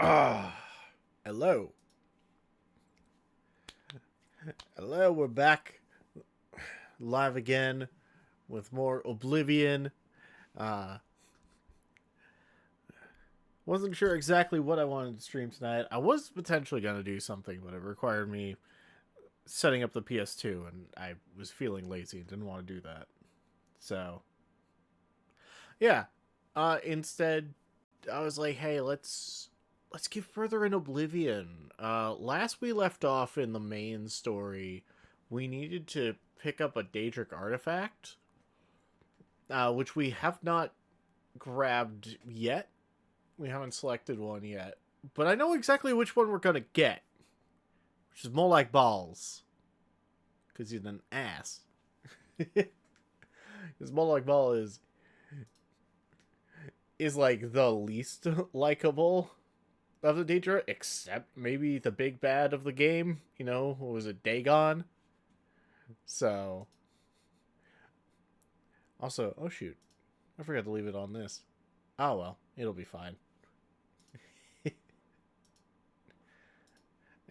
Ah, hello. Hello, we're back live again with more Oblivion. Uh, wasn't sure exactly what I wanted to stream tonight. I was potentially going to do something, but it required me setting up the PS2, and I was feeling lazy and didn't want to do that. So, yeah. Instead, I was like, hey, let's get further in Oblivion. Last we left off in the main story, we needed to pick up a Daedric artifact, which we have not grabbed yet. We haven't selected one yet, but I know exactly which one we're gonna get, which is more like balls, because he's an ass. Because more like ball is like the least likable of the Daedra, except maybe the big bad of the game. You know, what was it, Dagon? So, also, oh shoot, I forgot to leave it on this. Oh well, it'll be fine.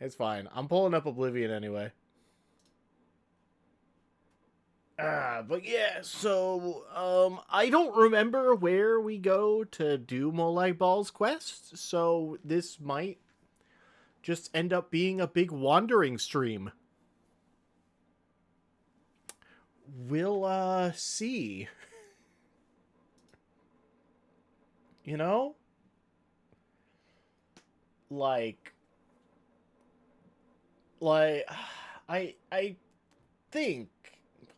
It's fine. I'm pulling up Oblivion anyway. But yeah, so, I don't remember where we go to do Molag Ball's quest, so this might just end up being a big wandering stream. We'll, see. You know? Like, like, I think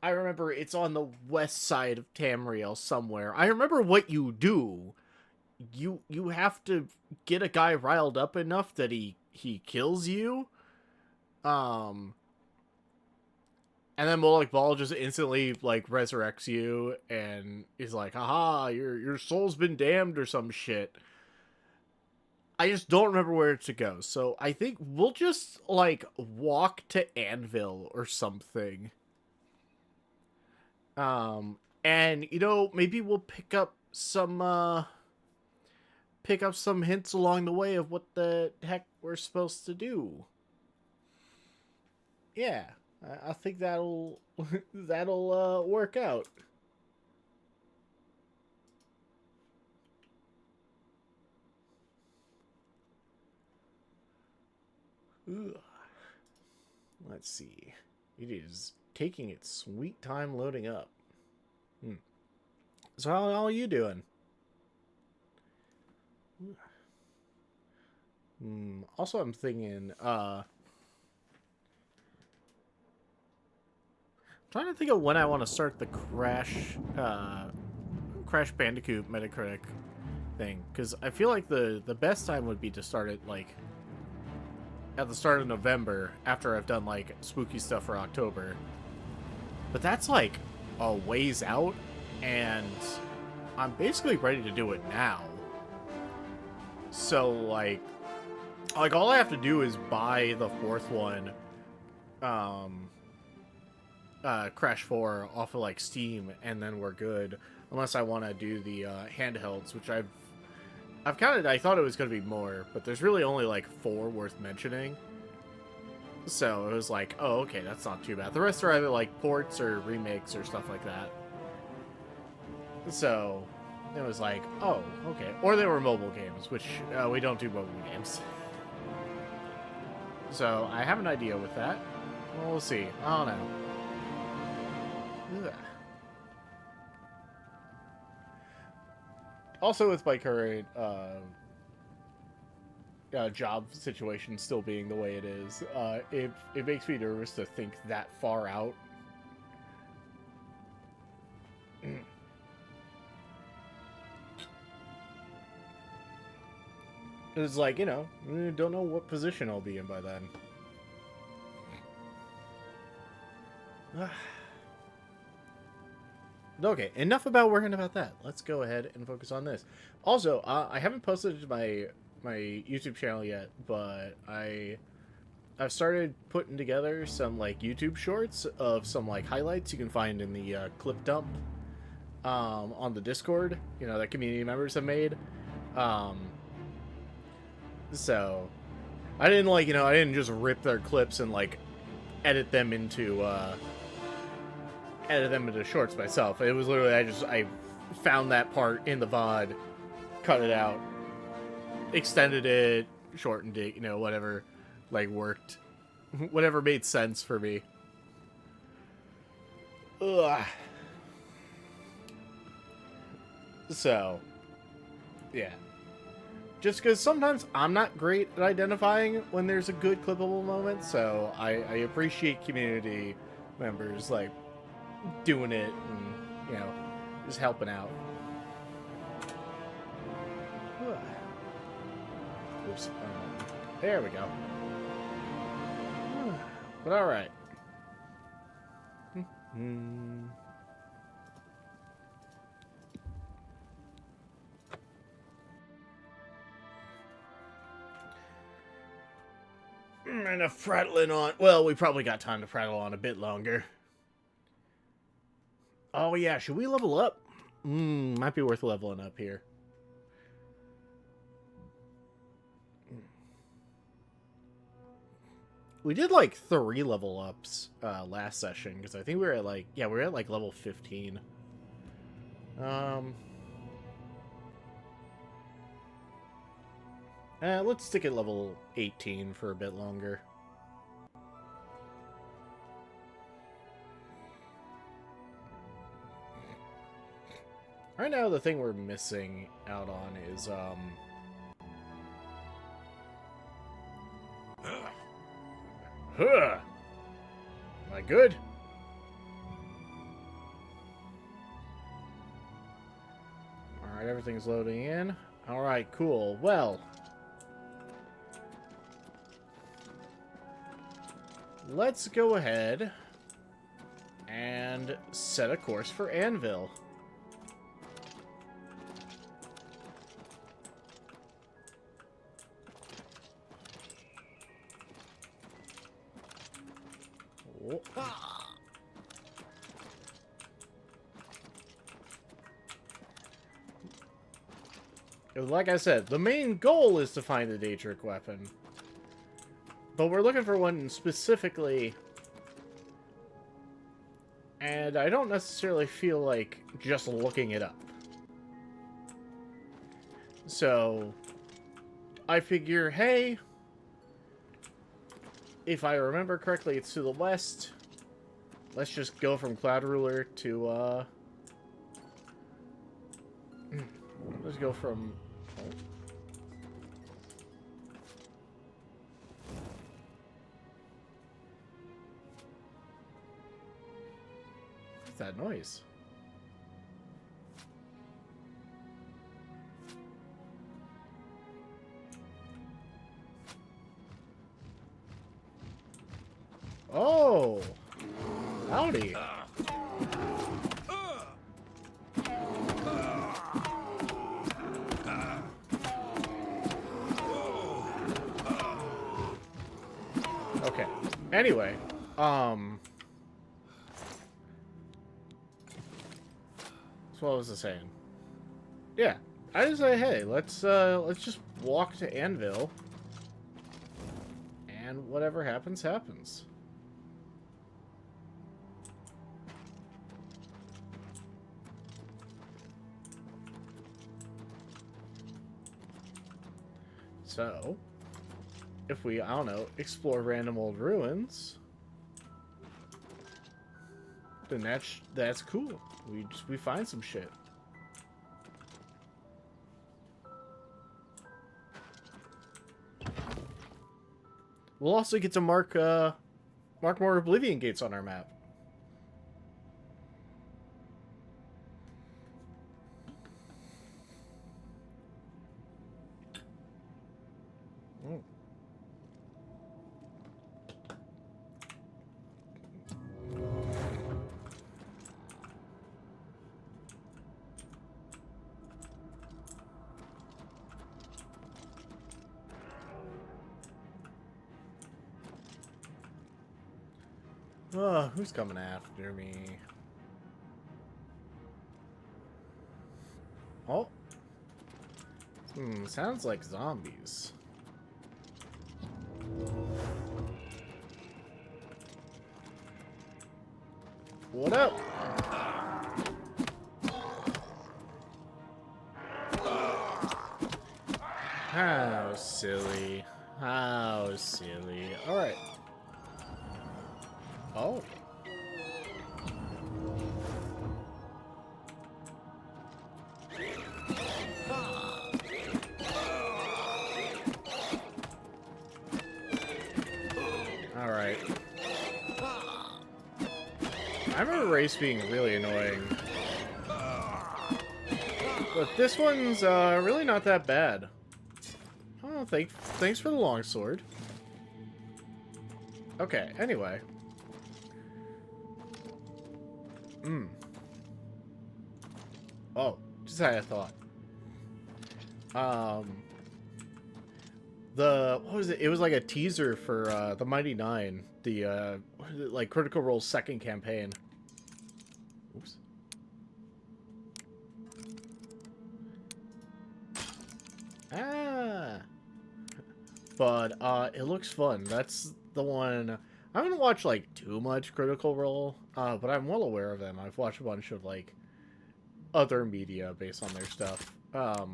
I remember it's on the west side of Tamriel somewhere. I remember what you do. You have to get a guy riled up enough that he kills you. Um and then Molag Bal just instantly like resurrects you and is like, haha, your soul's been damned or some shit. I just don't remember where to go. So I think we'll just like walk to Anvil or something. And you know, maybe we'll pick up some hints along the way of what the heck we're supposed to do. Yeah, I think that'll that'll work out. Ugh. Let's see. It is taking its sweet time loading up. So how are you doing? Also, I'm thinking, trying to think of when I want to start the Crash Bandicoot Metacritic thing, because I feel like the best time would be to start it like at the start of November after I've done like spooky stuff for October. But that's like a ways out, and I'm basically ready to do it now. So like all I have to do is buy the fourth one, um, Crash 4 off of like Steam, and then we're good. Unless I want to do the handhelds, which I've counted. I thought it was going to be more, but there's really only like 4 worth mentioning. So it was like, oh, okay, that's not too bad. The rest are either like ports or remakes or stuff like that. So it was like, oh, okay. Or they were mobile games, which we don't do mobile games. So I have an idea with that. We'll see. I don't know. Ugh. Also, with my current job situation still being the way it is, it makes me nervous to think that far out. It's like, you know, don't know what position I'll be in by then. Okay, enough about worrying about that. Let's go ahead and focus on this. Also, I haven't posted to my YouTube channel yet, but I've started putting together some like YouTube shorts of some like highlights you can find in the clip dump on the Discord. You know, that community members have made. So I didn't like, I didn't just rip their clips and like edit them into shorts myself. It was literally I found that part in the VOD, cut it out, extended it, shortened it, whatever like worked, whatever made sense for me. Ugh. So, yeah. Just because sometimes I'm not great at identifying when there's a good clippable moment, so I appreciate community members like doing it and just helping out. Oops. There we go. But all right. Enough prattling on. Well, we probably got time to prattle on a bit longer. Oh yeah, should we level up? Might be worth leveling up here. We did like 3 level ups last session because I think we were at like we were at like level 15. Let's stick at level 18 for a bit longer. Right now, the thing we're missing out on is Am I good? Alright, everything's loading in. Alright, cool. Well, let's go ahead and set a course for Anvil. Like I said, the main goal is to find the Daedric weapon. But we're looking for one specifically. And I don't necessarily feel like just looking it up. So, I figure, hey, if I remember correctly, it's to the west. Let's just go from Cloud Ruler to, let's go from... What's that noise? Oh! Howdy! Okay. Anyway, so what was I saying? Yeah, I just say, hey, let's just walk to Anvil, and whatever happens, happens. So, if we, I don't know, explore random old ruins, then that's cool. We find some shit. We'll also get to mark more Oblivion gates on our map. Oh, who's coming after me? Oh. Sounds like zombies. What up? How silly. How silly. Alright. Oh. Alright. I remember Race being really annoying. But this one's really not that bad. Oh, thanks for the longsword. Okay, anyway. Oh, just had a thought. What was it? It was like a teaser for the Mighty Nine, the what is it, like Critical Role's second campaign. Oops. Ah. But it looks fun. That's the one. I haven't watched like too much Critical Role, but I'm well aware of them. I've watched a bunch of like other media based on their stuff. No.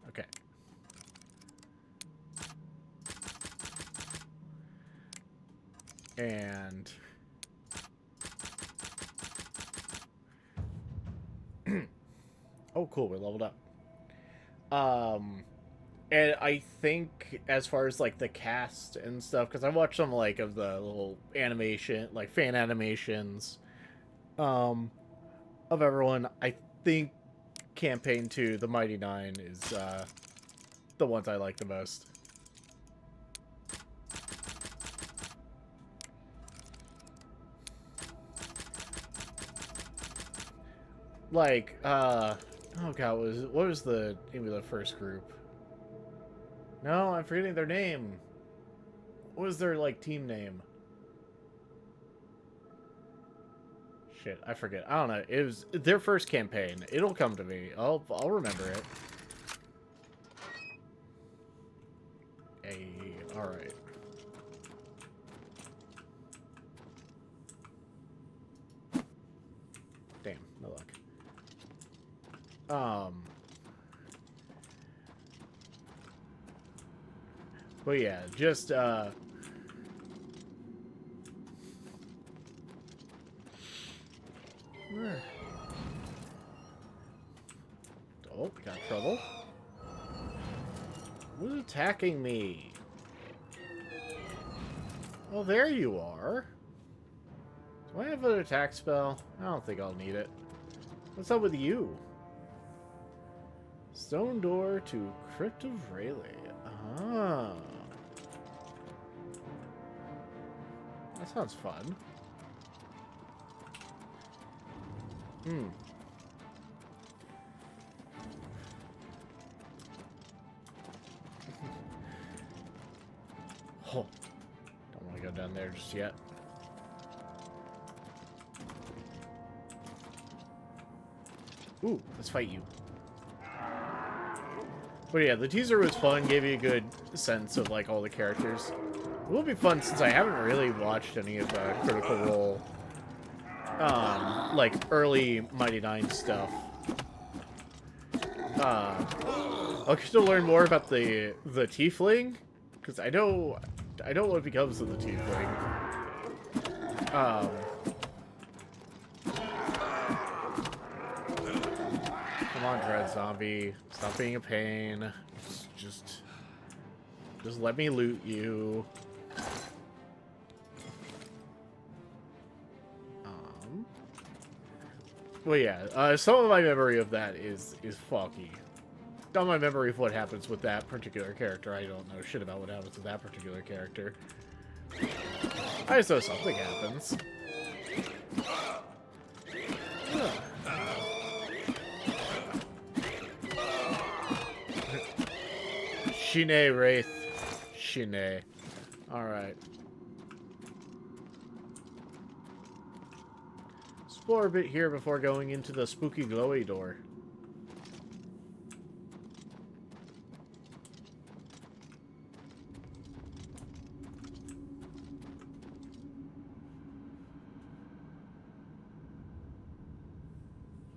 Okay. And oh, cool, we're leveled up. And I think as far as like the cast and stuff, because I watched some like of the little animation, like fan animations, of everyone. I think Campaign 2, The Mighty Nine, is the ones I like the most. Like, oh god, what was the name of the first group? No, I'm forgetting their name. What was their, like, team name? Shit, I forget. I don't know. It was their first campaign. It'll come to me. I'll remember it. Hey, alright. Damn, no luck. But yeah, just, oh, got trouble. Who's attacking me? Oh, there you are. Do I have an attack spell? I don't think I'll need it. What's up with you? Stone door to Crypt of Rayleigh. Ah. That sounds fun. Oh. Don't want to go down there just yet. Ooh, let's fight you. But yeah, the teaser was fun, gave you a good sense of like all the characters. It will be fun since I haven't really watched any of the Critical Role, like early Mighty Nine stuff. I'll get to learn more about the tiefling, because I know what becomes of the tiefling. Come on, Dread Zombie. Stop being a pain. Just let me loot you. Well, yeah. Some of my memory of that is foggy. Not my memory of what happens with that particular character. I don't know shit about what happens with that particular character. I just know something happens. Shine Wraith. Shine. Alright. Explore a bit here before going into the spooky glowy door.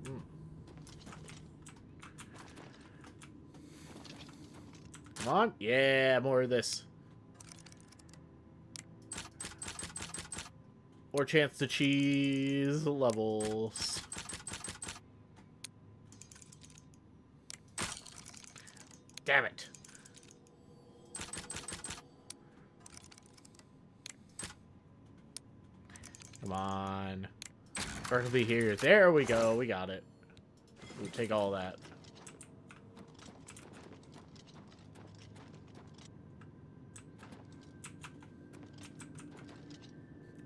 Mm. Come on. Yeah, more of this. Or chance to cheese levels. Damn it. Come on. Perfectly here. There we go. We got it. We'll take all that.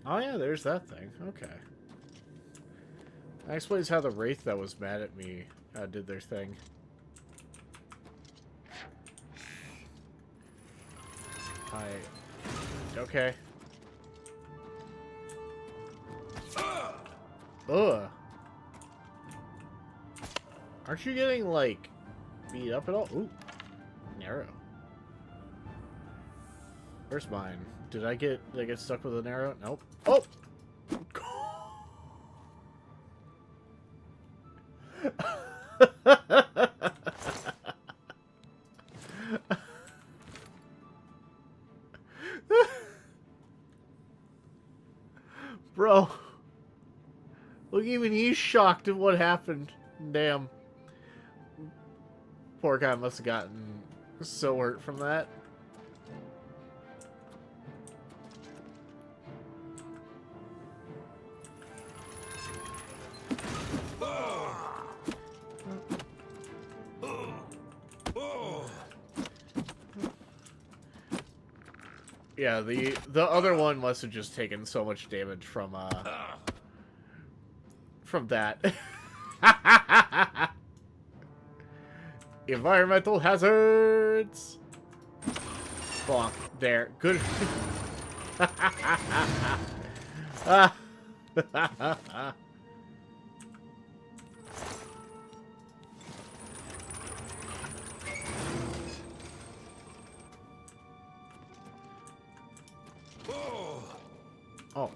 Oh yeah, there's that thing. Okay. That explains how the Wraith that was mad at me did their thing. Okay. Ugh. Aren't you getting, like, beat up at all? Ooh. An arrow. Where's mine? Did I get stuck with an arrow? Nope. Oh! Bro. Look, even he's shocked at what happened. Damn. Poor guy must have gotten so hurt from that. Yeah, the other one must have just taken so much damage from that. Environmental hazards. Bonk. There. Good. Oh.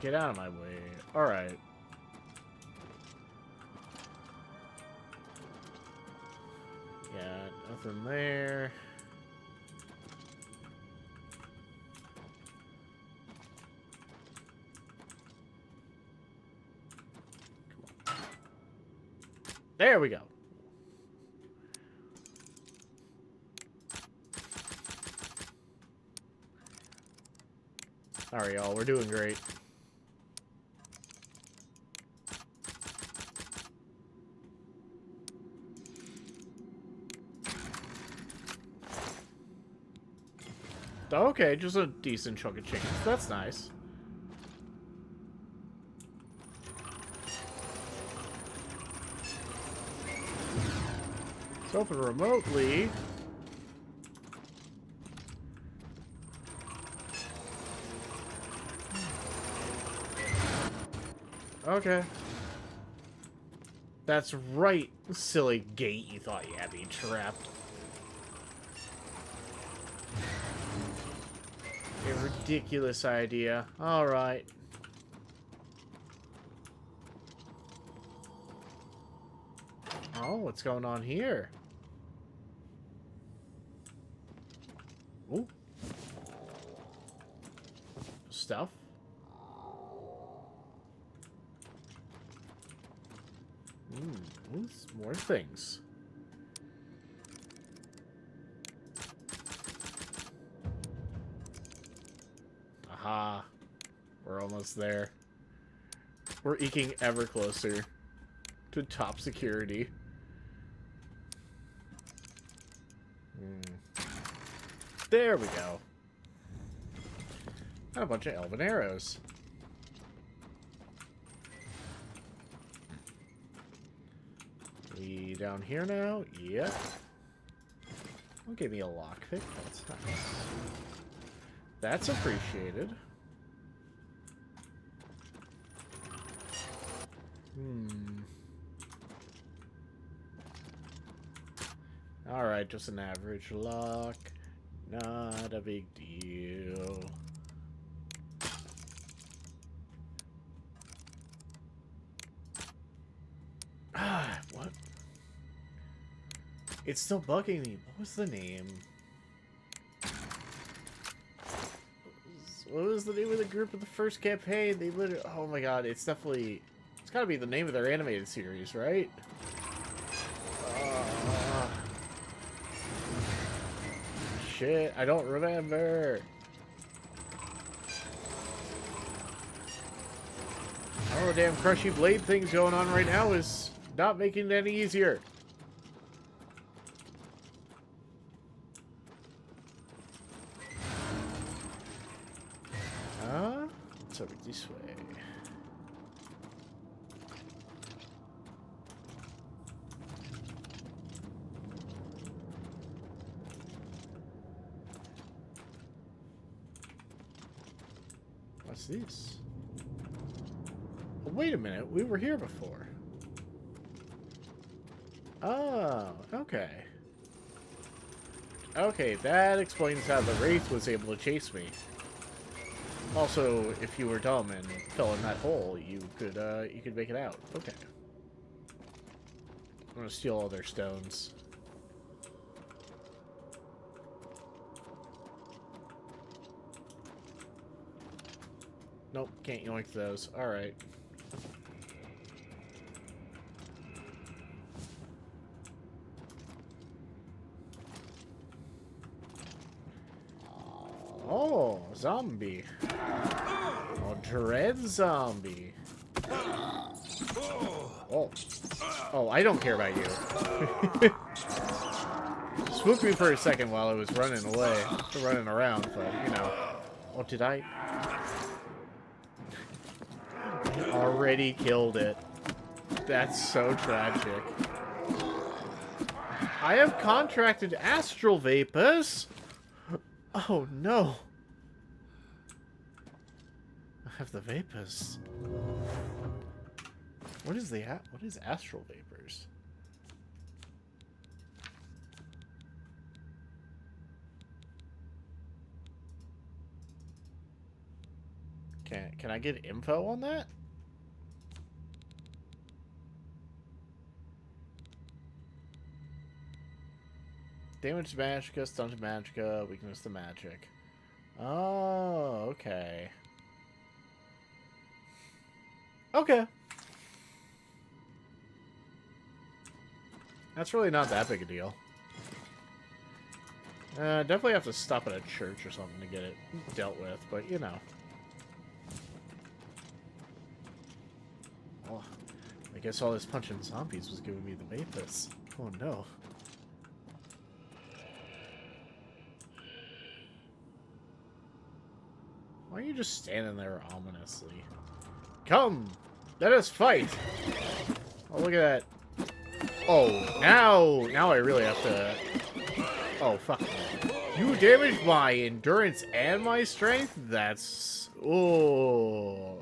Get out of my way. Alright. Yeah, nothing there. Come on. There we go. Alright, y'all. We're doing great. Okay, just a decent chunk of chickens. That's nice. It's open remotely. Okay. That's right, silly gate. You thought you had me trapped. A ridiculous idea. Alright. Oh, what's going on here? Ooh. Stuff. More things. Aha. We're almost there. We're eking ever closer to top security. There we go. And a bunch of elven arrows. We down here now? Yep. Don't give me a lockpick. That's nice. That's appreciated. Alright, just an average lock. Not a big deal. Ah, what? It's still bugging me. What was the name? What was the name of the group of the first campaign? They literally... Oh my god, it's definitely... It's gotta be the name of their animated series, right? Shit, I don't remember. Oh, the damn crushy blade things going on right now is not making it any easier. Let's over this way. What's this? Oh, wait a minute, we were here before. Oh, okay. Okay, that explains how the Wraith was able to chase me. Also, if you were dumb and fell in that hole, you could make it out. Okay. I'm gonna steal all their stones. Nope, can't yoink those. Alright. Oh, zombie. Oh, dread zombie. Oh. Oh, I don't care about you. Spooked me for a second while I was running away. Running around, but, you know. Oh, did I? Already killed it. That's so tragic. I have contracted astral vapors. Oh no. I have the vapors. What is astral vapors? Can I get info on that? Damage to Magicka, stun to Magicka, weakness to magic. Oh, okay. Okay. That's really not that big a deal. Definitely have to stop at a church or something to get it dealt with, but you know. Oh, I guess all this punching zombies was giving me the vapors. Oh no. Why are you just standing there ominously? Come! Let us fight! Oh, look at that. Oh, now I really have to... Oh, fuck. You damaged my endurance and my strength? That's... Oh.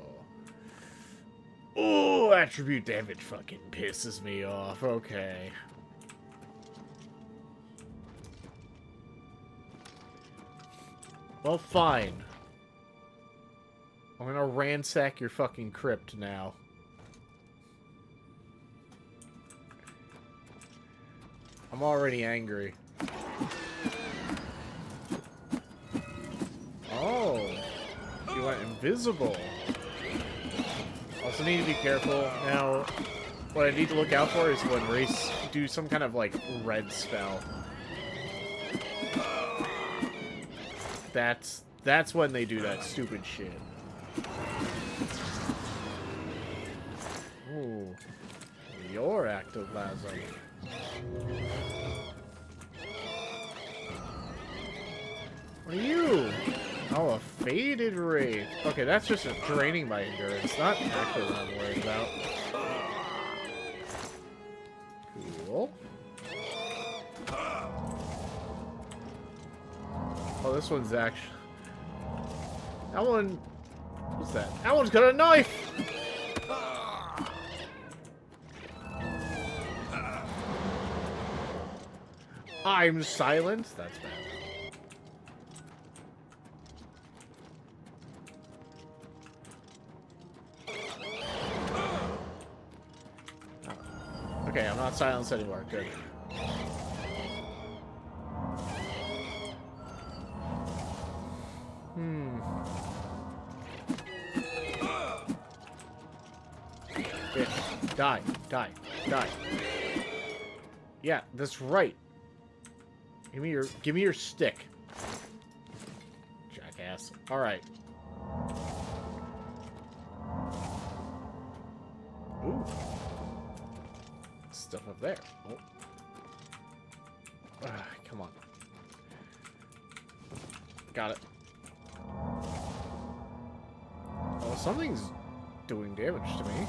Oh, attribute damage fucking pisses me off. Okay. Well, fine. I'm gonna ransack your fucking crypt now. I'm already angry. Oh, you went invisible. Also need to be careful. Now, what I need to look out for is when Wraiths do some kind of, like, red spell. That's when they do that stupid shit. Ooh. Your ectoplasm. What are you? Oh, a faded wraith. Okay, that's just draining my endurance. Not actually what I'm worried about. Cool. Oh, this one's actually... That one... What's that? That one's got a knife! I'm silent? That's bad. Okay, I'm not silenced anymore. Good. Bitch. Die. Die. Die. Yeah, that's right. Give me your stick. Jackass. Alright. Ooh. Stuff up there. Oh. Come on. Got it. Oh, something's doing damage to me.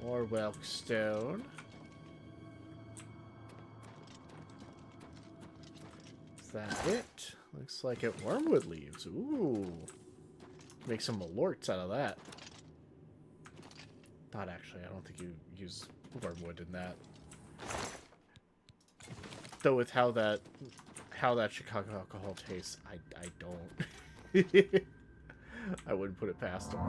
More Whelkstone. Is that it? Looks like it wormwood leaves. Ooh. Make some malorts out of that. Not actually, I don't think you use wormwood in that. Though with how that Chicago alcohol tastes, I don't. I wouldn't put it past them.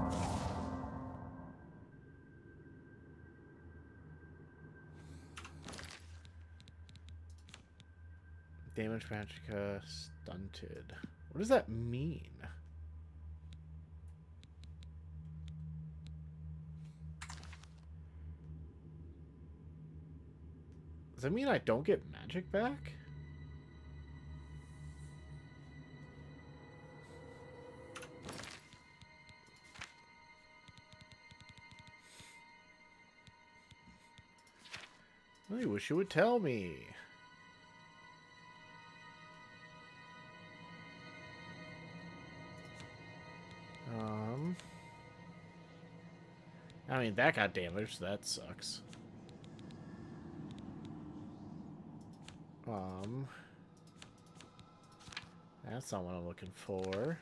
Damage Magicka stunted. What does that mean? Does that mean I don't get magic back? I wish you would tell me. I mean, that got damaged. That sucks. That's not what I'm looking for.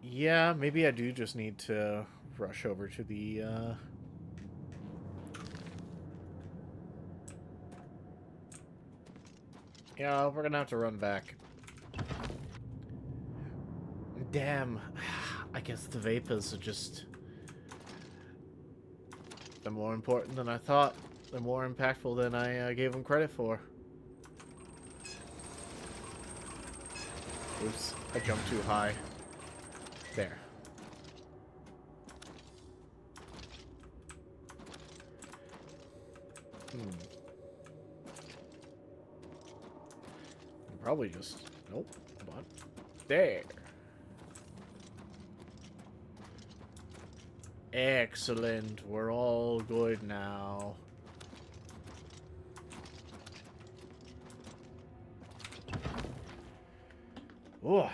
Yeah, maybe I do just need to rush over to the, Yeah, we're gonna have to run back. Damn. I guess the vapors are just... They're more important than I thought. They're more impactful than I gave them credit for. Oops, I jumped too high. There. Probably just... Nope. Come on. There. Excellent. We're all good now. Oh.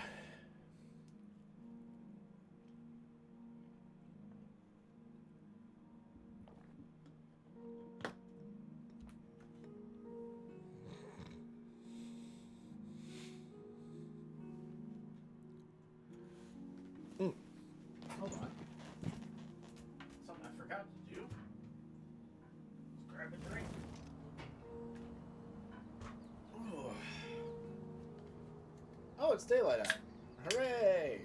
Hold on. Something I forgot to do. Let's grab a drink. Ooh. Oh, it's daylight out. Hooray!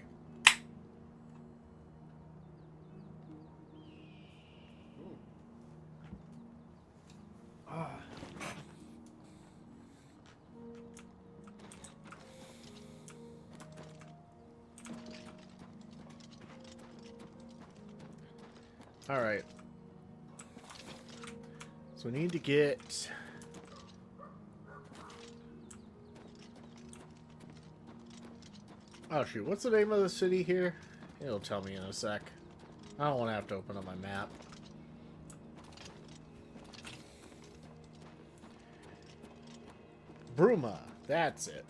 Alright. So we need to get... Oh shoot, what's the name of the city here? It'll tell me in a sec. I don't want to have to open up my map. Bruma, that's it.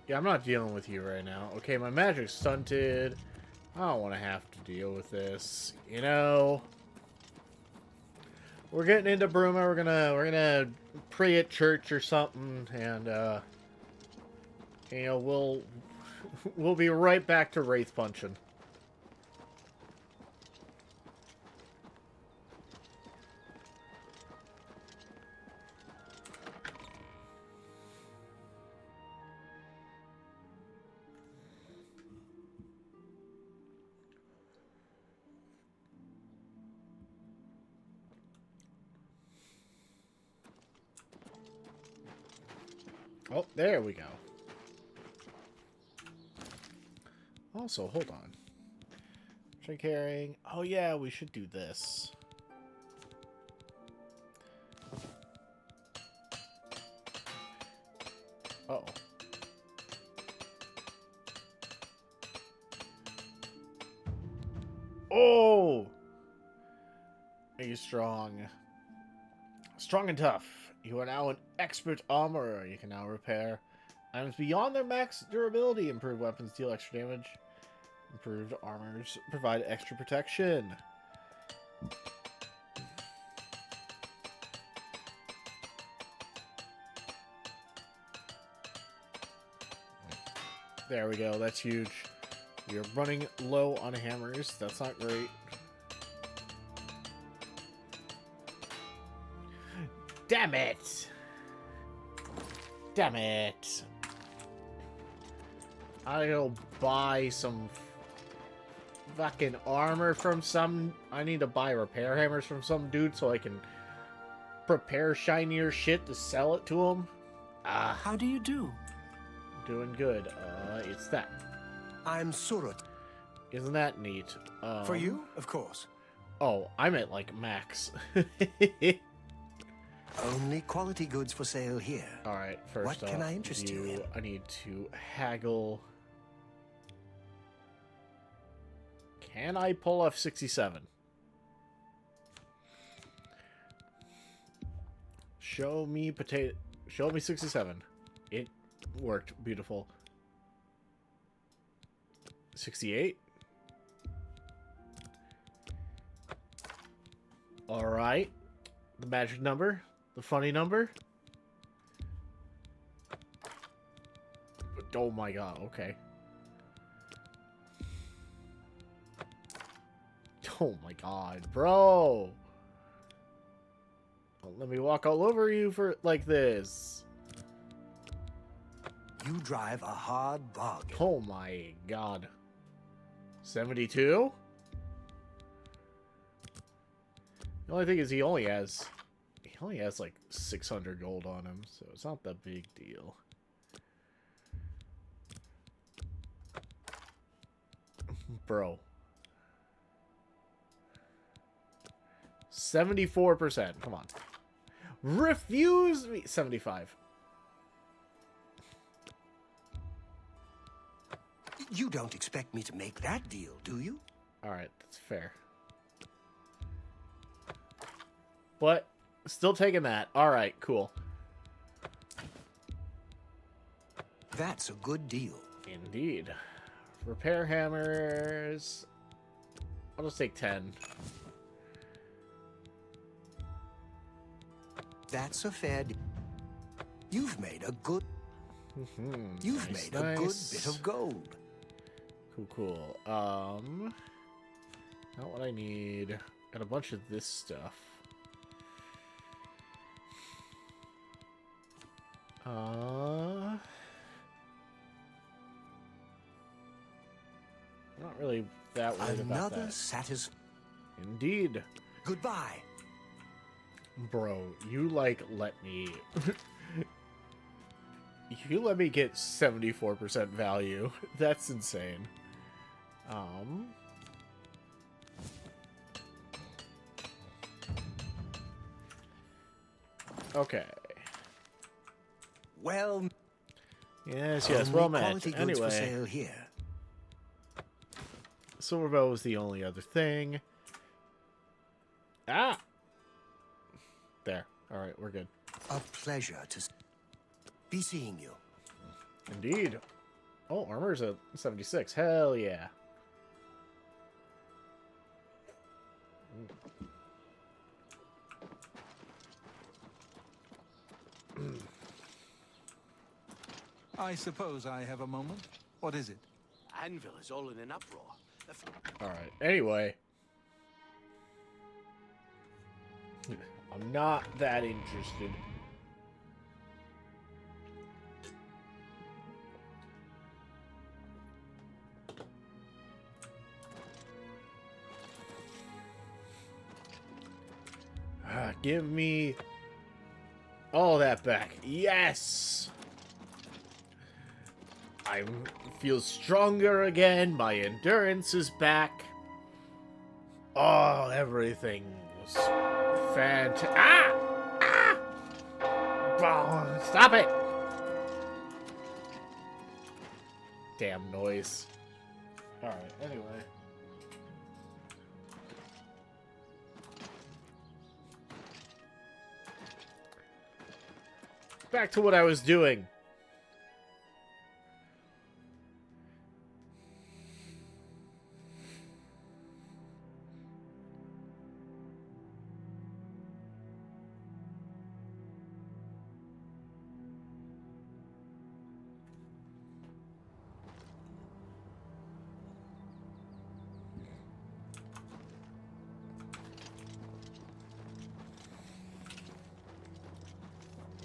Yeah, I'm not dealing with you right now. Okay, my magic's stunted. I don't want to have to deal with this. You know... we're getting into Bruma. We're gonna pray at church or something, and you know, we'll be right back to Wraith punching. Oh, there we go. Also, hold on. Drink carrying. Oh yeah, we should do this. Uh-oh. Oh! Are you strong? Strong and tough. You are now an expert armorer. You can now repair items beyond their max durability. Improved weapons deal extra damage. Improved armors provide extra protection. There we go. That's huge. You're running low on hammers. That's not great. Damn it! Damn it! I gotta buy some fucking armor from some... I need to buy repair hammers from some dude so I can prepare shinier shit to sell it to him. How do you do? Doing good. It's that. I'm Surut. Isn't that neat? For you, of course. Oh, I meant like Max. Only quality goods for sale here. Alright, first what can I interest you in? I need to haggle. Can I pull off 67? Show me 67. It worked. Beautiful. 68. Alright. The magic number. The funny number. Oh my god, okay. Oh my god, bro. Don't let me walk all over you for like this. You drive a hard bargain. Oh my god. 72? The only thing is he only has like 600 gold on him, so it's not that big deal. Bro. 74%. Come on. Refuse me. 75. You don't expect me to make that deal, do you? Alright, that's fair. But, still taking that. Alright, cool. That's a good deal. Indeed. Repair hammers. I'll just take 10. That's a fair deal. You've made a good... You've Nice, made a good bit of gold. Cool. Not what I need. Got a bunch of this stuff. I'm not really that worried about that. Indeed. Goodbye. Bro, you like let me you let me get 74% value. That's insane. Okay. Well, yes, well met. Quality goods Anyway, for sale here. Silver bow was the only other thing. Ah! There. Alright, we're good. A pleasure to be seeing you. Indeed. Oh, armor's at 76. Hell yeah. I suppose I have a moment. What is it? Anvil is all in an uproar. Alright, anyway. I'm not that interested. Give me all that back. Yes! I feel stronger again. My endurance is back. Oh, everything was fantastic. Ah! Ah! Oh, stop it! Damn noise. Alright, anyway. Back to what I was doing.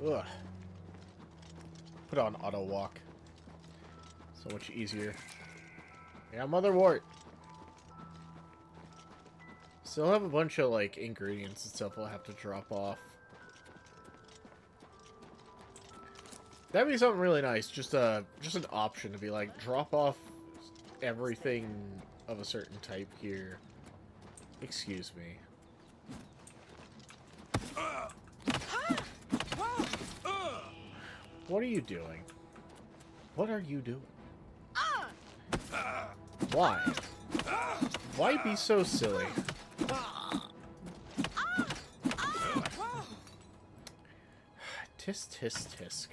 Ugh. Put on auto walk. So much easier. Yeah, motherwort. Still have a bunch of like ingredients and stuff I'll have to drop off. That'd be something really nice. Just an option to be like drop off everything of a certain type here. Excuse me. What are you doing? What are you doing? Why? Why be so silly? Tisk, tisk, tisk.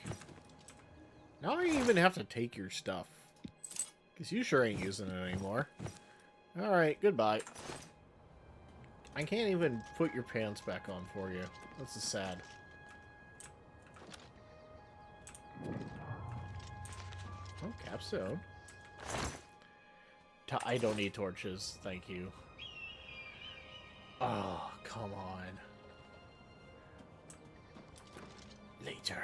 Now I even have to take your stuff. Because you sure ain't using it anymore. Alright, goodbye. I can't even put your pants back on for you. This is sad. Oh, capstone. I don't need torches, thank you. Oh, come on. Later.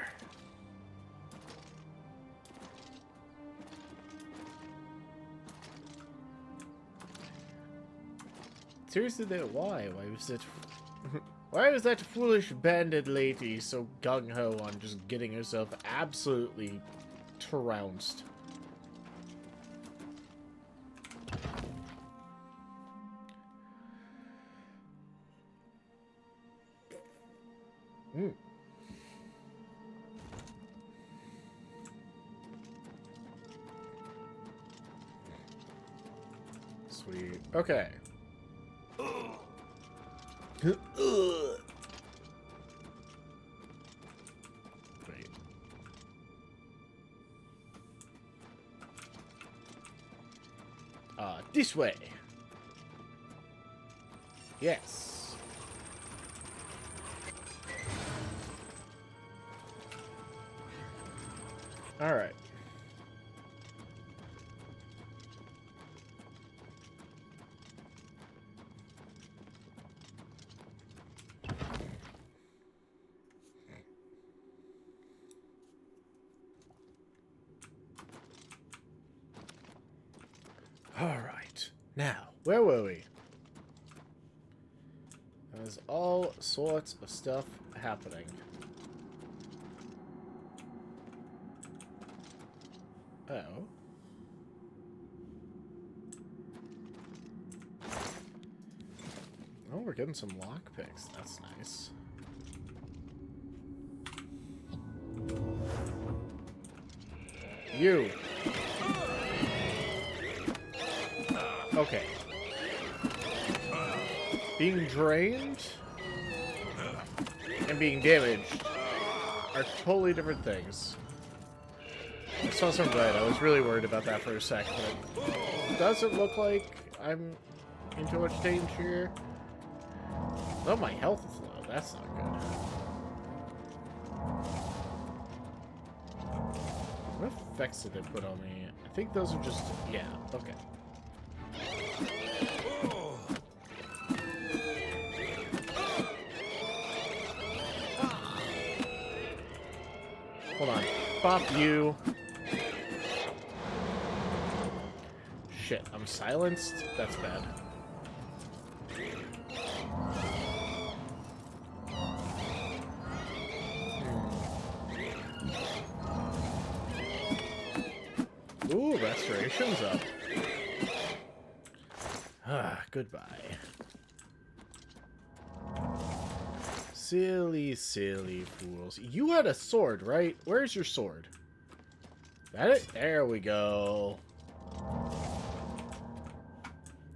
Seriously, why? Why was it... Why was that foolish bandit lady so gung-ho on just getting herself absolutely trounced? Mm. Sweet. Okay. Wait. This way. Yes. All right. All right. Now, where were we? There's all sorts of stuff happening. Oh. Oh, we're getting some lockpicks. That's nice. You. Okay. Being drained and being damaged are totally different things. I saw some red. I was really worried about that for a second. It doesn't look like I'm in too much danger. Oh, my health is low. That's not good. What effects did they put on me? I think those are just... Yeah, okay. Hold on. Bop you. Shit, I'm silenced? That's bad. Ooh, restoration's up. Ah, goodbye. Silly, silly fools. You had a sword, right? Where's your sword? That it? There we go.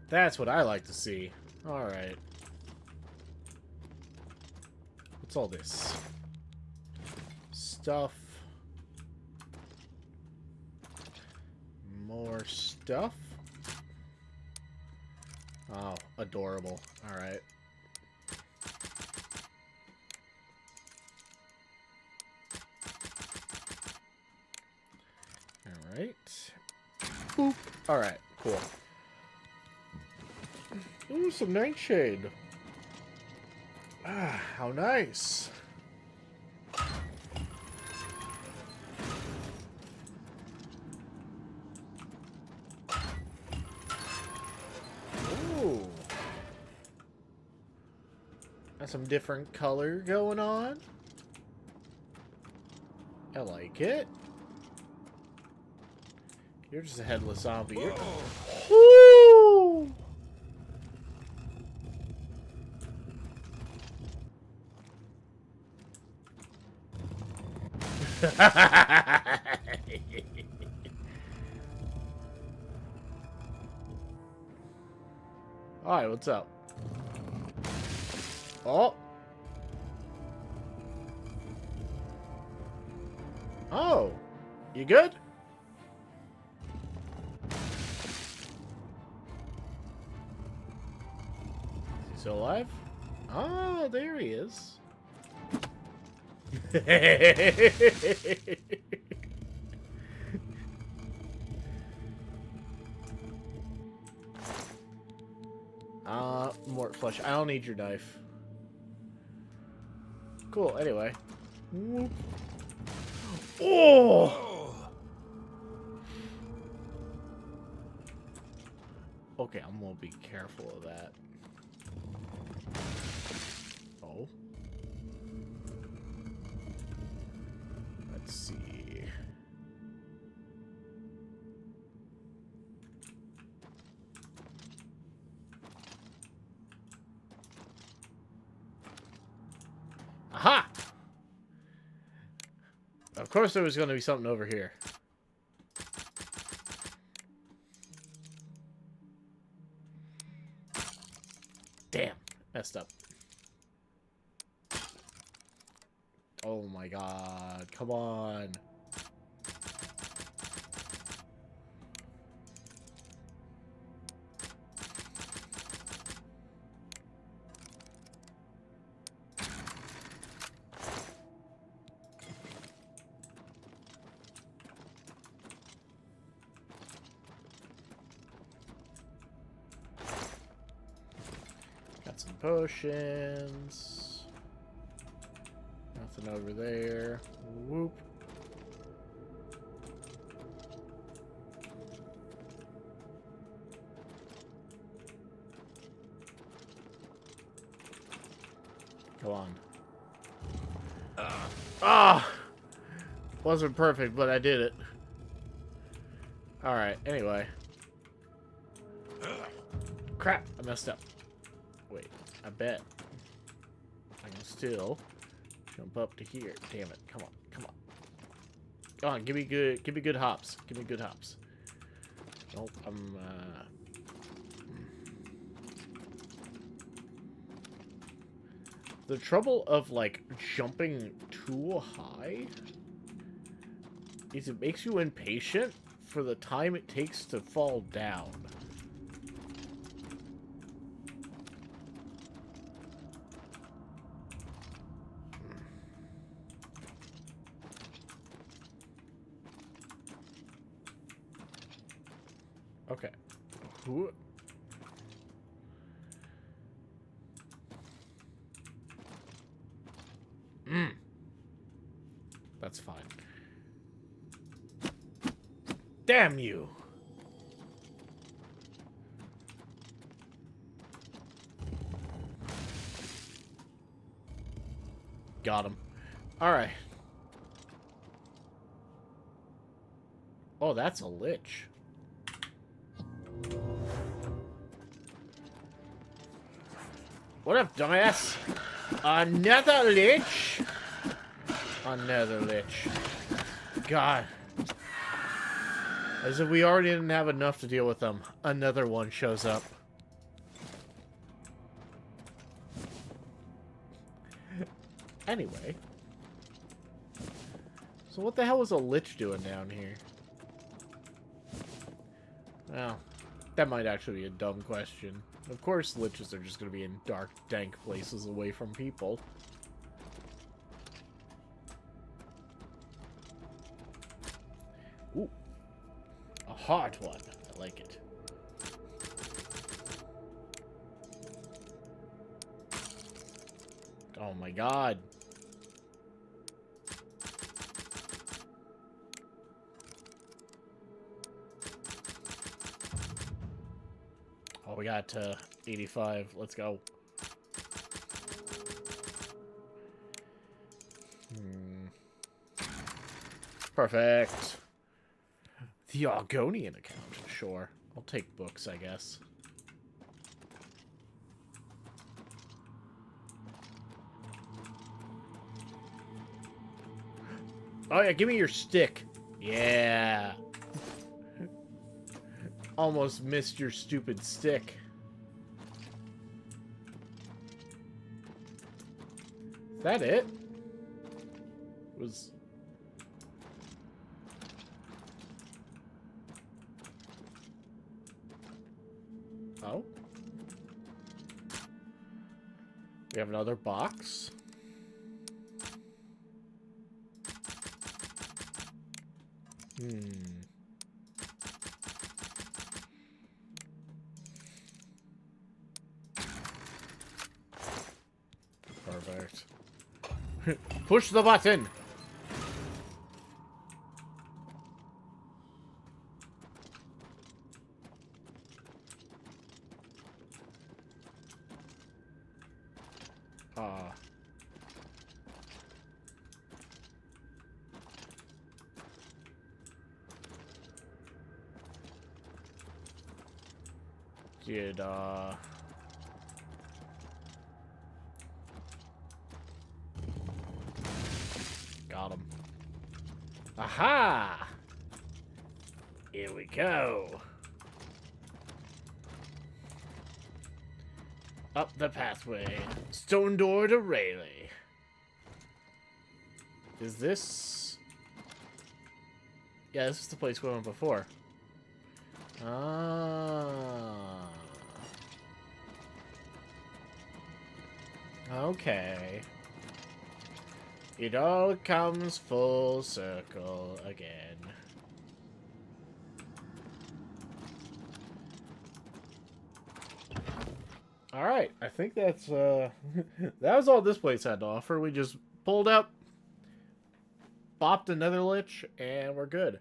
That's what I like to see. Alright. What's all this? Stuff. More stuff. Oh, adorable. Alright. Alright. Boop. Alright, cool. Ooh, some nightshade. Ah, how nice. Ooh. Got some different color going on. I like it. You're just a headless zombie. Woo! Alright, what's up? Oh! Oh! You good? Is he still alive? Oh, there he is. More flesh. I don't need your knife. Cool, anyway. Whoop. Oh! Okay, I'm gonna be careful of that. Oh. Let's see. Aha! Of course there was going to be something over here. Damn. Messed up. Oh my god. Come on. Got some potions. Nothing over there. Whoop. Come on. Ah! Wasn't perfect, but I did it. Alright, anyway. Crap, I messed up. Wait, I bet I can still jump up to here. Damn it. Come on, come on. Come on, give me good hops. Give me good hops. Nope, I'm the trouble of like jumping too high is it makes you impatient for the time it takes to fall down. Okay. Who? That's fine. Damn you! Got him. Alright. Oh, that's a lich. What up, dumbass? Another lich? Another lich. God. As if we already didn't have enough to deal with them. Another one shows up. Anyway. So what the hell was a lich doing down here? Well, that might actually be a dumb question. Of course liches are just going to be in dark, dank places away from people. Ooh. A hard one. I like it. Oh my god. Oh, we got 85. Let's go. Perfect. The Argonian account. Sure. I'll take books, I guess. Oh, yeah. Give me your stick. Yeah. Almost missed your stupid stick. Is that it? Was... Oh? We have another box. Perfect. Push the button! Got him. Aha! Here we go. Up the pathway. Stone door to Rayleigh. Is this... Yeah, this is the place we went before. Ah. Okay. It all comes full circle again. Alright, I think that's, that was all this place had to offer. We just pulled up, bopped another lich, and we're good.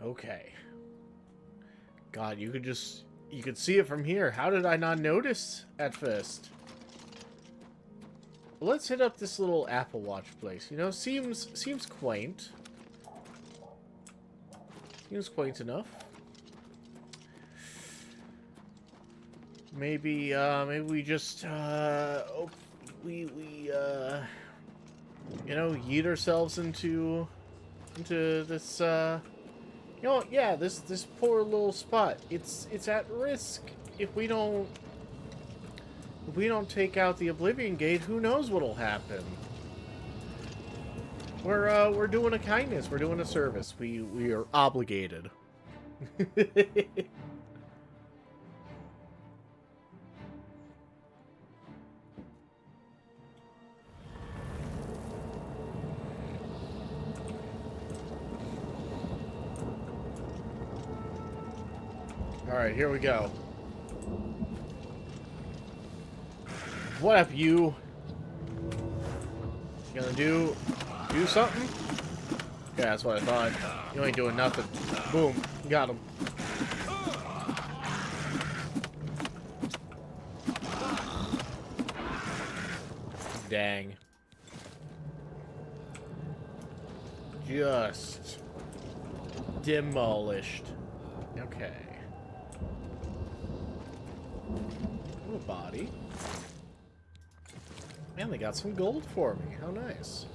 Okay. God, you could see it from here. How did I not notice at first? Let's hit up this little Apple Watch place. You know, seems quaint. Seems quaint enough. Maybe we just you know, yeet ourselves into this know, yeah, this poor little spot. It's at risk if we don't take out the Oblivion Gate. Who knows what'll happen? We're doing a kindness. We're doing a service. We are obligated. Alright, here we go. What up, you? You gonna do something? Yeah, that's what I thought. You ain't doing nothing. Boom. Got him. Dang. Just demolished. Okay. A body. Man, they got some gold for me. How nice.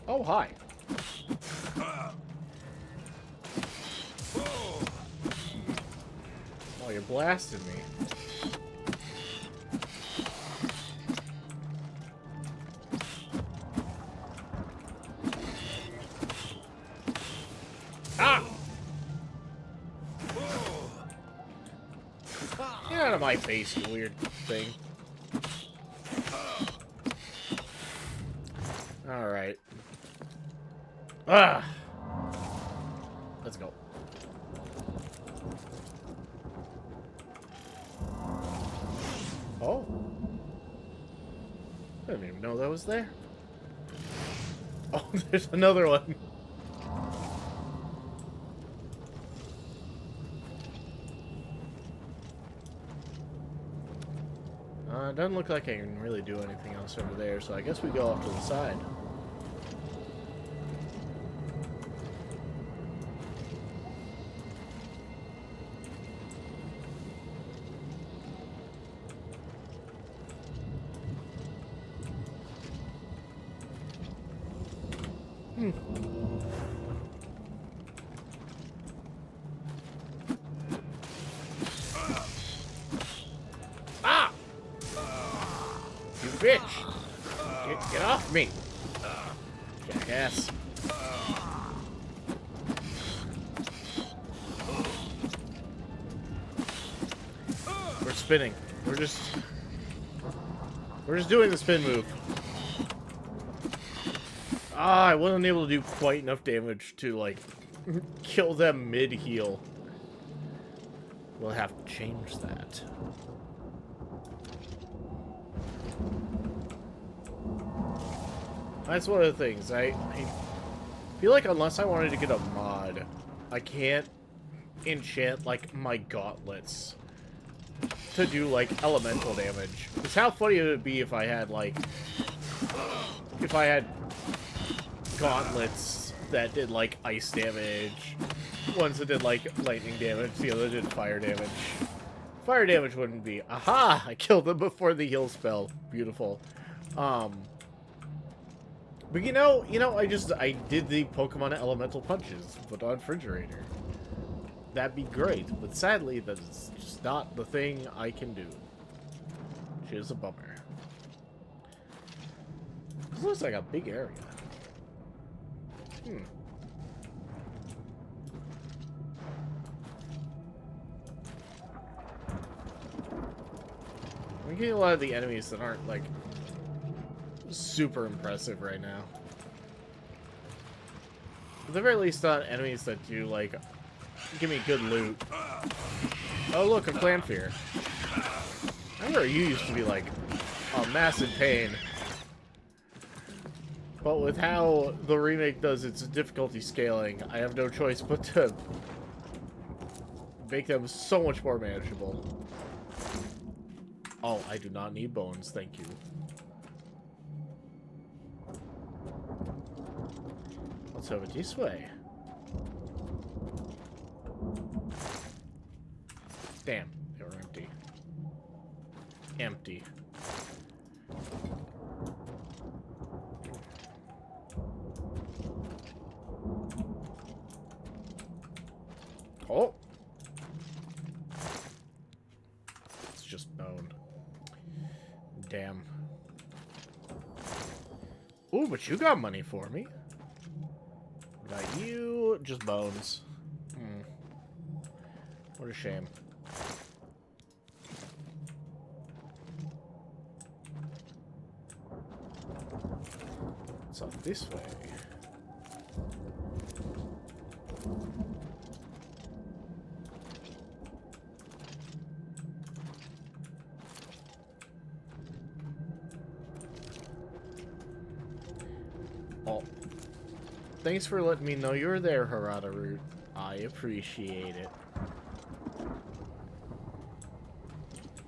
Oh, hi. Oh, you blasted me. Get out of my face, you weird thing. Alright. Ah! Let's go. Oh. I didn't even know that was there. Oh, there's another one. It doesn't look like I can really do anything else over there, so I guess we go off to the side. Ah! You bitch! Get off me! Jackass. We're spinning. We're just doing the spin move. Ah, I wasn't able to do quite enough damage to, like, kill them mid-heal. We'll have to change that. That's one of the things. I feel like unless I wanted to get a mod, I can't enchant, like, my gauntlets to do, like, elemental damage. Because how funny would it be if I had, like... if I had gauntlets that did, like, ice damage. Ones that did, like, lightning damage. The other did fire damage. Fire damage wouldn't be... Aha! I killed them before the heal spell. Beautiful. But you know, I did the Pokemon Elemental Punches, put on Fridgeratr. That'd be great, but sadly, that's just not the thing I can do. Which is a bummer. This looks like a big area. I'm getting a lot of the enemies that aren't, like, super impressive right now. At the very least, not enemies that do, like, give me good loot. Oh, look, a Clanfear. I remember you used to be, like, a massive pain. But with how the remake does its difficulty scaling, I have no choice but to make them so much more manageable. Oh, I do not need bones, thank you. Let's have it this way. Damn, they were empty. Empty. Oh! It's just bone. Damn. Ooh, but you got money for me. What about you? Just bones. What a shame. It's up this way. Oh. Thanks for letting me know you're there, Remastered. I appreciate it.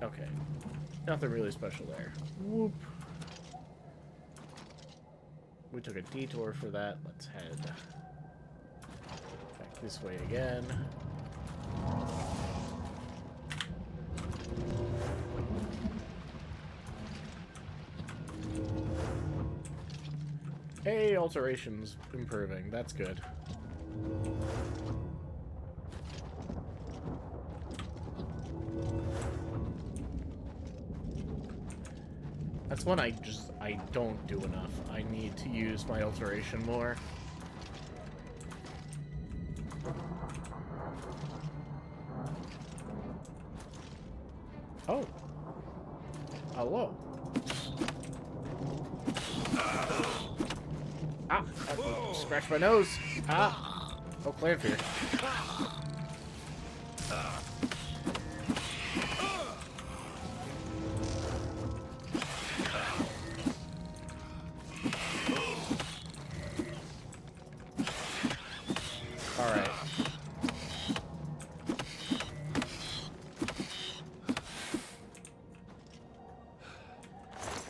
Okay. Nothing really special there. Whoop. We took a detour for that. Let's head back this way again. Hey, alterations improving. That's good. That's one I don't do enough. I need to use my alteration more. Oh. Hello. Ah! Scratch my nose! Ah! Oh, clan fear. Alright.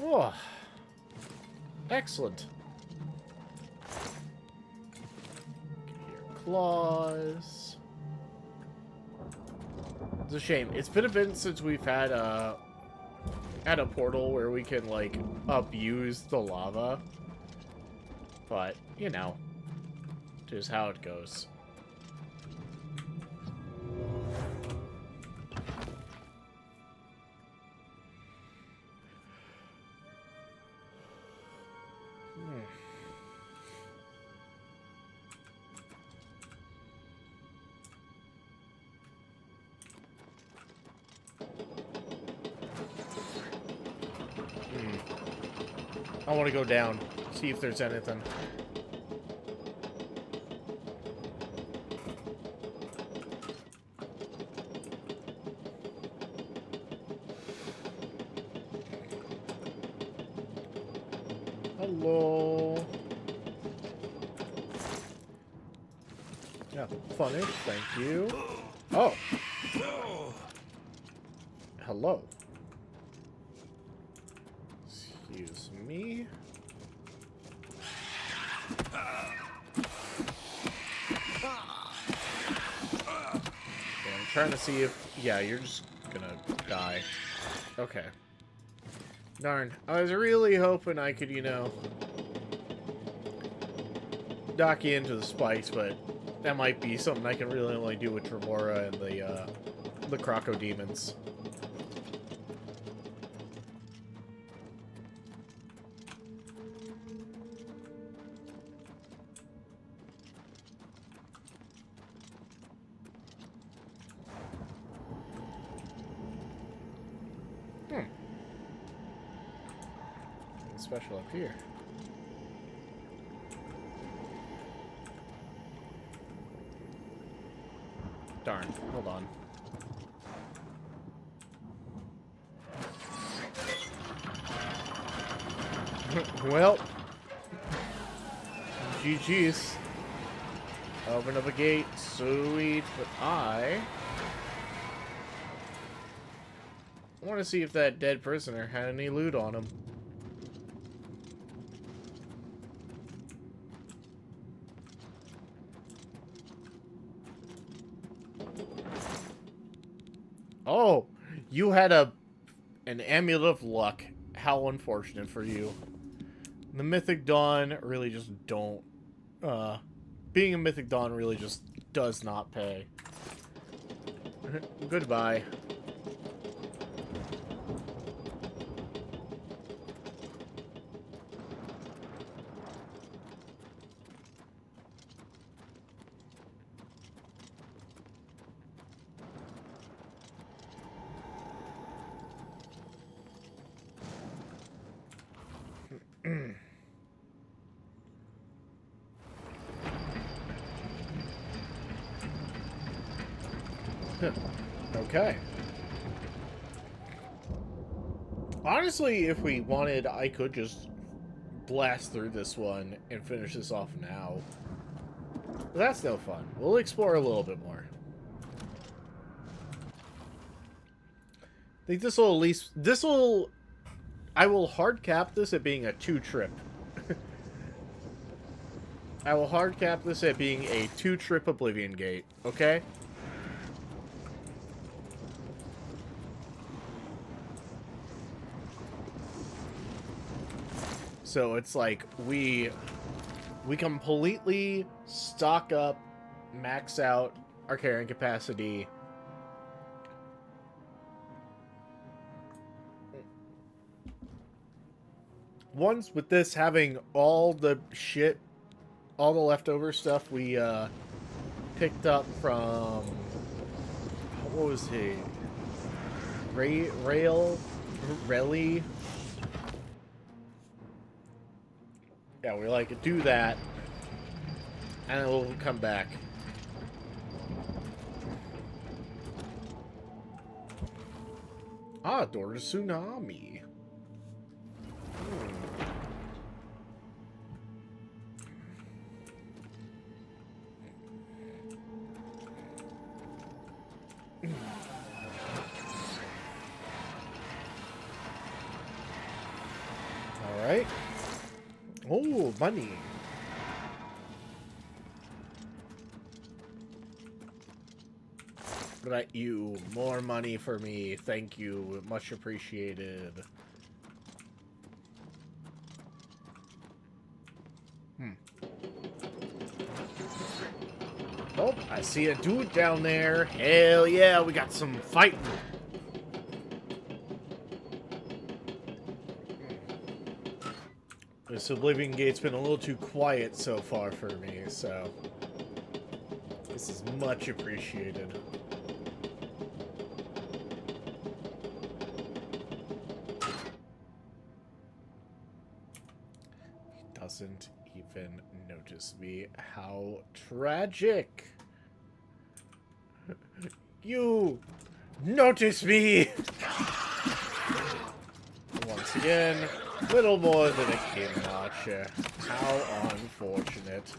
Oh. Excellent. Claws. It's a shame. It's been a bit since we've had a portal where we can like abuse the lava. But, you know, just how it goes. I want to go down, see if there's anything. Hello. Yeah, funny. Thank you. Oh. Hello. Excuse me. Okay, I'm trying to see if... Yeah, you're just gonna die. Okay. Darn. I was really hoping I could, you know, dock you into the spikes, but that might be something I can really only do with Tremora and the Croco Demons. Special up here. Darn, hold on. Well, GG's. Open up a gate, sweet, but I want to see if that dead prisoner had any loot on him. Oh, you had an amulet of luck. How unfortunate for you. The Mythic Dawn really just don't... being a Mythic Dawn really just does not pay. Goodbye. Okay. Honestly, if we wanted, I could just blast through this one and finish this off now. But that's no fun. We'll explore a little bit more. I think this will at least... I will hard cap this at being a 2-trip. I will hard cap this at being a 2-trip Oblivion gate, okay? So it's like we completely stock up, max out our carrying capacity. Once with this having all the shit, all the leftover stuff we picked up from, what was he? Rally? Yeah, we like do that, and then we'll come back. Ah, door to tsunami. All right. Oh, money. Let you more money for me. Thank you. Much appreciated. Oh, I see a dude down there. Hell yeah, we got some fighting. This Oblivion gate's been a little too quiet so far for me, so this is much appreciated. He doesn't even notice me. How tragic! You notice me! Once again, little more than a king archer. How unfortunate.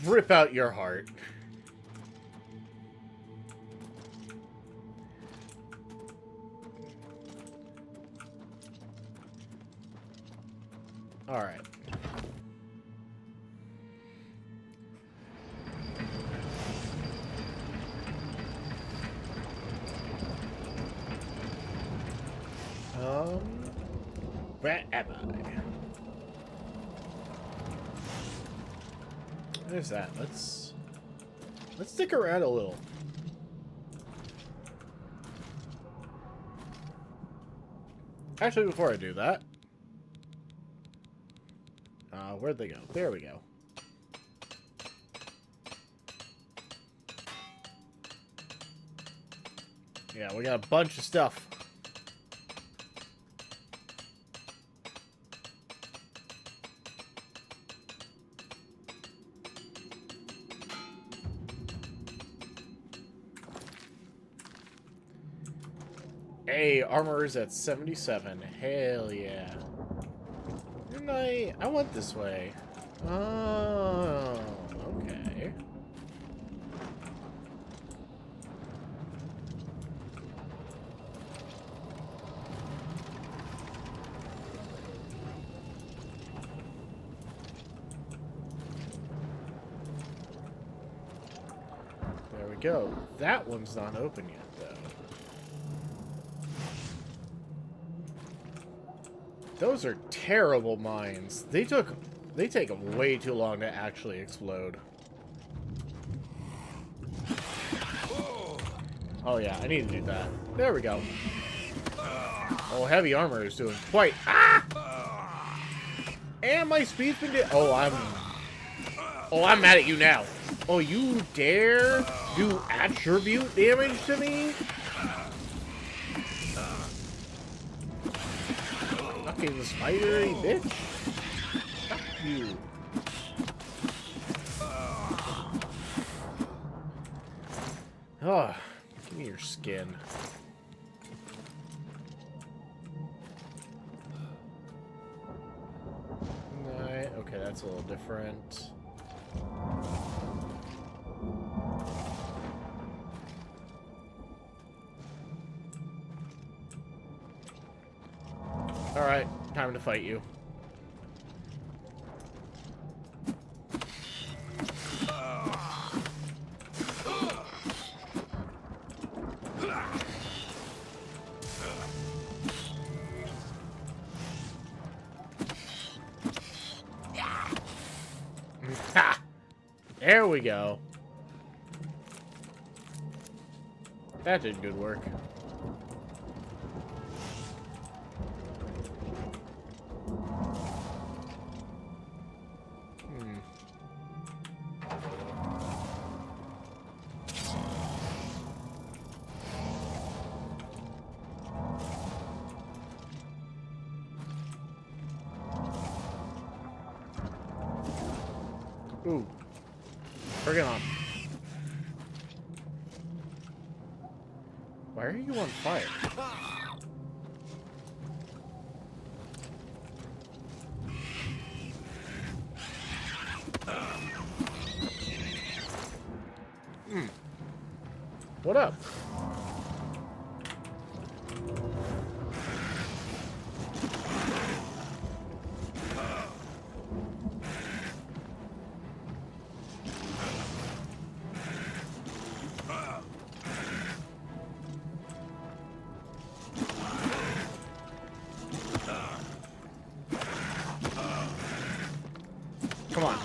Rip out your heart. Alright. Where am I? There's that. Let's stick around a little. Actually, before I do that, where'd they go? There we go. Yeah, we got a bunch of stuff. Hey, armor is at 77. Hell yeah. And I went this way. Oh, okay. There we go. That one's not open yet, though. Those are terrible mines. They take way too long to actually explode. Oh yeah, I need to do that. There we go. Oh, heavy armor is doing quite... Ah! And my speed's been... Oh, I'm mad at you now. Oh, you dare do attribute damage to me? Fucking spidery bitch. Fuck you. Oh, give me your skin. Right, okay, that's a little different. Alright, time to fight you. Ha! There we go. That did good work. Ooh. Bring it on. Why are you on fire? What up? Come on.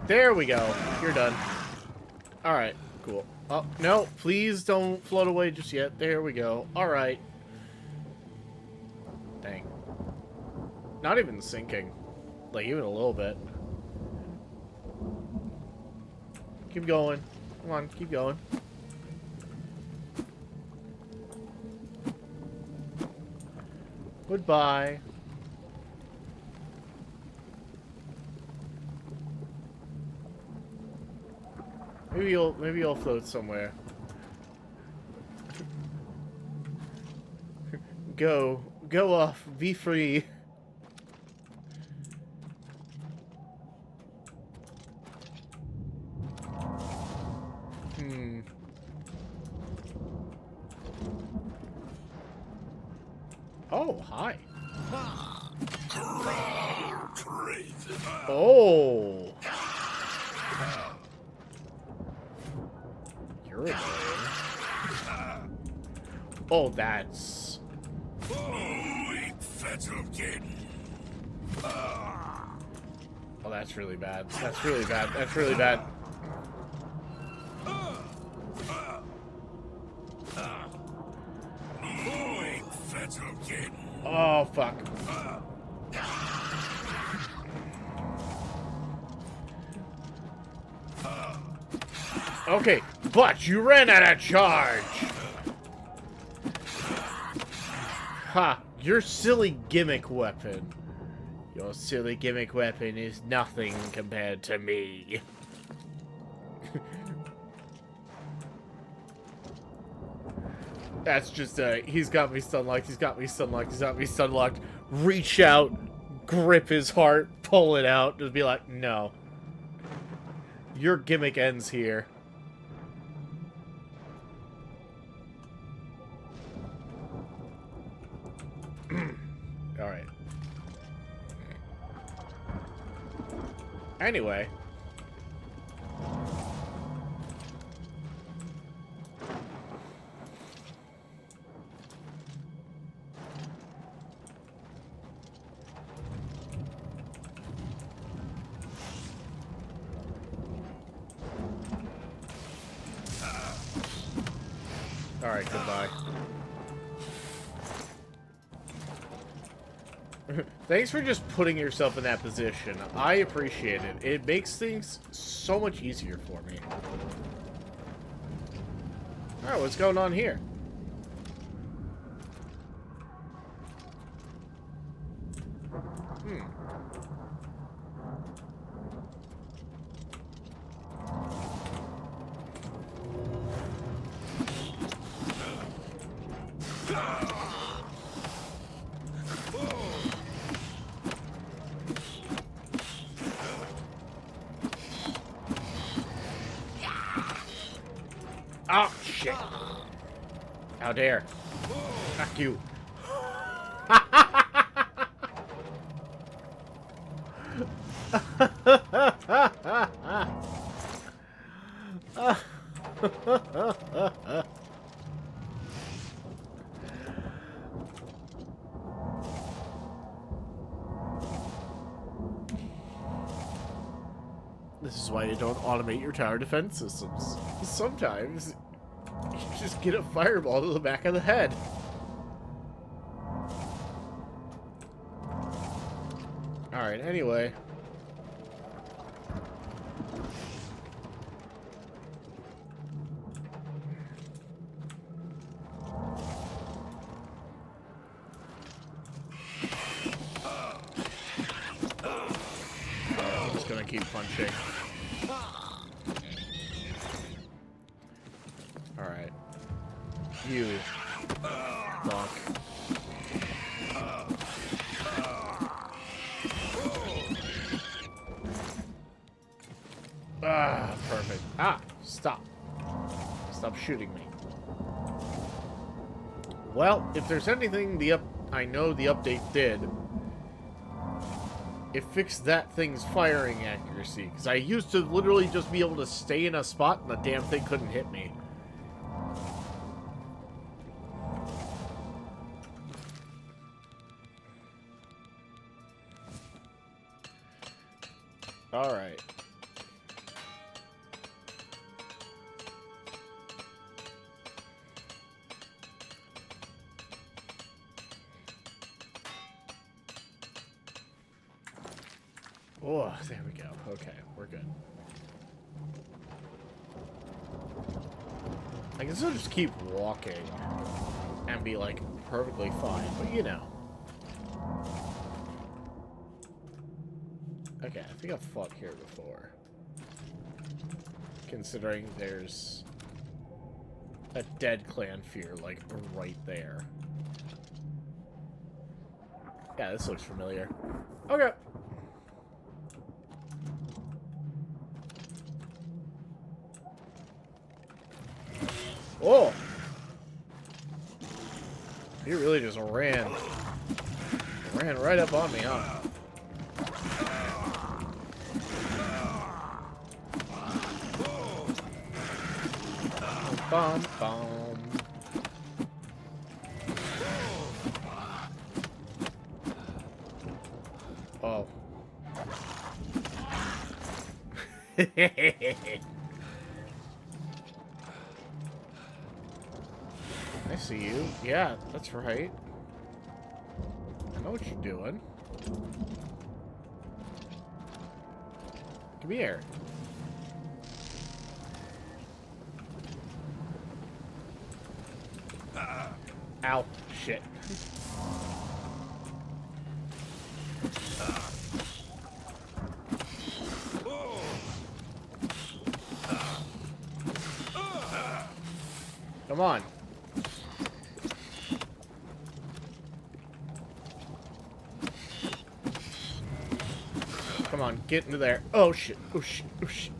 There we go. You're done. Alright, cool. Oh, no, please don't float away just yet. There we go. Alright. Dang. Not even sinking. Like, even a little bit. Keep going. Come on, keep going. Goodbye. Maybe you'll float somewhere. Go off, be free. Oh, hi. Oh. You're annoying. Oh, that's... Oh, that's really bad. That's really bad. That's really bad. Oh, fuck. Okay, but you ran out of charge. Ha, your silly gimmick weapon. Your silly gimmick weapon is nothing compared to me. That's just he's got me stun locked, he's got me stun locked, he's got me stun locked. Reach out, grip his heart, pull it out, just be like, no. Your gimmick ends here. Alright. Anyway. Alright, goodbye. Thanks for just putting yourself in that position. I appreciate it. It makes things so much easier for me. Alright, what's going on here? Oh, shit. How dare. Fuck you. This is why you don't automate your tower defense systems. Sometimes you just get a fireball to the back of the head. Alright, anyway. I'm just gonna keep punching. Alright. You. Fuck. Ah, perfect. Ah, stop. Stop shooting me. Well, if there's anything I know the update did, it fixed that thing's firing accuracy. Because I used to literally just be able to stay in a spot and the damn thing couldn't hit me. Alright. Oh, there we go. Okay, we're good. I can still just keep walking and be, like, perfectly fine, but you know. Okay, I think I've fought here before. Considering there's a dead clan fear, like, right there. Yeah, this looks familiar. Okay. Oh! He really just ran right up on me, huh? Bum, bum. Oh. I see you. Yeah, that's right. I know what you're doing. Come here. Ow. Shit. Come on. Come on, get into there. Oh shit. Oh shit. Oh shit.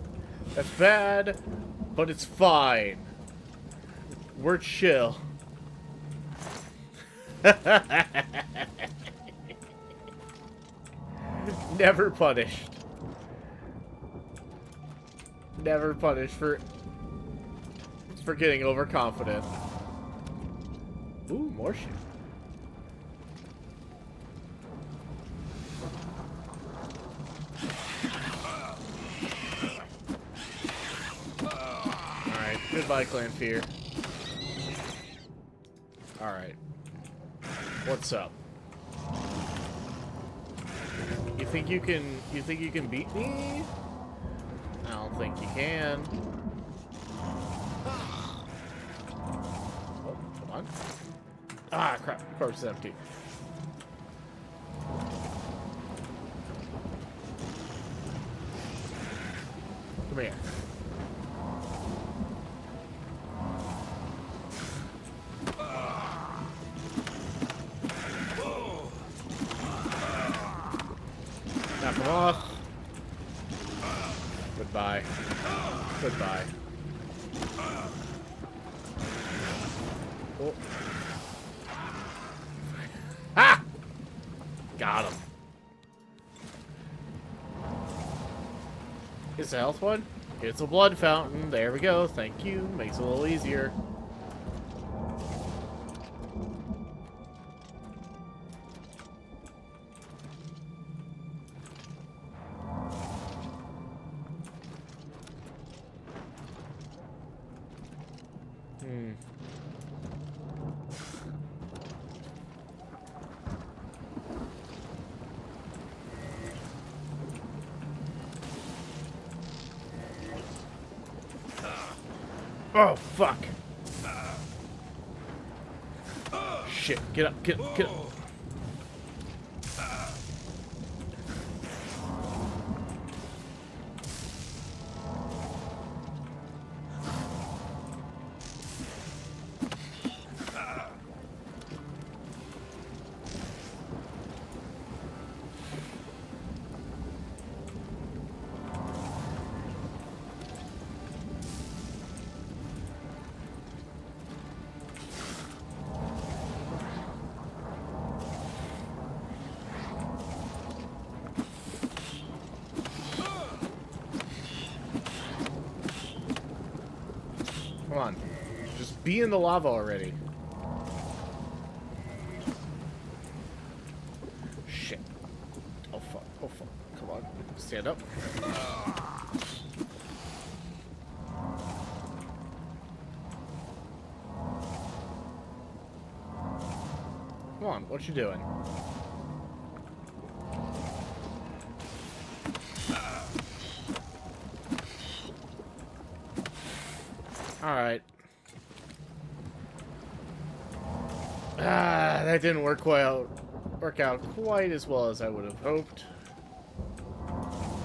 That's bad, but it's fine. We're chill. Never punished. Never punished for getting overconfident. Ooh, more shit. Alright, goodbye, Clan Fear. Alright. What's up? You think you can beat me? I don't think you can. Oh, come on. Ah, crap. The corpse is empty. Come here. Knock him off. Goodbye. Goodbye. Oh. Ah! Got him. It's a health one? It's a blood fountain. There we go. Thank you. Makes it a little easier. Oh, fuck. Shit. Get up, get up, get up. Come on. Just be in the lava already. Shit. Oh, fuck. Oh, fuck. Come on. Stand up. Come on. What you doing? Alright. Ah, that didn't work out quite as well as I would have hoped.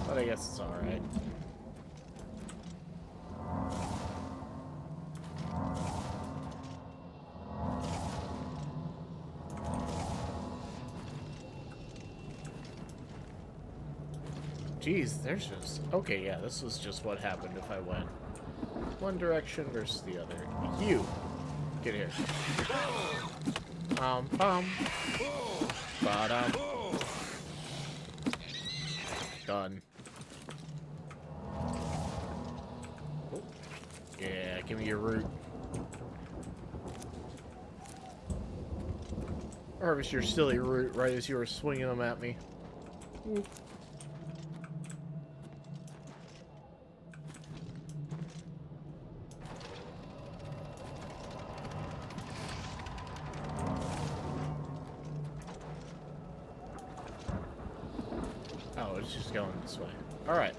But I guess it's alright. Jeez, there's just... Okay, yeah, this was just what happened if I went one direction versus the other. You! Get here. Pom. Ba-dum. Done. Oh. Yeah, give me your root. Harvest your silly root right as you were swinging them at me. Ooh. Oh, it's just going this way. Alright.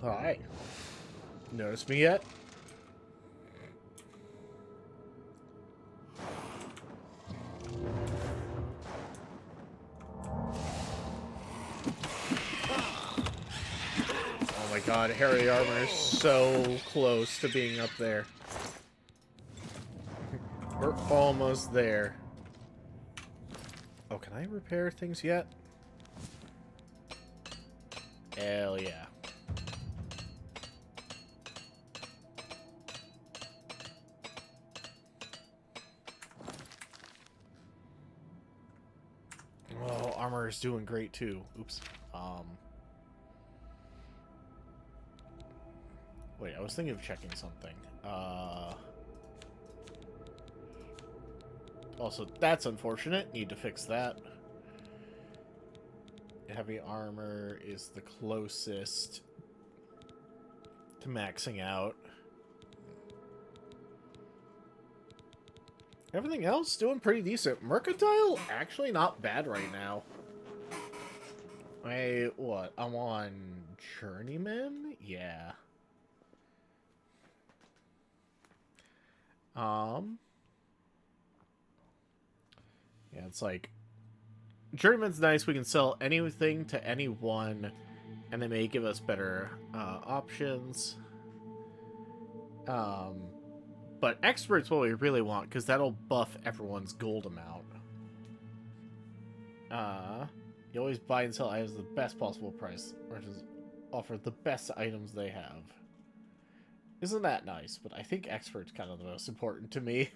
Alright. Notice me yet? Oh my god, Harry Armor is so close to being up there. We're almost there. Oh, can I repair things yet? Hell yeah. Oh, armor is doing great too. Oops. Wait, I was thinking of checking something. Also, that's unfortunate. Need to fix that. heavy armor is the closest to maxing out. Everything else doing pretty decent. Mercantile, actually not bad right now. I'm on Journeyman? Yeah. Yeah, it's like Journeyman's nice. We can sell anything to anyone, and they may give us better options. But Expert's what we really want, because that'll buff everyone's gold amount. You always buy and sell items at the best possible price, or just offer the best items they have. Isn't that nice? But I think Expert's kind of the most important to me.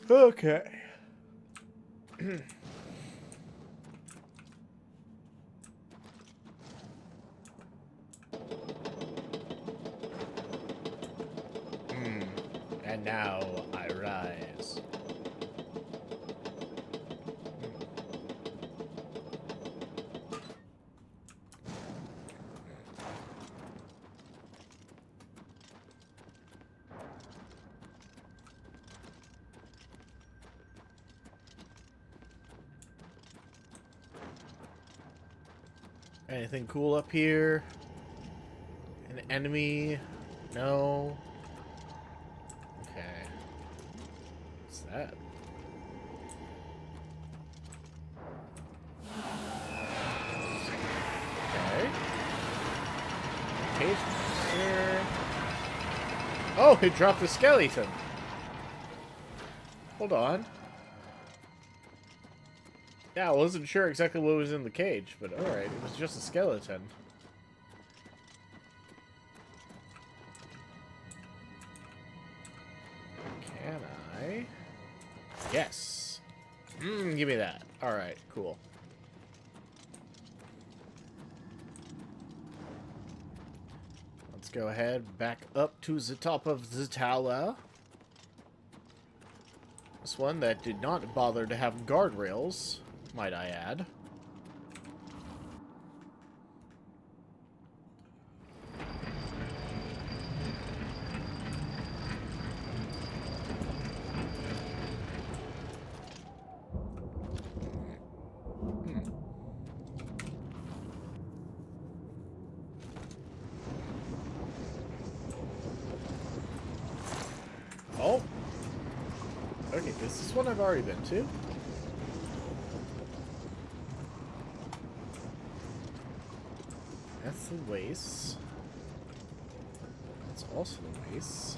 Okay. And now I rise. Anything cool up here? An enemy? No. Okay. What's that? Okay. Cage monster. Oh, it dropped a skeleton. Hold on. Yeah, I wasn't sure exactly what was in the cage, but alright, it was just a skeleton. Can I? Yes. Give me that. Alright, cool. Let's go ahead, back up to the top of the tower. This one that did not bother to have guardrails, might I add. Oh. Okay, this is one I've already been to. That's the waste. That's also the waste.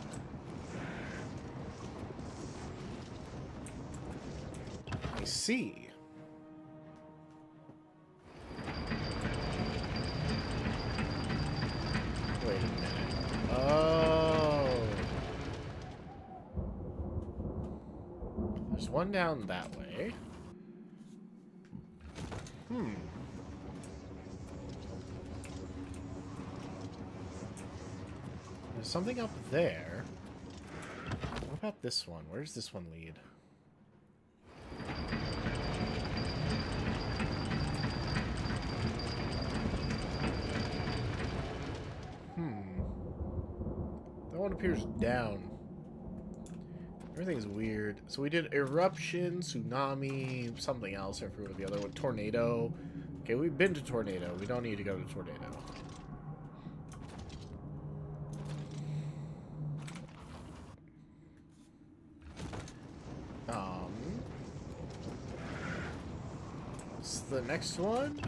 I see. Wait a minute. Oh. There's one down that way. There's something up there. What about this one? Where does this one lead? That one appears down. Everything's weird. So we did eruption, tsunami, something else. I forget what the other one. Tornado. Okay, we've been to tornado. We don't need to go to tornado. What's the next one?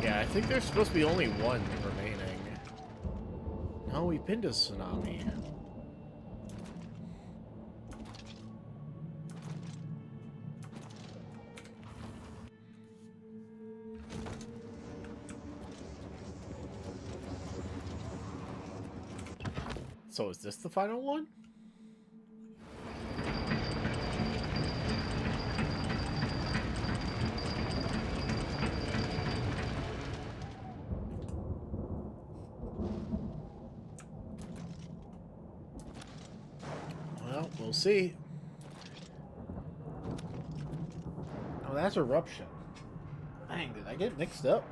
Yeah, I think there's supposed to be only one remaining. No, we've been to tsunami. So is this the final one? We'll see. Oh, that's eruption. Dang, did I get mixed up?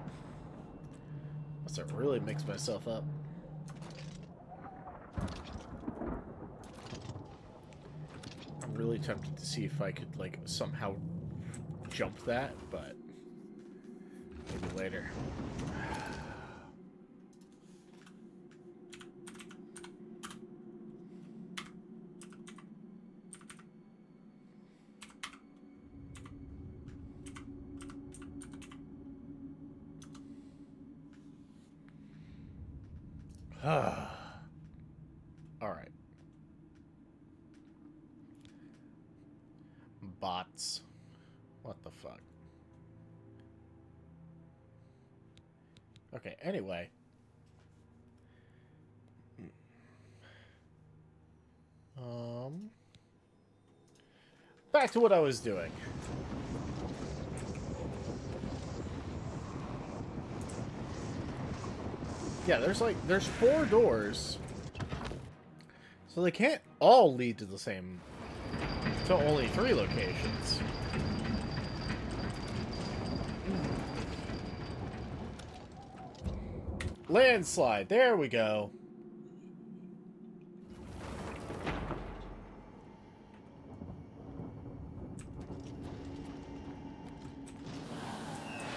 Must have really mixed myself up. I'm really tempted to see if I could, like, somehow jump that, but maybe later. Alright. Bots. What the fuck? Okay, anyway. Back to what I was doing. Yeah, there's 4 doors. So they can't all lead to the same... to only 3 locations. Landslide, there we go.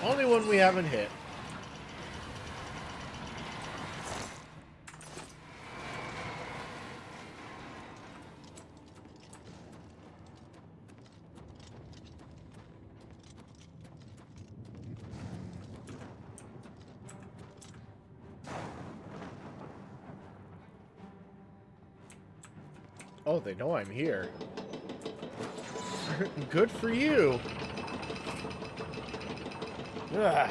Only one we haven't hit. Oh, they know I'm here. Good for you. Ugh.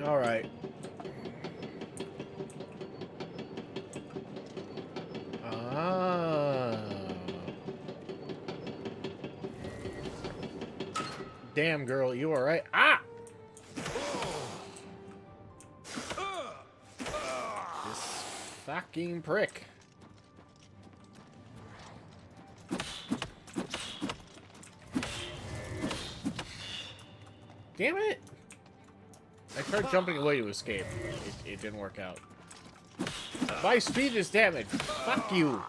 All right. Damn, girl, you all right? Ah! This fucking prick. Damn it! I tried jumping away to escape. It didn't work out. My speed is damaged. Fuck you.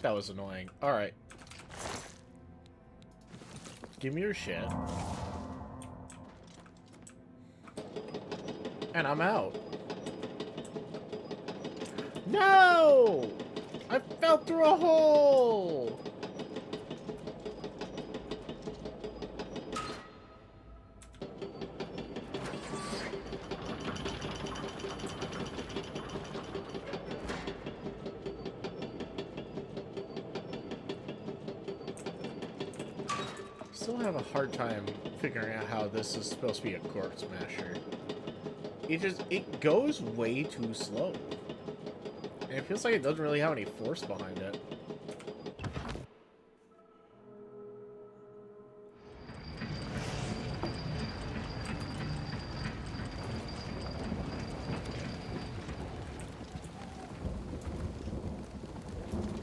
That was annoying. Alright. Give me your shit. And I'm out. No! I fell through a hole! Still have a hard time figuring out how this is supposed to be a corpse smasher. It goes way too slow. And it feels like it doesn't really have any force behind it.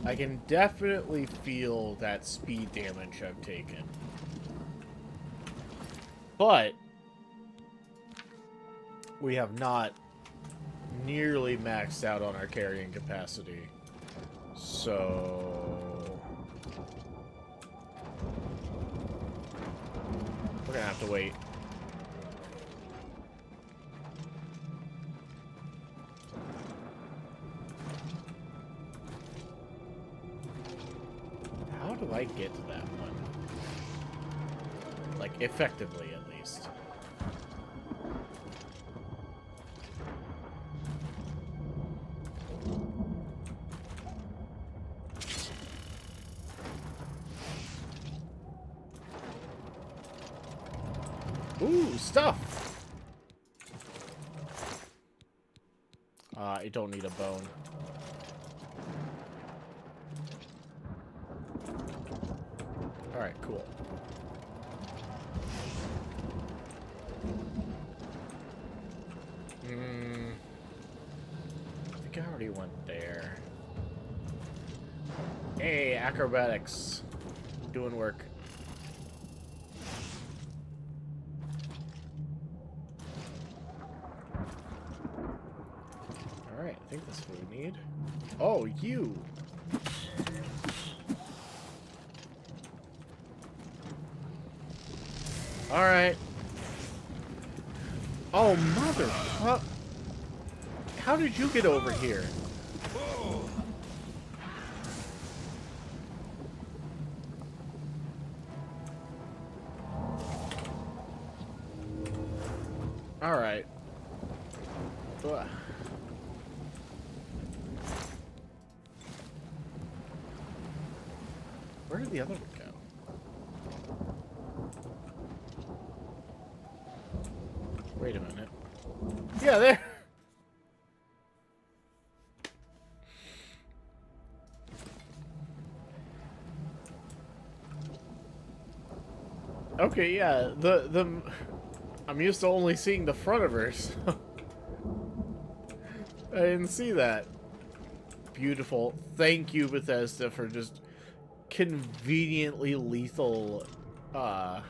I can definitely feel that speed damage I've taken. But we have not nearly maxed out on our carrying capacity. So we're gonna have to wait. How do I get to that one? Like, effectively, at least. Ooh, stuff! I don't need a bone. Alright, cool. I think I already went there. Hey, acrobatics. Doing work. Alright, I think that's what we need. Oh, you! Alright. Oh, mother... How did you get over here? Alright. Where did the other one go? Wait a minute. Yeah, there! Okay, yeah, I'm used to only seeing the front of her, so I didn't see that. Beautiful. Thank you, Bethesda, for just conveniently lethal, for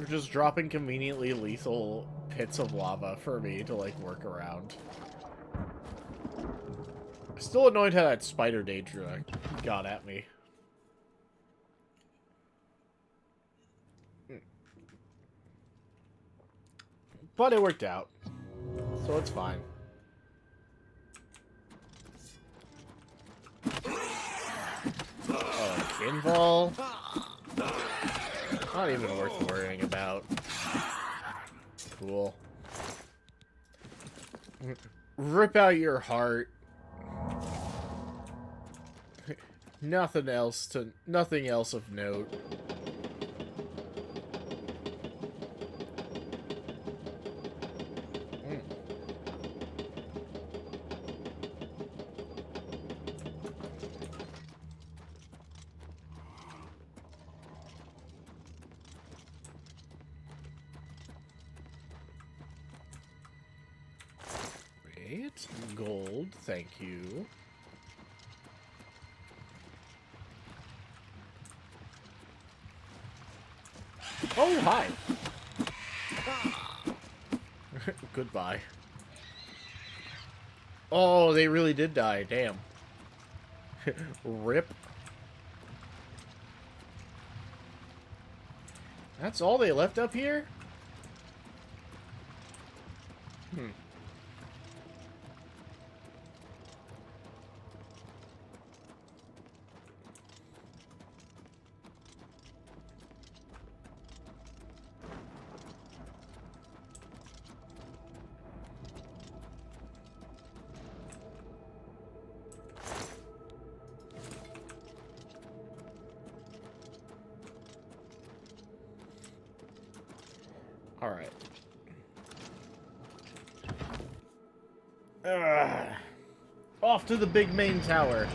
just dropping conveniently lethal pits of lava for me to, like, work around. Still annoyed how that spider danger got at me. But it worked out, so it's fine. Oh, Kinval? Not even worth worrying about. Cool. Rip out your heart. Nothing else of note. Gold, thank you. Oh, hi. Goodbye. Oh, they really did die. Damn. Rip. That's all they left up here? Hmm. Alright. Off to the big main tower.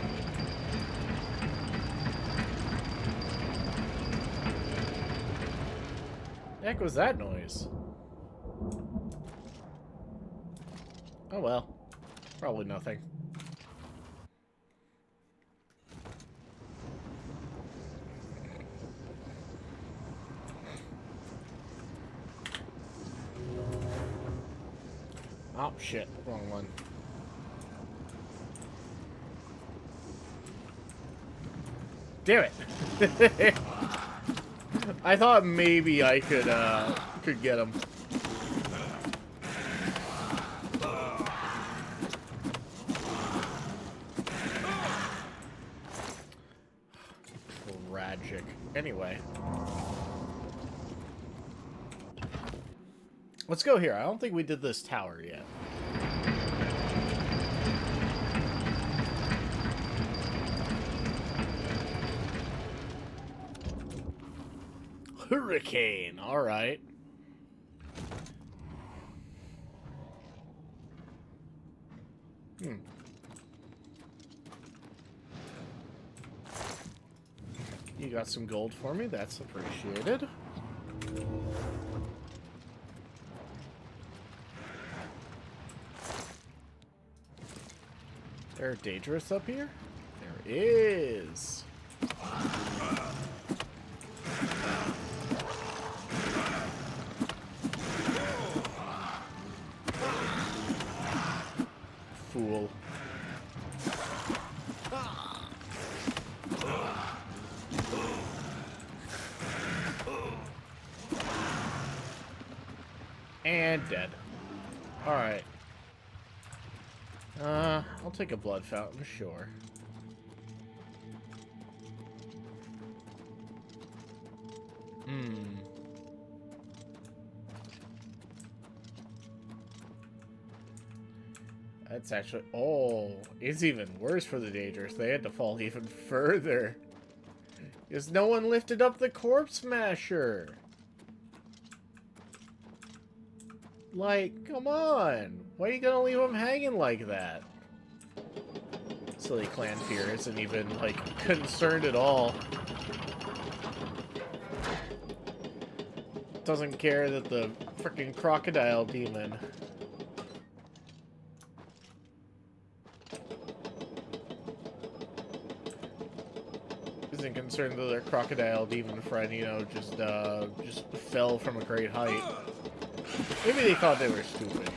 The heck was that noise? Oh well. Probably nothing. Oh shit, wrong one. Damn it! I thought maybe I could get him. Tragic. Anyway. Let's go here. I don't think we did this tower yet. hurricane. All right. You got some gold for me. That's appreciated. There are dangerous up here? There is. Fool. And dead. Alright. I'll take a blood fountain, sure. That's actually... Oh, it's even worse for the dangerous. They had to fall even further. Because no one lifted up the corpse smasher. Like, come on. Why are you gonna leave him hanging like that? Silly clan fear isn't even, like, concerned at all. Doesn't care that the frickin' crocodile demon... isn't concerned that their crocodile demon friend, you know, just fell from a great height. Maybe they thought they were stupid.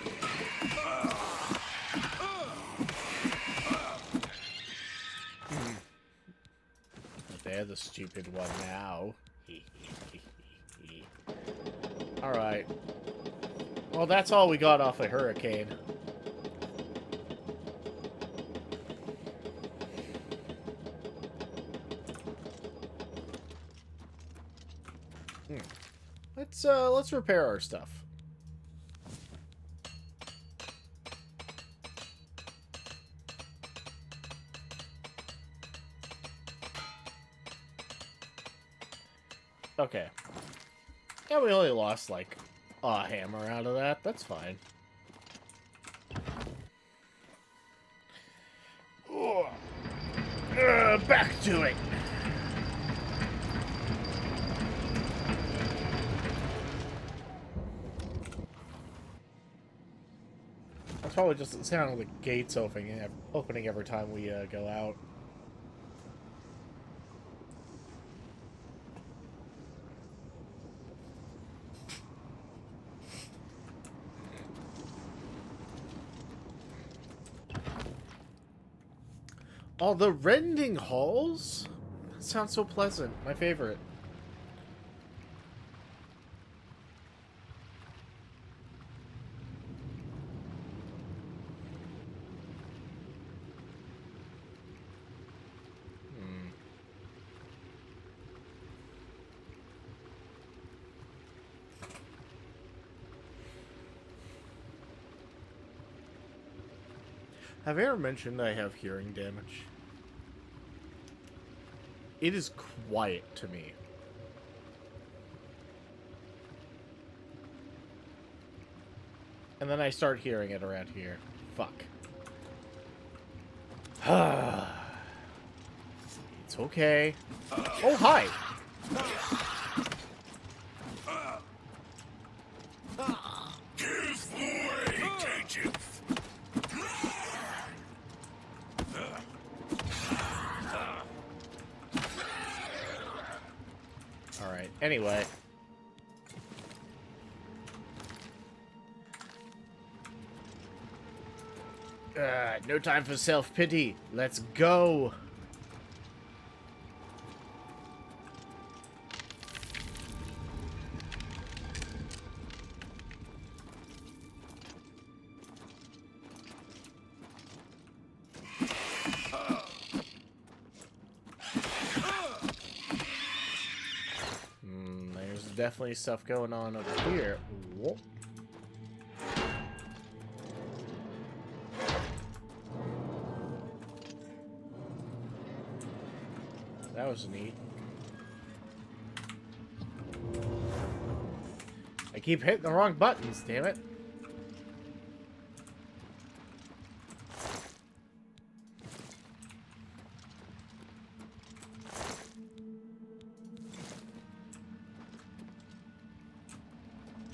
But they're the stupid one now. Alright. Well, that's all we got off a hurricane. Let's repair our stuff. Okay. Yeah, we only lost, like, a hammer out of that. That's fine. Back to it! That's probably just the sound of the gates opening every time we go out. Oh, the rending halls? That sounds so pleasant. My favorite. Have I ever mentioned I have hearing damage? It is quiet to me. And then I start hearing it around here. Fuck. It's okay. Oh, hi! Alright, anyway. No time for self-pity. Let's go! There's definitely stuff going on over here. Whoa. That was neat. keep hitting the wrong buttons, damn it.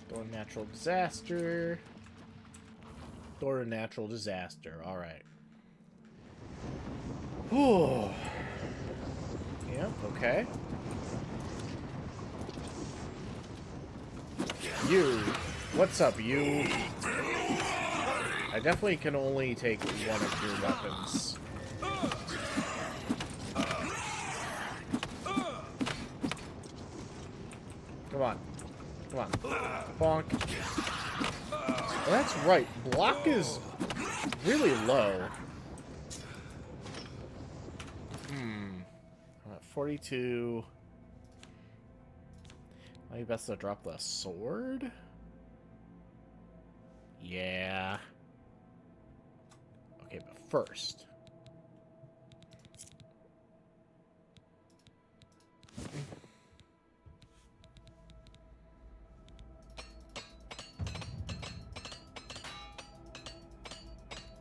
Door to natural disaster. Door to natural disaster. Alright. Whew. Yeah, okay. You. What's up, you? I definitely can only take one of your weapons. Come on. Come on. Bonk. Oh, that's right. Block is really low. I'm at 42. Maybe best to drop the sword? Yeah. Okay, but first.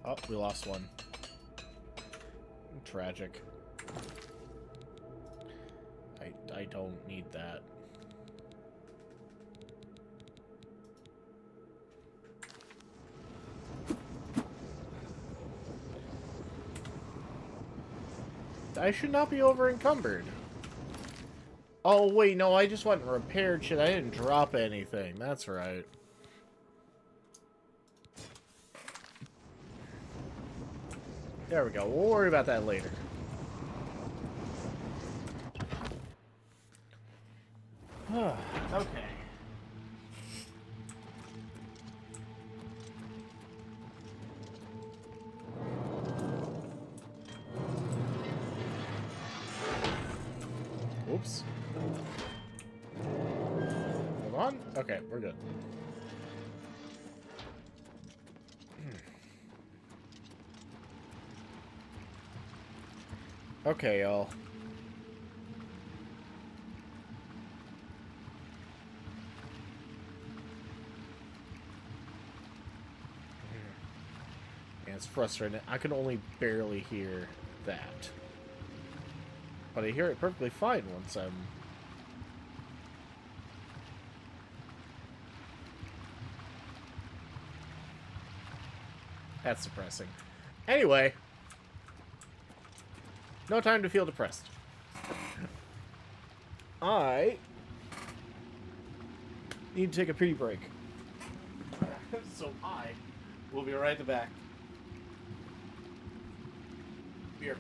Oh, we lost one. Tragic. I don't need that. I should not be over encumbered. Oh wait, no, I just went and repaired shit. I didn't drop anything. That's right. There we go. We'll worry about that later. Okay. Oops. Hold on. Okay, we're good. Okay, y'all. Yeah, it's frustrating. I can only barely hear that. But I hear it perfectly fine once I'm... That's depressing. Anyway. No time to feel depressed. I need to take a pee break. So I will be right back. BRB.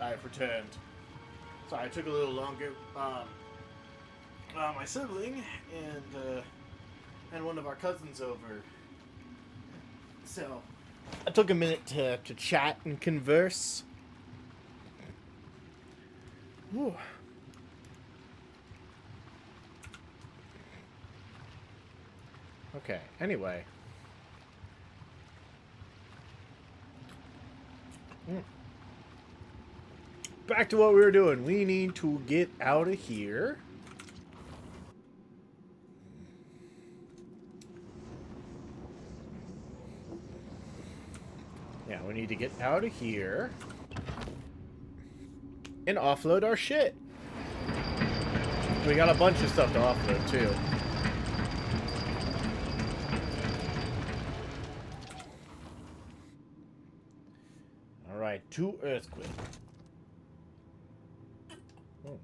I've returned. Sorry, I took a little longer. My sibling and one of our cousins over. So I took a minute to chat and converse. Whew. Okay, anyway. Back to what we were doing. We need to get out of here. Yeah, we need to get out of here. And offload our shit. We got a bunch of stuff to offload, too. Alright, 2 earthquake. Oh.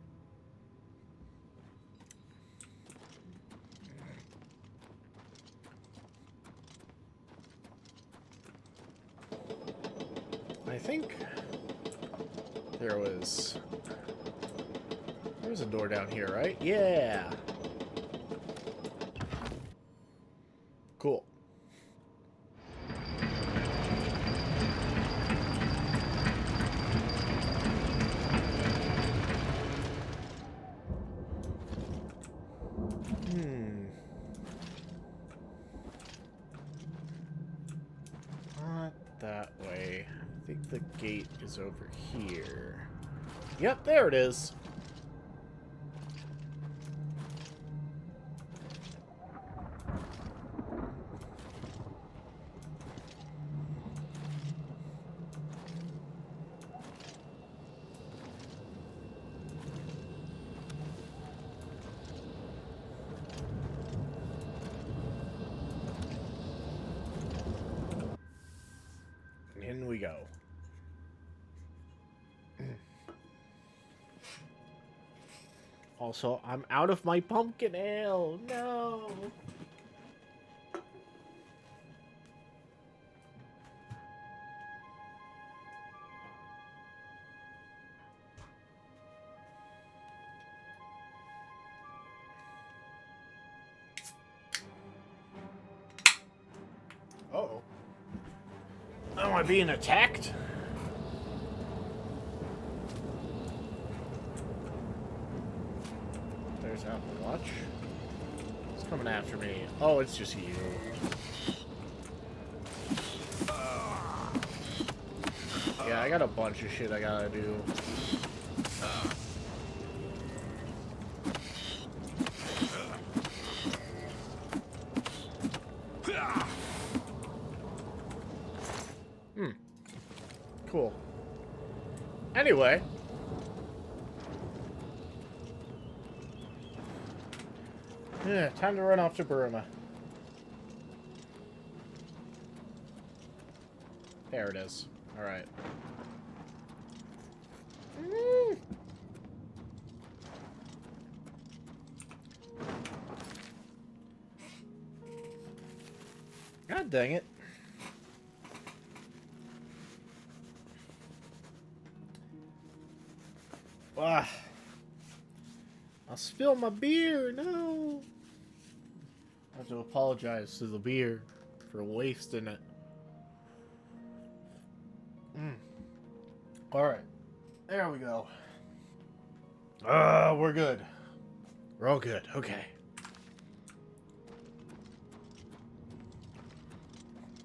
I think there was a door down here, right? Yeah. Cool. Not that way. I think the gate is over here. Yep, there it is. In we go. Also, I'm out of my pumpkin ale. No. Uh-oh. Am I being attacked? There's Apple Watch. It's coming after me. Oh, it's just you. Yeah, I got a bunch of shit I gotta do. Cool. Anyway. Yeah, time to run off to Burma. There it is. Alright. God dang it. Ah. I'll spill my beer. No. I have to apologize to the beer for wasting it. Alright. There we go. We're good. We're all good. Okay.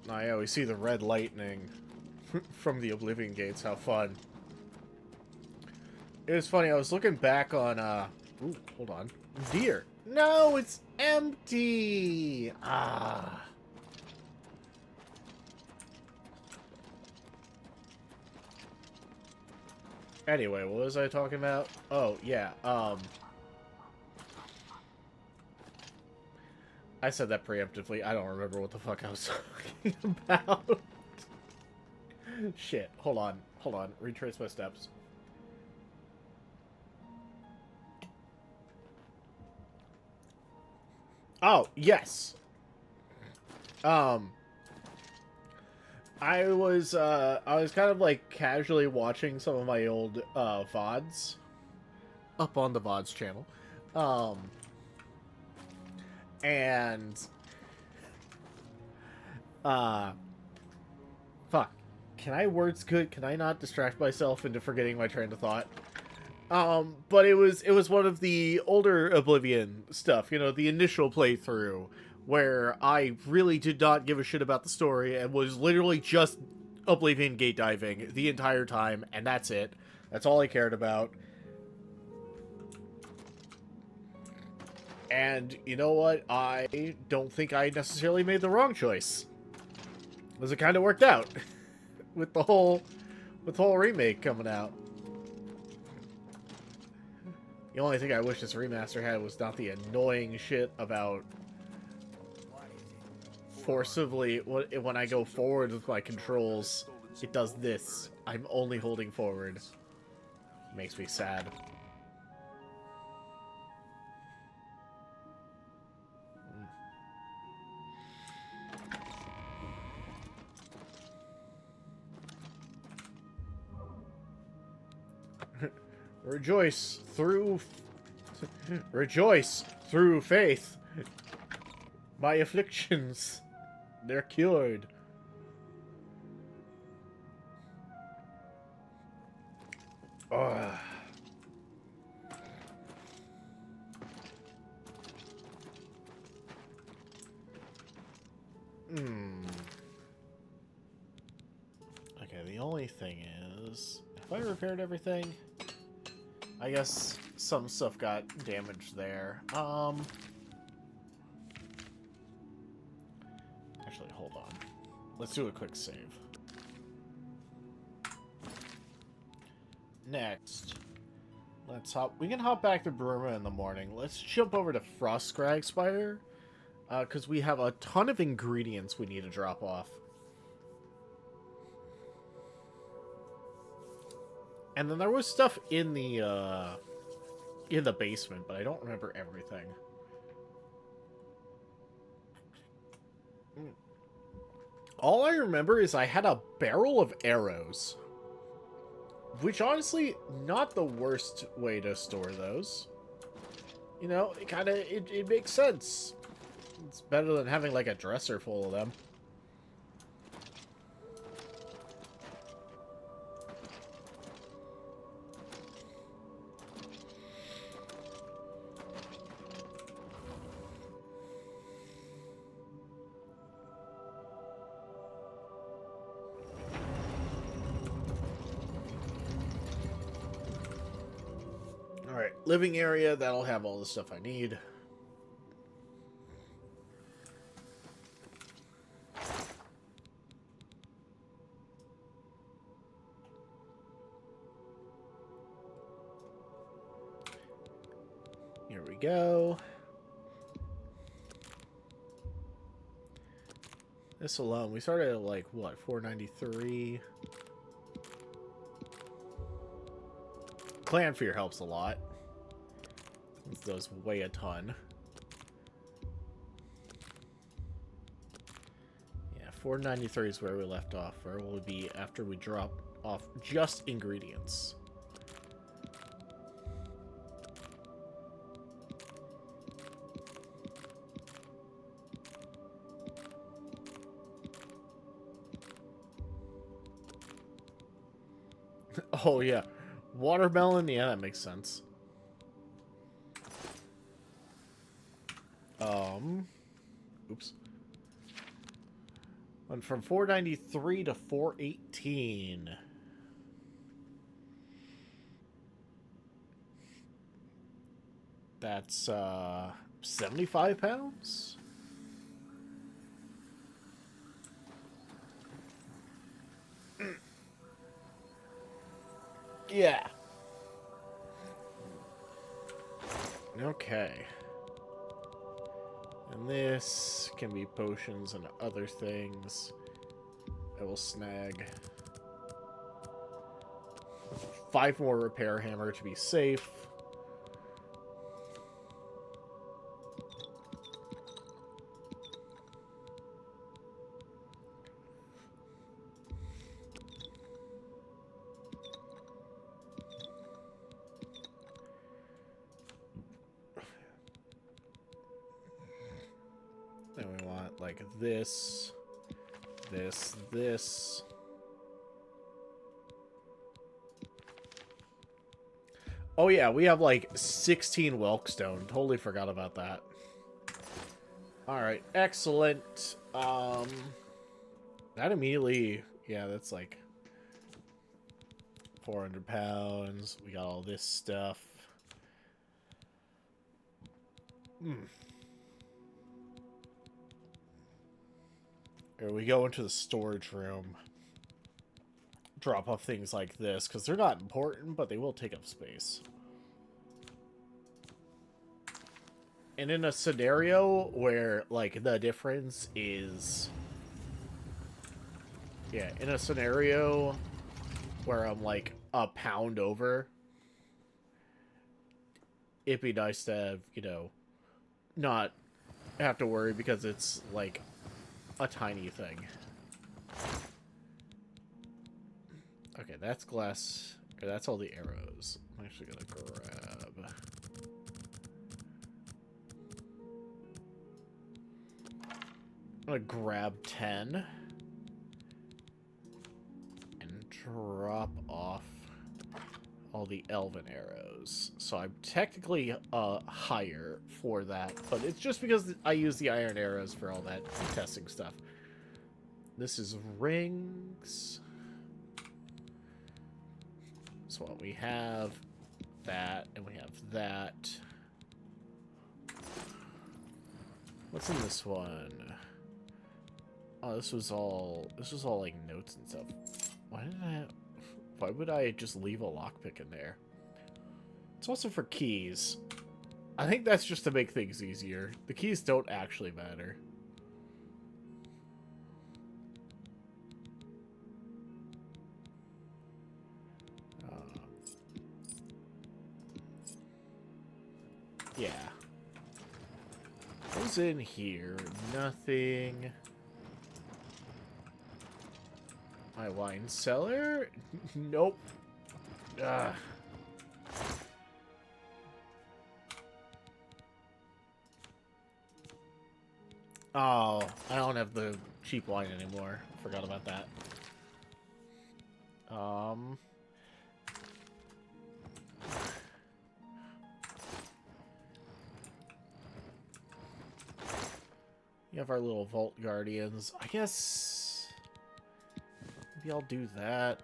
Oh, yeah, we see the red lightning from the Oblivion gates. How fun. It was funny. I was looking back on, ooh, hold on. Deer. No, it's empty. Ah. Anyway, what was I talking about? Oh, yeah, I said that preemptively. I don't remember what the fuck I was talking about. Shit. Hold on. Hold on. Retrace my steps. Oh, yes. I was kind of like casually watching some of my old VODs up on the VODs channel. Um and uh fuck. Can I words good? Can I not distract myself into forgetting my train of thought? But it was one of the older Oblivion stuff, the initial playthrough where I really did not give a shit about the story and was literally just Oblivion gate diving the entire time, and that's it. That's all I cared about. And you know what? I don't think I necessarily made the wrong choice. Because it kind of worked out with the whole remake coming out. The only thing I wish this remaster had was not the annoying shit about forcibly, when I go forward with my controls, it does this. I'm only holding forward. Makes me sad. Rejoice through faith. My afflictions, they're cured. Ugh. Okay, the only thing is, have I repaired everything? I guess some stuff got damaged there. Actually, hold on. Let's do a quick save. Next, we can hop back to Burma in the morning. Let's jump over to Frostcrag Spire, because we have a ton of ingredients we need to drop off. And then there was stuff in the basement, but I don't remember everything. All I remember is I had a barrel of arrows. Which, honestly, not the worst way to store those. It makes sense. It's better than having, like, a dresser full of them. Alright, living area, that'll have all the stuff I need. Here we go. This alone, we started at like, what, 493? Clan Fear helps a lot. Those weigh a ton. Yeah, 493 is where we left off. Where will we be after we drop off just ingredients? Oh, yeah. Watermelon? Yeah, that makes sense. Oops. Went from 493 to 418. That's, 75 pounds? Yeah. Okay. And this can be potions and other things. I will snag 5 more repair hammer to be safe. like this, this. Oh yeah, we have like 16 Whelkstone. Totally forgot about that. Alright, excellent. That immediately, yeah, that's like 400 pounds. We got all this stuff. Here we go into the storage room. Drop off things like this, because they're not important, but they will take up space. And in a scenario where, like, the difference is... Yeah, in a scenario where I'm, like, a pound over, it'd be nice to have, you know, not have to worry because it's, like, a tiny thing. Okay, that's glass. Okay, that's all the arrows. I'm actually gonna grab... I'm gonna grab 10 and drop off all the elven arrows. So I'm technically higher for that, but it's just because I use the iron arrows for all that testing stuff. This is rings. So what we have that, and we have that. What's in this one? Oh, this was all like notes and stuff. Why would I just leave a lockpick in there? It's also for keys. I think that's just to make things easier. The keys don't actually matter. Yeah. What's in here? Nothing. My wine cellar? Nope. Ugh. Oh, I don't have the cheap wine anymore. Forgot about that. You have our little vault guardians. I guess maybe I'll do that.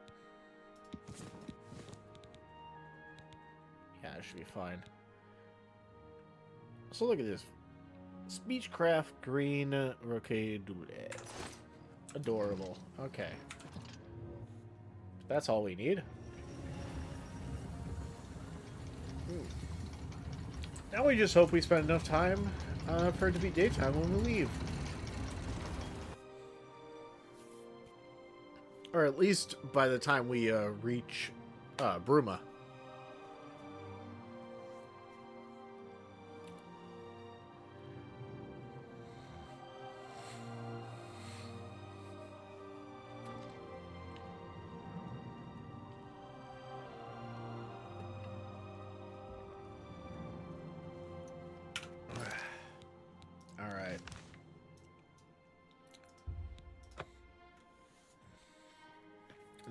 Yeah, it should be fine. So look at this. Speechcraft green rocaille. Adorable. Okay. That's all we need. Now we just hope we spend enough time for it to be daytime when we leave. Or at least by the time we reach Bruma. Alright.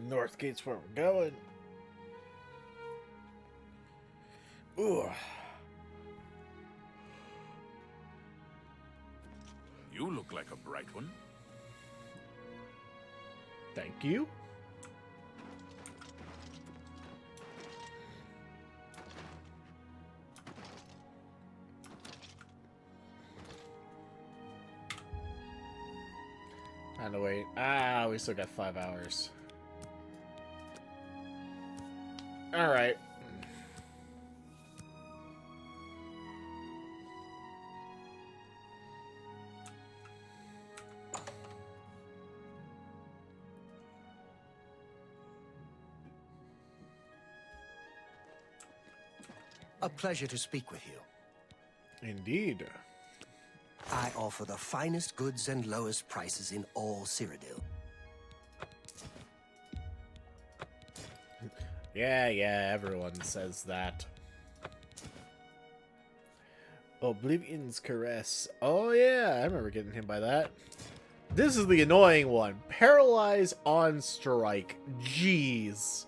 North Gate's where we're going. Ooh. You look like a bright one. Thank you. And to wait. Ah, we still got 5 hours. Alright. A pleasure to speak with you. Indeed. I offer the finest goods and lowest prices in all Cyrodiil. Yeah, everyone says that. Oblivion's Caress. Oh yeah, I remember getting hit by that. This is the annoying one. Paralyze on Strike. Jeez.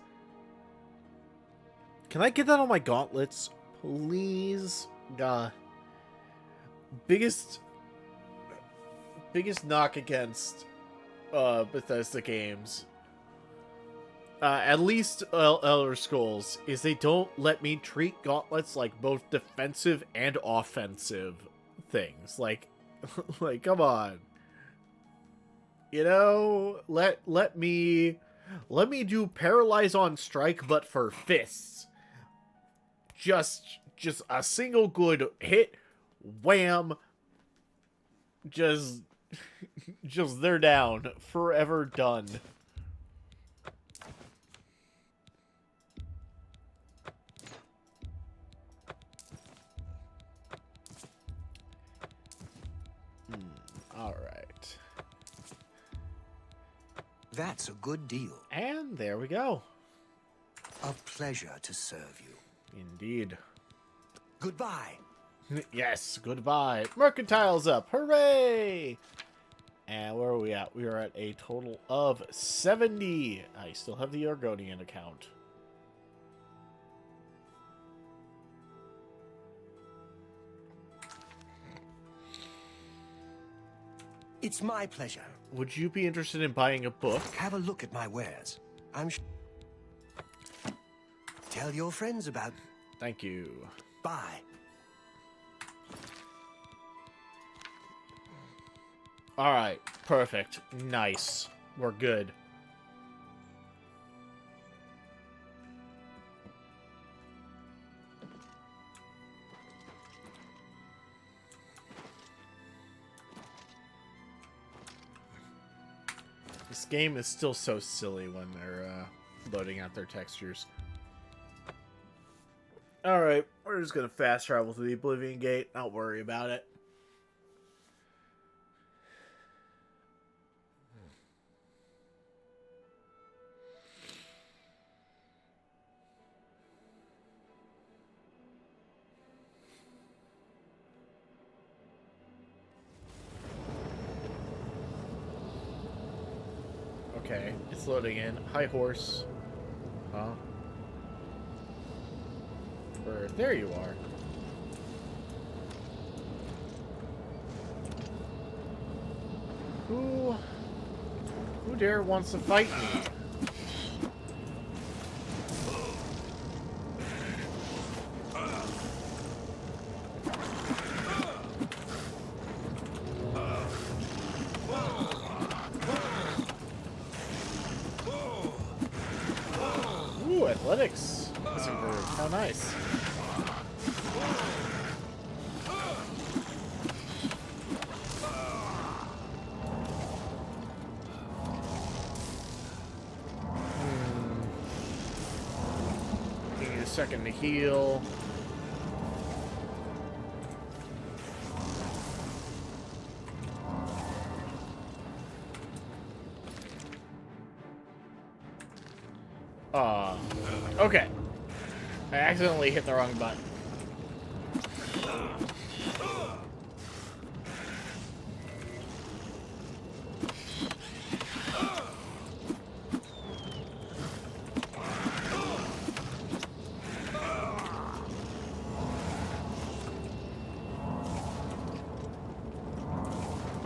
Can I get that on my gauntlets? Please? God. Biggest knock against Bethesda games, at least Elder Scrolls, is they don't let me treat gauntlets like both defensive and offensive things. Like, like, come on. You know, let me do Paralyze on Strike, but for fists. Just a single good hit, wham. Just they're down, forever done. All right. That's a good deal. And there we go. A pleasure to serve you. Indeed. Goodbye. Yes, goodbye. Mercantile's up. Hooray! And where are we at? We are at a total of 70. I still have the Argonian account. It's my pleasure. Would you be interested in buying a book? Have a look at my wares. Tell your friends about... Thank you. Bye. Alright, perfect. Nice. We're good. This game is still so silly when they're loading out their textures. Alright, we're just gonna fast travel to the Oblivion Gate. Don't worry about it. Okay, it's loading in. Hi, horse. Huh? Bird. There you are. Who dare wants to fight me? Ooh, athletics is improved. How nice. Give me a second to heal. Okay. I accidentally hit the wrong button.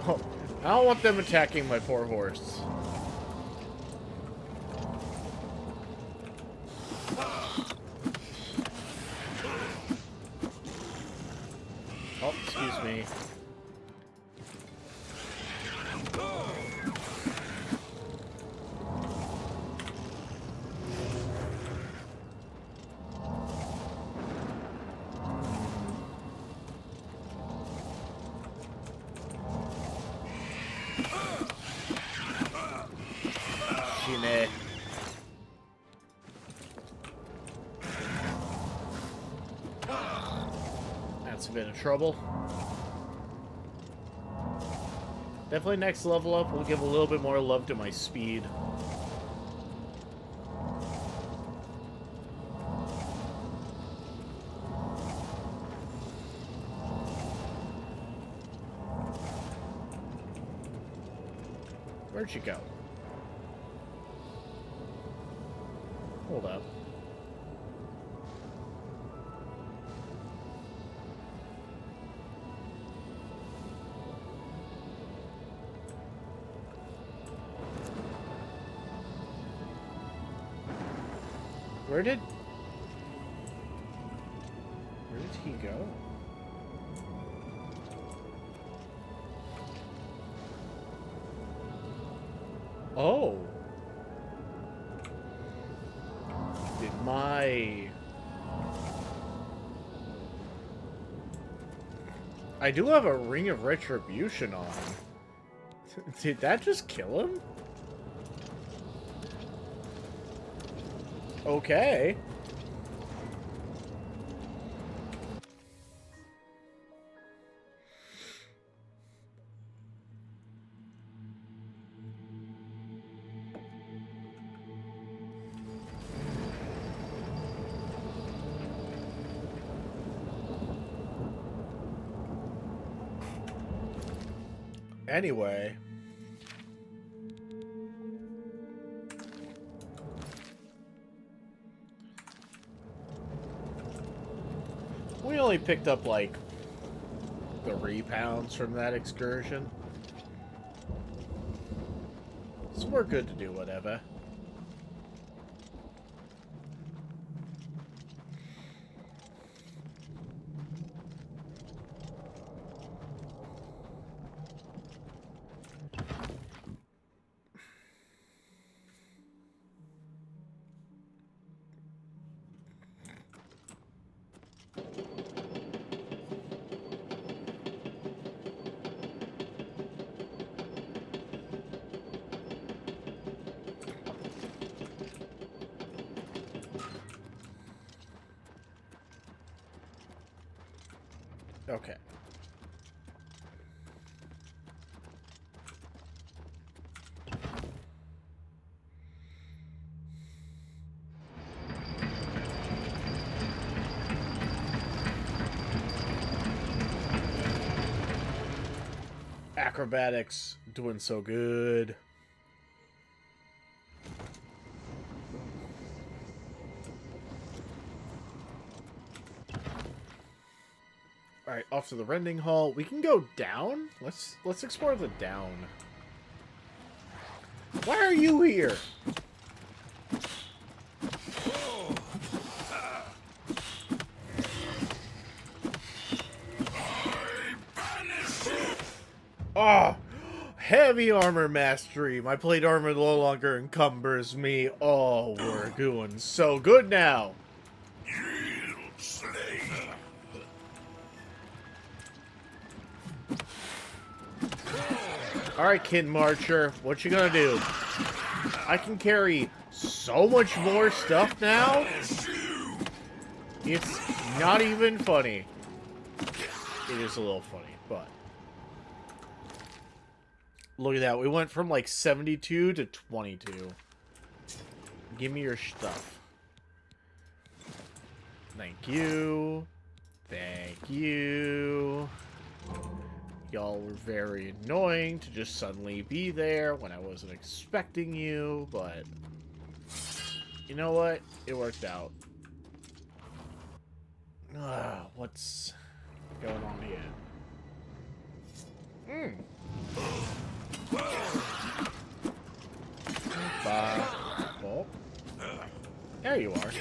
Oh, I don't want them attacking my poor horse. Oh, excuse me. Shime. That's a bit of trouble. Definitely next level up will give a little bit more love to my speed. Where'd she go? Hold up. Where did he go? Oh. Did my... I do have a Ring of Retribution on. Did that just kill him? Okay. Anyway. We only picked up, like, 3 pounds from that excursion. So we're good to do whatever. Okay. Acrobatics doing so good. Alright, off to the rending hall. We can go down? Let's explore the down. Why are you here? Oh, heavy armor mastery. My plate armor no longer encumbers me. Oh, we're doing so good now. Alright, Kid Marcher, what you gonna do? I can carry so much more stuff now? It's not even funny. It is a little funny, but... Look at that, we went from like 72 to 22. Give me your stuff. Thank you. Thank you. Y'all were very annoying to just suddenly be there when I wasn't expecting you, but you know what? It worked out. What's going on here? Oh. There you are.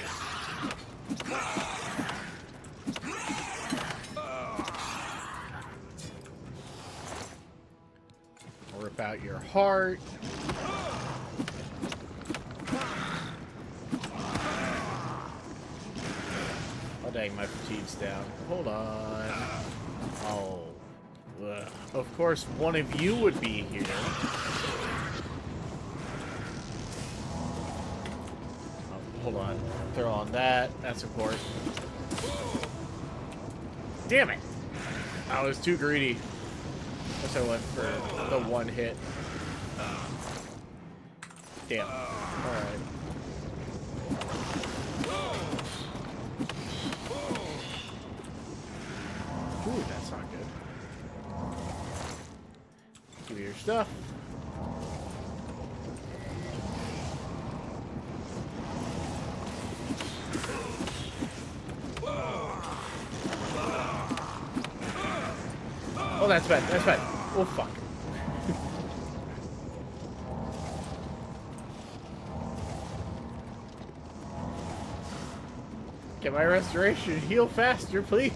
Rip out your heart. Oh dang, my fatigue's down. Hold on. Oh. Ugh. Of course, one of you would be here. Oh, hold on. Throw on that. That's important. Damn it! I was too greedy. Guess I went for the one hit. Damn. Alright. Ooh, that's not good. Give me your stuff. Oh, that's bad. That's bad. Oh, fuck. Get my restoration. Heal faster, please.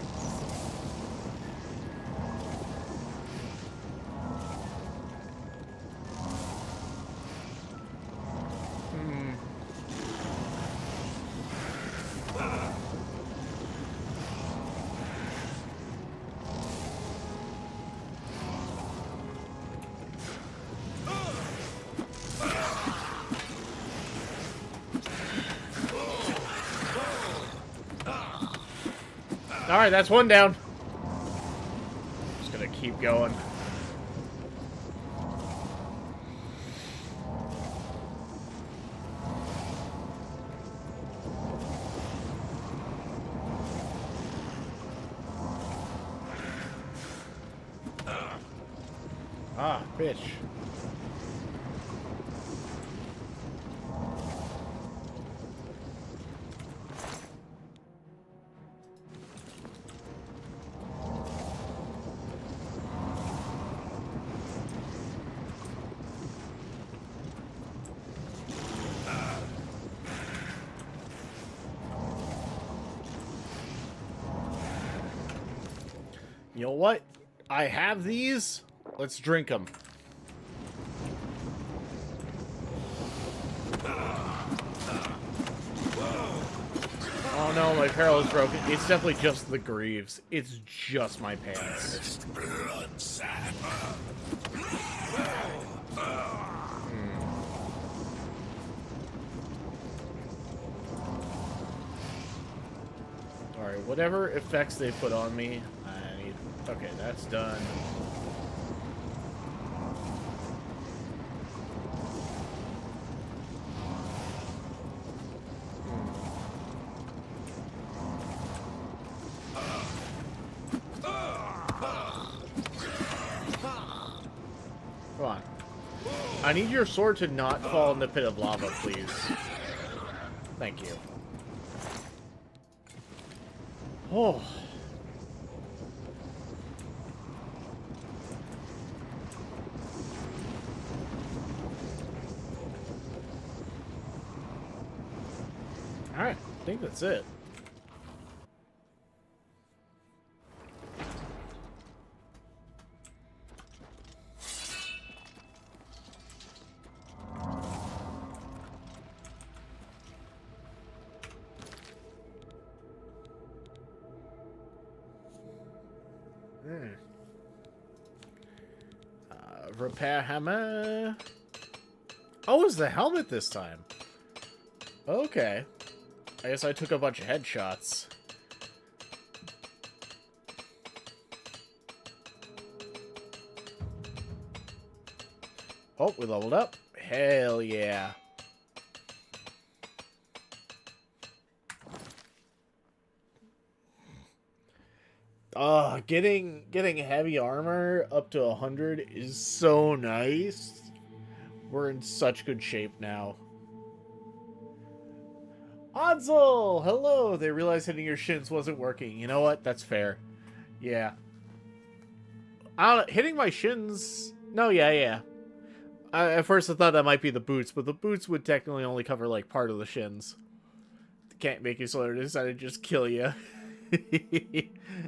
Alright, that's one down. Just gonna keep going. Ah, bitch. You know what? I have these. Let's drink them. Oh no, my peril is broken. It's definitely just the greaves. It's just my pants. Alright, whatever effects they put on me, I need... Okay, that's done. Come on. I need your sword to not fall in the pit of lava, please. Thank you. Oh. Alright, I think that's it. Repair hammer. Oh, it's the helmet this time. Okay. I guess I took a bunch of headshots. Oh, we leveled up. Hell yeah. Getting heavy armor up to 100 is so nice. We're in such good shape now. Odzel! Hello! They realized hitting your shins wasn't working. You know what? That's fair. Yeah. Hitting my shins... No, yeah. At first I thought that might be the boots, but the boots would technically only cover, like, part of the shins. Can't make you so I decided to just kill you.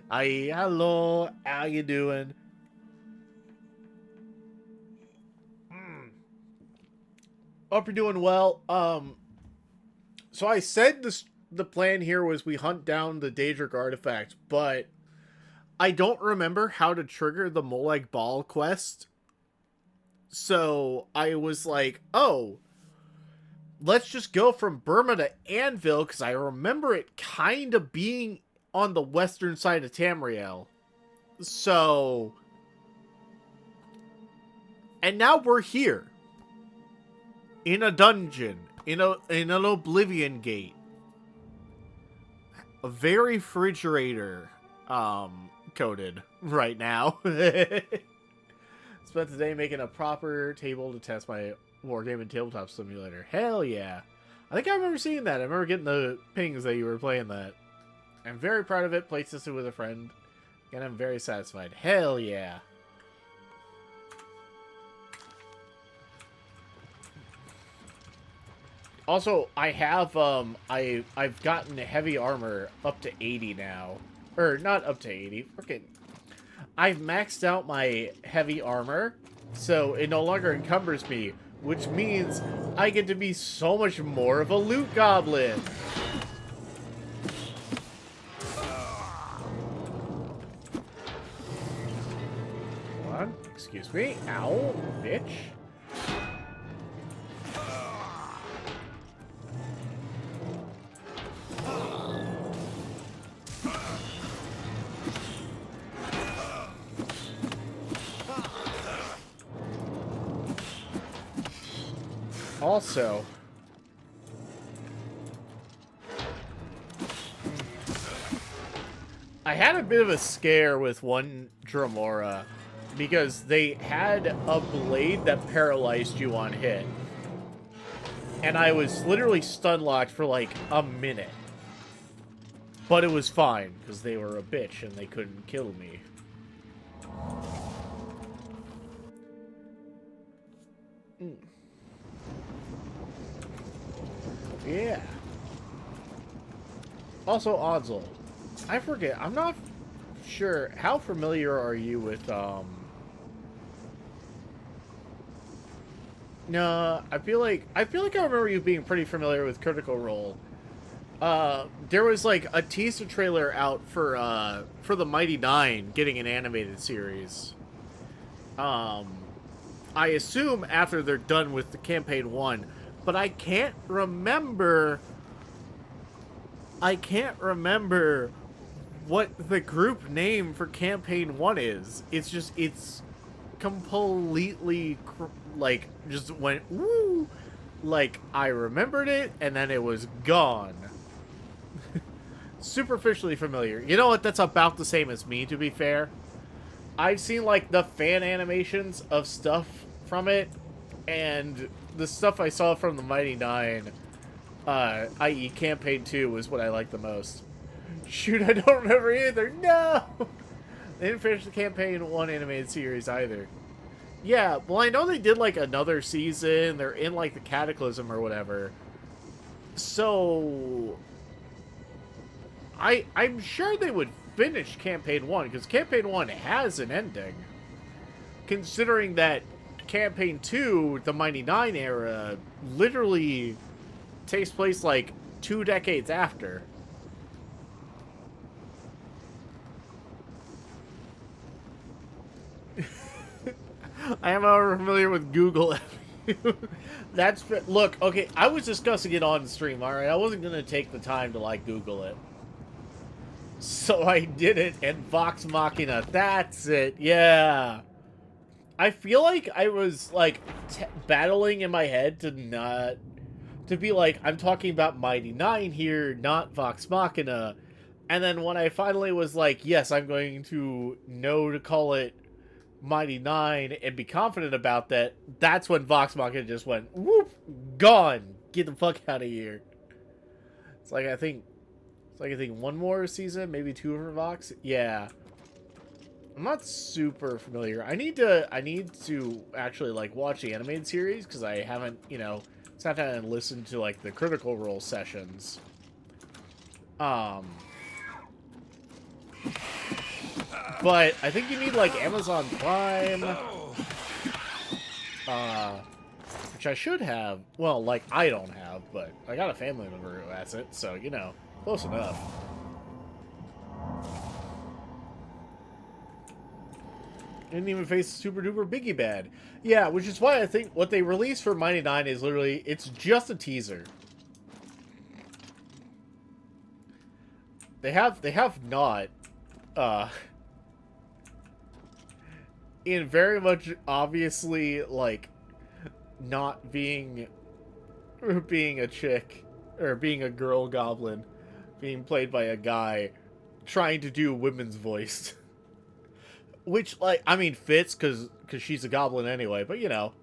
Hello, how you doing? Hope you're doing well. So I said the plan here was we hunt down the Daedric artifact, but I don't remember how to trigger the Molag Bal quest. So I was like, oh, let's just go from Burma to Anvil, because I remember it kind of being on the western side of Tamriel. So... And now we're here. In a dungeon. In an Oblivion gate. A very Fridgeratr coded right now. Spent the day making a proper table to test my Wargaming Tabletop Simulator. Hell yeah. I think I remember seeing that. I remember getting the pings that you were playing that. I'm very proud of it. Played tested with a friend. And I'm very satisfied. Hell yeah. Also, I've gotten heavy armor up to 80 now. Or, not up to 80. Freaking... I've maxed out my heavy armor, so it no longer encumbers me, which means I get to be so much more of a loot goblin. Hold on. Excuse me. Ow, bitch. Also, I had a bit of a scare with one Dremora because they had a blade that paralyzed you on hit. And I was literally stun locked for like a minute. But it was fine because they were a bitch and they couldn't kill me. Yeah. Also, Odzel. I forget. I'm not sure. How familiar are you with, No, I feel like I remember you being pretty familiar with Critical Role. There was, like, a teaser trailer out for the Mighty Nine getting an animated series. I assume after they're done with the Campaign 1. But I can't remember what the group name for Campaign 1 is. It's completely, like, just went, woo! Like, I remembered it, and then it was gone. Superficially familiar. You know what? That's about the same as me, to be fair. I've seen, like, the fan animations of stuff from it, and the stuff I saw from the Mighty Nine, i.e. Campaign 2, was what I liked the most. Shoot, I don't remember either. No! They didn't finish the Campaign 1 animated series either. Yeah, well, I know they did, like, another season. They're in, like, the Cataclysm or whatever. So... I'm sure they would finish Campaign 1, because Campaign 1 has an ending. Considering that Campaign 2, the Mighty Nine era, literally takes place like 2 decades after. I am familiar with Google. That's look, okay, I was discussing it on stream, alright? I wasn't gonna take the time to like Google it. So I did it, and Vox Machina, that's it, yeah. I feel like I was, like, battling in my head to be like, I'm talking about Mighty Nine here, not Vox Machina. And then when I finally was like, yes, I'm going to know to call it Mighty Nine and be confident about that, that's when Vox Machina just went, whoop, gone. Get the fuck out of here. It's like, I think one more season, maybe 2 for Vox. Yeah. I'm not super familiar. I need to actually, like, watch the animated series, because I haven't, you know, sat down and listened to, like, the Critical Role sessions. But I think you need, like, Amazon Prime, which I should have. Well, like, I don't have, but I got a family member who has it, so, you know, close enough. Didn't even face super duper biggie bad. Yeah, which is why I think what they released for Mighty Nine is literally, it's just a teaser. They have not, in very much obviously, like, not being a chick, or being a girl goblin, being played by a guy, trying to do women's voice. Which, like, I mean, fits, because she's a goblin anyway, but, you know.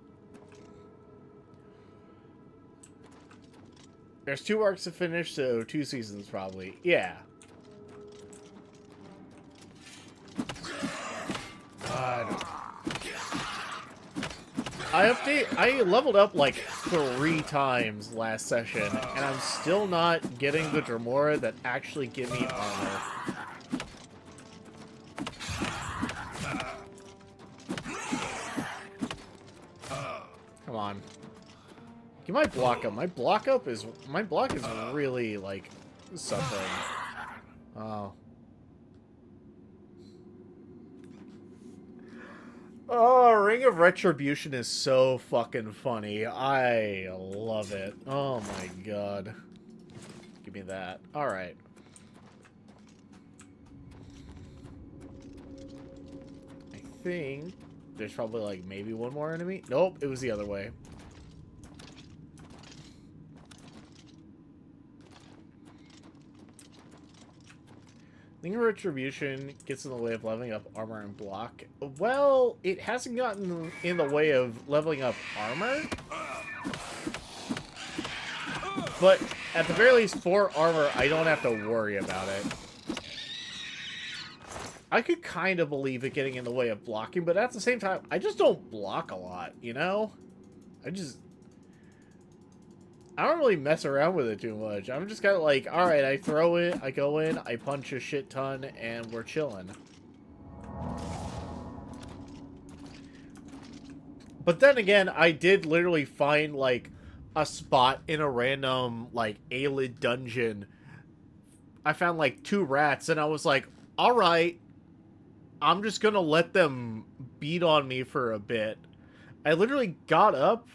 There's 2 arcs to finish, so 2 seasons, probably. Yeah. I leveled up like 3 times last session, and I'm still not getting the Dremora that actually give me armor. Come on. Get my block up. My block is really like suffering. Oh. Oh, Ring of Retribution is so fucking funny. I love it. Oh my god. Give me that. Alright. I think there's probably like maybe one more enemy. Nope, it was the other way. Ring of Retribution gets in the way of leveling up armor and block. Well, it hasn't gotten in the way of leveling up armor. But at the very least, for armor, I don't have to worry about it. I could kind of believe it getting in the way of blocking, but at the same time, I just don't block a lot, you know? I don't really mess around with it too much. I'm just kind of like, alright, I throw it, I go in, I punch a shit ton, and we're chilling. But then again, I did literally find, like, a spot in a random, like, Aelid dungeon. I found, like, 2 rats, and I was like, alright, I'm just gonna let them beat on me for a bit. I literally got up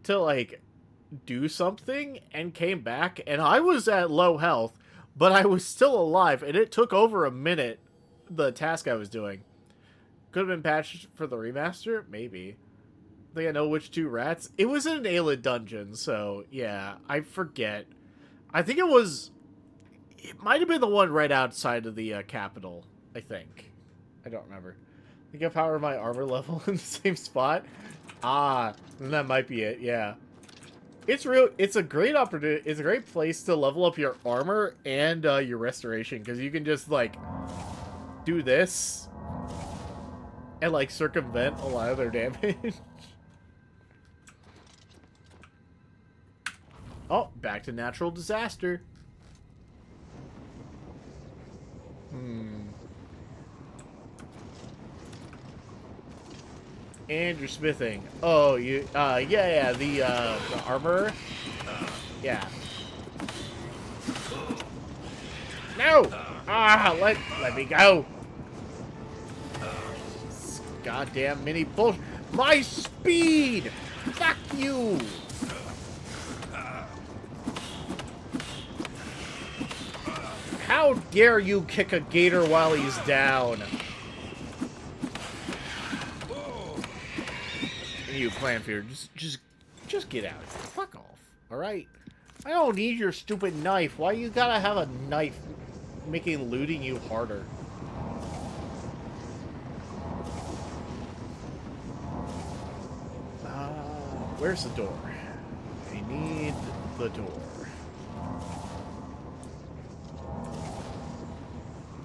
to, like, do something and came back, and I was at low health, but I was still alive, and it took over a minute, the task I was doing. Could have been patched for the remaster? Maybe. I think I know which 2 rats. It was in an Aelid dungeon, so yeah, I forget. I think it might have been the one right outside of the capital, I think. I don't remember. I think I powered my armor level in the same spot. Ah, then that might be it, yeah. It's a great opportunity. It's a great place to level up your armor and your restoration, because you can just like do this and like circumvent a lot of their damage. Oh, back to natural disaster. And you're smithing. Oh, yeah, the armor. Yeah. No! Ah, let me go. Goddamn mini bullshit. My speed! Fuck you! How dare you kick a gator while he's down? You, Clanfear, just get out of here. Fuck off, alright? I don't need your stupid knife. Why you gotta have a knife making looting you harder? Where's the door? I need the door.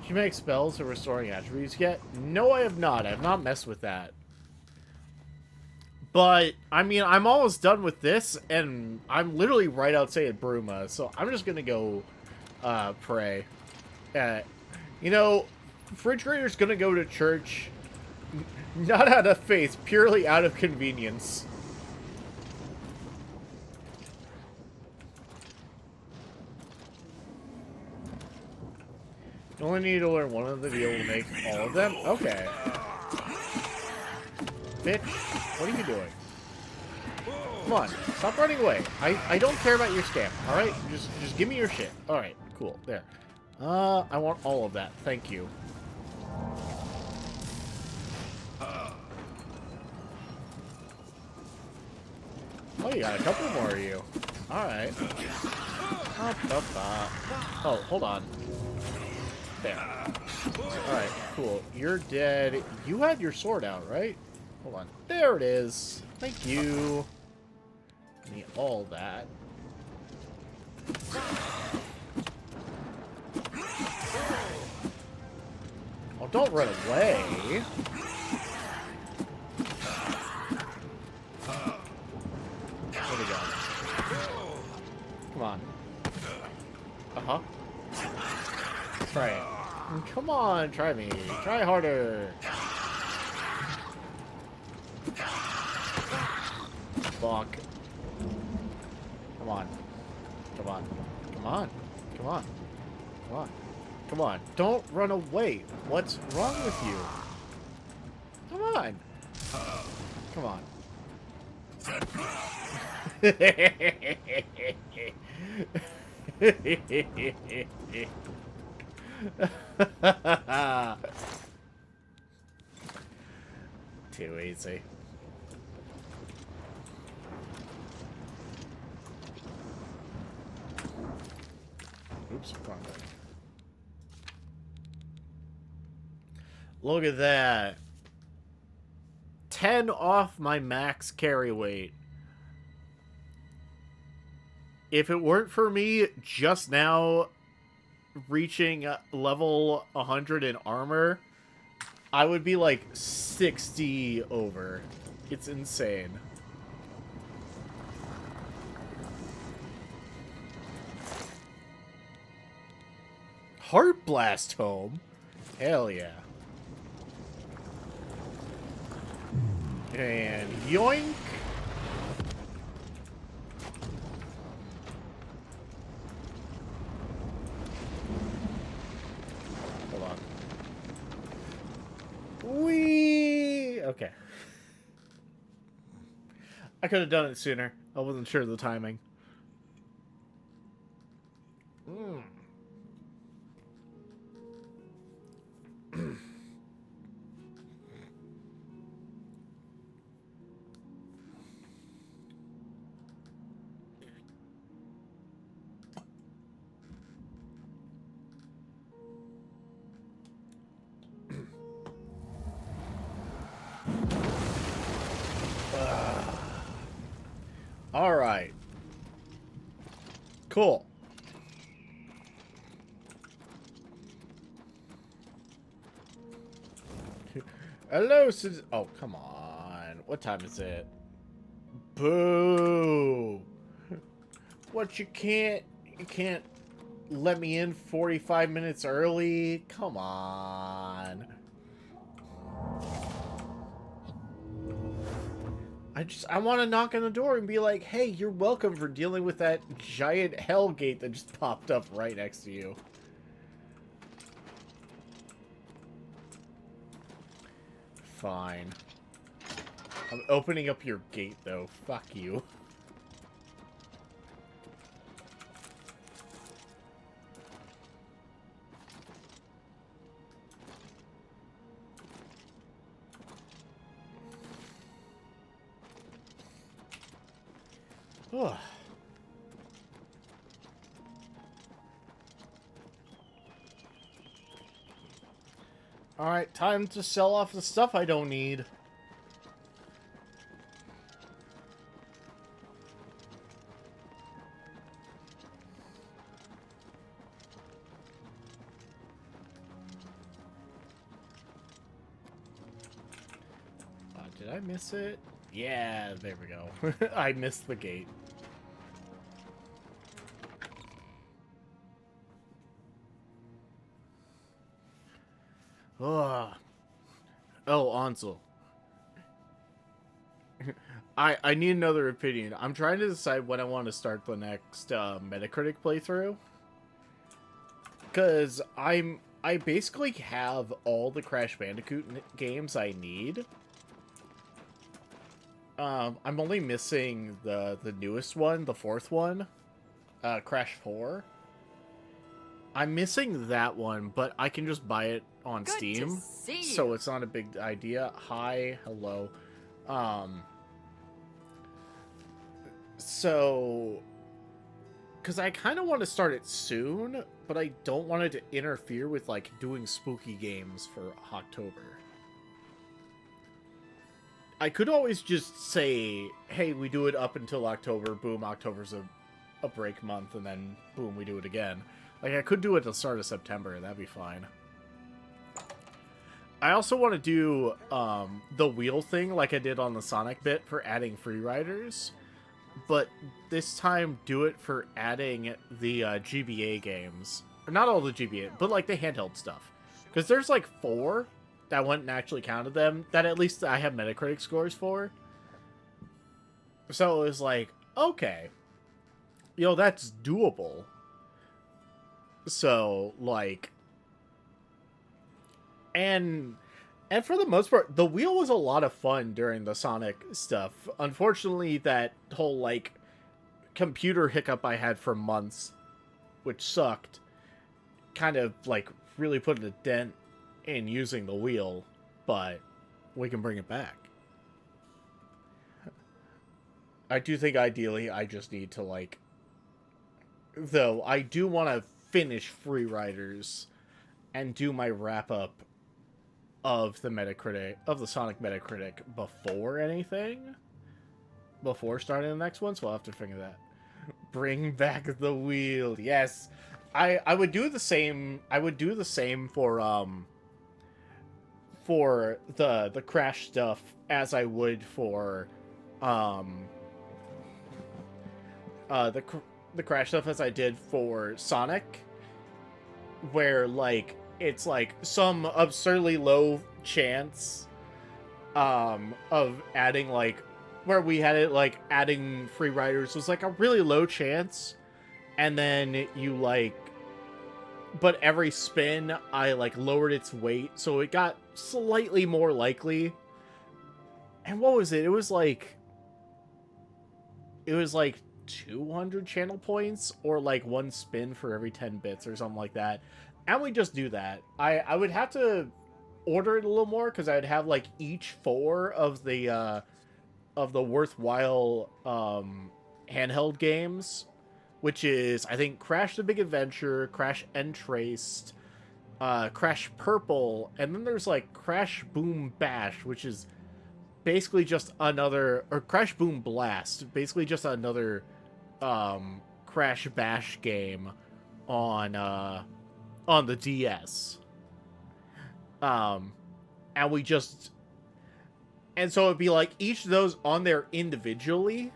Did you make spells or restoring attributes yet? No, I have not. I have not messed with that. But, I mean, I'm almost done with this, and I'm literally right outside Bruma, so I'm just gonna go, pray. You know, Fridgeratre's gonna go to church, not out of faith, purely out of convenience. You only need to learn one of them to be able to make all of them? Okay. Bitch, what are you doing? Come on, stop running away. I don't care about your scam, alright? Just give me your shit. Alright, cool, there. I want all of that, thank you. Oh, you got a couple more of you. Alright. Oh, hold on. There. Alright, cool. You're dead. You had your sword out, right? Hold on. There it is. Thank you. Need all that. Oh, don't run away. Try it. Come on, try me. Try harder. Fuck. Come on. Come on. Come on. Come on. Come on. Come on. Don't run away. What's wrong with you? Come on. Come on. Too easy. Oops, wrong button. Look at that. 10 off my max carry weight. If it weren't for me just now reaching level 100 in armor, I would be like 60 over. It's insane. Heart Blast Home? Hell yeah. And yoink. Hold on. Whee! Okay. I could have done it sooner. I wasn't sure of the timing. All right. Cool. Hello, oh, come on. What time is it? Boo. What, you can't let me in 45 minutes early? Come on. I want to knock on the door and be like, hey, you're welcome for dealing with that giant hell gate that just popped up right next to you. Fine. I'm opening up your gate, though. Fuck you. Ugh. Alright, time to sell off the stuff I don't need. Did I miss it? Yeah, there we go. I missed the gate. Ugh. Oh, Ansel. I need another opinion. I'm trying to decide when I want to start the next Metacritic playthrough. Because I basically have all the Crash Bandicoot games I need. I'm only missing the newest one, the fourth one, Crash 4. I'm missing that one, but I can just buy it on Steam, so it's not a big idea. Hi, hello. So, because I kind of want to start it soon, but I don't want it to interfere with, like, doing spooky games for October. I could always just say, hey, we do it up until October, boom, October's a break month, and then boom, we do it again. Like, I could do it at the start of September, that'd be fine. I also want to do the wheel thing like I did on the Sonic bit for adding free riders, but this time do it for adding the GBA games, not all the GBA, but like the handheld stuff. Because there's like 4 that went and actually counted them that at least I have Metacritic scores for. So it was like, okay, that's doable. So like, and for the most part, the wheel was a lot of fun during the Sonic stuff. Unfortunately, that whole like computer hiccup I had for months, which sucked, kind of like really put a dent in using the wheel, but we can bring it back. I do think ideally I just need to like, though I do want to finish Fridgeratr and do my wrap up of the Metacritic, of the Sonic Metacritic before anything, before starting the next one, so I'll have to figure that. Bring back the wheel. Yes. I would do the same. I would do the same for the Crash stuff as I would for the Crash stuff as I did for Sonic, where like it's like some absurdly low chance of adding, like where we had it like adding free riders was like a really low chance, and then you like, but every spin I like lowered its weight so it got slightly more likely. And what was it? It was like 200 channel points or like 1 spin for every 10 bits or something like that. And we just do that. I would have to order it a little more because I would have like each 4 of the worthwhile handheld games, which is I think Crash the Big Adventure, Crash N-Traced, Crash Purple, and then there's like Crash Boom Bash, which is basically just another, or Crash Boom Blast, basically just another Crash Bash game on the DS. And we just, and so it'd be like each of those on there individually,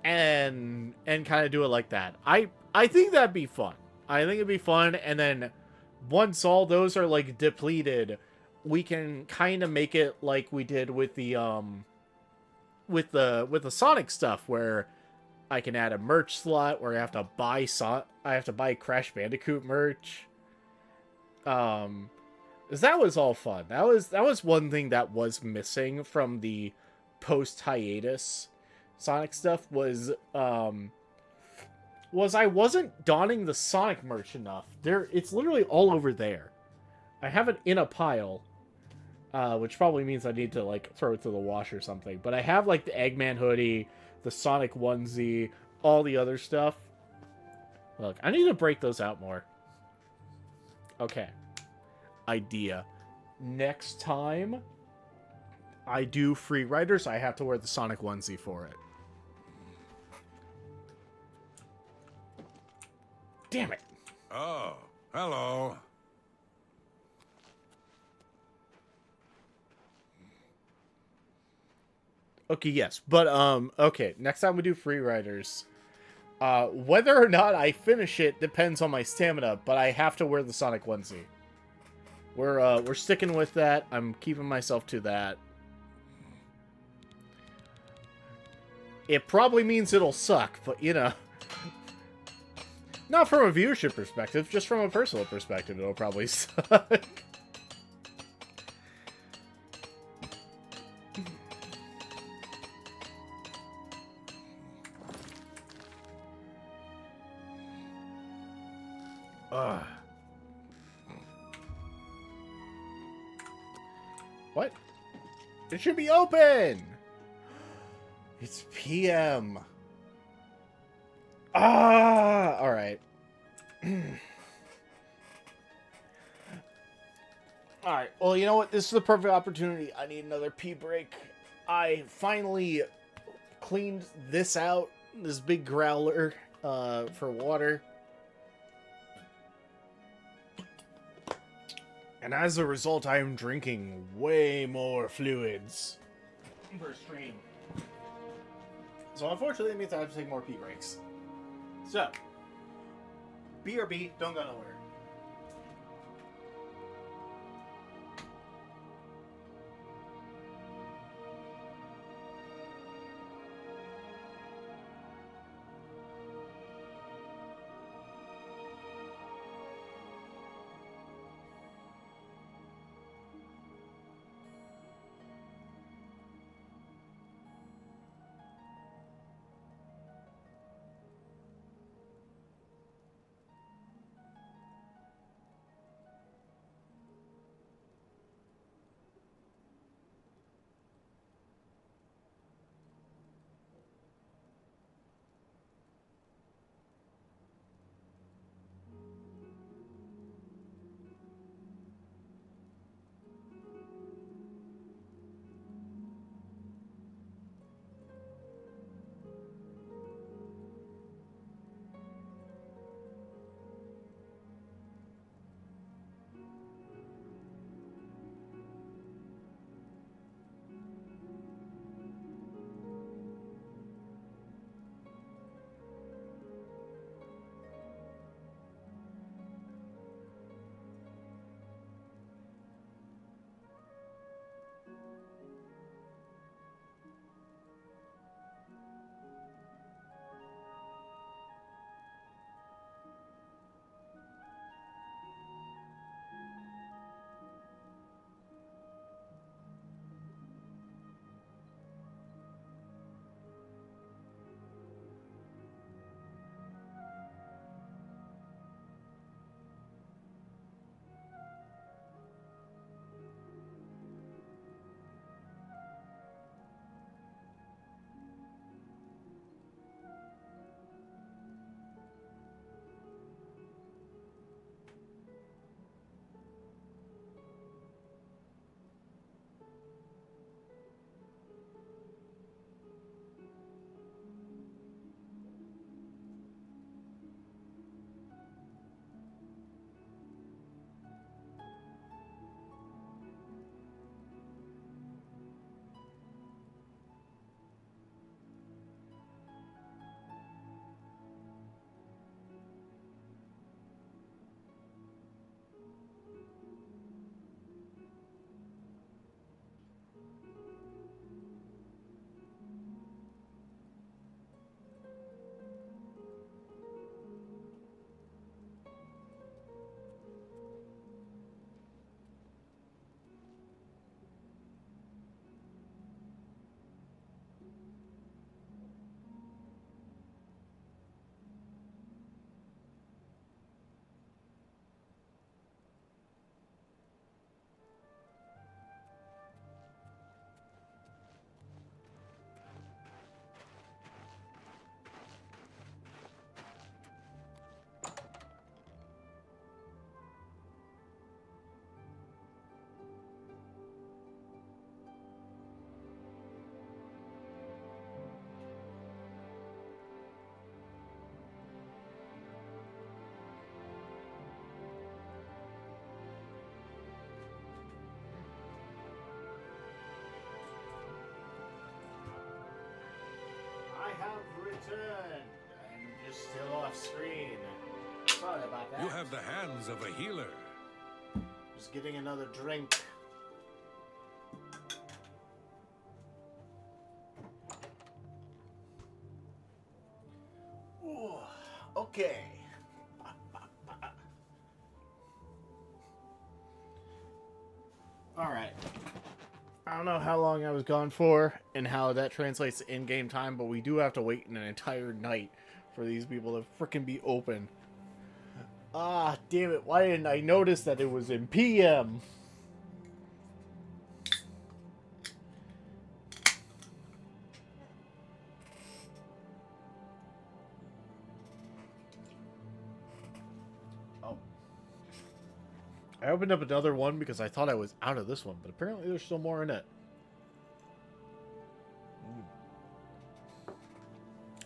and kind of do it like that. I think that'd be fun. I think it'd be fun, and then once all those are like depleted, we can kind of make it like we did with the Sonic stuff, where I can add a merch slot where I have to buy Crash Bandicoot merch. 'Cause that was all fun. That was one thing that was missing from the post hiatus Sonic stuff was I wasn't donning the Sonic merch enough. It's literally all over there. I have it in a pile, which probably means I need to like throw it to the wash or something. But I have like the Eggman hoodie, the Sonic onesie, all the other stuff. Look, I need to break those out more. Okay. Idea. Next time I do Fridgeratr, I have to wear the Sonic onesie for it. Damn it. Oh, hello. Okay, yes. But, okay. Next time we do Fridgeratr, whether or not I finish it depends on my stamina, but I have to wear the Sonic onesie. We're sticking with that. I'm keeping myself to that. It probably means it'll suck, but, you know. Not from a viewership perspective, just from a personal perspective, it'll probably suck. What? It should be open! It's PM. Alright. Alright, well, you know what? This is the perfect opportunity. I need another pee break. I finally cleaned this out, this big growler, for water. And as a result, I am drinking way more fluids per stream. So unfortunately, it means I have to take more pee breaks. So, BRB, don't go nowhere. Returned. I'm just still off screen. Sorry about that. You have the hands of a healer. Just getting another drink. Ooh, okay. Alright. I don't know how long I was gone for and how that translates to in-game time, but we do have to wait an entire night for these people to frickin' be open. Ah, damn it. Why didn't I notice that it was in PM? Oh. I opened up another one because I thought I was out of this one, but apparently there's still more in it.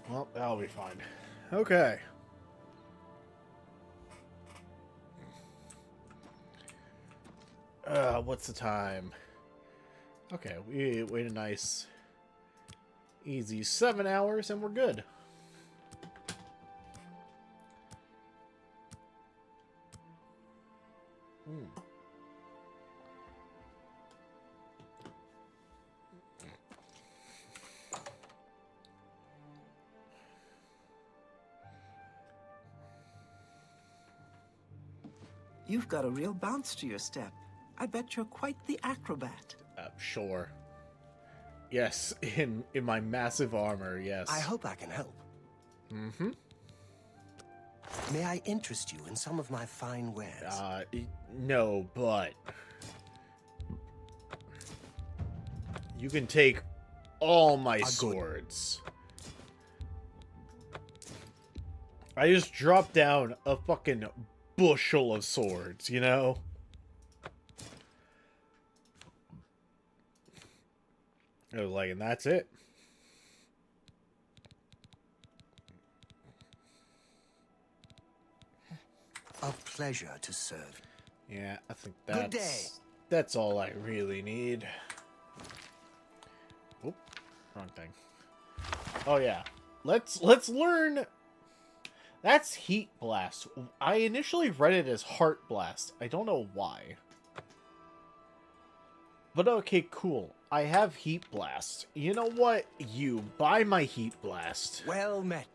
Well, that'll be fine. Okay. What's the time? Okay, we wait a nice, easy 7 hours and we're good. Hmm. You've got a real bounce to your step. I bet you're quite the acrobat. Sure. Yes, in my massive armor, yes. I hope I can help. Mm-hmm. May I interest you in some of my fine wares? No, but... You can take all my swords. I just dropped down a fucking bushel of swords, you know? I was like, and that's it. A pleasure to serve. Yeah, I think Good day. that's all I really need. Oop, wrong thing. Oh yeah. Let's learn. That's Heat Blast. I initially read it as Heart Blast. I don't know why. But okay, cool. I have Heat Blast. You know what? You buy my Heat Blast. Well met.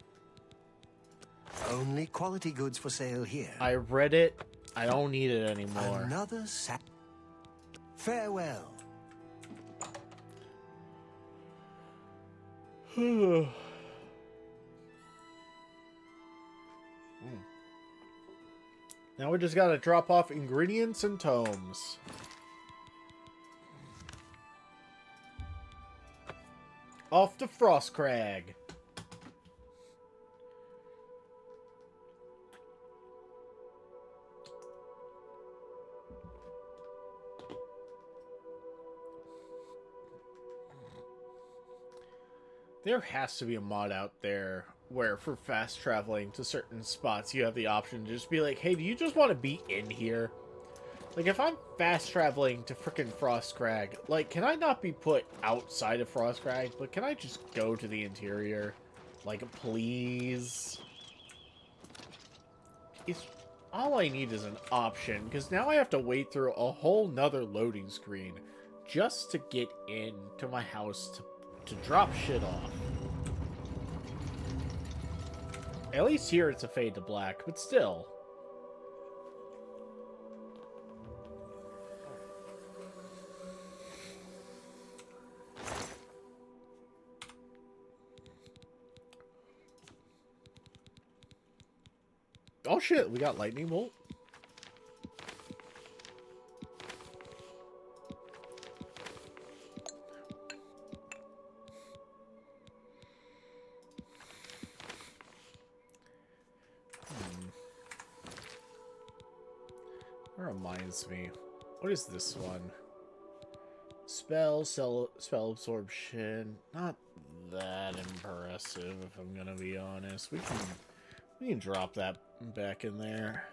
Only quality goods for sale here. I read it. I don't need it anymore. Another farewell. Now we just gotta drop off ingredients and tomes. Off to Frostcrag. There has to be a mod out there where for fast traveling to certain spots you have the option to just be like, hey, do you just want to be in here? Like, if I'm fast traveling to frickin' Frostcrag, like, can I not be put outside of Frostcrag, but can I just go to the interior? Like, please? All I need is an option, because now I have to wait through a whole nother loading screen just to get into my house to drop shit off. At least here it's a fade to black, but still. Oh shit, we got lightning bolt. That reminds me. What is this one? Spell absorption. Not that impressive, if I'm gonna be honest. We can drop that back in there.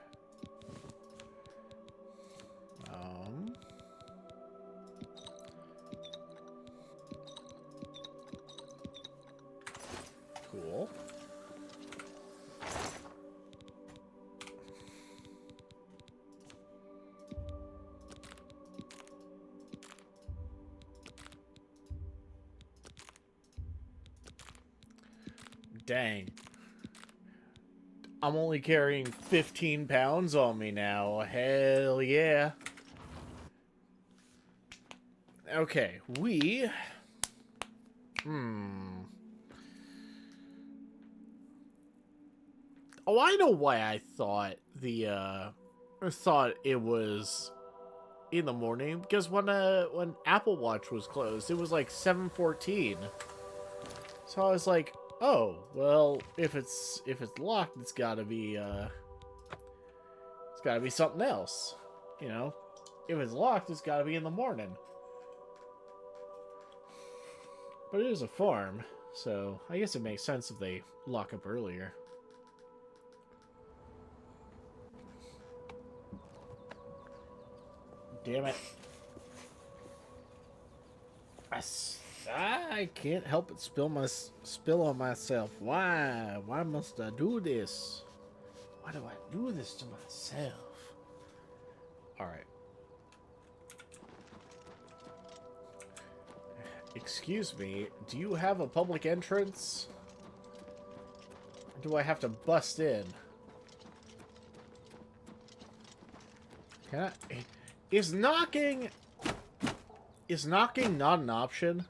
Cool. Dang. I'm only carrying 15 pounds on me now. Hell yeah. Okay, we... Oh, I know why I thought it was in the morning, because when Apple Watch was closed, it was like 7:14. So I was like, oh, well, if it's locked, it's gotta be something else. You know? If it's locked, it's gotta be in the morning. But it is a farm, so I guess it makes sense if they lock up earlier. Damn it. I can't help but spill on myself. Why? Why must I do this? Why do I do this to myself? Alright. Excuse me, do you have a public entrance? Or do I have to bust in? Can I... Is knocking not an option?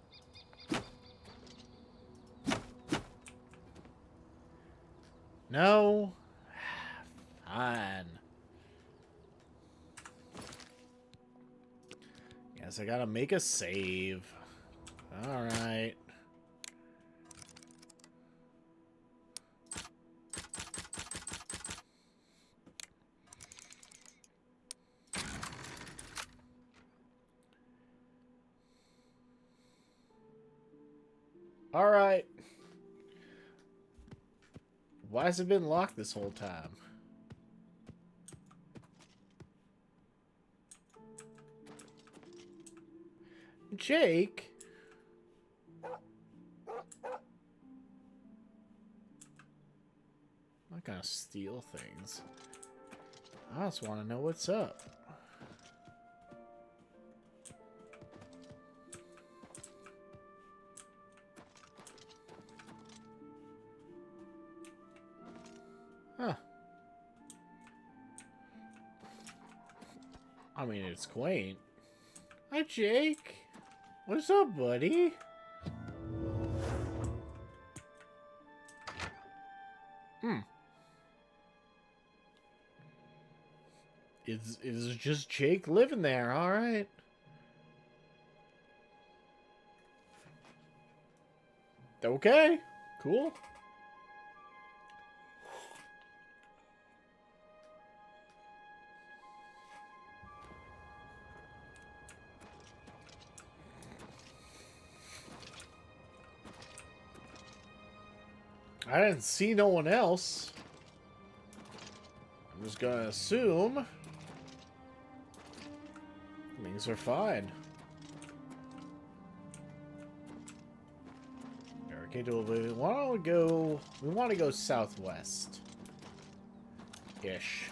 No? Fine. Guess I gotta make a save. Alright. Alright. Why has it been locked this whole time? Jake? I'm not gonna steal things. I just want to know what's up. Huh. I mean, it's quaint. Hi, Jake. What's up, buddy? Is just Jake living there, alright. Okay, cool. I didn't see no one else. I'm just gonna assume things are fine. Barricade to Oblivion. Why don't we go? We want to go southwest. Ish.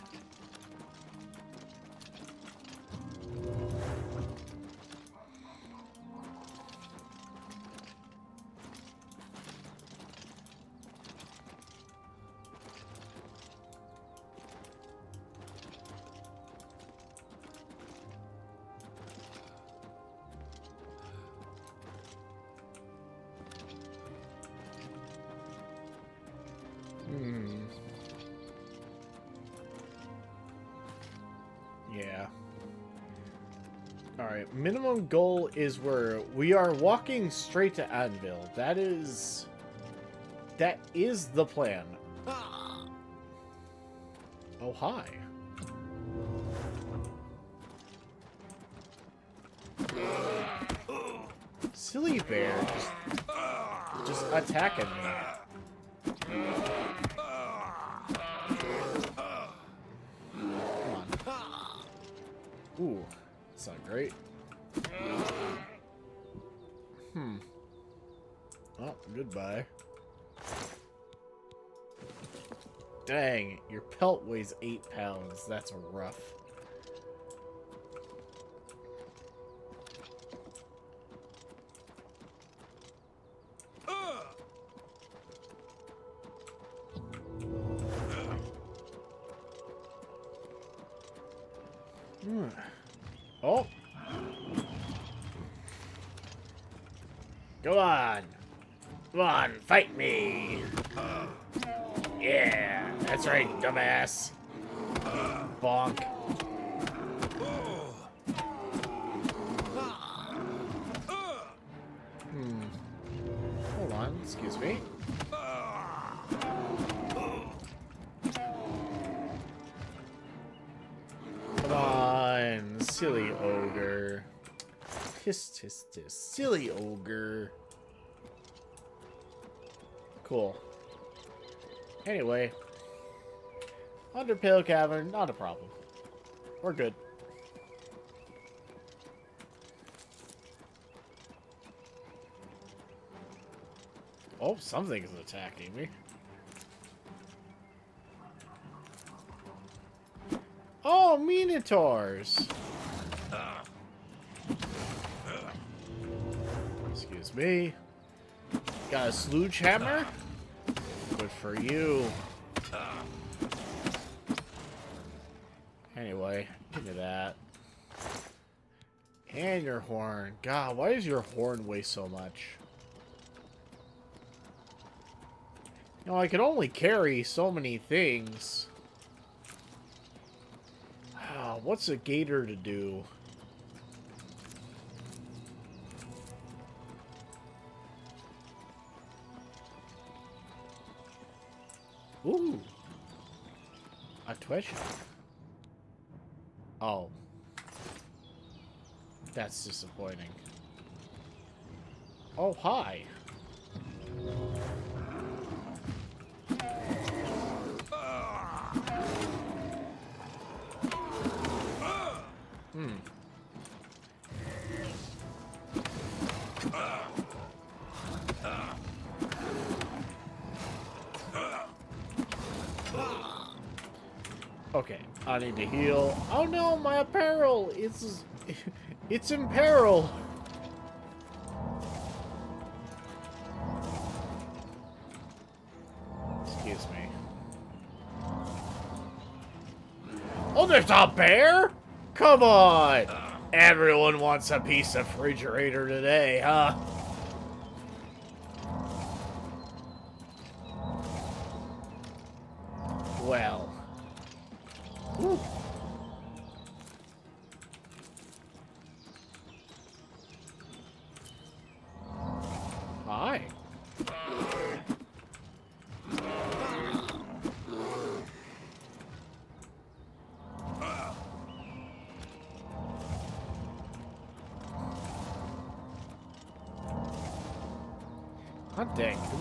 Yeah. Alright, minimum goal is where we are walking straight to Anvil. That is the plan. Oh, hi. Silly bear just attacking me. Ooh, that's not great. Oh, goodbye. Dang, your pelt weighs 8 pounds. That's rough. Oh. Go on. Come on, fight me. Yeah, that's right, dumbass. Bonk. Hold on, excuse me. Come on, silly ogre. Tisk, tisk, tisk. Silly ogre. Cool. Anyway. Under Pale Cavern, not a problem. We're good. Oh, something's attacking me. Oh, minotaurs. Excuse me. Got a sludge hammer? Good for you. Anyway, give me that. And your horn. God, why does your horn weigh so much? You know, I can only carry so many things. What's a gator to do? Ooh. A treasure. Oh. That's disappointing. Oh, hi. Okay, I need to heal. Oh no, my apparel! It's in peril! Excuse me. Oh, there's a bear? Come on! Everyone wants a piece of Fridgeratr today, huh? Well. Whew. Hi. God dang, do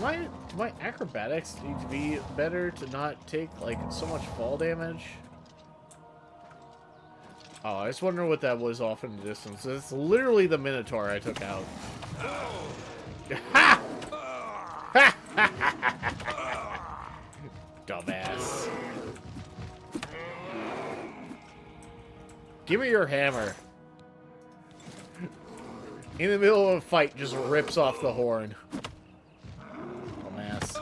my acrobatics need to be better to not take, like, so much fall damage? Oh, I just wonder what that was off in the distance. It's literally the Minotaur I took out. Ha! Dumbass. Give me your hammer. In the middle of a fight, just rips off the horn. Dumbass.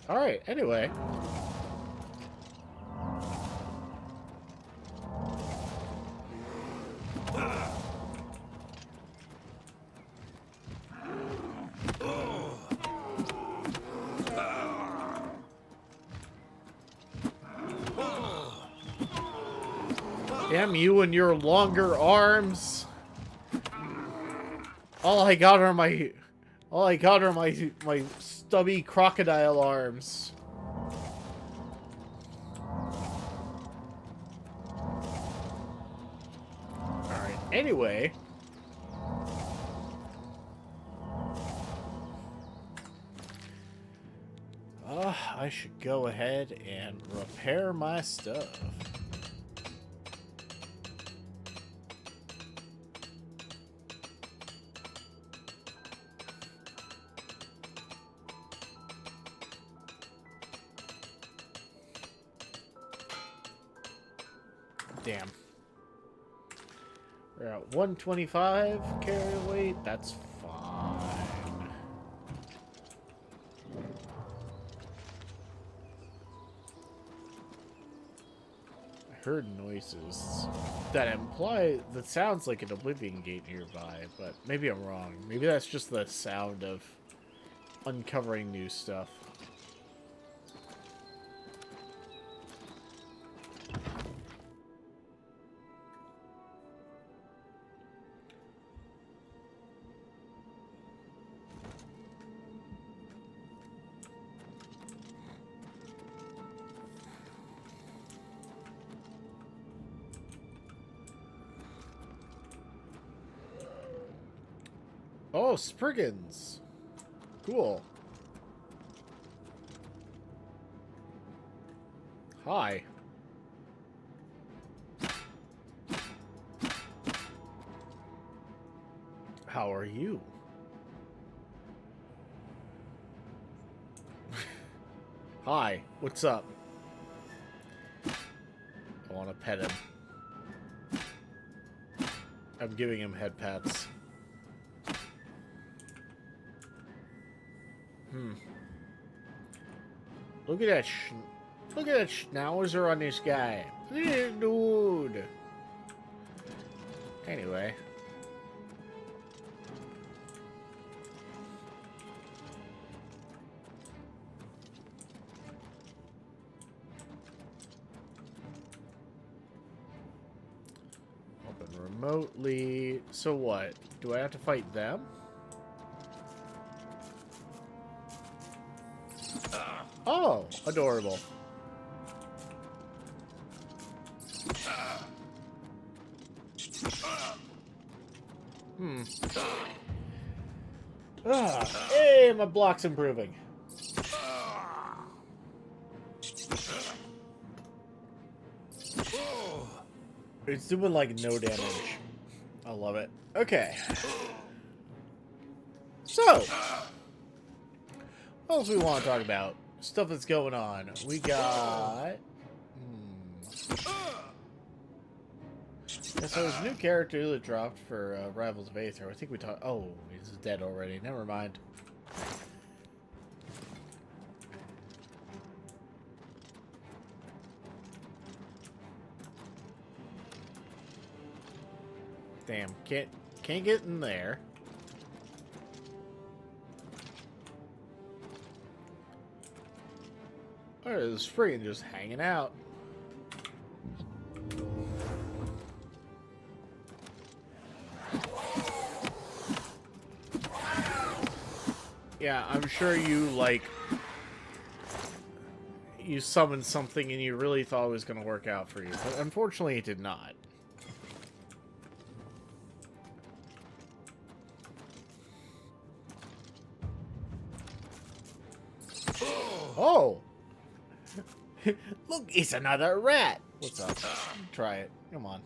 Alright, anyway. Damn you and your longer arms. All I got are my stubby crocodile arms. Alright, anyway. I should go ahead and repair my stuff. Damn. We're at 125 carry weight. That's fine. I heard noises that sounds like an Oblivion gate nearby, but maybe I'm wrong. Maybe that's just the sound of uncovering new stuff. Oh, Spriggans. Cool. Hi. How are you? Hi, what's up? I want to pet him. I'm giving him head pats. Look at that look at that schnauzer on this guy. Look at this dude. Anyway. Open remotely. So what? Do I have to fight them? Oh, adorable. Hey, my block's improving. It's doing like no damage. I love it. Okay. So, what else we want to talk about? Stuff that's going on. We got... Yeah, so there's a new character that dropped for Rivals of Aether. I think we talked... Oh, he's dead already. Never mind. Damn, can't get in there. Or is freaking just hanging out. Yeah, I'm sure you, like, you summoned something and you really thought it was going to work out for you. But unfortunately, it did not. Oh! Look, it's another rat! What's up? Try it. Come on.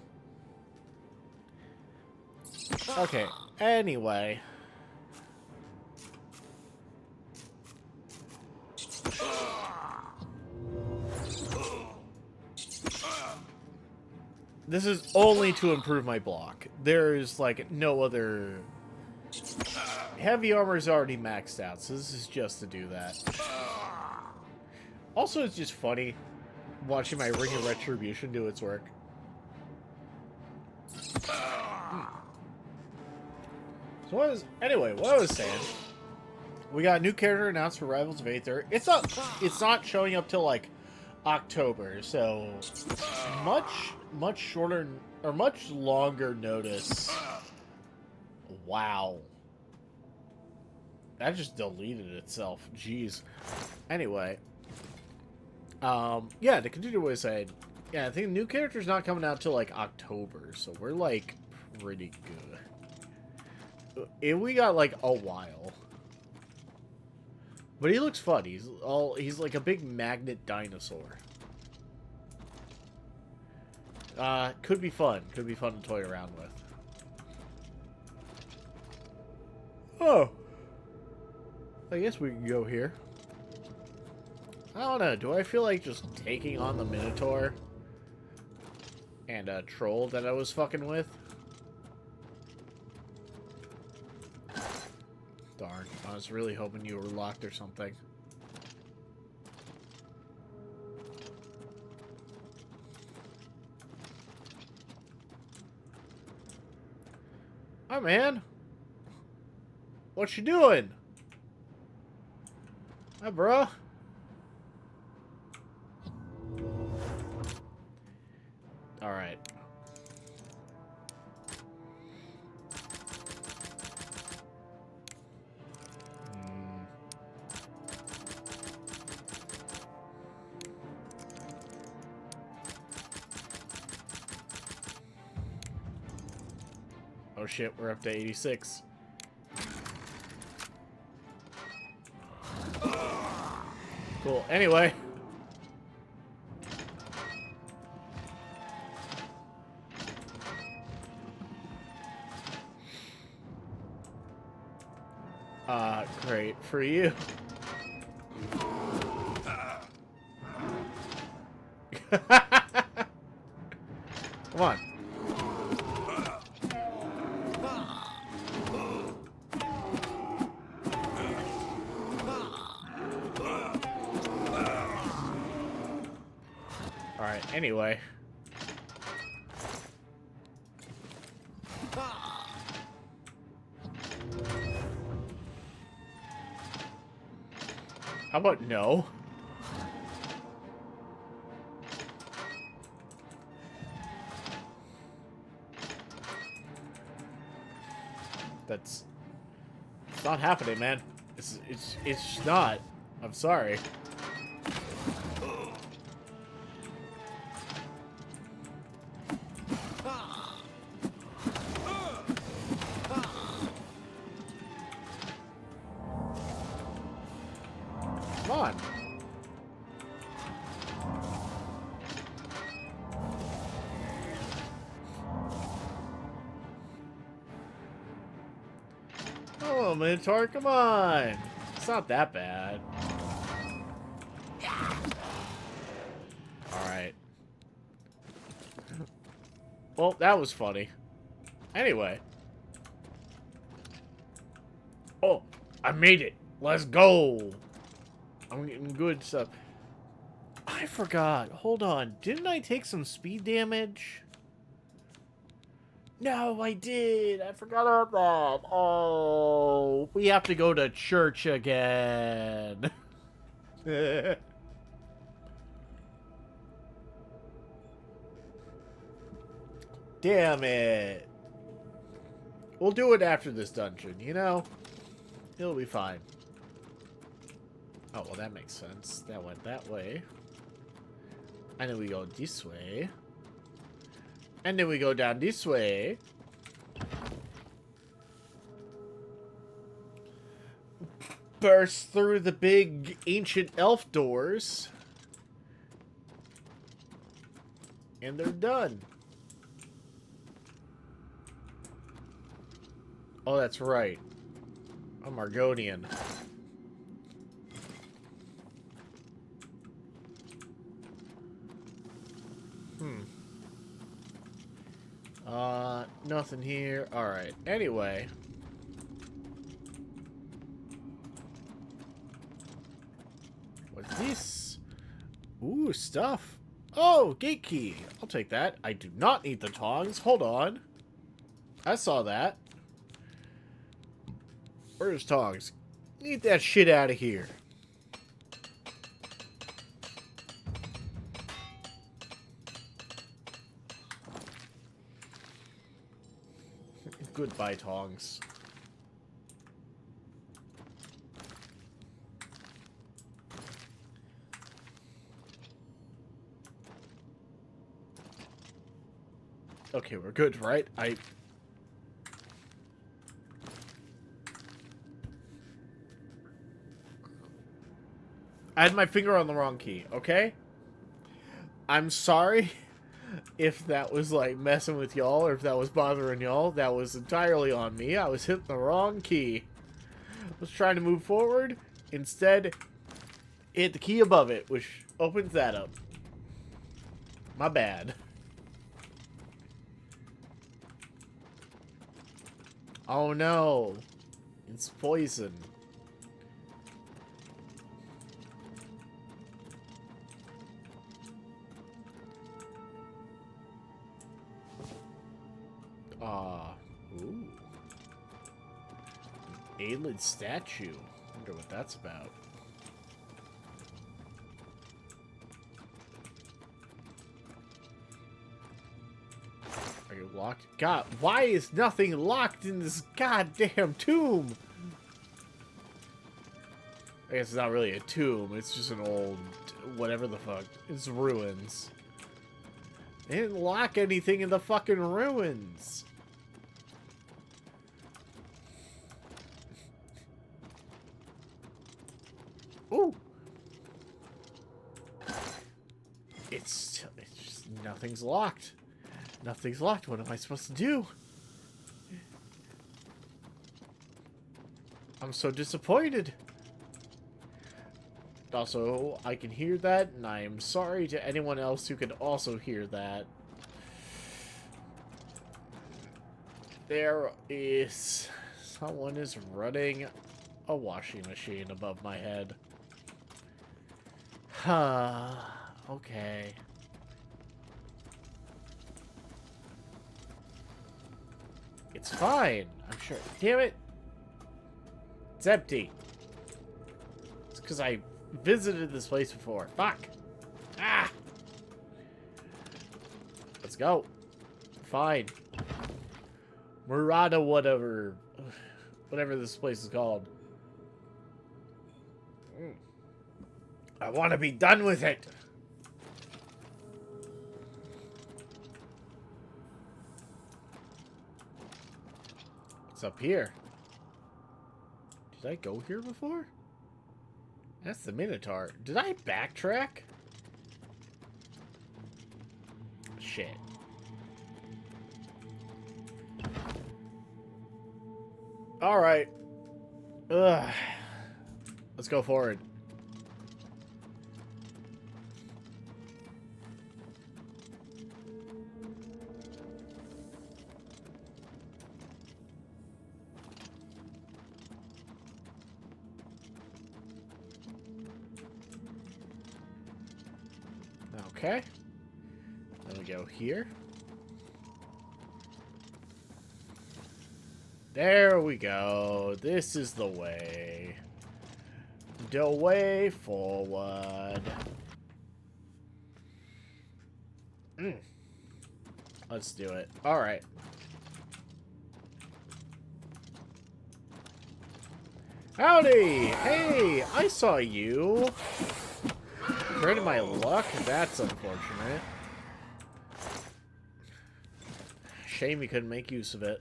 Okay, anyway. This is only to improve my block. There's, like, no other... Heavy armor is already maxed out, so this is just to do that. Also, it's just funny watching my Ring of Retribution do its work. So anyway, what I was saying, we got a new character announced for Rivals of Aether. It's not showing up till like October, so much shorter or much longer notice. Wow. That just deleted itself. Jeez. Anyway. Yeah, to continue what I said, yeah, I think the new character's not coming out till like October, so we're like pretty good. And we got like a while. But he looks fun. He's like a big magnet dinosaur. Could be fun. Could be fun to toy around with. Oh. I guess we can go here. I don't know. Do I feel like just taking on the Minotaur and a troll that I was fucking with? Darn. I was really hoping you were locked or something. Hi, man. What you doing? Hi, bro. Alright. Oh shit, we're up to 86. Cool. Anyway. Great for you. Come on. Alright, anyway. How about no? It's not happening, man. It's not. I'm sorry. Come on. Oh, Minotaur, come on. It's not that bad. Alright. Well, that was funny. Anyway. Oh, I made it. Let's go. I'm getting good stuff. I forgot. Hold on. Didn't I take some speed damage? No, I did. I forgot about that. Oh, we have to go to church again. Damn it. We'll do it after this dungeon, you know? It'll be fine. Oh, well, that makes sense. That went that way. And then we go this way. And then we go down this way. Burst through the big ancient elf doors. And they're done. Oh, that's right. I'm Argonian. Nothing here. Alright. Anyway. What's this? Ooh, stuff. Oh, gate key. I'll take that. I do not need the tongs. Hold on. I saw that. Where's tongs? Get that shit out of here. Goodbye, tongs. Okay, we're good, right? I had my finger on the wrong key, okay? I'm sorry if that was, like, messing with y'all or if that was bothering y'all. That was entirely on me. I was hitting the wrong key. I was trying to move forward. Instead, hit the key above it, which opens that up. My bad. Oh no. It's poison. Ooh. Aelid statue. Wonder what that's about. Are you locked? God, why is nothing locked in this goddamn tomb? I guess it's not really a tomb. It's just an old... whatever the fuck. It's ruins. They didn't lock anything in the fucking ruins. Ooh. It's just... nothing's locked. Nothing's locked. What am I supposed to do? I'm so disappointed. Also, I can hear that, and I am sorry to anyone else who could also hear that. There is... Someone is running a washing machine above my head. Okay. It's fine, I'm sure. Damn it! It's empty. It's because I visited this place before. Fuck! Ah! Let's go. Fine. Murata, whatever this place is called. I want to be done with it. What's up here? Did I go here before? That's the Minotaur. Did I backtrack? Shit. Alright. Ugh. Let's go forward. Okay. Then we go here. There we go. This is the way. The way forward. Let's do it. Alright. Howdy! Hey, I saw you. Credit my luck? That's unfortunate. Shame we couldn't make use of it.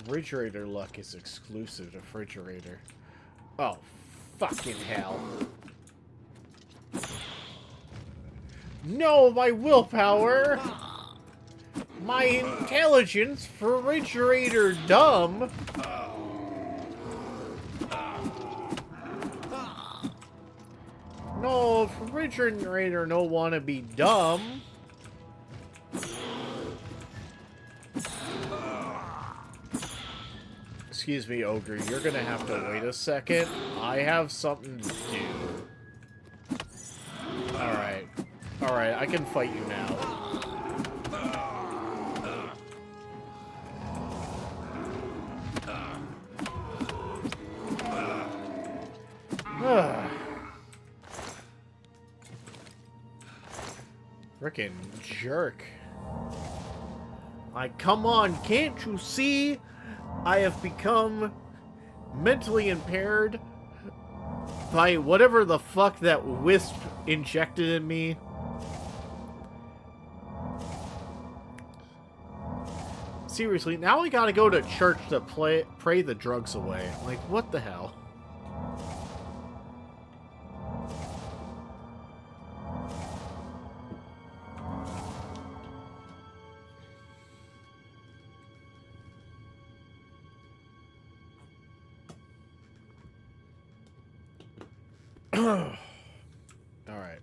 Fridgeratr luck is exclusive to Fridgeratr. Oh, fucking hell. No, my willpower! My intelligence, Fridgeratr dumb! No, Fridgeratr no wanna be dumb. Excuse me, Ogre, you're gonna have to wait a second. I have something to do. Alright. Alright, I can fight you now. Frickin' jerk. Like, come on, can't you see? I have become mentally impaired by whatever the fuck that wisp injected in me. Seriously, now I gotta go to church to pray the drugs away. Like, what the hell? Alright.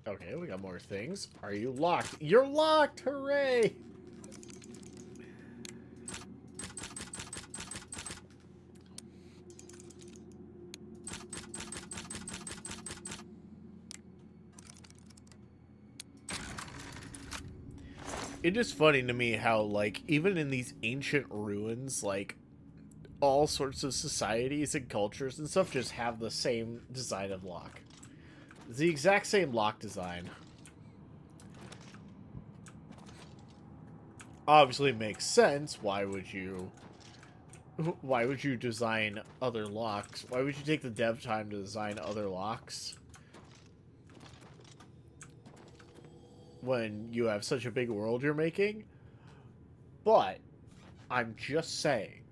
Okay, we got more things. Are you locked? You're locked! Hooray! It is funny to me how, like, even in these ancient ruins, like, all sorts of societies and cultures and stuff just have the same design of lock. It's the exact same lock design. Obviously it makes sense. Why would you design other locks? Why would you take the dev time to design other locks when you have such a big world you're making? But I'm just saying,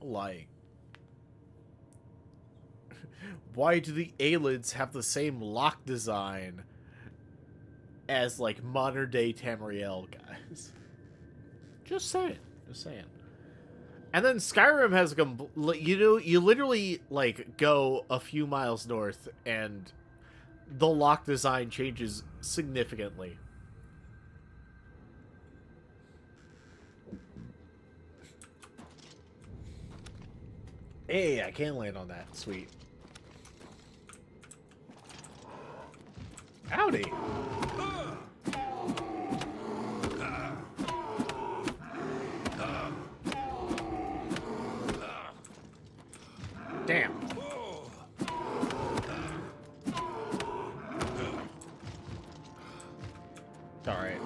like, Why do the Aelids have the same lock design as, like, modern-day Tamriel guys? Just saying. Just saying. And then Skyrim has you literally, like, go a few miles north and the lock design changes significantly. Hey, I can land on that. Sweet. Howdy. Damn. Alright.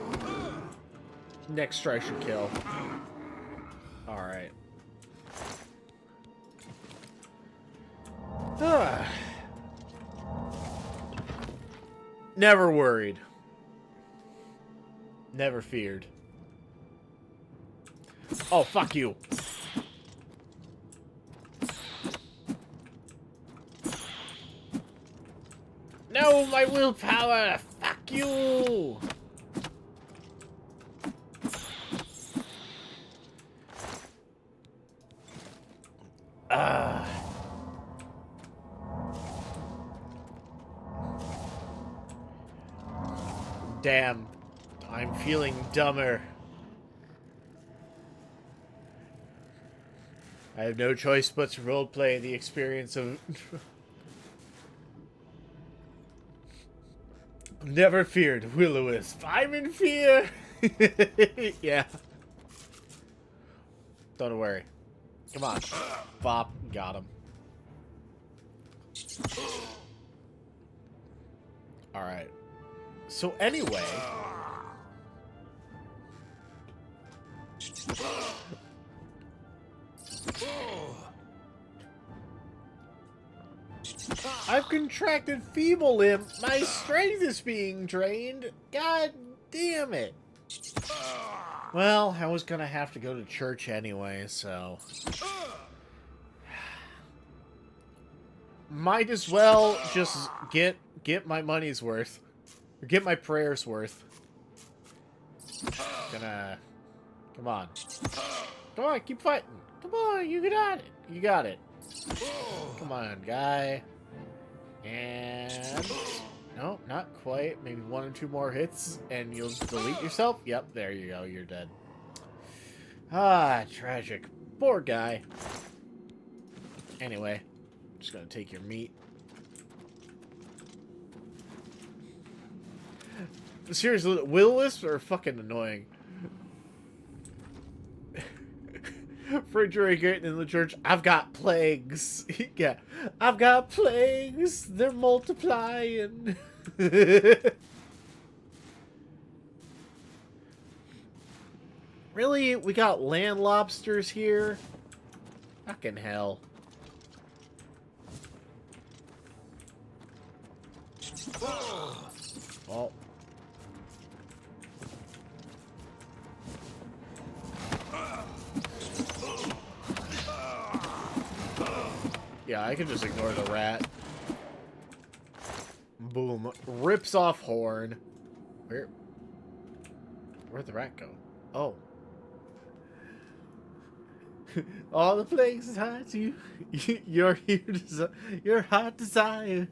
Next try should kill. Alright. Never worried. Never feared. Oh, fuck you. No, my willpower! Fuck you! Damn. I'm feeling dumber. I have no choice but to roleplay the experience of... Never feared, Will-O-Wisp. I'm in fear! Yeah. Don't worry. Come on. Bop. Got him. Alright. So anyway... I've contracted feeble limb. My strength is being drained. God damn it. Well, I was gonna have to go to church anyway, so... Might as well just get my money's worth. Or get my prayers worth. Gonna... Come on. Come on, keep fighting. Come on, you got it. You got it. Come on, guy. And... No, not quite. Maybe 1 or 2 more hits, and you'll delete yourself. Yep, there you go. You're dead. Ah, tragic. Poor guy. Anyway, just gonna take your meat. Seriously, Will-O-Wisps are fucking annoying. Fridgeratr in the church. I've got plagues. Yeah, I've got plagues. They're multiplying. Really? We got land lobsters here? Fucking hell. Well. Yeah, I can just ignore the rat. Boom. Rips off horn. Where'd the rat go? Oh. All the plagues hide you. Your your heart desires.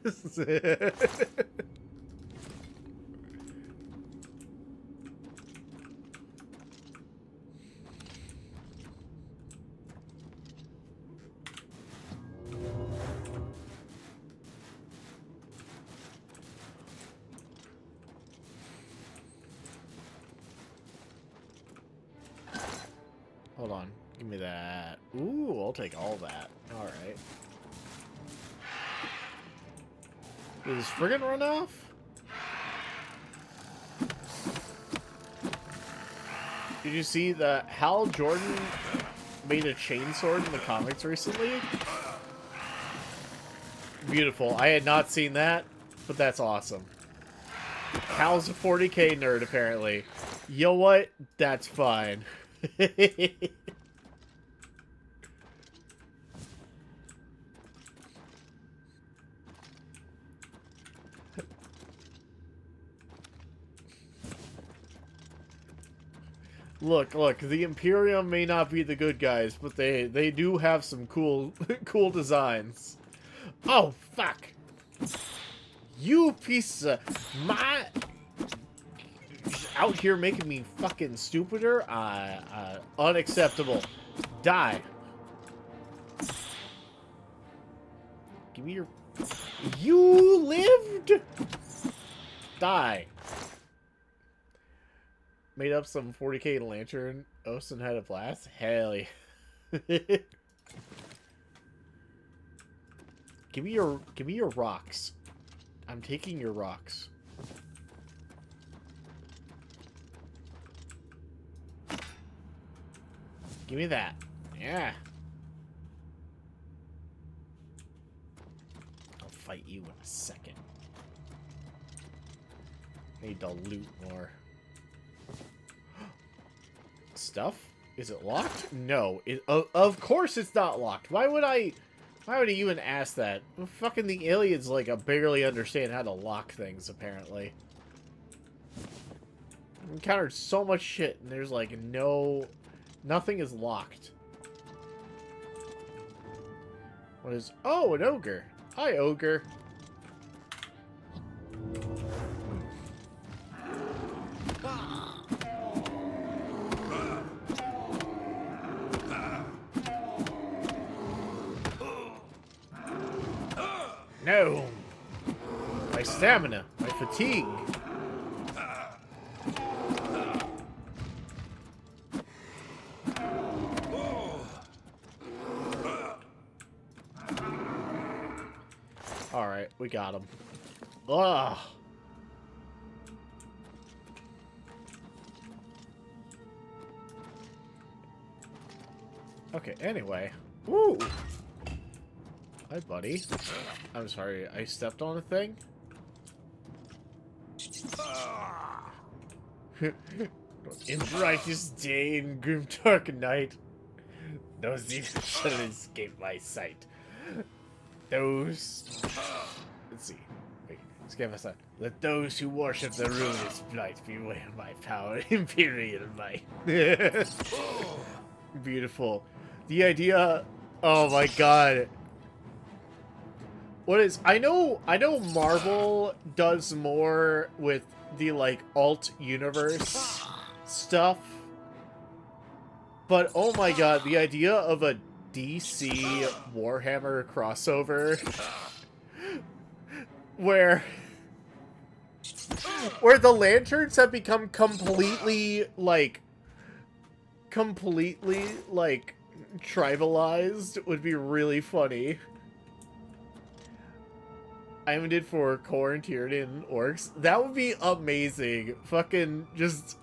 Hold on. Give me that. Ooh, I'll take all that. Alright. Did this friggin' run off? Did you see that Hal Jordan made a chainsword in the comics recently? Beautiful. I had not seen that, but that's awesome. Hal's a 40k nerd, apparently. You know what? That's fine. Look, the Imperium may not be the good guys, but they do have some cool cool designs. Oh, fuck. You piece of my out here making me fucking stupider. Unacceptable. Die. Give me your... You lived? Die. Made up some 40k lantern. Osten had a blast. Hell yeah. Give me your rocks. I'm taking your rocks. Give me that. Yeah. I'll fight you in a second. Need to loot more. Stuff? Is it locked? No. Of course it's not locked. Why would I even ask that? Fucking the aliens, like, barely understand how to lock things, apparently. I've encountered so much shit, and there's, like, nothing is locked. What is... Oh, an ogre. Hi, ogre. No! My stamina, my fatigue. Alright, we got him. Ugh! Okay, anyway. Woo! Hi, buddy. I'm sorry, I stepped on a thing? In brightest day and grim dark night, those demons shall escape my sight. Those... Let's see. Wait, let's get us that. Let those who worship the ruinous blight beware my power, imperial might. Beautiful. The idea... Oh my god. What is... I know Marvel does more with the, like, alt universe stuff. But, oh my god, the idea of a DC Warhammer crossover where the lanterns have become completely tribalized would be really funny. I even did for quarantined orcs. That would be amazing. Fucking just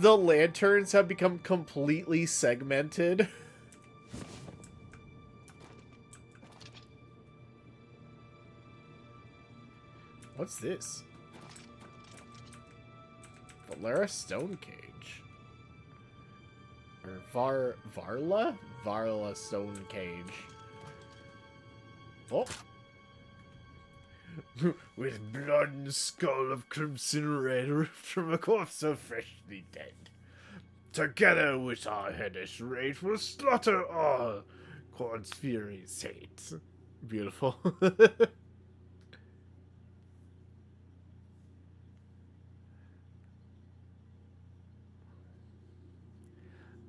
the lanterns have become completely segmented. What's this? Valera Stone Cage. Or Varla? Varla Stone Cage. Oh. With blood and skull of crimson red ripped from a corpse so freshly dead. Together with our hellish rage will slaughter all Corn's fury saints. Beautiful.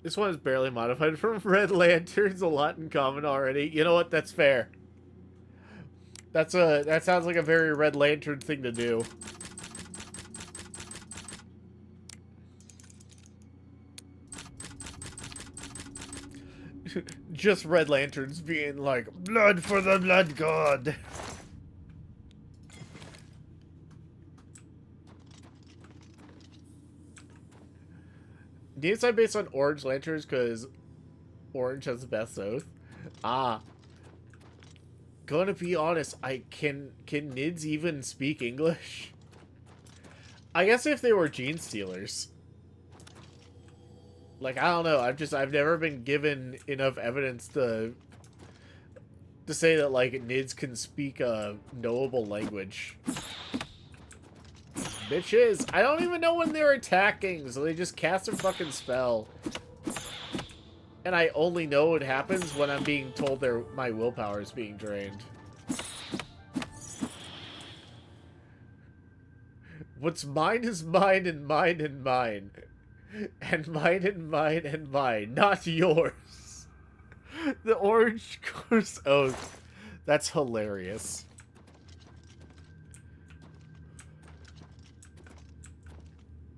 This one is barely modified from Red Lanterns, a lot in common already. You know what? That's fair. That sounds like a very Red Lantern thing to do. Just Red Lanterns being like, blood for the blood god. Design based on Orange Lanterns because Orange has the best oath. Gonna be honest, can Nids even speak English? I guess if they were gene stealers. Like, I don't know. I've never been given enough evidence to say that, like, Nids can speak a knowable language. Bitches! I don't even know when they're attacking, so they just cast a fucking spell. And I only know it happens when I'm being told my willpower is being drained. What's mine is mine and mine and mine. And mine and mine and mine, not yours. The orange course oath. That's hilarious.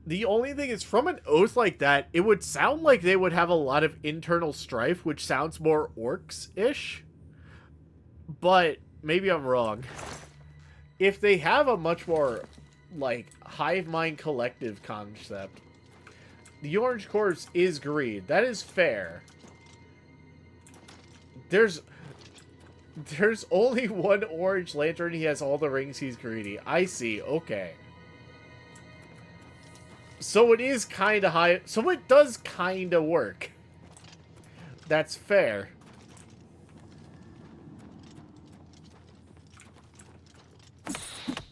The only thing is, from an oath like that, it would sound like they would have a lot of internal strife, which sounds more orcs-ish. But maybe I'm wrong. If they have a much more, like, hive mind collective concept, the orange corpse is greed. That is fair. There's only one orange lantern. He has all the rings. He's greedy. I see. Okay. So it is kind of high. So it does kind of work. That's fair.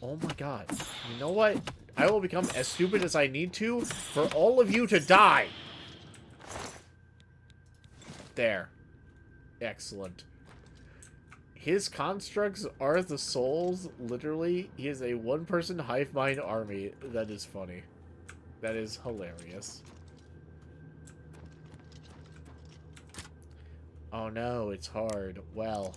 Oh my god. You know what? I will become as stupid as I need to for all of you to die. There. Excellent. His constructs are the souls. Literally, he is a one-person hive mind army. That is funny. That is hilarious. Oh no, it's hard. Well.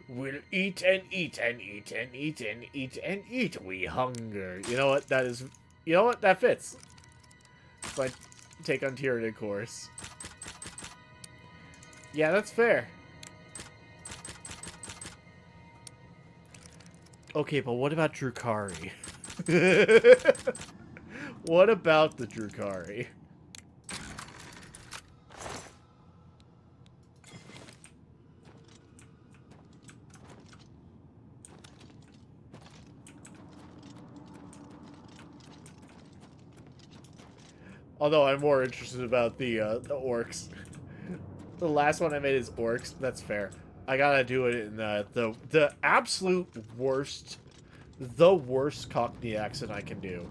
We'll eat and eat and eat and eat and eat and eat. We hunger. You know what? That is... You know what? That fits. If I take on Tyranid course. Yeah, that's fair. Okay, but what about Drukhari? What about the Drukhari? Although I'm more interested about the orcs. The last one I made is orcs. That's fair. I gotta do it in the absolute worst, the worst Cockney accent I can do.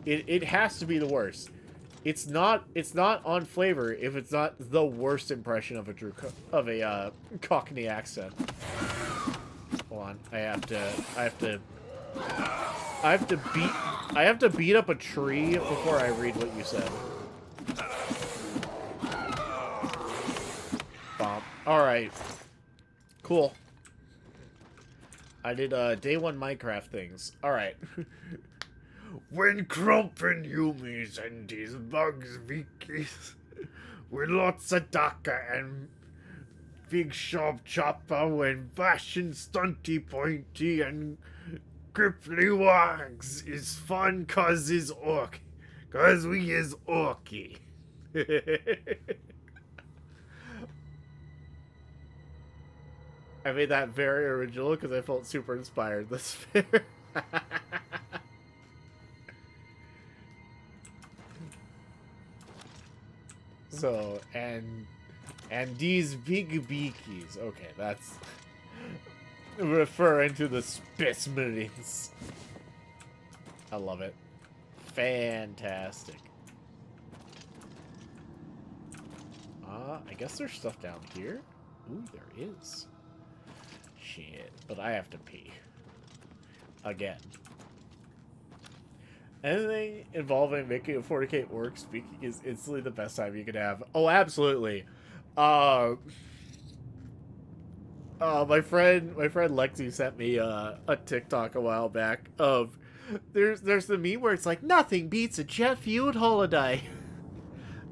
It has to be the worst. It's not on flavor if it's not the worst impression of a Cockney accent. Hold on, I have to beat up a tree before I read what you said. Bomb. Alright. Cool. I did day one Minecraft things. Alright. When Krumpen Humies and these bugs Vikis with lots of Daka and big sharp chopper when bashing stunty pointy and Gripply Wags is fun cause is orc. Cause we is orky. I made that very original because I felt super inspired. That's fair. So, and these big beakies. Okay, that's referring to the specimens. I love it. Fantastic. I guess there's stuff down here. Ooh, there is. Shit, but I have to pee. Again. Anything involving making a 40k orc speaking is instantly the best time you could have. Oh, absolutely. My friend Lexi sent me a TikTok a while back of there's the meme where it's like nothing beats a jet fueled holiday.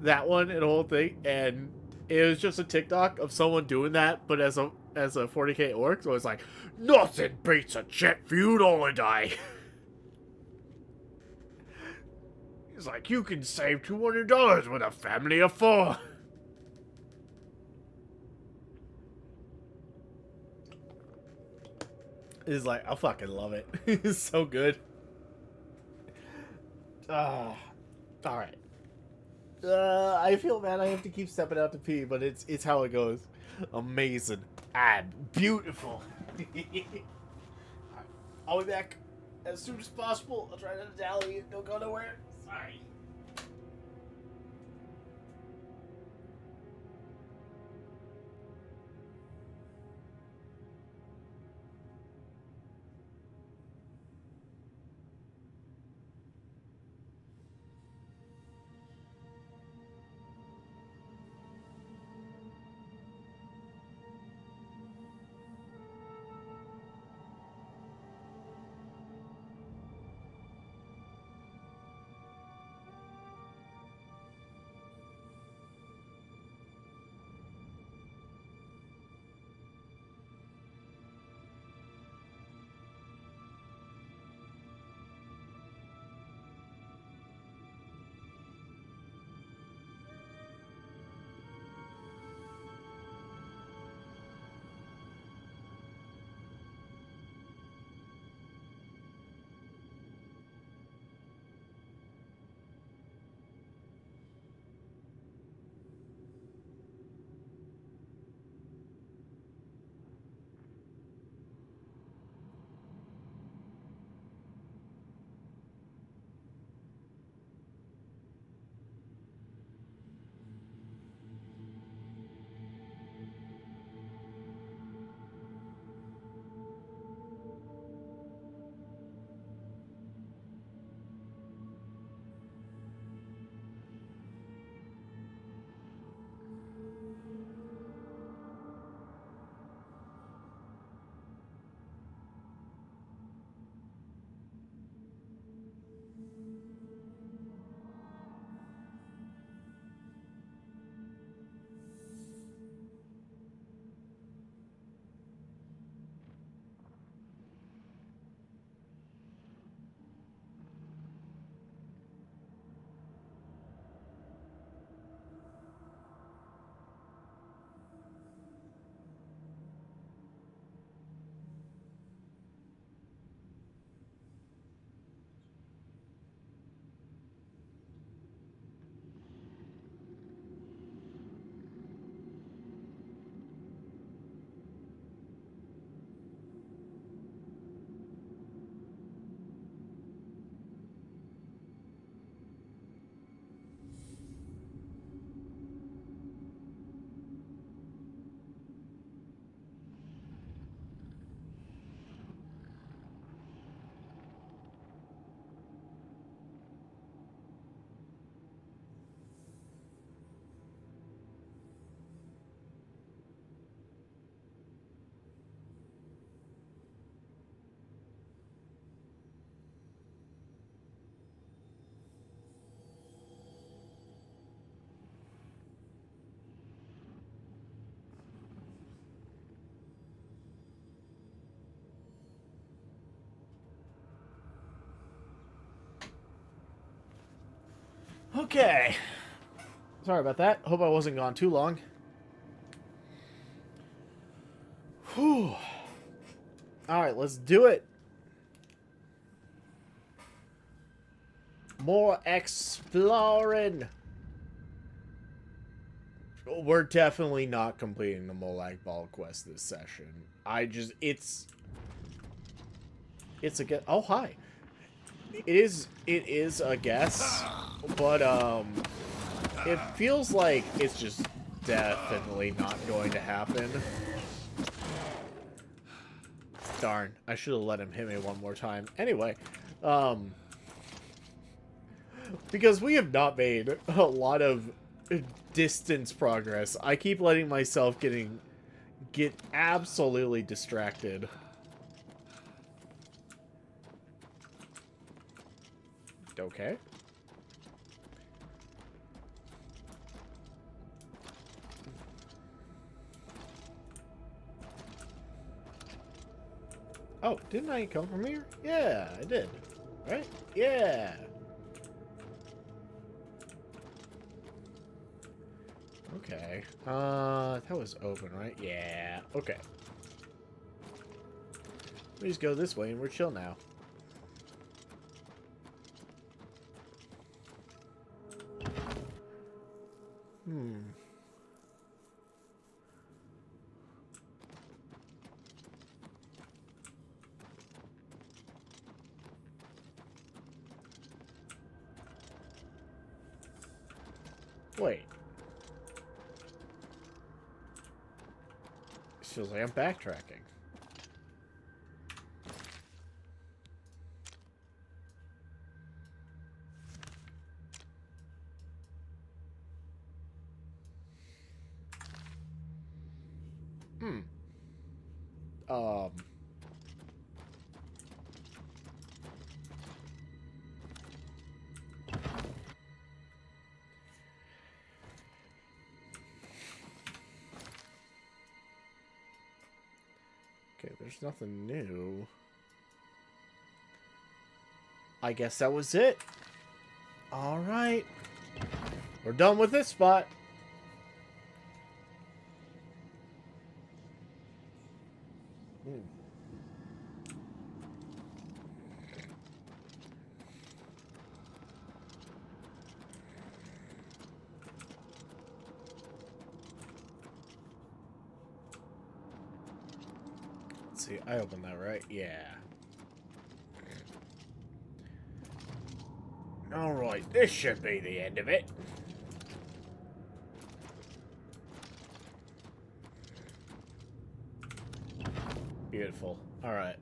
That one and the whole thing, and it was just a TikTok of someone doing that, but as a 40k orc, so it's like nothing beats a jet fueled holiday. It's like, you can save $200 with a family of 4. It's like, I fucking love it. It's so good. All right. I feel bad. I have to keep stepping out to pee, but it's how it goes. Amazing and beautiful. I'll be back as soon as possible. I'll try not to dally. Don't go nowhere. Sorry. Okay. Sorry about that. Hope I wasn't gone too long. Whew. Alright, let's do it. More exploring. We're definitely not completing the Molag Ball quest this session. It's a guess. Oh, hi. It is a guess, but, it feels like it's just definitely not going to happen. Darn, I should have let him hit me one more time. Anyway, because we have not made a lot of distance progress, I keep letting myself get absolutely distracted. Okay. Oh, didn't I come from here? Yeah, I did. Right? Yeah. Okay. That was open, right? Yeah. Okay. We just go this way and we're chill now. Hmm. Wait. Feels like I'm backtracking. Hmm. Um. Okay, there's nothing new. I guess that was it. All right. We're done with this spot. Hmm. Let's see, I opened that, right? Yeah. Alright, this should be the end of it. Beautiful. Alright.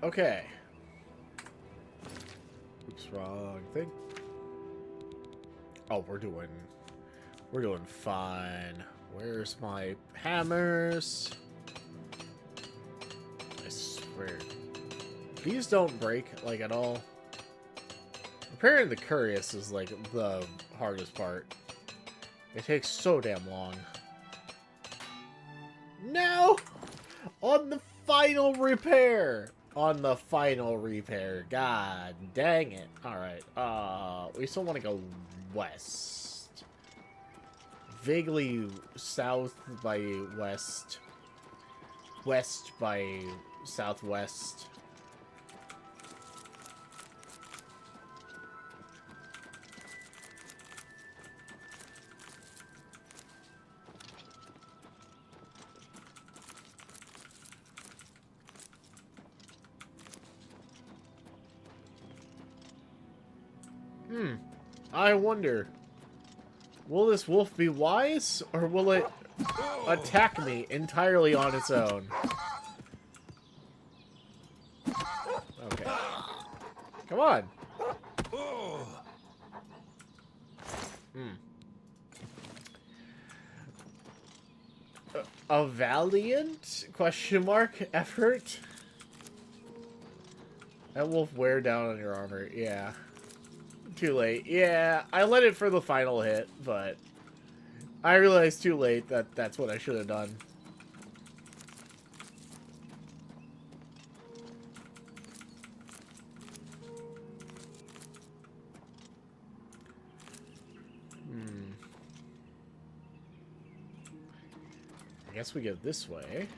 Okay. Oops, wrong thing. Oh, we're doing fine. Where's my hammers? I swear. These don't break, like, at all. Repairing the Curious is, like, the hardest part. It takes so damn long. No! On the final repair! On the final repair. God dang it. Alright, we still want to go west. Vaguely south by west. West by southwest. I wonder, will this wolf be wise, or will it attack me entirely on its own? Okay. Come on. A valiant question mark effort? That wolf wear down on your armor. Yeah. Too late. Yeah, I let it for the final hit, but I realized too late that that's what I should have done. I guess we go this way.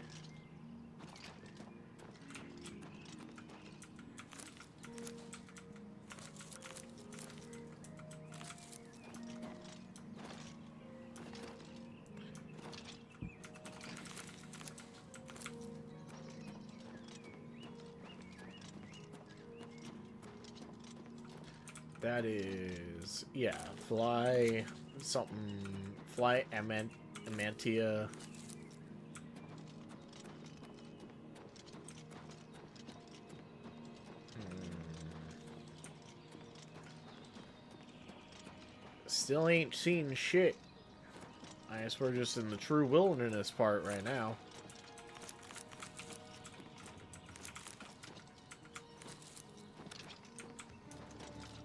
That is, yeah, fly something, fly Amantia. Still ain't seen shit. I guess we're just in the true wilderness part right now.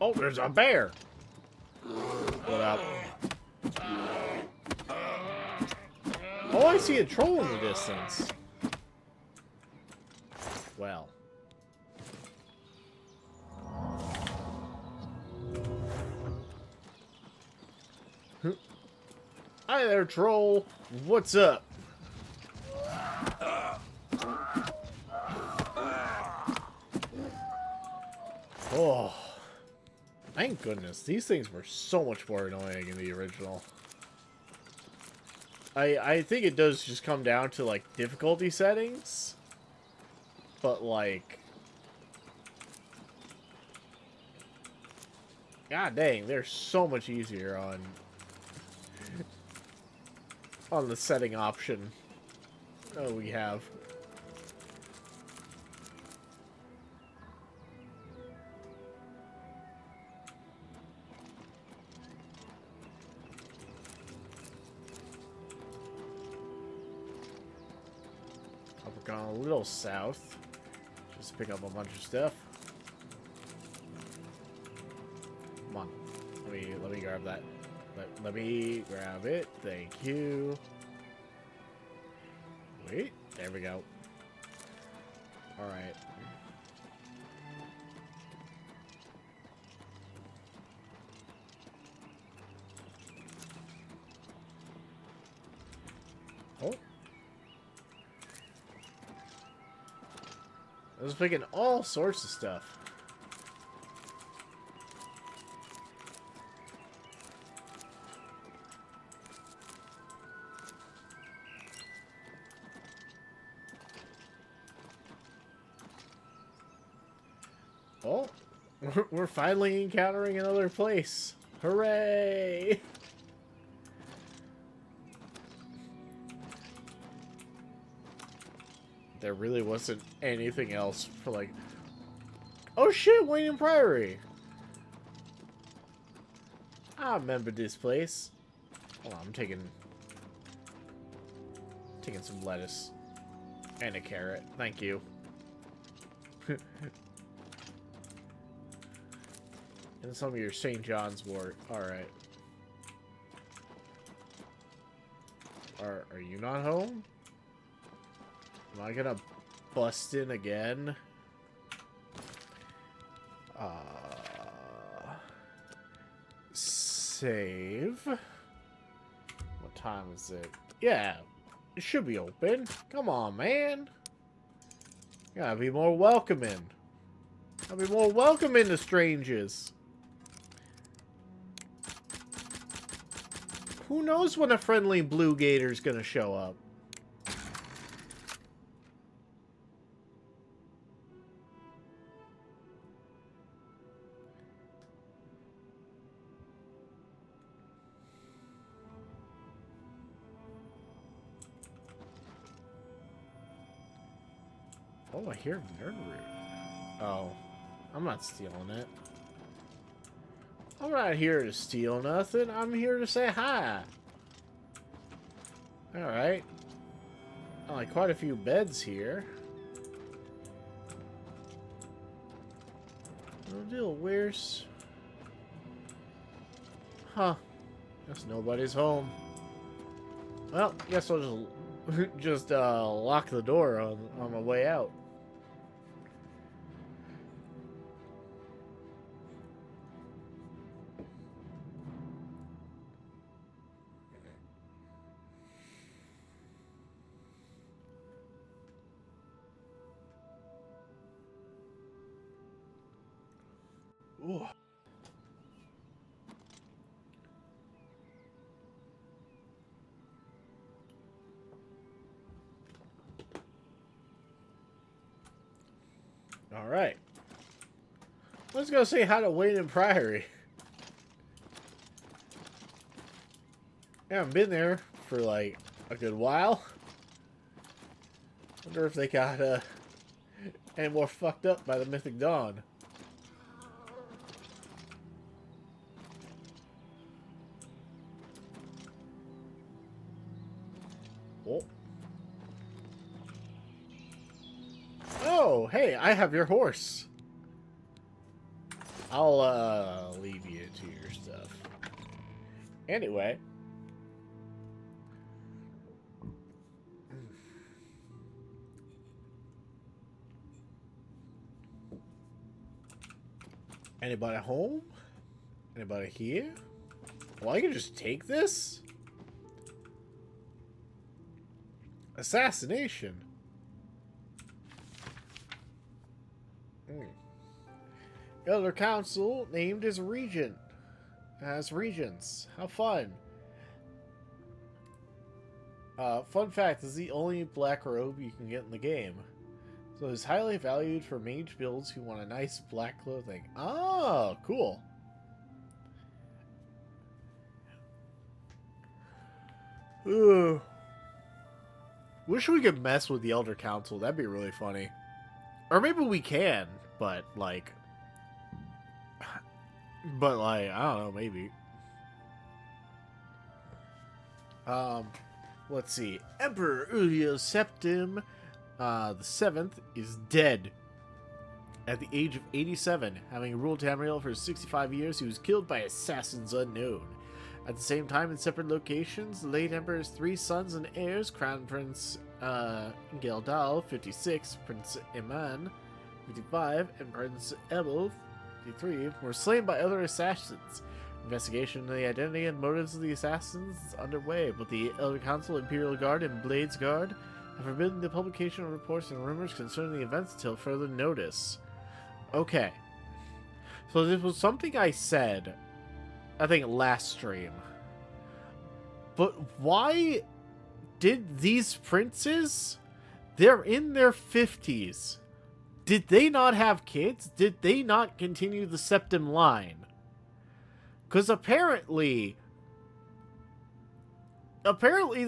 Oh, there's a bear! What up? Oh, I see a troll in the distance. Well. Hi there, troll. What's up? Oh. Thank goodness. These things were so much more annoying in the original. I think it does just come down to, like, difficulty settings. But, like... God dang, they're so much easier on the setting option we have. I've gone a little south. Just pick up a bunch of stuff. Come on. Let me grab that. Let me grab it. Thank you. Wait. There we go. Alright. Oh. I was picking all sorts of stuff. Oh, we're finally encountering another place. Hooray! There really wasn't anything else for, like... Oh shit, Wayne Priory! I remember this place. Hold on, I'm taking some lettuce. And a carrot. Thank you. And some of your St. John's wort. Alright. Are you not home? Am I gonna bust in again? Save. What time is it? Yeah, it should be open. Come on, man. Gotta be more welcoming. Gotta be more welcoming to strangers. Who knows when a friendly blue gator's gonna show up? Oh, I hear nerd root. Oh, I'm not stealing it. I'm not here to steal nothing. I'm here to say hi. Alright. I like quite a few beds here. No deal. Where's... Huh. Guess nobody's home. Well, guess I'll just lock the door on my way out. Ooh. All right. Let's go say hi to Wayne and Priory. I haven't been there for like a good while. Wonder if they got any more fucked up by the Mythic Dawn. Oh. Oh, hey, I have your horse. I'll leave you to your stuff. Anyway. Anybody home? Anybody here? Well, I can just take this? Assassination. Elder Council named as regent. As regents. How fun. Fun fact, this is the only black robe you can get in the game. So it's highly valued for mage builds who want a nice black clothing. Oh, cool. Ugh. Wish we could mess with the Elder Council. That'd be really funny. Or maybe we can, but like... But like, I don't know, maybe. Let's see. Emperor Ulio Septim the 7th is dead. At the age of 87, having ruled Tamriel for 65 years, he was killed by assassins unknown. At the same time, in separate locations, the late Emperor's 3 sons and heirs, Crown Prince Geldal, 56, Prince Iman, 55, and Prince Ebel, 53, were slain by other assassins. Investigation into the identity and motives of the assassins is underway, but the Elder Council, Imperial Guard, and Blades Guard have forbidden the publication of reports and rumors concerning the events until further notice. Okay. So this was something I said, I think, last stream. But why did these princes... They're in their 50s. Did they not have kids? Did they not continue the Septim line? Because apparently the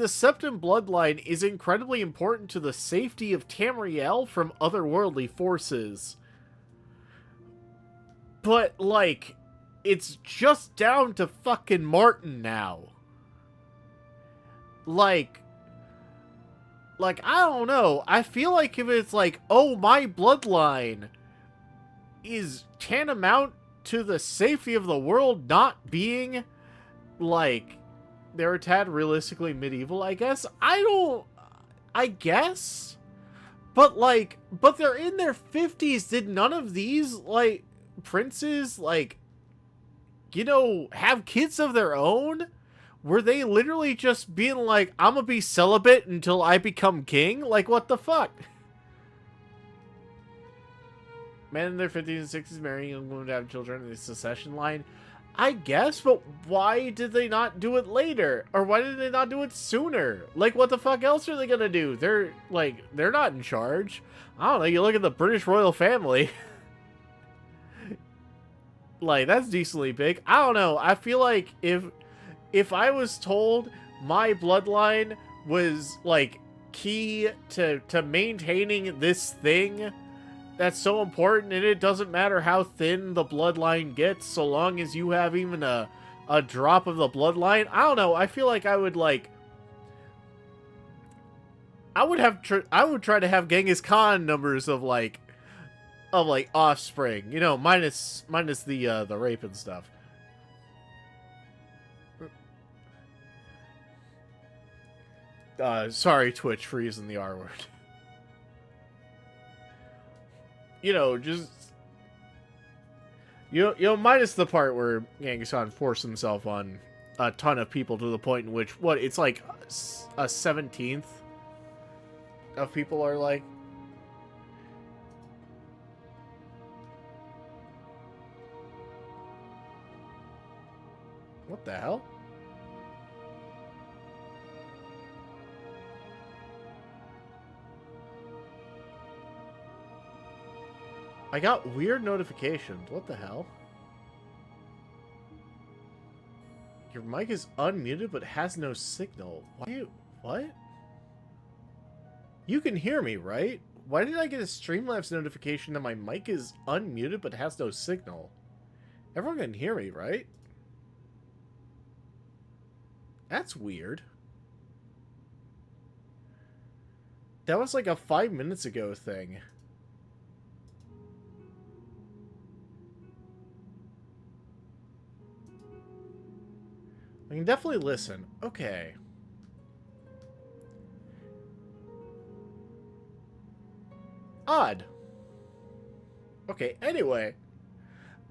Septim bloodline is incredibly important to the safety of Tamriel from otherworldly forces. But, like, it's just down to fucking Martin now. Like, I don't know. I feel like if it's like, oh, my bloodline is tantamount to the safety of the world not being, like, they're a tad realistically medieval, I guess. I guess? But, like, but they're in their 50s. Did none of these, like, princes, like, you know, have kids of their own? Were they literally just being like, I'm gonna be celibate until I become king? Like, what the fuck? Men in their 50s and 60s marrying young women to have children in the succession line. I guess, but why did they not do it later? Or why did they not do it sooner? Like, what the fuck else are they gonna do? They're not in charge. I don't know, you look at the British royal family. Like, that's decently big. I don't know, I feel like if I was told my bloodline was, like, key to maintaining this thing that's so important, and it doesn't matter how thin the bloodline gets, so long as you have even a drop of the bloodline. I don't know. I feel like I would, like... I would try to have Genghis Khan numbers of offspring. You know, minus the rape and stuff. Sorry, Twitch, for using the R word. You know, just... You know, minus the part where Genghis Khan forced himself on a ton of people to the point in which, what, it's like a 17th of people are like... What the hell? I got weird notifications. What the hell? Your mic is unmuted but has no signal. What? You can hear me, right? Why did I get a Streamlabs notification that my mic is unmuted but has no signal? Everyone can hear me, right? That's weird. That was like a 5 minutes ago thing. I can definitely listen. Okay. Odd. Okay, anyway.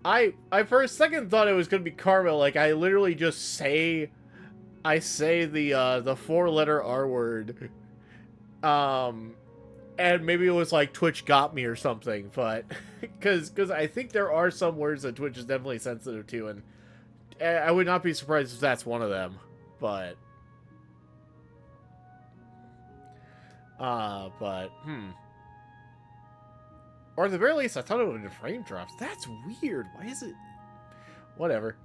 I for a second thought it was gonna be Karma, like I literally just say the 4-letter R word. And maybe it was like Twitch got me or something, but because I think there are some words that Twitch is definitely sensitive to, and I would not be surprised if that's one of them. But or at the very least, I thought it would have been frame drops. That's weird. Why is it? Whatever.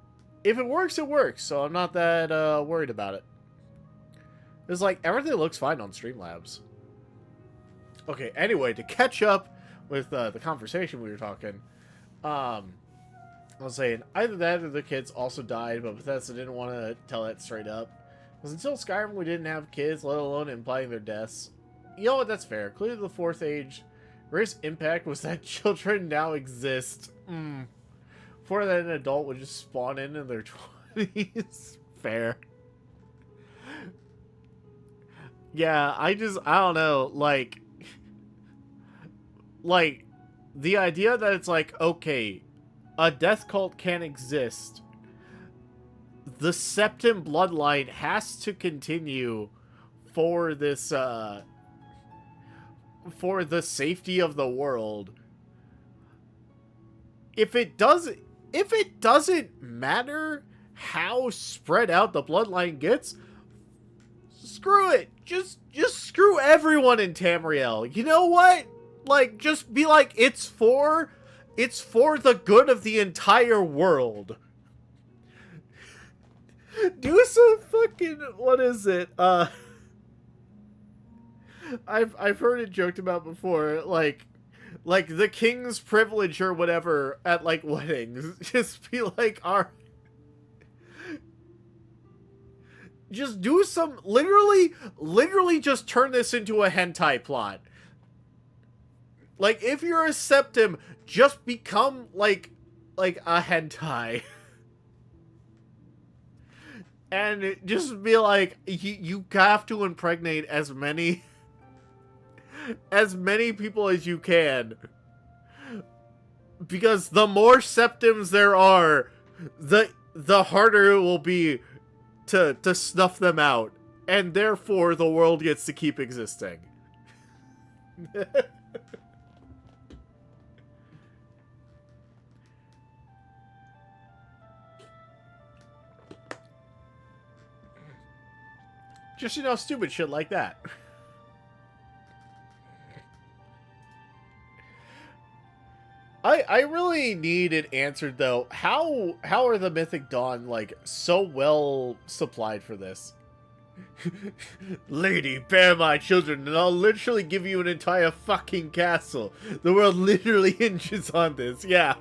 If it works, it works. So I'm not that worried about it. It's like everything looks fine on Streamlabs. Okay. Anyway, to catch up with the conversation we were talking, I was saying either that or the kids also died, but Bethesda didn't want to tell that straight up. Because until Skyrim, we didn't have kids, let alone implying their deaths. You know what? That's fair. Clearly, the fourth age. Greatest impact was that children now exist. Before that, an adult would just spawn in their 20s. Fair. Yeah, I don't know, like, the idea that it's like, okay, a death cult can exist. The Septim bloodline has to continue for this, for the safety of the world. If it doesn't matter how spread out the bloodline gets, screw it. Just screw everyone in Tamriel. You know what? Like, just be like, it's for the good of the entire world. Do some fucking, what is it? I've heard it joked about before, like the king's privilege or whatever at like weddings. Just be like, just do some literally just turn this into a hentai plot. Like, if you're a septim, just become like a hentai. And just be like, you have to impregnate as many people as you can, because the more septims there are, the harder it will be to snuff them out, and therefore the world gets to keep existing. Just, you know, stupid shit like that. I really need it answered, though. How are the Mythic Dawn, like, so well supplied for this? Lady, bear my children, and I'll literally give you an entire fucking castle. The world literally hinges on this, yeah.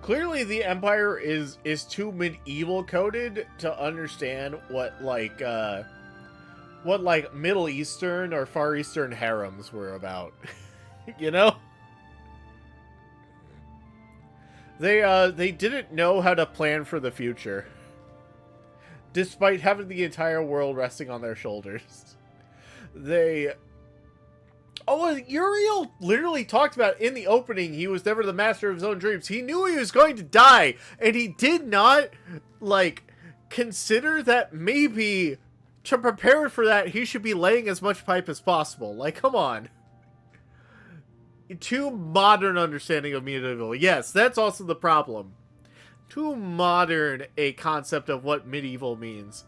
Clearly, the Empire is too medieval coded to understand what Middle Eastern or Far Eastern harems were about. You know? They didn't know how to plan for the future, despite having the entire world resting on their shoulders. Uriel literally talked about in the opening he was never the master of his own dreams. He knew he was going to die, and he did not, like, consider that maybe to prepare for that he should be laying as much pipe as possible. Like, come on. Too modern understanding of medieval. Yes, that's also the problem. Too modern a concept of what medieval means.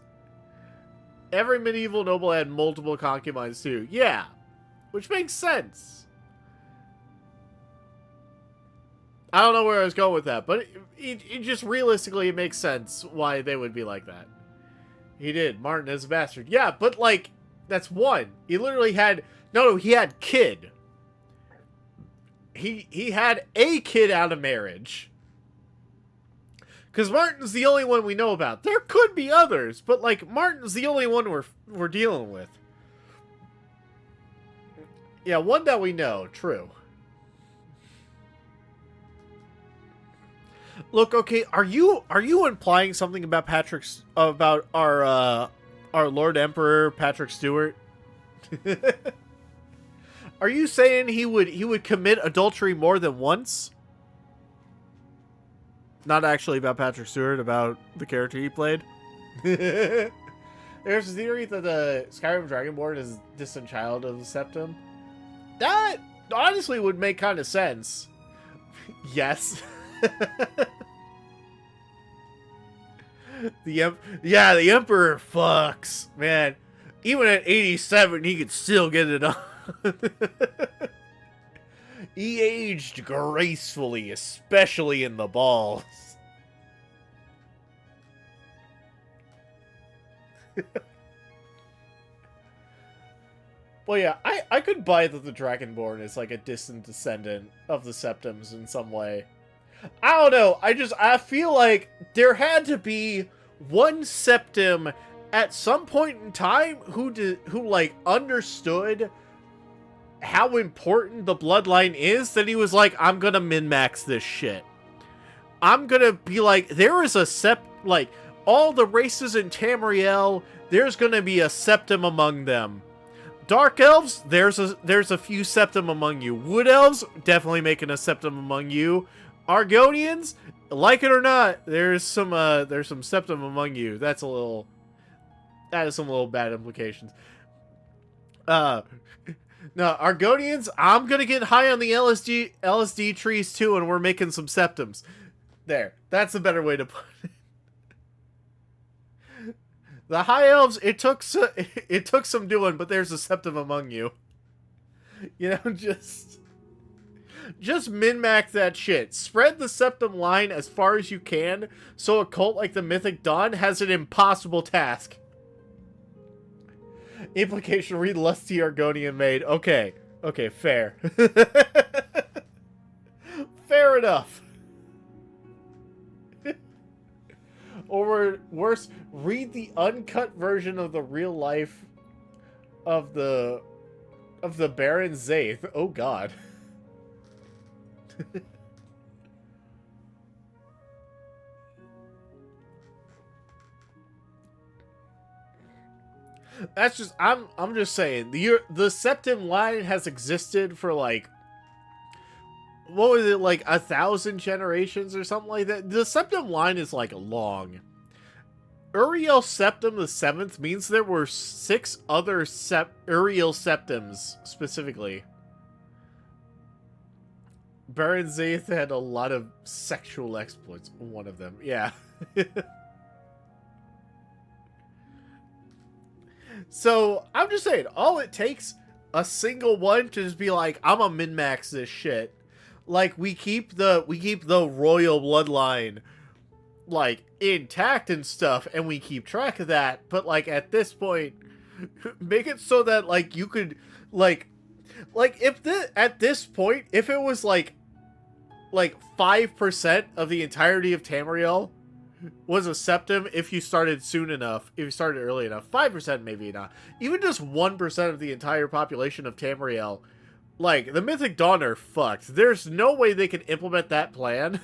Every medieval noble had multiple concubines too. Yeah. Which makes sense. I don't know where I was going with that, but it just realistically it makes sense why they would be like that. He did. Martin is a bastard. Yeah, but like, that's one. He literally had... No, he had kid. He had a kid out of marriage. Because Martin's the only one we know about. There could be others, but like, Martin's the only one we're dealing with. Yeah, one that we know. True. Look, okay, are you implying something about our Lord Emperor Patrick Stewart? Are you saying he would commit adultery more than once? Not actually about Patrick Stewart, about the character he played. There's a theory that the Skyrim Dragonborn is a distant child of the Septim. That honestly would make kind of sense. Yes. the Emperor fucks, man. Even at 87, he could still get it on. He aged gracefully, especially in the balls. Well, yeah, I could buy that the Dragonborn is like a distant descendant of the Septims in some way. I don't know. I feel like there had to be one Septim at some point in time who like understood how important the bloodline is, that he was like, I'm gonna min-max this shit. I'm gonna be like, there is a like, all the races in Tamriel, there's gonna be a Septim among them. Dark Elves, there's a few Septim among you. Wood Elves, definitely making a Septim among you. Argonians, like it or not, there's some Septim among you. That has some little bad implications. No, Argonians, I'm gonna get high on the LSD trees too, and we're making some Septims. There, that's a better way to put it. The High Elves, it took some doing, but there's a Septim among you. You know, just min-max that shit. Spread the Septim line as far as you can, so a cult like the Mythic Dawn has an impossible task. Implication, read Lusty Argonian Maid. Okay, fair. Fair enough. Or worse, read the uncut version of the real life of the Baron Zaith. Oh god. That's just I'm just saying the Septim line has existed for like, what was it, like 1,000 generations or something like that. The Septim line is like long. Uriel Septim the 7th means there were 6 other Uriel Septims specifically. Baron Zaith had a lot of sexual exploits. One of them, yeah. So, I'm just saying, all it takes a single one to just be like, I'm gonna min-max this shit. Like, we keep the royal bloodline, like, intact and stuff, and we keep track of that, but, like, at this point, make it so that, like, you could, like, if at this point, if it was, like 5% of the entirety of Tamriel was a Septim, if you started soon enough, if you started early enough, 5% maybe not, even just 1% of the entire population of Tamriel, like, the Mythic Dawn are fucked. There's no way they can implement that plan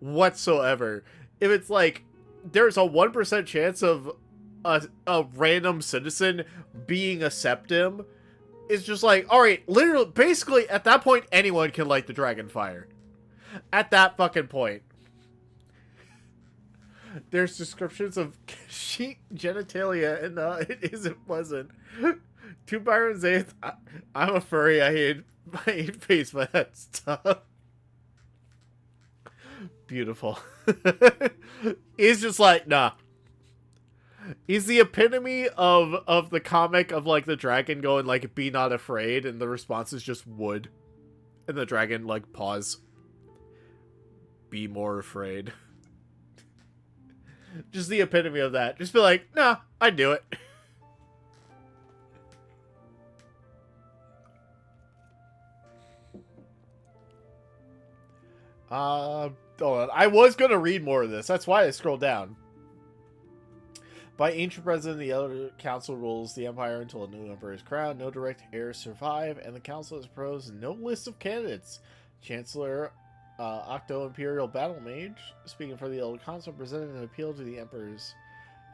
whatsoever. If it's like, there's a 1% chance of a random citizen being a Septim, it's just like, alright, literally, basically, at that point, anyone can light the dragon fire. At that fucking point. There's descriptions of sheet genitalia, and it isn't pleasant. To Byron Zaith, I'm a furry, I hate face by that stuff. Beautiful. He's just like, nah. He's the epitome of the comic of, like, the dragon going, like, be not afraid, and the response is just would. And the dragon, like, pause. Be more afraid. Just the epitome of that. Just be like, nah, I'd do it. Hold on. I was going to read more of this. That's why I scrolled down. By ancient precedent, the Elder Council rules the Empire until a new emperor is crowned. No direct heirs survive, and the Council has proposed no list of candidates. Chancellor Octo Imperial Battle Mage, speaking for the Elder Council, presented an appeal to the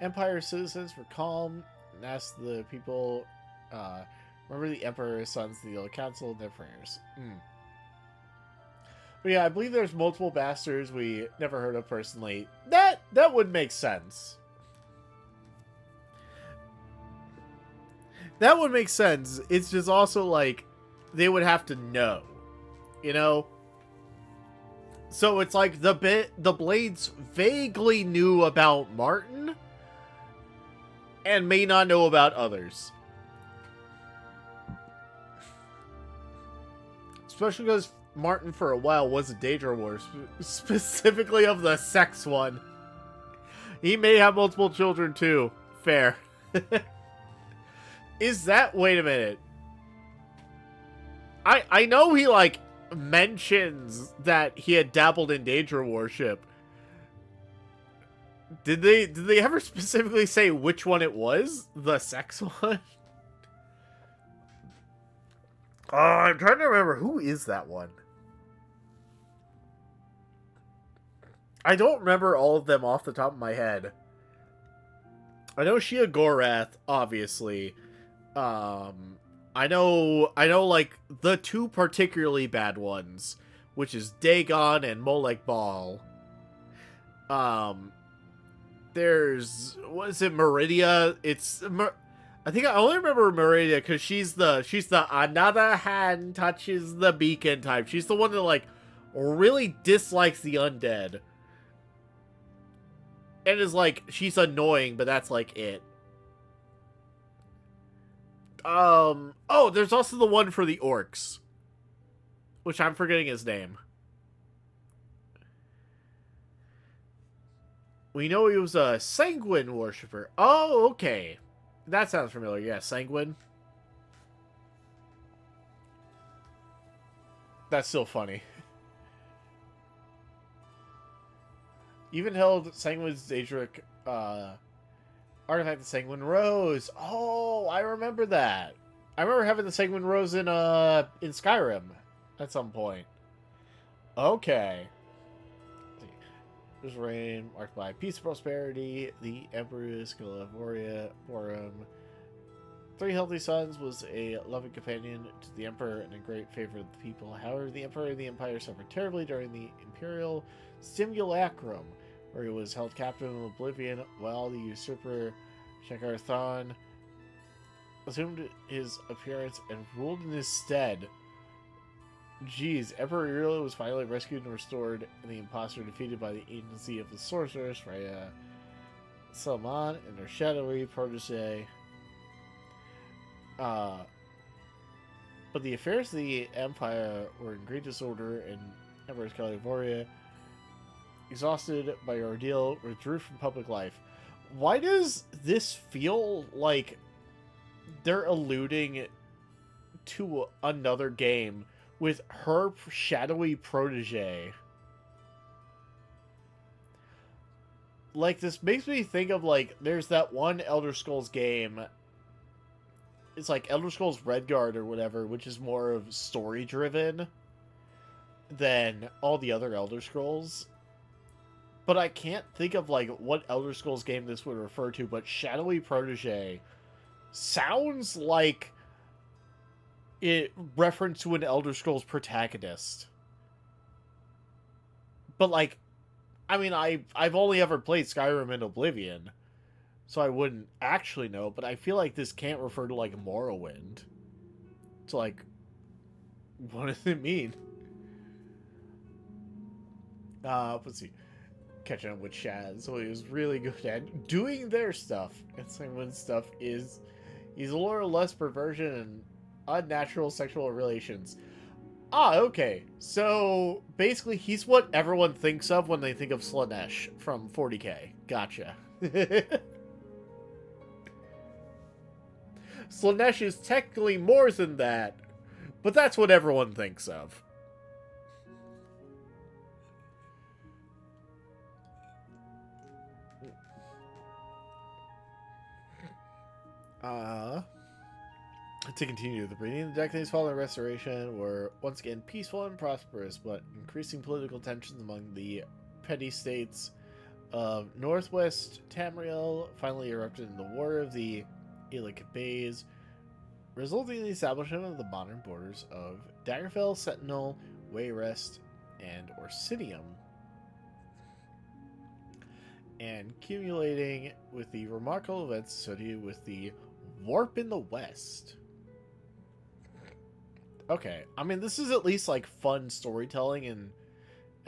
Empire citizens for calm and asked the people, remember the Emperor's sons, the Elder Council, and their prayers. But yeah, I believe there's multiple bastards we never heard of personally. That would make sense. That would make sense. It's just also like they would have to know, you know? So it's like the Blades vaguely knew about Martin and may not know about others. Especially because Martin for a while was a Daedra War, specifically of the sex one. He may have multiple children too. Fair. Is that... Wait a minute. I know he, like, mentions that he had dabbled in Daedra worship. Did they ever specifically say which one it was? The sex one? Oh, I'm trying to remember. Who is that one? I don't remember all of them off the top of my head. I know Shia Gorath, obviously. I know, like, the two particularly bad ones, which is Dagon and Molech Ball. There's, what is it, Meridia? I think I only remember Meridia because she's the another hand touches the beacon type. She's the one that, like, really dislikes the undead. And is, like, she's annoying, but that's, like, it. Oh, there's also the one for the orcs. Which I'm forgetting his name. We know he was a Sanguine worshiper. Oh, okay. That sounds familiar. Yeah, Sanguine. That's still funny. Even held Sanguine's Daedric, artifact the Sanguine Rose. Oh, I remember that. I remember having the Sanguine Rose in Skyrim at some point. Okay. There's reign marked by peace and prosperity. The Empress Galavoria Borum. 3 healthy sons, was a loving companion to the Emperor and a great favorite of the people. However, the Emperor and the Empire suffered terribly during the Imperial Simulacrum, where he was held captive in Oblivion while the usurper Shakarthon assumed his appearance and ruled in his stead. Jeez, Emperor Irla was finally rescued and restored, and the imposter defeated by the agency of the sorceress, Rhea Salman, and her shadowy protege. But the affairs of the Empire were in great disorder, and Empress Calavoria, exhausted by her ordeal, withdrew from public life. Why does this feel like they're alluding to another game with her shadowy protege? Like, this makes me think of, like, there's that one Elder Scrolls game. It's like Elder Scrolls Redguard or whatever, which is more of story-driven than all the other Elder Scrolls. But I can't think of, like, what Elder Scrolls game this would refer to, but Shadowy Protege sounds like it reference to an Elder Scrolls protagonist. But, like, I mean, I've only ever played Skyrim and Oblivion, so I wouldn't actually know, but I feel like this can't refer to, like, Morrowind. It's like, what does it mean? Let's see. Catching up with Shaz, so he was really good at doing their stuff. And Sanguine's stuff is, he's a little less perversion and unnatural sexual relations. Ah, okay. So, basically, he's what everyone thinks of when they think of Slaanesh from 40k. Gotcha. Slaanesh is technically more than that, but that's what everyone thinks of. Uh, to continue, the beginning of the decades following Restoration were once again peaceful and prosperous, but increasing political tensions among the petty states of Northwest Tamriel finally erupted in the War of the Ilic Bays, resulting in the establishment of the modern borders of Daggerfell, Sentinel, Wayrest, and Orsinium, and accumulating with the remarkable events associated with the Warp in the West. Okay, I mean, this is at least, like, fun storytelling, and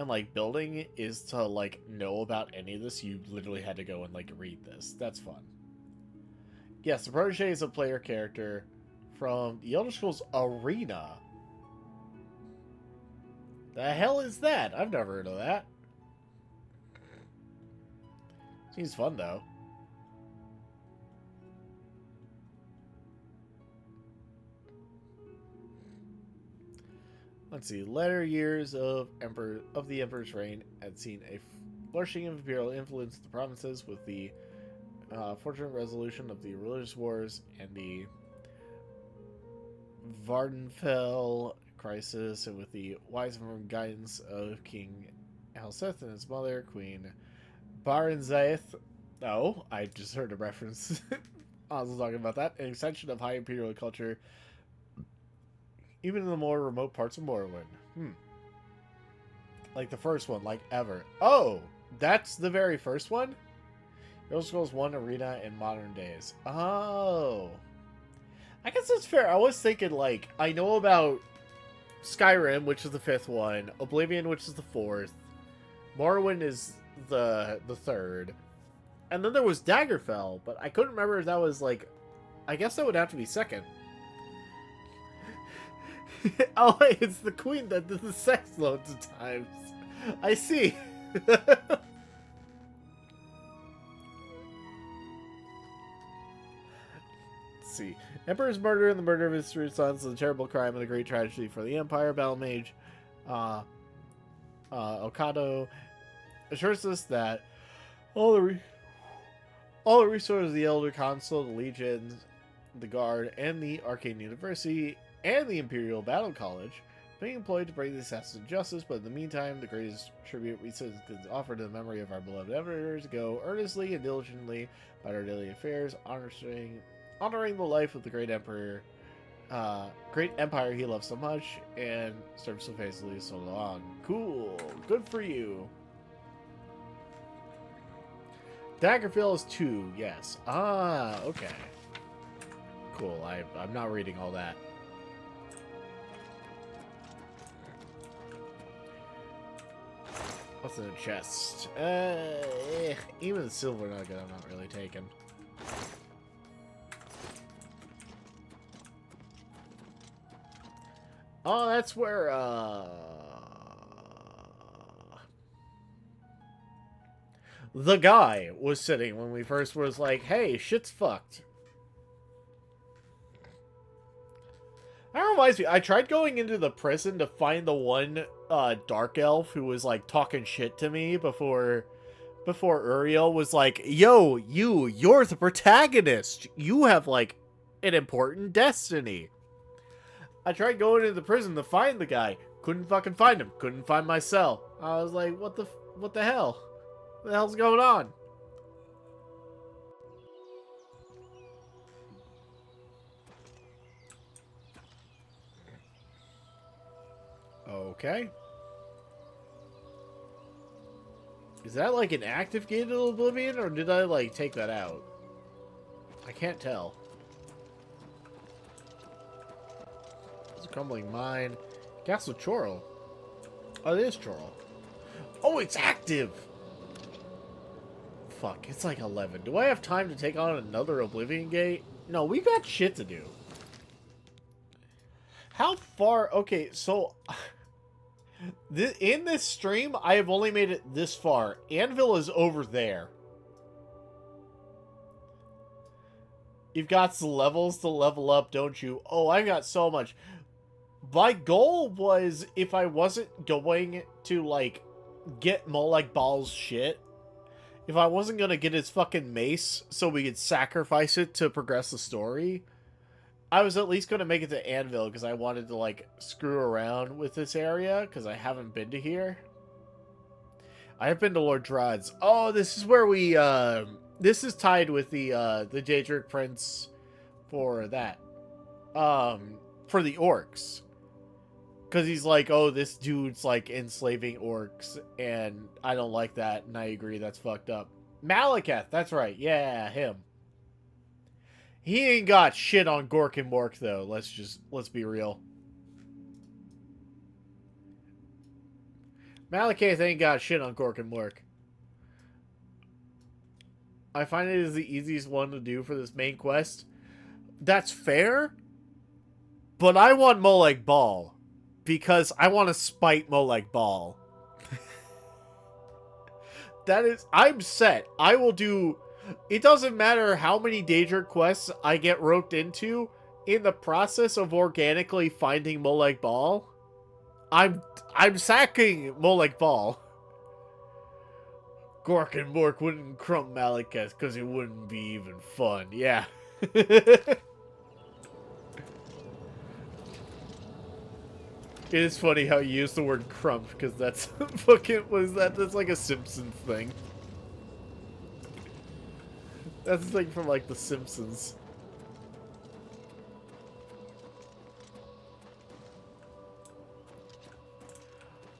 like, building is to, like, know about any of this. You literally had to go and, like, read this. That's fun. Yes, the Protege is a player character from the Elder Scrolls Arena. The hell is that? I've never heard of that. Seems fun, though. Let's see. Latter years of the Emperor's reign had seen a flourishing of imperial influence in the provinces with the fortunate resolution of the religious wars and the Vardenfell crisis, and with the wise and guidance of King Helseth and his mother, Queen Barenzaeth. Oh, I just heard a reference. I was talking about that. An extension of high imperial culture, even in the more remote parts of Morrowind. Like the first one, like ever. Oh, that's the very first one? Elder Scrolls 1 Arena in modern days. Oh. I guess that's fair. I was thinking, like, I know about Skyrim, which is the fifth one, Oblivion, which is the fourth, Morrowind is the third, and then there was Daggerfell, but I couldn't remember if that was, like, I guess that would have to be second. Oh, it's the queen that did the sex loads of times. I see. Let's see. Emperor's murder and the murder of his three sons is a terrible crime and a great tragedy for the Empire. Battle Mage Okado assures us that all the resources of the Elder Council, the Legions, the Guard, and the Arcane University, and the Imperial Battle College being employed to bring the assassins to justice, but in the meantime, the greatest tribute we can offer to the memory of our beloved emperors go earnestly and diligently about our daily affairs, honoring the life of the great emperor, great empire he loves so much, and serves so faithfully so long. Cool. Good for you. Daggerfell is 2, yes. Ah, okay. Cool, I'm not reading all that. What's in the chest? Even the silver nugget I'm not really taking. Oh, that's where, the guy was sitting when we first was like, hey, shit's fucked. That reminds me, I tried going into the prison to find the one, dark elf who was, like, talking shit to me before Uriel was like, yo, you're the protagonist. You have, like, an important destiny. I tried going into the prison to find the guy. Couldn't fucking find him. Couldn't find my cell. I was like, what the hell? What the hell's going on? Okay. Is that like an active gate of Oblivion, or did I like take that out? I can't tell. It's a crumbling mine. Castle Chorrel. Oh, it is Chorrel. Oh, it's active! Fuck, it's like 11. Do I have time to take on another Oblivion gate? No, we got shit to do. How far? Okay, so in this stream, I have only made it this far. Anvil is over there. You've got some levels to level up, don't you? Oh, I got so much. My goal was, if I wasn't going to, like, get Molag Bal's shit, if I wasn't gonna get his fucking mace so we could sacrifice it to progress the story, I was at least gonna make it to Anvil because I wanted to, like, screw around with this area because I haven't been to here. I have been to Lord Drod's. Oh, this is where we, this is tied with the Daedric Prince for that. For the orcs. Because he's like, oh, this dude's, like, enslaving orcs, and I don't like that, and I agree, that's fucked up. Malekith, that's right, yeah, him. He ain't got shit on Gork and Mork, though, let's be real. Malekith ain't got shit on Gork and Mork. I find it is the easiest one to do for this main quest. That's fair, but I want Molag Bal. Because I want to spite Molag Bal. That is... I'm set. I will do... It doesn't matter how many Daedric quests I get roped into. In the process of organically finding Molag Bal, I'm sacking Molag Bal. Gork and Mork wouldn't crump Malekith because it wouldn't be even fun. Yeah. It is funny how you use the word crump, because that's fucking, that's like a Simpsons thing. That's a thing from, like, The Simpsons.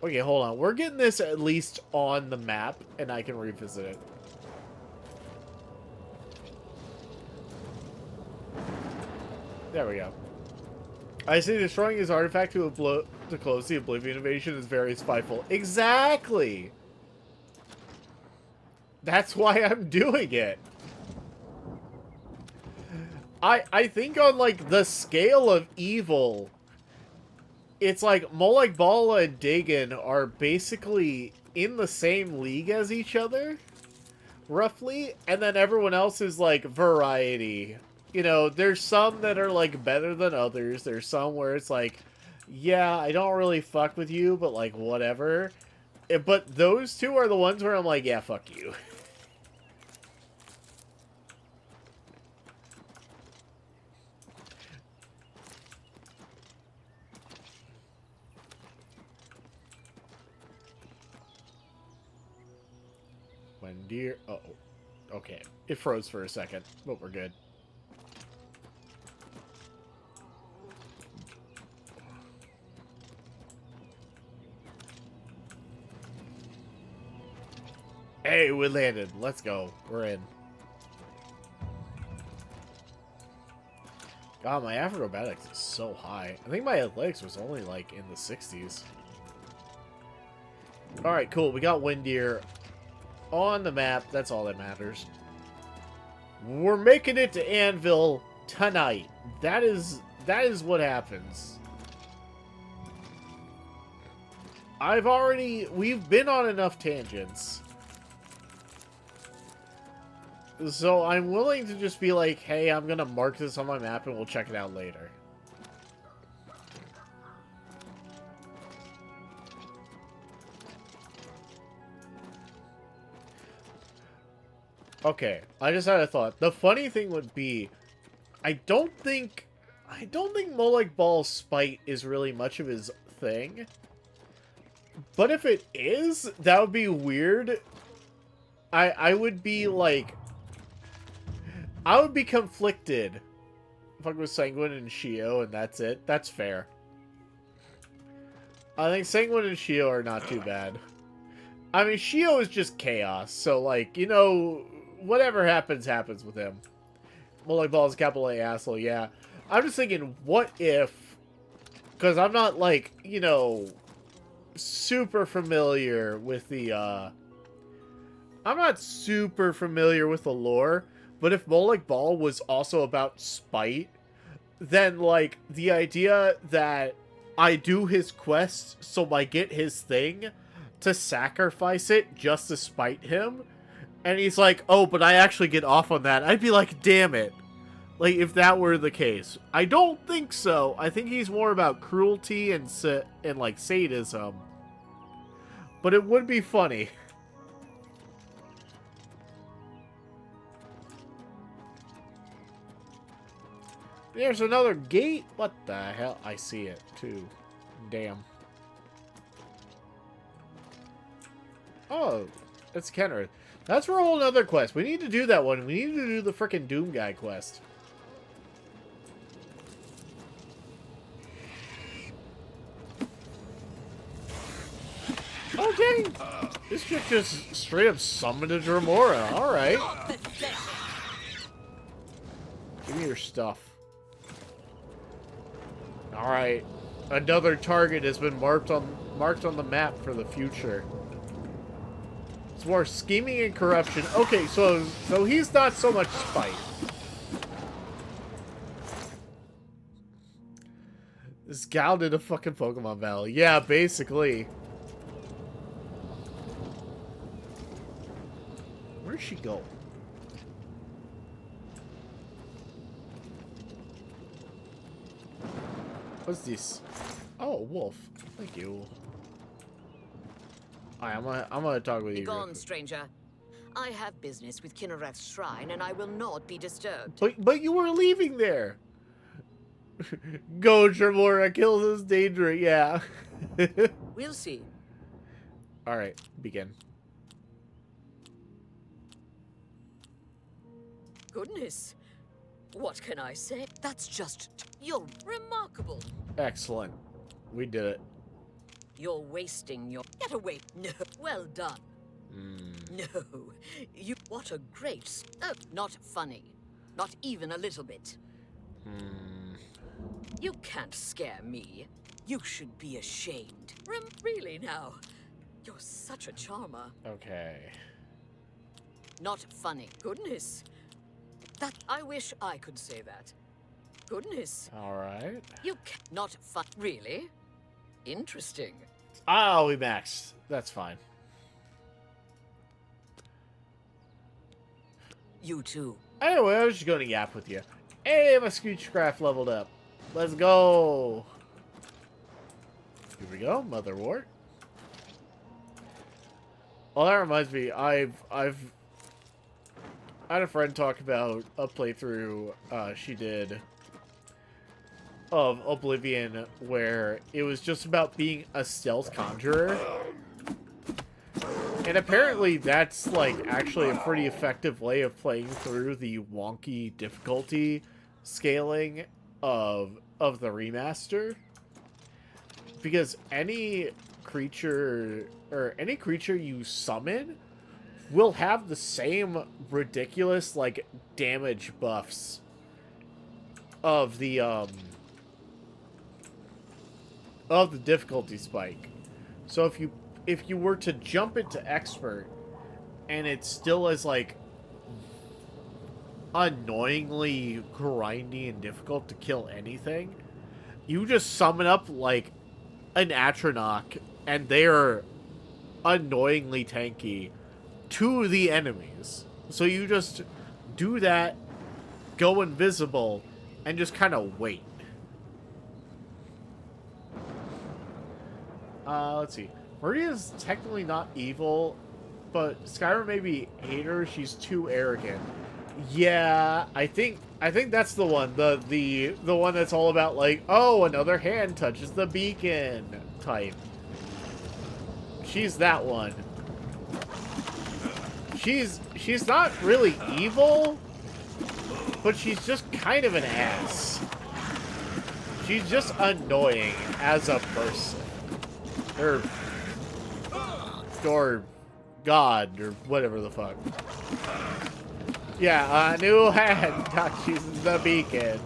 Okay, hold on. We're getting this at least on the map, and I can revisit it. There we go. I say destroying his artifact to close the Oblivion invasion is very spiteful. Exactly! That's why I'm doing it. I think on, like, the scale of evil, it's like Molag Bal and Dagon are basically in the same league as each other, roughly, and then everyone else is, like, variety. You know, there's some that are, like, better than others. There's some where it's like, yeah, I don't really fuck with you, but, like, whatever. But those two are the ones where I'm like, yeah, fuck you. When deer... Uh oh. Okay. It froze for a second, but we're good. Hey, we landed. Let's go. We're in. God, my acrobatics is so high. I think my athletics was only, like, in the 60s. Alright, cool. We got Windeer on the map. That's all that matters. We're making it to Anvil tonight. That is what happens. We've been on enough tangents. So I'm willing to just be like, hey, I'm gonna mark this on my map and we'll check it out later. Okay, I just had a thought. The funny thing would be, I don't think Molag Bal's spite is really much of his thing. But if it is, that would be weird. I would be like... I would be conflicted if I was Sanguine and Shio and that's it. That's fair. I think Sanguine and Shio are not too bad. I mean, Shio is just chaos, so, like, you know, whatever happens, happens with him. Molag Bal is capital A asshole, yeah. I'm just thinking, what if... Because I'm not, like, you know, super familiar with the, I'm not super familiar with the lore. But if Molag Bal was also about spite, then, like, the idea that I do his quest so I get his thing to sacrifice it just to spite him, and he's like, oh, but I actually get off on that, I'd be like, damn it. Like, if that were the case. I don't think so. I think he's more about cruelty and like, sadism. But it would be funny. There's another gate? What the hell? I see it, too. Damn. Oh, it's Kenner. That's for a whole other quest. We need to do that one. We need to do the frickin' Doom Guy quest. Oh, dang! This chick just straight up summoned a Dremora. Alright. Give me your stuff. Alright. Another target has been marked on the map for the future. It's more scheming and corruption. Okay, so he's not so much spite. This gal did a fucking Pokemon Valley. Yeah, basically. Where'd she go? What's this? Oh, wolf. Thank you. Alright, I'm gonna talk with you. Begone, stranger. I have business with Kinnereth's shrine, and I will not be disturbed. But you were leaving there. Go, Tremora, kills is dangerous. Yeah. We'll see. Alright, begin. Goodness. What can I say? That's just... You're remarkable. Excellent. We did it. You're wasting your... Get away. No. Well done. No. You... What a great... Oh, not funny. Not even a little bit. You can't scare me. You should be ashamed. Really now. You're such a charmer. Okay. Not funny. Goodness. That... I wish I could say that. Goodness. Alright. You not fun. Really? Interesting. Oh, we maxed. That's fine. You too. Anyway, I was just going to yap with you. Hey, my Screechcraft leveled up. Let's go. Here we go, Mother Wart. Well, that reminds me, I had a friend talk about a playthrough she did of Oblivion where it was just about being a stealth conjurer. And apparently that's like actually a pretty effective way of playing through the wonky difficulty scaling of the remaster. Because any creature you summon will have the same ridiculous like damage buffs of the difficulty spike. So if you were to jump into expert and it still is like annoyingly grindy and difficult to kill anything, you just summon up like an Atronach and they're annoyingly tanky to the enemies. So you just do that, go invisible, and just kind of wait. Let's see. Maria's technically not evil, but Skyrim maybe hate her. She's too arrogant. Yeah, I think that's the one. The one that's all about like, oh, another hand touches the beacon type. She's that one. She's not really evil, but she's just kind of an ass. She's just annoying as a person. Or God, or whatever the fuck. Yeah, a new hand touches the beacon.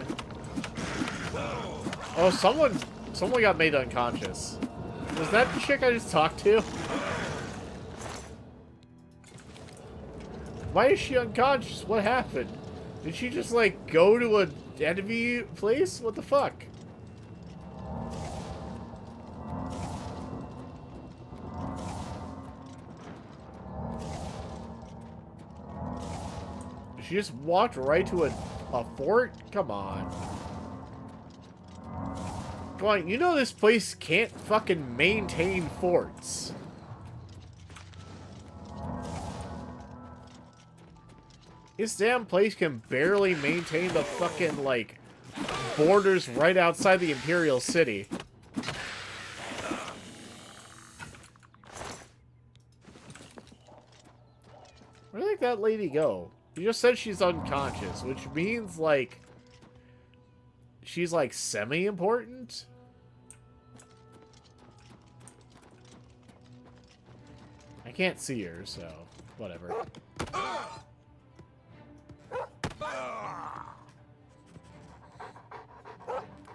Oh, someone got made unconscious. Was that the chick I just talked to? Why is she unconscious? What happened? Did she just, like, go to an enemy place? What the fuck? She just walked right to a fort? Come on. Come on, you know this place can't fucking maintain forts. This damn place can barely maintain the fucking, like, borders right outside the Imperial City. Where did that lady go? You just said she's unconscious, which means, like, she's, like, semi-important? I can't see her, so whatever.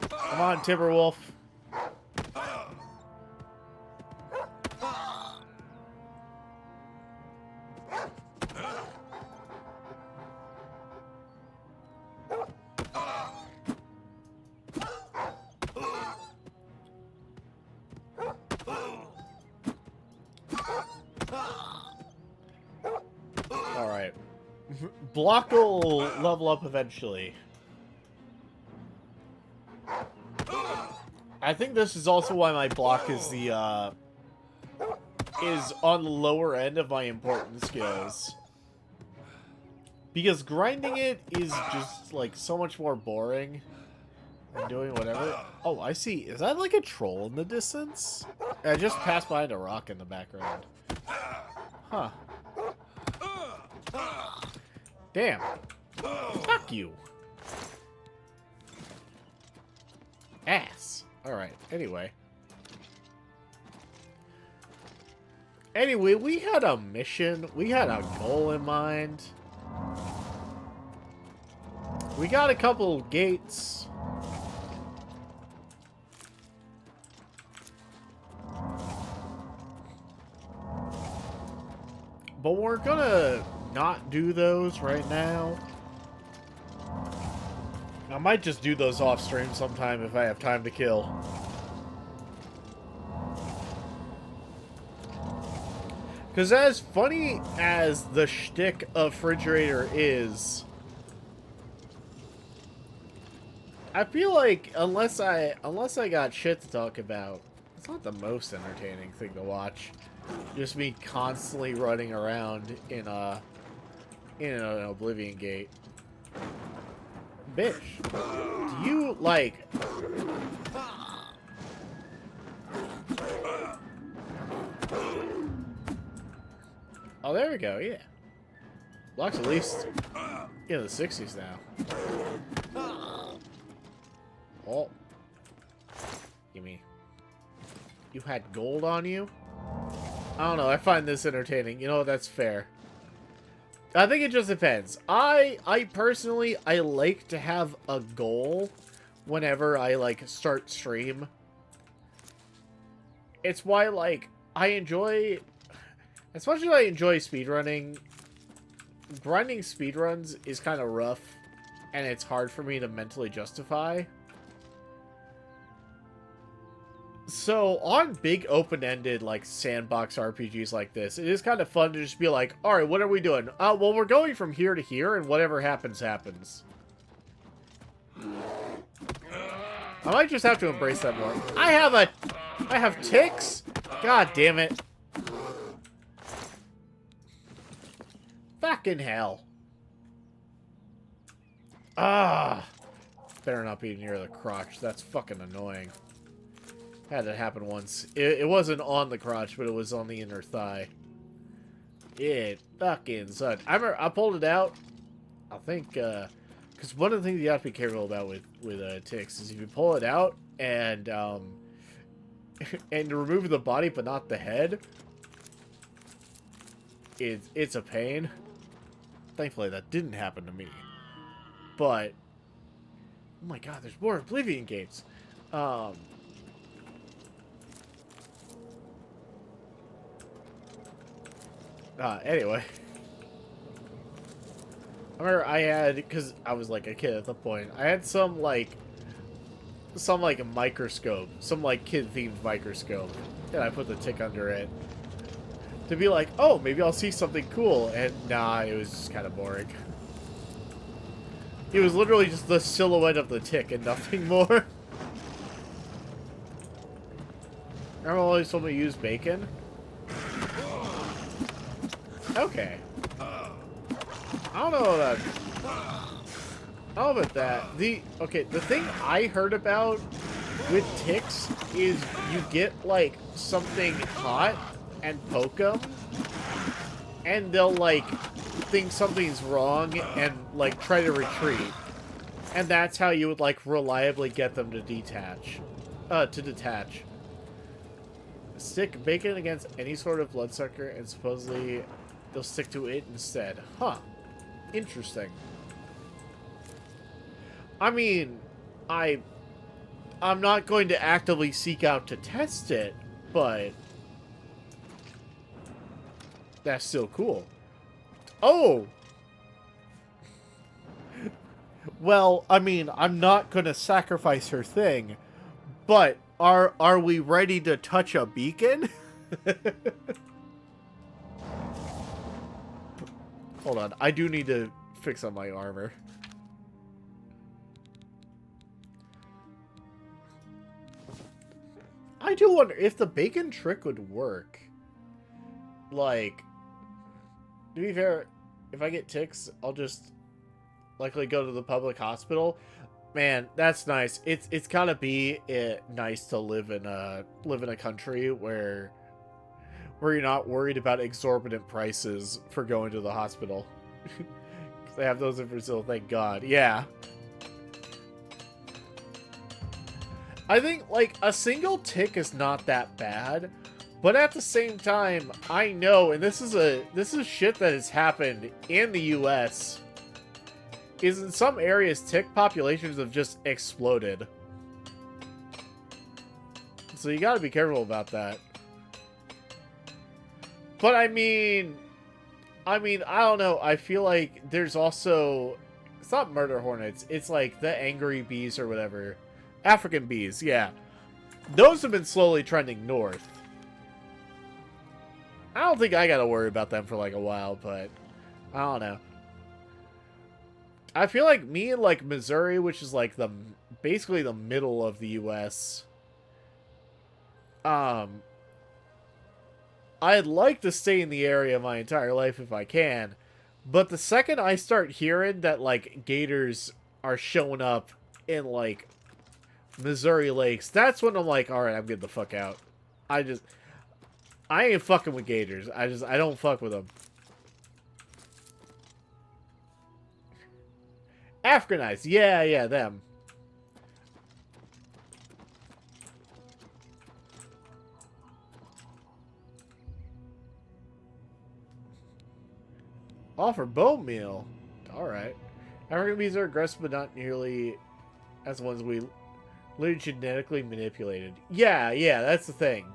Come on, Timberwolf. Alright. Block will level up eventually. I think this is also why my block is the, is on the lower end of my important skills. Because grinding it is just, like, so much more boring than doing whatever. Oh, I see. Is that, like, a troll in the distance? I just passed behind a rock in the background. Huh. Damn. Fuck you. Ass. Alright, anyway. Anyway, we had a mission. We had a goal in mind. We got a couple gates. But we're gonna not do those right now. I might just do those off stream sometime if I have time to kill. Because as funny as the shtick of Fridgeratr is, I feel like unless I got shit to talk about, it's not the most entertaining thing to watch. Just me constantly running around in an Oblivion gate. Bitch, do you, like... Oh, there we go, yeah. Block's at least in the 60s now. Oh. Gimme. You had gold on you? I don't know, I find this entertaining. You know, that's fair. I think it just depends. I personally, I like to have a goal whenever I, like, start stream. It's why, like, I enjoy... As much as I enjoy speedrunning, grinding speedruns is kind of rough, and it's hard for me to mentally justify. So, on big open-ended, like, sandbox RPGs like this, it is kind of fun to just be like, alright, what are we doing? Well, we're going from here to here, and whatever happens, happens. I might just have to embrace that more. I have ticks? God damn it. Fucking hell. Ah. Better not be near the crotch. That's fucking annoying. Had it happen once. It wasn't on the crotch, but it was on the inner thigh. It fucking sucked. I pulled it out. I think, because one of the things you have to be careful about with ticks is if you pull it out and and remove the body but not the head, it's a pain. Thankfully, that didn't happen to me. But oh my god, there's more Oblivion gates. Anyway. I remember I had, because I was like a kid at the point, I had some microscope, some like kid-themed microscope, and I put the tick under it to be like, oh, maybe I'll see something cool, and nah, it was just kind of boring. It was literally just the silhouette of the tick and nothing more. Remember when always told me to use bacon? Okay. I don't know that. How about that? The thing I heard about with ticks is you get like something hot and poke them, and they'll like think something's wrong and like try to retreat, and that's how you would like reliably get them to detach. Stick bacon against any sort of bloodsucker, and supposedly they'll stick to it instead. Huh. Interesting. I mean, I'm not going to actively seek out to test it, but that's still cool. Oh! Well, I mean, I'm not going to sacrifice her thing, but are we ready to touch a beacon? Hold on, I do need to fix on my armor. I do wonder if the bacon trick would work. Like, to be fair, if I get ticks, I'll just likely go to the public hospital. Man, that's nice. It's gotta be nice to live in a country where you're not worried about exorbitant prices for going to the hospital. They have those in Brazil, thank God. Yeah. I think, like, a single tick is not that bad, but at the same time, I know, and this is shit that has happened in the US, is in some areas, tick populations have just exploded. So you gotta be careful about that. But I mean, I don't know, I feel like there's also, it's not murder hornets, it's like the angry bees or whatever. African bees, yeah. Those have been slowly trending north. I don't think I gotta worry about them for like a while, but I don't know. I feel like me in like Missouri, which is like basically the middle of the US. I'd like to stay in the area my entire life if I can, but the second I start hearing that like gators are showing up in like Missouri lakes, that's when I'm like, alright, I'm getting the fuck out. I ain't fucking with gators. I don't fuck with them. Africanized. Yeah, them. Offer bone meal. Alright. African bees are aggressive, but not nearly as the ones we literally genetically manipulated. Yeah, that's the thing.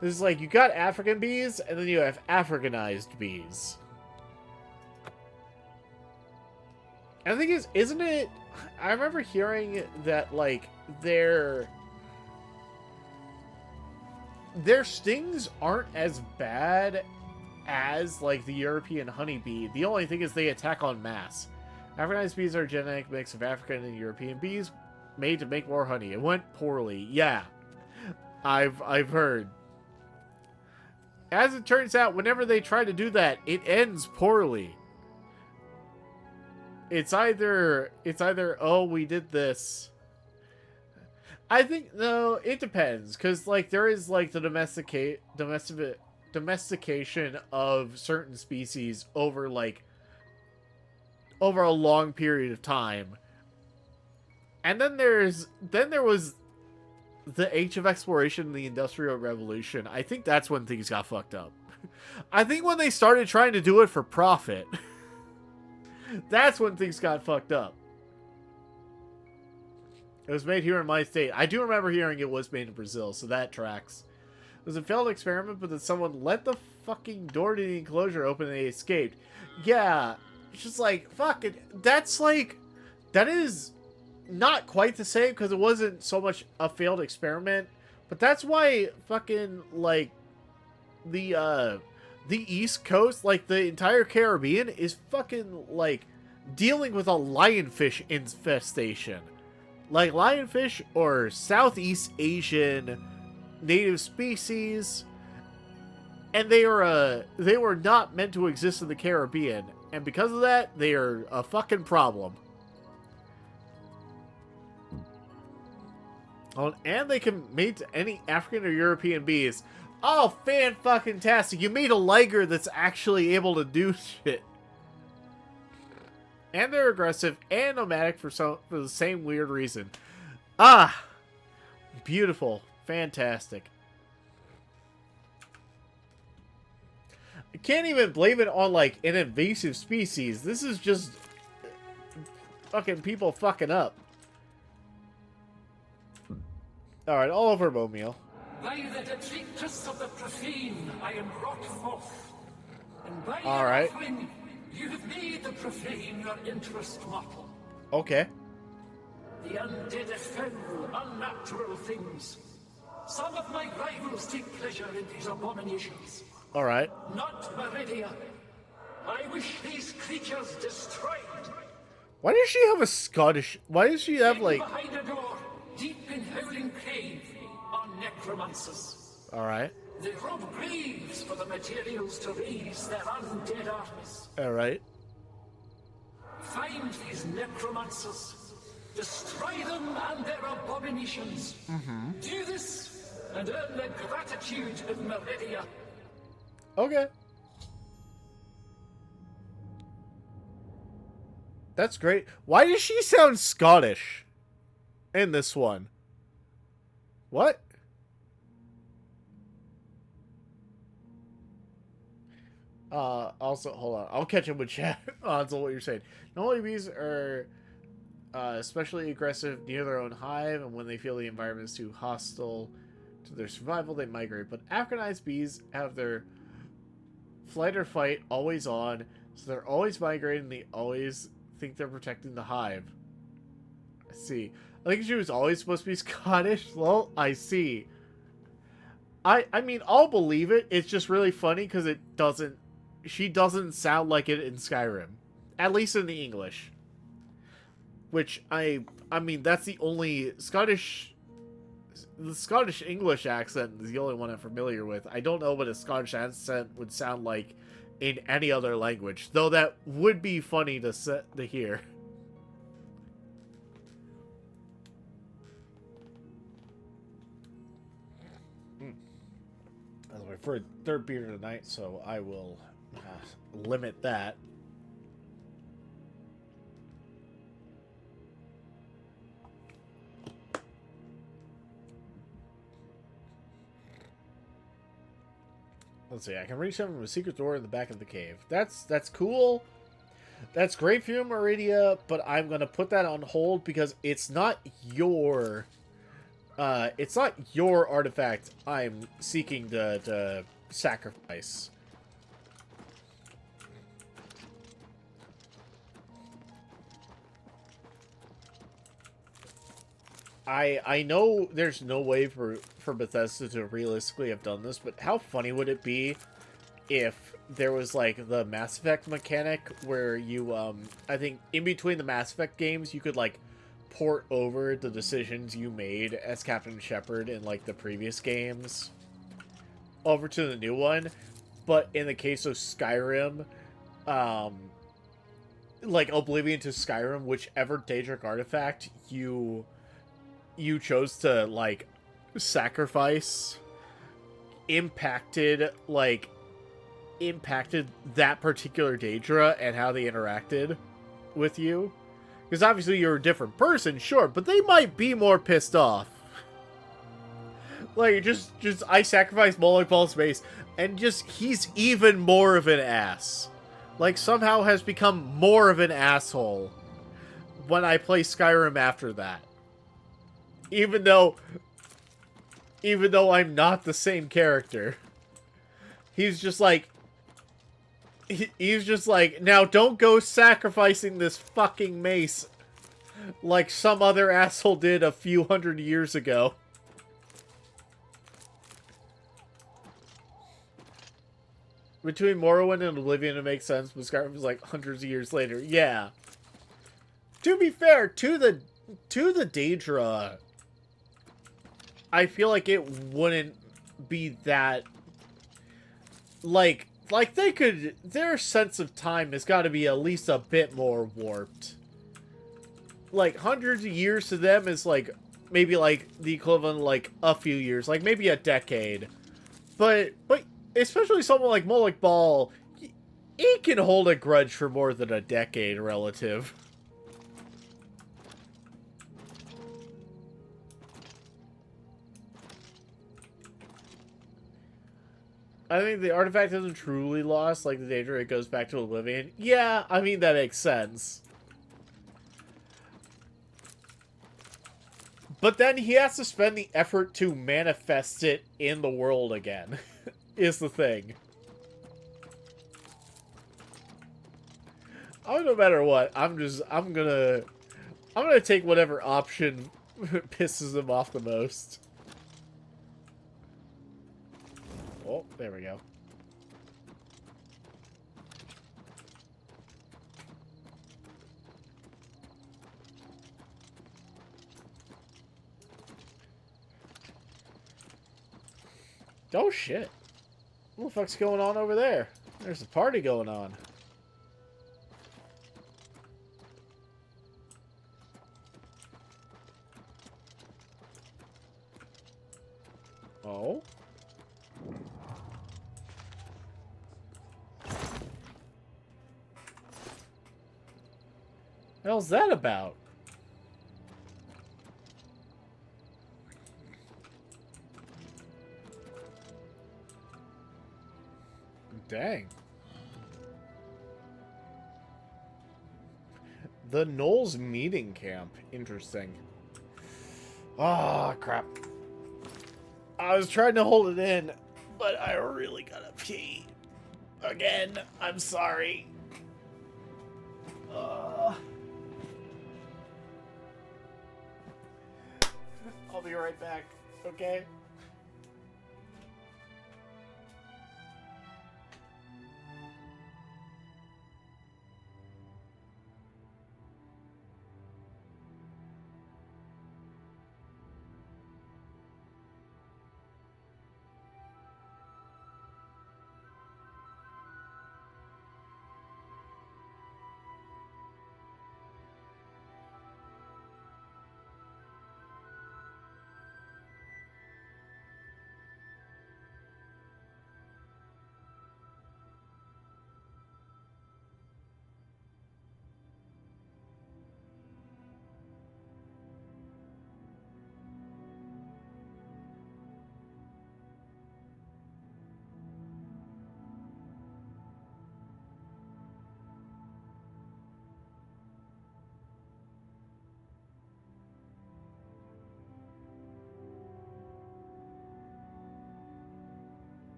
This is like, you got African bees, and then you have Africanized bees. And the thing is, isn't it... I remember hearing that, like, their stings aren't as bad as, like, the European honeybee. The only thing is they attack en masse. Africanized bees are a genetic mix of African and European bees made to make more honey. It went poorly. Yeah. I've heard. As it turns out, whenever they try to do that, it ends poorly. It's either, oh, we did this. I think, no, it depends. Because, like, there is, like, the domestication of certain species over, like, over a long period of time. And then there was the age of exploration and the Industrial Revolution. I think that's when things got fucked up. I think when they started trying to do it for profit, that's when things got fucked up. It was made here in my state. I do remember hearing it was made in Brazil, so that tracks. It was a failed experiment, but then someone let the fucking door to the enclosure open and they escaped. Yeah, it's just like, fuck it. That's like, that is not quite the same because it wasn't so much a failed experiment, but that's why fucking, like, the East Coast, like, the entire Caribbean is fucking, like, dealing with a lionfish infestation. Like, lionfish or Southeast Asian native species, and they were not meant to exist in the Caribbean, and because of that, they are a fucking problem. Oh, and they can mate any African or European bees. Oh, fan-fucking-tastic. You made a liger that's actually able to do shit. And they're aggressive and nomadic for the same weird reason. Ah! Beautiful. Fantastic. I can't even blame it on, like, an invasive species. This is just fucking people fucking up. Alright, all over Momio. By the detritus of the profane, I am brought forth. And by All your right. offering, you have made the profane your interest mortal. Okay. The undead ephemeral, unnatural things. Some of my rivals take pleasure in these abominations. Alright. Not Meridia. I wish these creatures destroyed. Why does she have a Scottish... Why does she have, like... Behind a door, deep in howling cave, are necromancers. Alright. They rob graves for the materials to raise their undead armies. Alright. Find these necromancers. Destroy them and their abominations. Do this and earn the gratitude of Meridia. Okay. That's great. Why does she sound Scottish in this one? What? Also, hold on. I'll catch up with chat on what you're saying. Normally bees are especially aggressive near their own hive, and when they feel the environment is too hostile to their survival, they migrate. But Africanized bees have their flight or fight always on, so they're always migrating, they always think they're protecting the hive. I see. I think she was always supposed to be Scottish. Well, I see. I mean, I'll believe it. It's just really funny because it doesn't... She doesn't sound like it in Skyrim. At least in the English. Which, I mean, that's the only Scottish... The Scottish English accent is the only one I'm familiar with. I don't know what a Scottish accent would sound like in any other language. Though that would be funny to hear. That's my third beer tonight, so I will limit that. Let's see, I can reach them from a secret door in the back of the cave. That's cool. That's great for you, Meridia, but I'm gonna put that on hold because it's not your artifact I'm seeking to sacrifice. I know there's no way for Bethesda to realistically have done this, but how funny would it be if there was, like, the Mass Effect mechanic where you, I think in between the Mass Effect games, you could, like, port over the decisions you made as Captain Shepard in, like, the previous games over to the new one. But in the case of Skyrim, like, Oblivion to Skyrim, whichever Daedric artifact you chose to, like, sacrifice impacted that particular Daedra and how they interacted with you. Because obviously you're a different person, sure, but they might be more pissed off. Like, just I sacrificed Moloch Ball Space, and just, he's even more of an ass. Like, somehow has become more of an asshole when I play Skyrim after that. Even though I'm not the same character. He's just like, now don't go sacrificing this fucking mace like some other asshole did a few hundred years ago. Between Morrowind and Oblivion, it makes sense, but Skyrim is like hundreds of years later. Yeah. To be fair, to the Daedra, I feel like it wouldn't be that, like they could, their sense of time has got to be at least a bit more warped. Like, hundreds of years to them is like maybe like the equivalent of, like a few years, like maybe a decade. But especially someone like Moloch Ball, he can hold a grudge for more than a decade relative. I think the artifact isn't truly lost, like the danger it goes back to Oblivion. Yeah, I mean, that makes sense. But then he has to spend the effort to manifest it in the world again, is the thing. No matter what, I'm gonna take whatever option pisses him off the most. Oh, there we go. Oh shit. What the fuck's going on over there? There's a party going on. Oh? The hell's that about? Dang. The Knowles meeting camp. Interesting. Ah, crap. I was trying to hold it in, but I really gotta pee. Again, I'm sorry. I'll be right back, okay?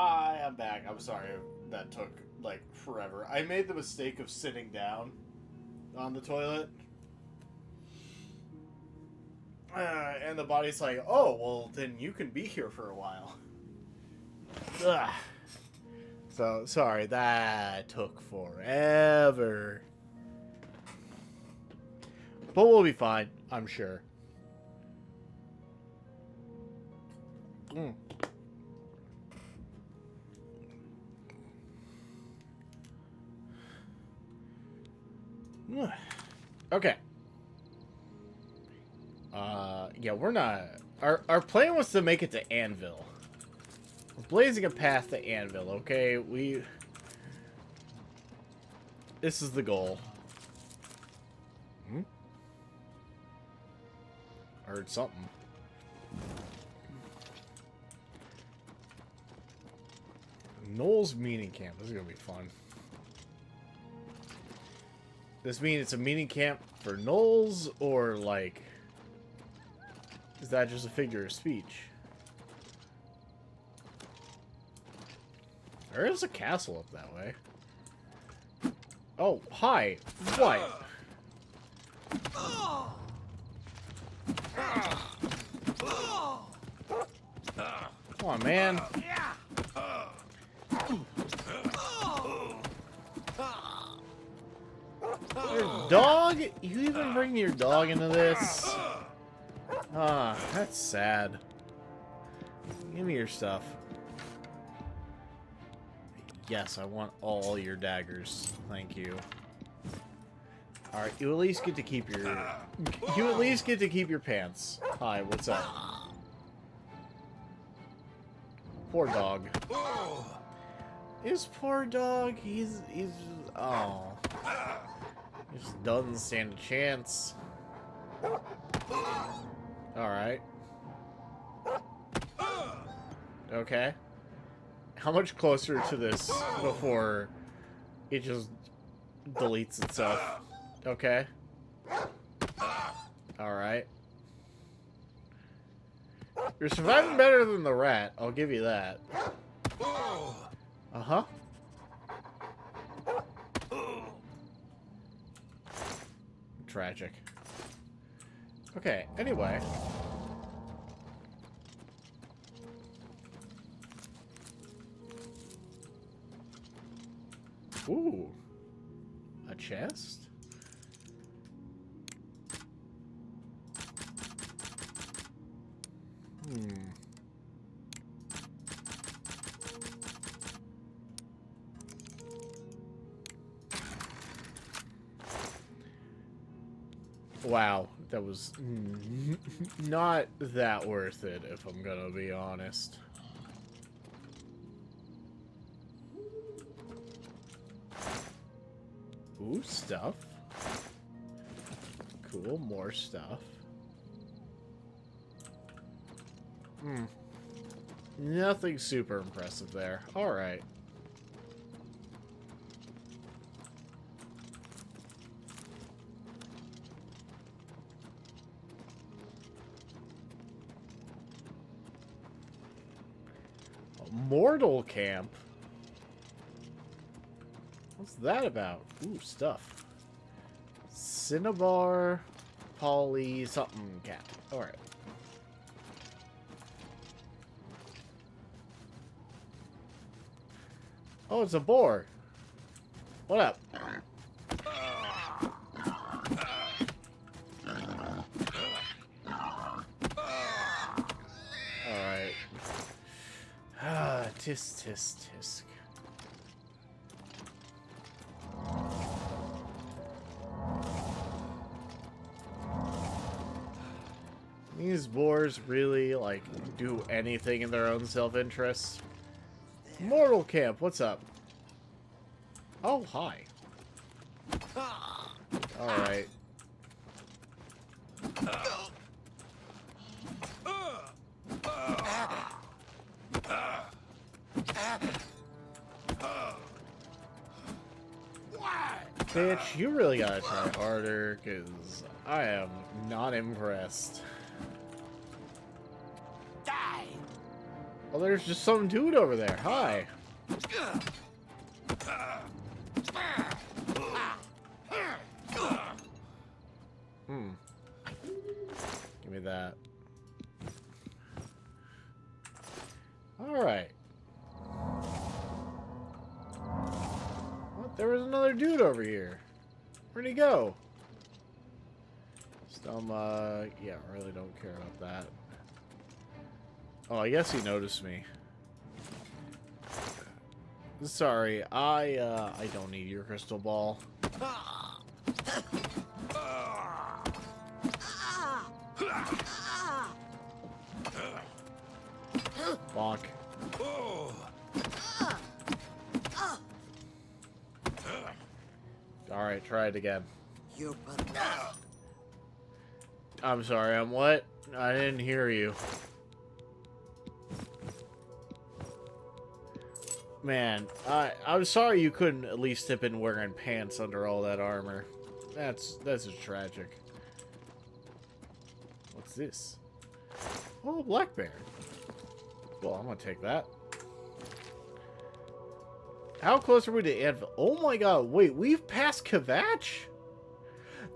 I am back. I'm sorry that took, like, forever. I made the mistake of sitting down on the toilet. And the body's like, oh, well, then you can be here for a while. Ugh. So, sorry, that took forever. But we'll be fine, I'm sure. Mm. Okay. Yeah, we're not... Our plan was to make it to Anvil. We're blazing a path to Anvil, okay? This is the goal. Hmm? I heard something. Noel's meeting camp. This is gonna be fun. This means it's a meeting camp for Knowles, or, like... Is that just a figure of speech? There is a castle up that way. Oh, hi. What? Come on, man. Your dog? You even bring your dog into this? Ah, that's sad. Give me your stuff. Yes, I want all your daggers. Thank you. Alright, you at least get to keep your... You at least get to keep your pants. Hi, what's up? Poor dog. His poor dog, he's oh. He just doesn't stand a chance. Alright. Okay. How much closer to this before it just deletes itself? Okay. Alright. You're surviving better than the rat, I'll give you that. Uh-huh. Tragic. Okay, anyway. Ooh. A chest? Wow, that was not that worth it, if I'm gonna be honest. Ooh, stuff. Cool, more stuff. Nothing super impressive there. Alright. Mortal camp? What's that about? Ooh, stuff. Cinnabar, Poly, something cat. Alright. Oh, it's a boar. What up? Alright. Tisk, tisk, tisk. These boars really, like, do anything in their own self-interest. Mortal camp, what's up? Oh, hi. Alright. Bitch, you really gotta try harder, because I am not impressed. Die! Oh, there's just some dude over there. Hi. Give me that. Alright. What? There was another dude over here. Where'd he go? Some, yeah, I really don't care about that. Oh, I guess he noticed me. Sorry, I don't need your crystal ball. Bonk. Alright, try it again. You're I'm sorry, I'm what? I didn't hear you. Man, I'm sorry you couldn't at least have been wearing pants under all that armor. That's just tragic. What's this? Oh, black bear. Well, I'm gonna take that. How close are we to Anvil? Oh my god, wait, we've passed Kvatch?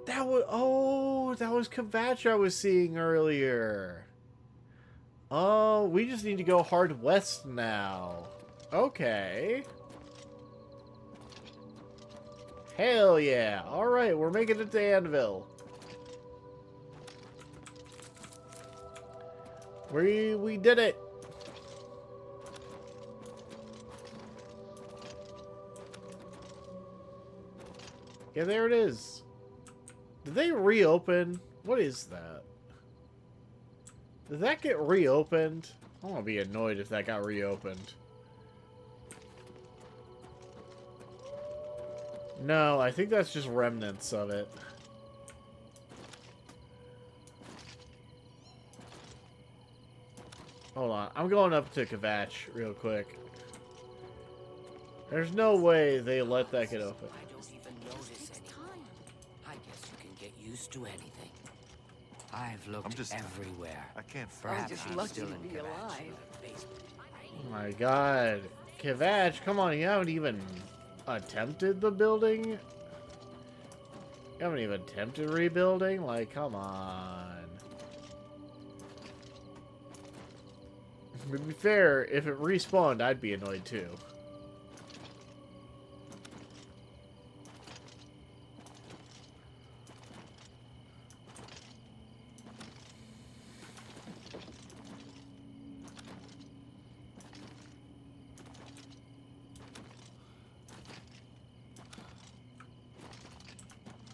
That was Kvatch I was seeing earlier. Oh, we just need to go hard west now. Okay. Hell yeah. Alright, we're making it to Anvil. We did it. Yeah, there it is. Did they reopen? What is that? Did that get reopened? I'm gonna be annoyed if that got reopened. No, I think that's just remnants of it. Hold on. I'm going up to Kvatch real quick. There's no way they let that get open. I don't even notice anything. I guess you can get used to anything. I've looked everywhere. I can't Perhaps just I'm lucky still to in be Kvatch alive. in the basement. Oh my god. Kvatch, come on, you haven't even attempted the building? You haven't even attempted rebuilding? Like, come on. To be fair, if it respawned, I'd be annoyed too.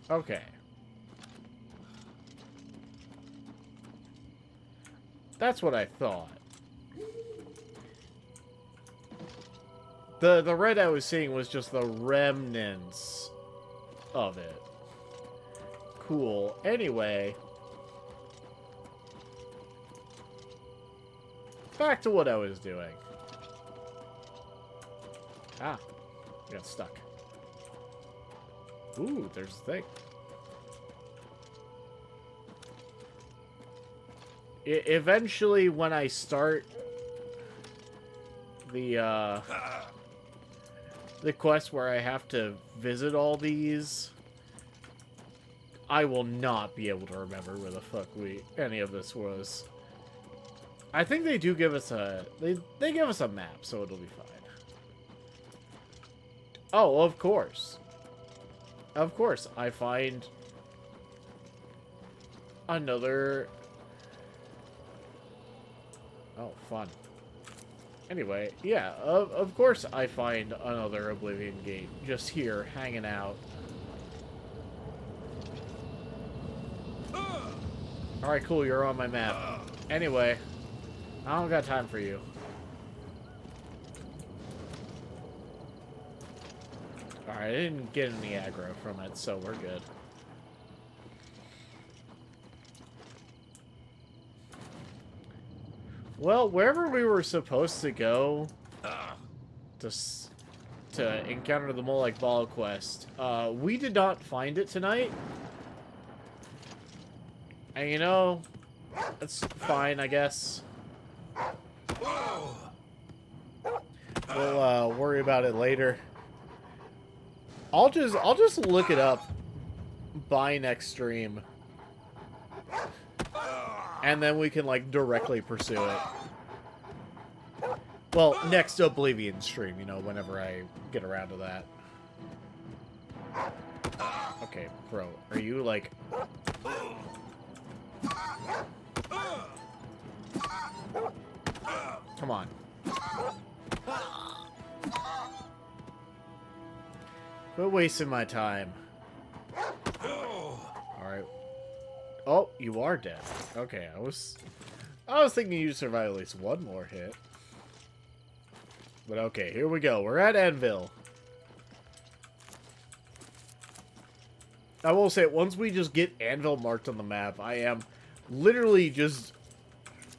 Okay. That's what I thought. The red I was seeing was just the remnants of it. Cool. Anyway. Back to what I was doing. Ah. Got stuck. Ooh, there's a thing. Eventually, when I start the quest where I have to visit all these, I will not be able to remember where the fuck any of this was. I think they do give us a they give us a map, so it'll be fine. Oh, of course. Of course, I find another... Oh, fun. Anyway, yeah, of course I find another Oblivion gate just here, hanging out. Alright, cool, you're on my map. Anyway, I don't got time for you. Alright, I didn't get any aggro from it, so we're good. Well, wherever we were supposed to go to encounter the Molech Ball quest, we did not find it tonight. And you know, that's fine, I guess. We'll worry about it later. I'll just look it up by next stream. And then we can, like, directly pursue it. Well, next Oblivion stream, you know, whenever I get around to that. Okay, bro, are you, like... Come on. Quit wasting my time. Alright. Oh, you are dead. Okay, I was thinking you'd survive at least one more hit. But okay, here we go. We're at Anvil. I will say, once we just get Anvil marked on the map, I am literally just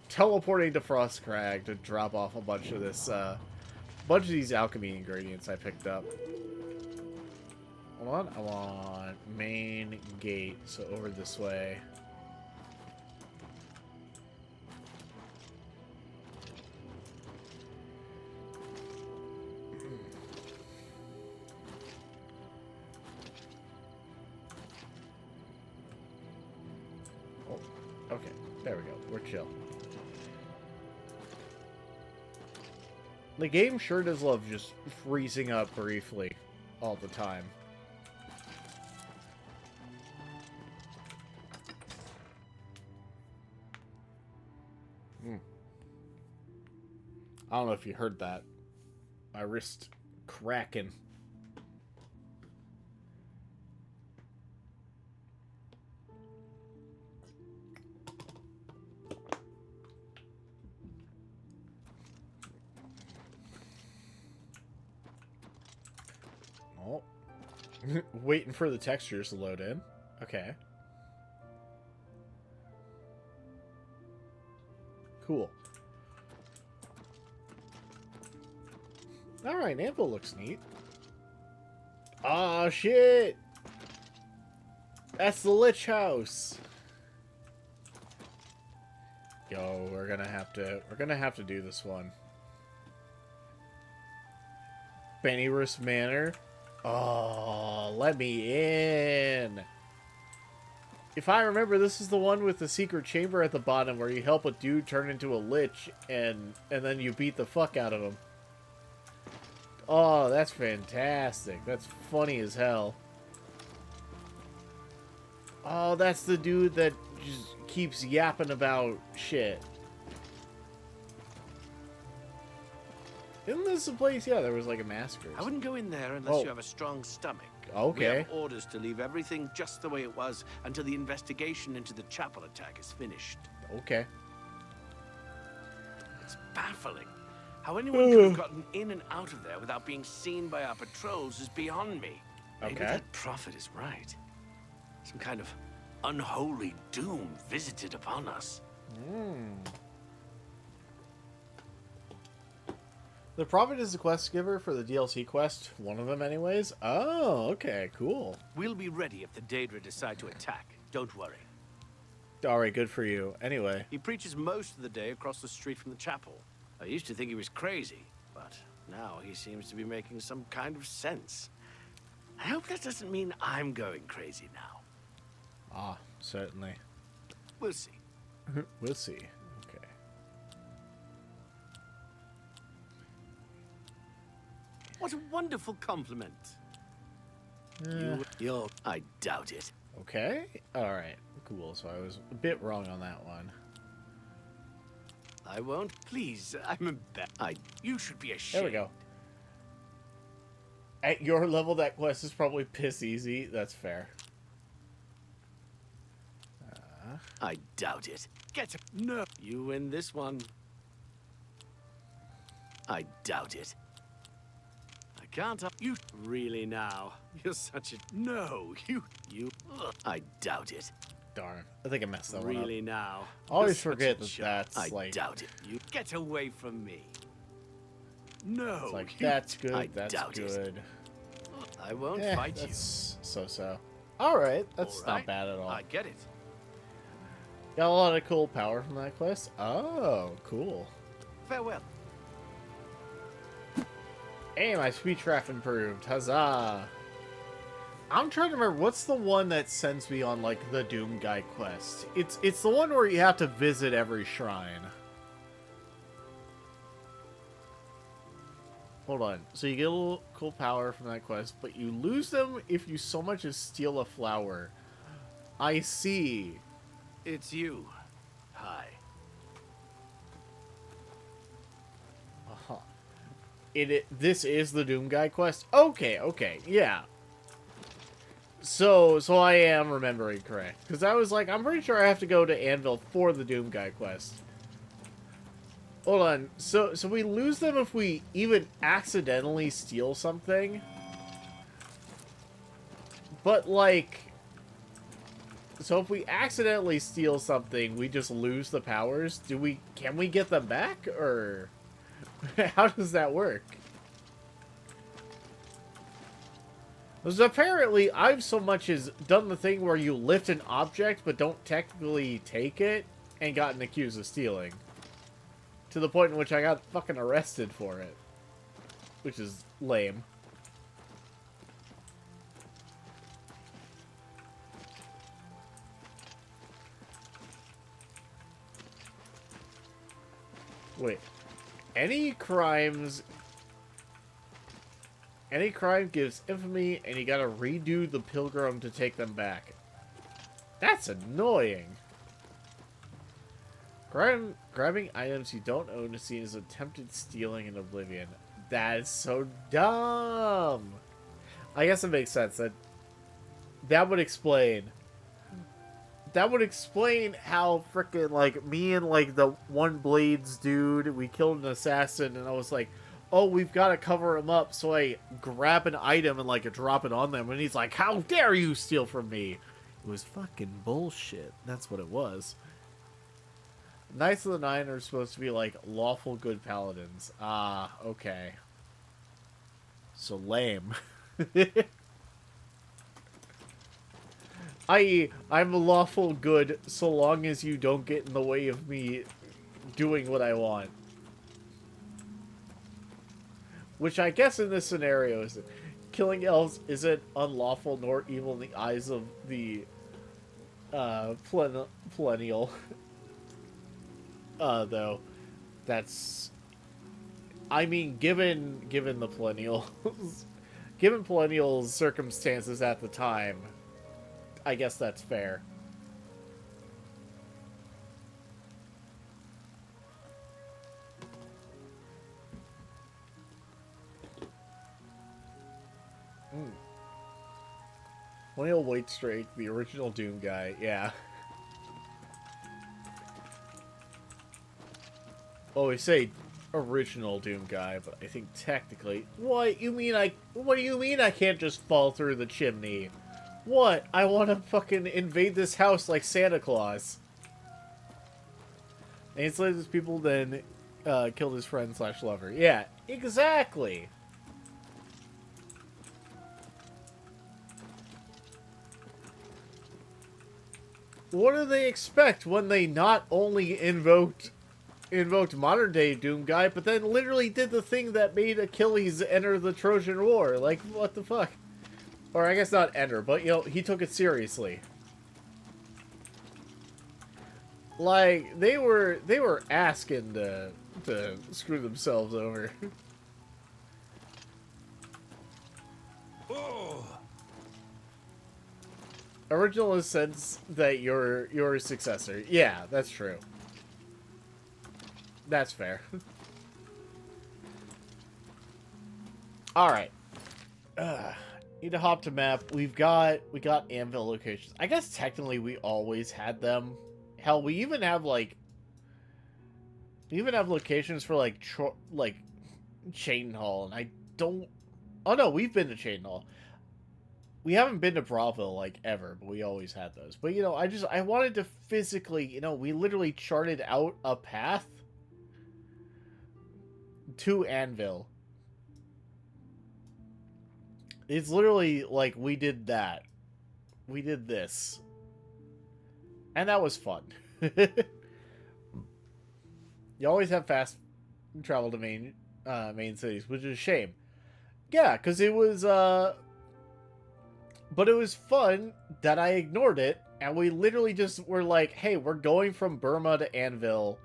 teleporting to Frostcrag to drop off a bunch of this, bunch of these alchemy ingredients I picked up. Hold on, I want main gate, so over this way. Oh, okay, there we go, we're chill. The game sure does love just freezing up briefly all the time. I don't know if you heard that. My wrist cracking. Oh. Waiting for the textures to load in. Okay. Cool. Alright, Anvil looks neat. Aw, shit! That's the Lich House! Yo, we're gonna have to do this one. Benirus Manor? Oh, let me in! If I remember, this is the one with the secret chamber at the bottom where you help a dude turn into a lich and then you beat the fuck out of him. Oh, that's fantastic. That's funny as hell. Oh, that's the dude that just keeps yapping about shit. Isn't this the place? Yeah, there was like a massacre. I wouldn't go in there unless you have a strong stomach. Okay. We have orders to leave everything just the way it was until the investigation into the chapel attack is finished. Okay. It's baffling. How anyone could have gotten in and out of there without being seen by our patrols is beyond me. Maybe Okay. that prophet is right. Some kind of unholy doom visited upon us. The Prophet is the quest giver for the DLC quest. One of them anyways. Oh, okay, cool. We'll be ready if the Daedra decide to attack. Don't worry. Alright, good for you. Anyway. He preaches most of the day across the street from the chapel. I used to think he was crazy, but now he seems to be making some kind of sense. I hope that doesn't mean I'm going crazy now. Ah, certainly. We'll see. We'll see. Okay. What a wonderful compliment. I doubt it. Okay. Alright. Cool. So I was a bit wrong on that one. I won't. Please, I'm embarrassed. You should be ashamed. There we go. At your level, that quest is probably piss easy. That's fair. I doubt it. Get it. No. You win this one. I doubt it. I can't. You really now? You're such a no. You. I doubt it. Darn. I think I messed that one up. Really now? I always You're forget such a that that's I like... doubt it. You get away from me. No. It's like, you- that's good, I that's doubt it. good. I won't Eh, fight you. that's so-so. Alright, that's All not right. bad at all. I get it. Got a lot of cool power from that quest. Oh, cool. Farewell. Hey, my speechcraft improved. Huzzah! I'm trying to remember, what's the one that sends me on, like, the Doom Guy quest? It's the one where you have to visit every shrine. Hold on. So you get a little cool power from that quest, but you lose them if you so much as steal a flower. I see. It's you. Hi. Uh-huh. This is the Doom Guy quest? Okay, yeah. So I am remembering correct. Because I was like, I'm pretty sure I have to go to Anvil for the Doom Guy quest. Hold on. So we lose them if we even accidentally steal something? But, like... So if we accidentally steal something, we just lose the powers? Can we get them back? Or... How does that work? Because apparently, I've so much as done the thing where you lift an object but don't technically take it and gotten accused of stealing. To the point in which I got fucking arrested for it. Which is lame. Wait. Any crime gives infamy, and you gotta redo the pilgrim to take them back. That's annoying. Grabbing items you don't own is seen as attempted stealing in Oblivion. That is so dumb. I guess it makes sense. That would explain. That would explain how frickin' like me and like the One Blades dude, we killed an assassin, and I was like, oh, we've got to cover him up. So I grab an item and like drop it on them, and he's like, how dare you steal from me? It was fucking bullshit. That's what it was. Knights of the Nine are supposed to be like lawful good paladins. Ah, okay. So lame. i.e., I'm a lawful good so long as you don't get in the way of me doing what I want. Which I guess in this scenario is that killing elves isn't unlawful nor evil in the eyes of the perennial. Though, that's... I mean, given the perennials... given perennials' circumstances at the time... I guess that's fair. William Waitstrake, the original Doom guy, yeah. Oh, we say original Doom guy, but I think technically... What do you mean I can't just fall through the chimney? What? I want to fucking invade this house like Santa Claus. And enslaved his people, then killed his friend / lover. Yeah, exactly. What do they expect when they not only invoked modern day Doom guy, but then literally did the thing that made Achilles enter the Trojan War? Like, what the fuck? Or I guess not enter, but, you know, he took it seriously. Like, they were asking to screw themselves over. Oh. Original in the sense that you're a successor. Yeah, that's true. That's fair. Alright. Need to hop to map. We got anvil locations. I guess technically we always had them. Hell, we even have locations for like Chain Hall, and I don't. Oh no, we've been to Chain Hall. We haven't been to Bravo like ever, but we always had those. But you know, I wanted to physically, you know, we literally charted out a path to Anvil. It's literally like we did that. We did this. And that was fun. You always have fast travel to main cities, which is a shame. Yeah, because it was, but it was fun that I ignored it, and we literally just were like, hey, we're going from Burma to Anvil,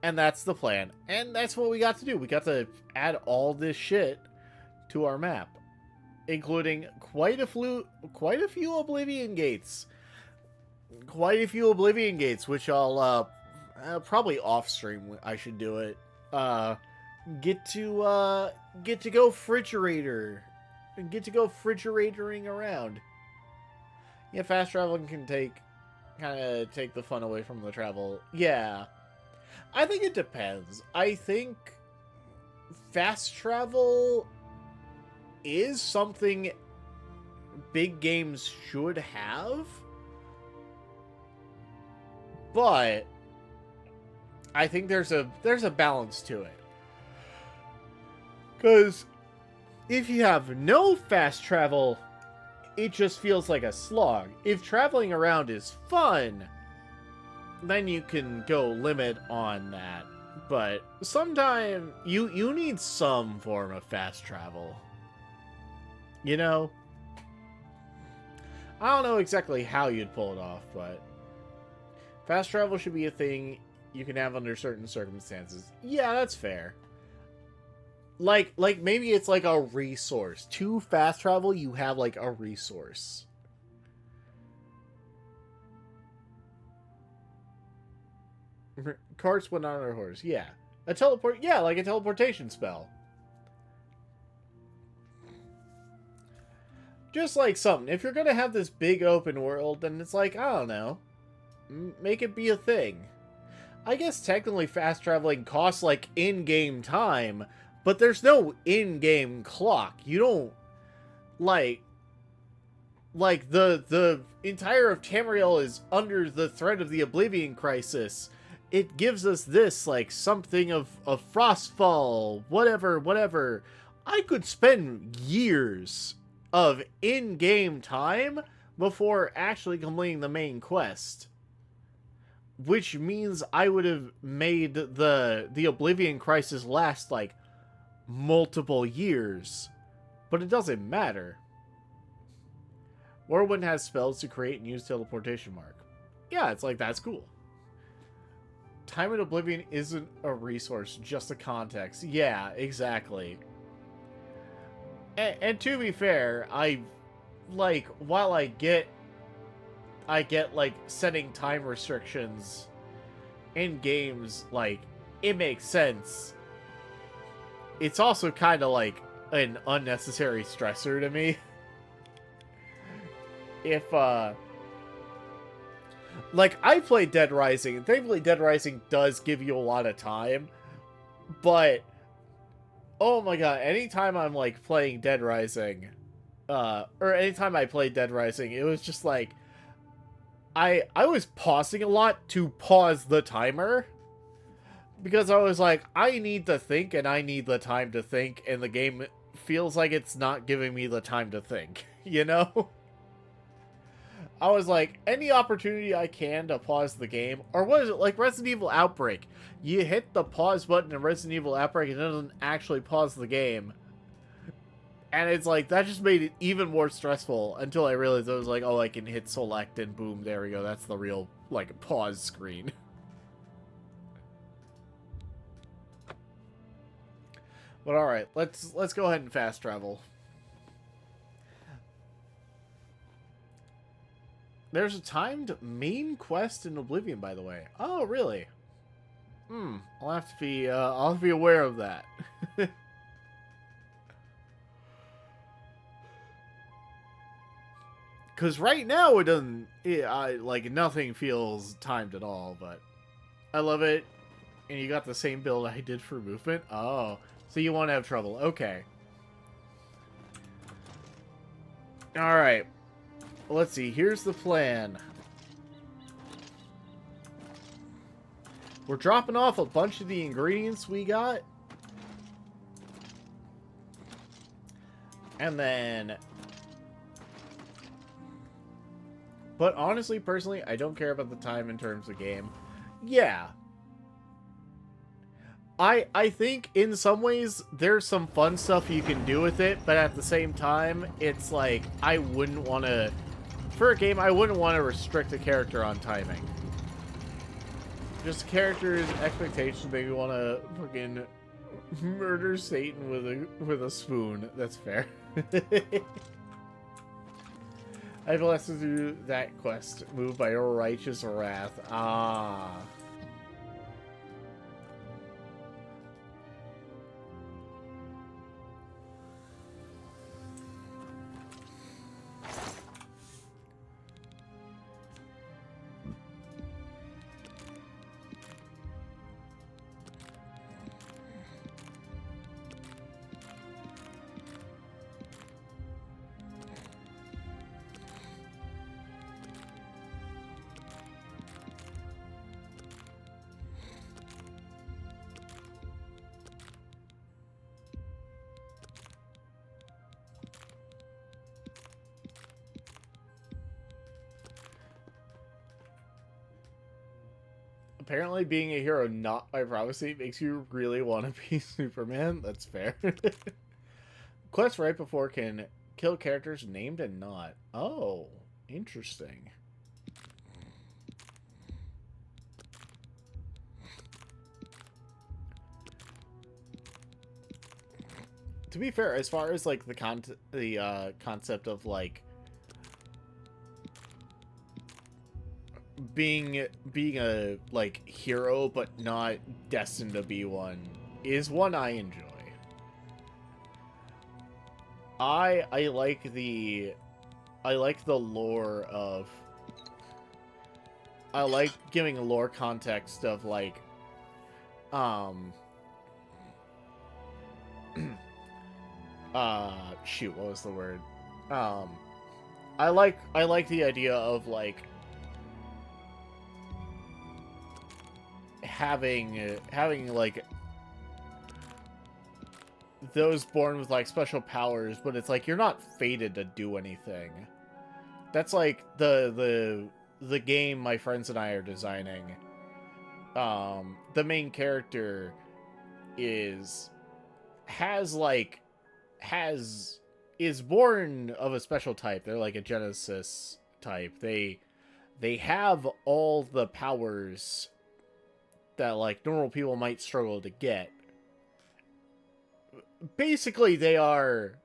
and that's the plan. And that's what we got to do. We got to add all this shit to our map, including quite a few Oblivion gates. Quite a few Oblivion gates, which I'll, probably off-stream, I should do it. Get to go Fridgeratr. And get to go Fridgeratoring around. Yeah, fast traveling can kind of take the fun away from the travel. Yeah. I think it depends. I think fast travel is something big games should have. But I think there's a balance to it. Because if you have no fast travel, it just feels like a slog. If traveling around is fun, then you can go limit on that. But sometimes you need some form of fast travel. You know? I don't know exactly how you'd pull it off, but fast travel should be a thing you can have under certain circumstances. Yeah, that's fair. Like maybe it's like a resource. To fast travel, you have like a resource. Carts went on our horse. Yeah. A teleport. Yeah, like a teleportation spell. Just like something. If you're gonna have this big open world, then it's like, I don't know. Make it be a thing. I guess technically fast traveling costs like in-game time, but there's no in-game clock. You don't like the entire of Tamriel is under the threat of the Oblivion crisis. It gives us this like something of Frostfall, whatever. I could spend years of in-game time before actually completing the main quest. Which means I would have made the Oblivion crisis last, like, multiple years. But it doesn't matter. Morrowind has spells to create and use teleportation mark. Yeah, it's like, that's cool. Time in Oblivion isn't a resource, just a context. Yeah, exactly. And to be fair, while I get like setting time restrictions in games, like, it makes sense. It's also kind of like an unnecessary stressor to me. If like, I played Dead Rising, and thankfully Dead Rising does give you a lot of time, but oh my god, anytime I'm like playing Dead Rising, or anytime I played Dead Rising, it was just like I was pausing a lot to pause the timer, because I was like, I need to think and I need the time to think, and the game feels like it's not giving me the time to think, you know? I was like, any opportunity I can to pause the game, or what is it, like Resident Evil Outbreak? You hit the pause button in Resident Evil Outbreak and it doesn't actually pause the game. And it's like, that just made it even more stressful until I realized I was like, oh, I can hit select and boom, there we go. That's the real, like, pause screen. But alright, let's go ahead and fast travel. There's a timed main quest in Oblivion, by the way. Oh, really? I'll have to be aware of that. Because right now it doesn't, like, nothing feels timed at all, but I love it. And you got the same build I did for movement? Oh, so you won't have trouble. Okay. Alright. Let's see. Here's the plan. We're dropping off a bunch of the ingredients we got. And then... But honestly, personally, I don't care about the time in terms of game. Yeah. I think in some ways there's some fun stuff you can do with it, but at the same time, it's like I wouldn't want to, for a game, I wouldn't want to restrict a character on timing. Just characters' expectations, maybe want to fucking murder Satan with a spoon. That's fair. I blessed to do that quest, moved by your righteous wrath. Ah. Apparently being a hero not by prophecy makes you really want to be Superman. That's fair. Quest right before can kill characters named and not. Oh, interesting. To be fair, as far as like the concept of like being a like hero but not destined to be one is one I enjoy. I like the lore of, I like giving a lore context of like shoot, what was the word? I like the idea of like having like those born with like special powers, but it's like you're not fated to do anything. That's like the game my friends and I are designing. The main character is born of a special type. They're like a Genesis type. They have all the powers that like normal people might struggle to get. Basically, they're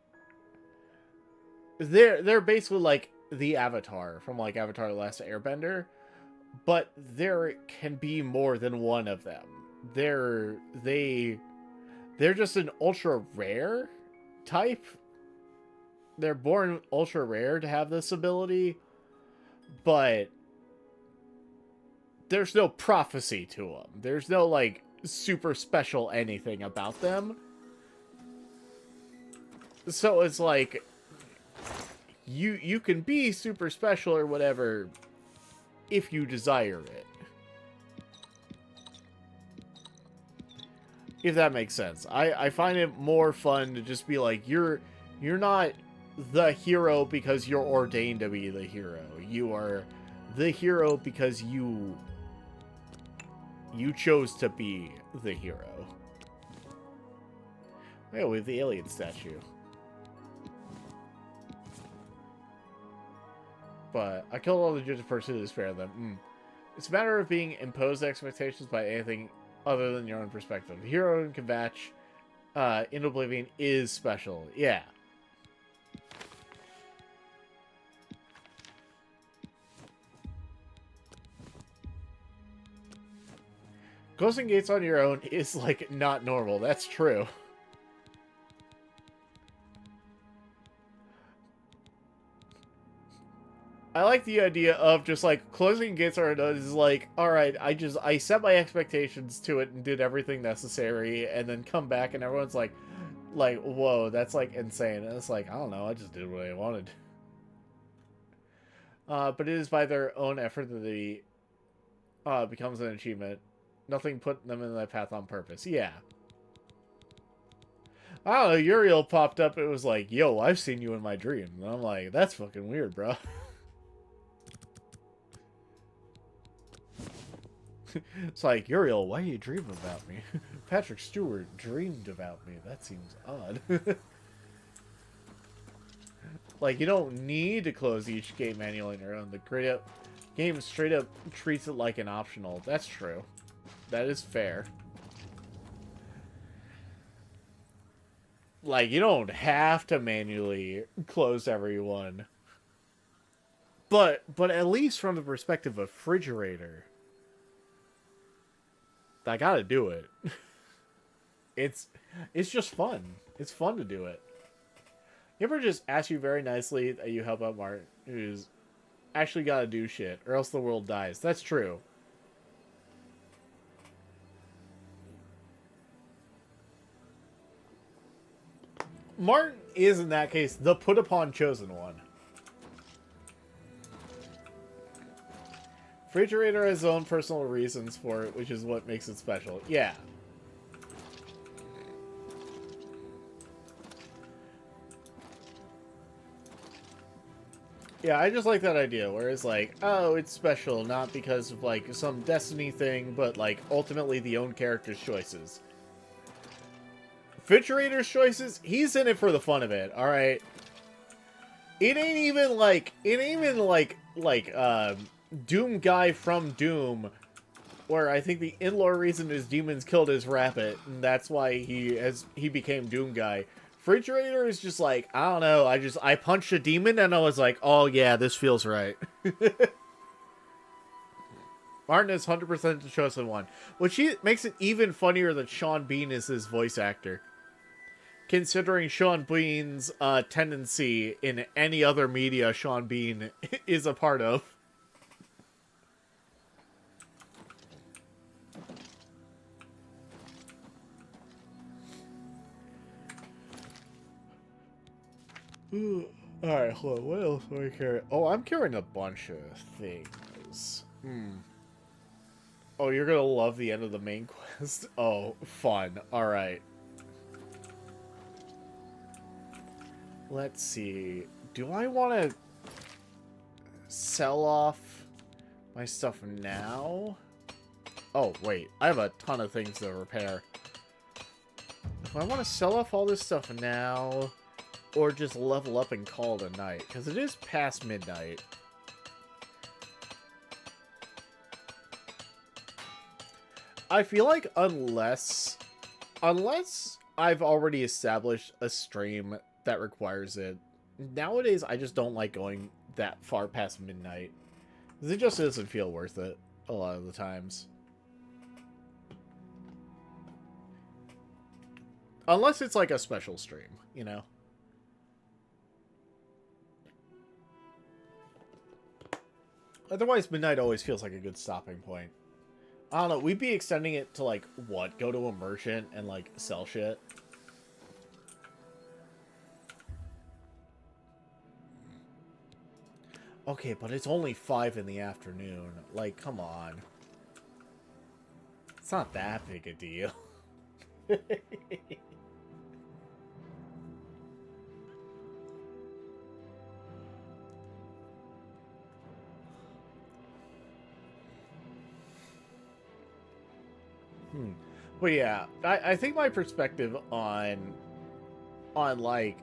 basically like the Avatar from like Avatar: The Last Airbender, but there can be more than one of them. They're just an ultra rare type. They're born ultra rare to have this ability, but there's no prophecy to them. There's no like super special anything about them. So it's like you can be super special or whatever if you desire it. If that makes sense. I find it more fun to just be like, you're not the hero because you're ordained to be the hero. You are the hero because you chose to be the hero. Yeah, we have the alien statue. But I killed all the Jews in pursuit to spare them. It's a matter of being imposed expectations by anything other than your own perspective. The hero in Kvatch in Oblivion is special. Yeah. Closing gates on your own is, like, not normal. That's true. I like the idea of just, like, closing gates on your own is like, alright, I set my expectations to it and did everything necessary, and then come back and everyone's like, whoa, that's, like, insane. And it's like, I don't know, I just did what I wanted. But it is by their own effort that the becomes an achievement. Nothing put them in that path on purpose. Yeah. I don't know, Uriel popped up, it was like, yo, I've seen you in my dream. And I'm like, that's fucking weird, bro. It's like, Uriel, why do you dream about me? Patrick Stewart dreamed about me. That seems odd. Like, you don't need to close each game manual on your own. The game straight up treats it like an optional. That's true. That is fair. Like, you don't have to manually close everyone. But at least from the perspective of Fridgeratr, I gotta do it. It's just fun. It's fun to do it. You ever just ask you very nicely that you help out Martin, who's actually gotta do shit, or else the world dies. That's true. Martin is, in that case, the put-upon chosen one. Fridgeratr has his own personal reasons for it, which is what makes it special. Yeah. Yeah, I just like that idea, where it's like, oh, it's special, not because of, like, some Destiny thing, but, like, ultimately the own character's choices. Fridgerator's choices, he's in it for the fun of it, alright? It ain't even like, Doom guy from Doom, where I think the in-lore reason his demons killed his rabbit, and that's why he became Doom guy. Fridgeratr is just like, I don't know, I punched a demon and I was like, oh yeah, this feels right. Martin is 100% the chosen one, which makes it even funnier that Sean Bean is his voice actor. Considering Sean Bean's tendency in any other media Sean Bean is a part of. Alright, hold on. What else do I carry? Oh, I'm carrying a bunch of things. Oh, you're gonna love the end of the main quest? Oh, fun. Alright. Let's see. Do I want to sell off my stuff now? Oh, wait. I have a ton of things to repair. Do I want to sell off all this stuff now? Or just level up and call it a night? Because it is past midnight. I feel like unless I've already established a stream that requires it, nowadays I just don't like going that far past midnight. It just doesn't feel worth it a lot of the times. Unless it's like a special stream, you know? Otherwise, midnight always feels like a good stopping point. I don't know, we'd be extending it to, like, what? Go to a merchant and, like, sell shit? Okay, but it's only 5 in the afternoon. Like, come on. It's not that big a deal. But yeah, I think my perspective on like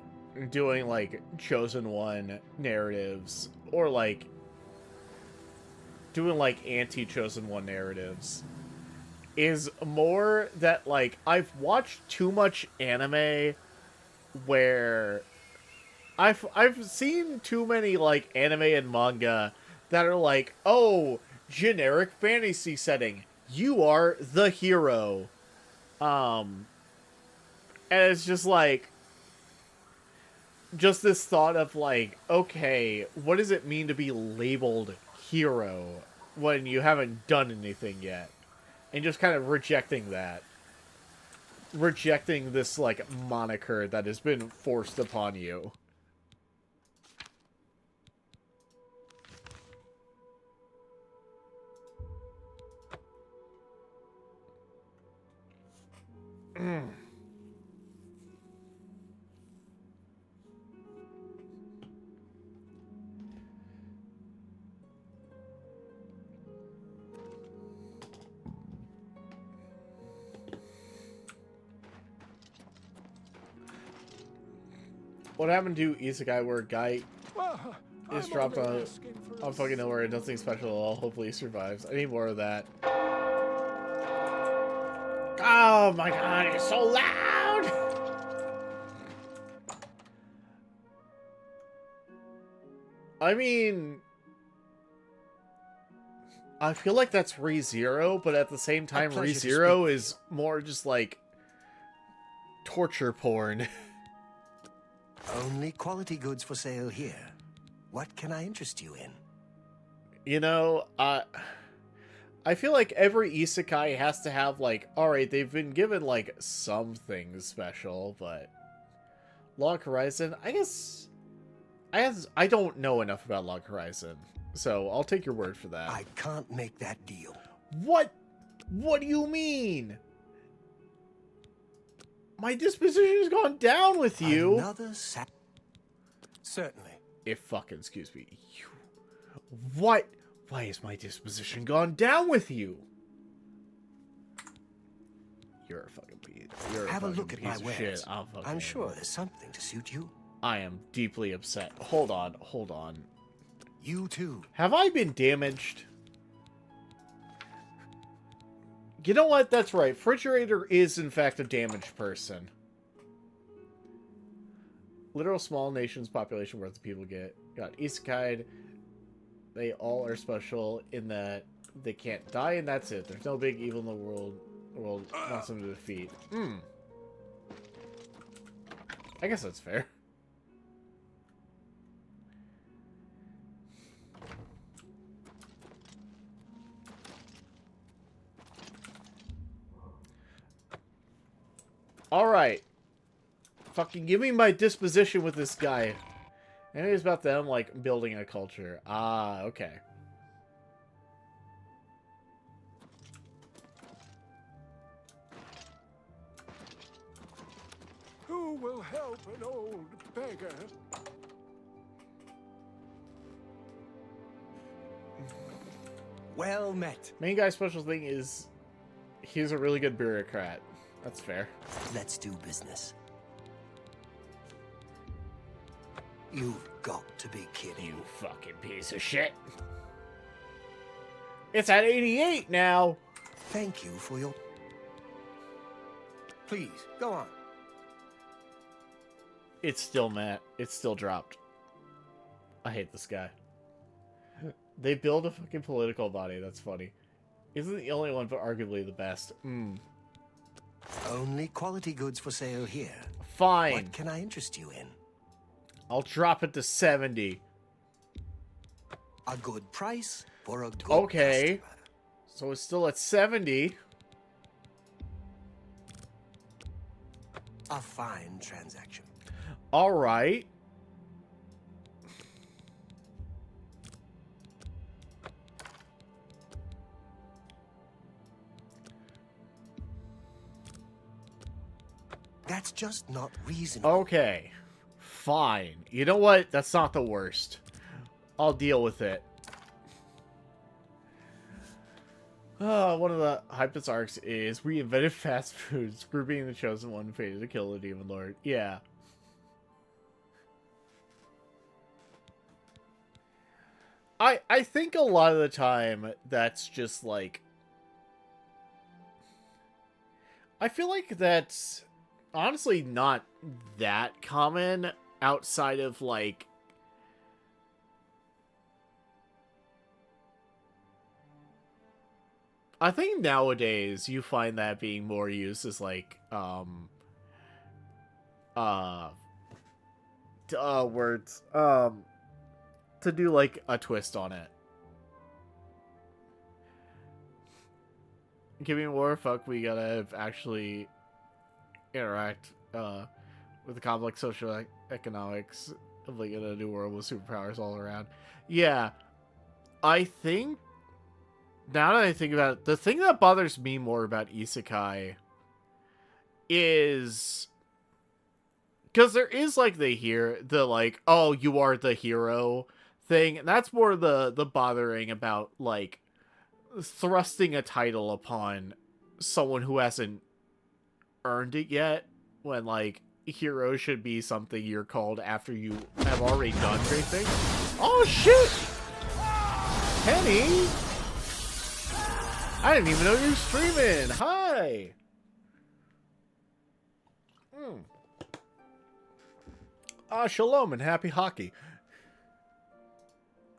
doing like chosen one narratives or like doing like anti-chosen one narratives is more that like I've watched too much anime where I've seen too many like anime and manga that are like, oh, generic fantasy setting, you are the hero. And it's just like, just this thought of like, okay, what does it mean to be labeled hero when you haven't done anything yet? And just kind of rejecting that. Rejecting this like moniker that has been forced upon you. What happened to Isekai where a guy Well, is I'm dropped only on asking for a fucking nowhere and nothing special at all? Hopefully he survives. I need more of that. Oh my god, it's so loud! I mean, I feel like that's ReZero, but at the same time, pleasure to ReZero speak with is more just like torture porn. Only quality goods for sale here. What can I interest you in? You know, I feel like every isekai has to have, like, alright, they've been given, like, something special, but Log Horizon, I don't know enough about Log Horizon, so I'll take your word for that. I can't make that deal. What? What do you mean? My disposition has gone down with you. Certainly. If fucking, excuse me. What? Why has my disposition gone down with you? You're a fucking piece. You're Have a fucking look at my piece of wares. shit. I'm sure there's something to suit you. I am deeply upset. Hold on, hold on. You too. Have I been damaged? You know what? That's right. Fridgeratr is, in fact, a damaged person. Literal small nations population worth the people get. Got isekai. They all are special in that they can't die, and that's it. There's no big evil in the world. The world wants them to defeat. I guess that's fair. Alright. Fucking give me my disposition with this guy. And it's about them, like, building a culture. Ah, okay. Who will help an old beggar? Well met. Main guy's special thing is he's a really good bureaucrat. That's fair. Let's do business. You've got to be kidding. You fucking piece of shit. It's at 88 now. Thank you for your... Please, go on. It's still Matt. It's still dropped. I hate this guy. They build a fucking political body. That's funny. Isn't the only one, but arguably the best. Only quality goods for sale here. Fine. What can I interest you in? I'll drop it to 70. A good price for a good Okay. customer. So it's still at 70. A fine transaction. All right. That's just not reasonable. Okay. Fine. You know what? That's not the worst. I'll deal with it. One of the hypest arcs is we invented fast foods, grouping the chosen one fated to kill the demon lord. Yeah. I think a lot of the time that's just like... I feel like that's honestly not that common outside of like... I think nowadays you find that being more used as like words to do like a twist on it. Give me more fuck, we gotta actually interact with the complex social economics of like in a new world with superpowers all around. Yeah, I think now that I think about it, the thing that bothers me more about isekai is because there is like the like, oh, you are the hero thing, and that's more the bothering about like thrusting a title upon someone who hasn't earned it yet, when like hero should be something you're called after you have already done great things. Oh shit! Penny! I didn't even know you were streaming! Hi! Shalom and happy hockey.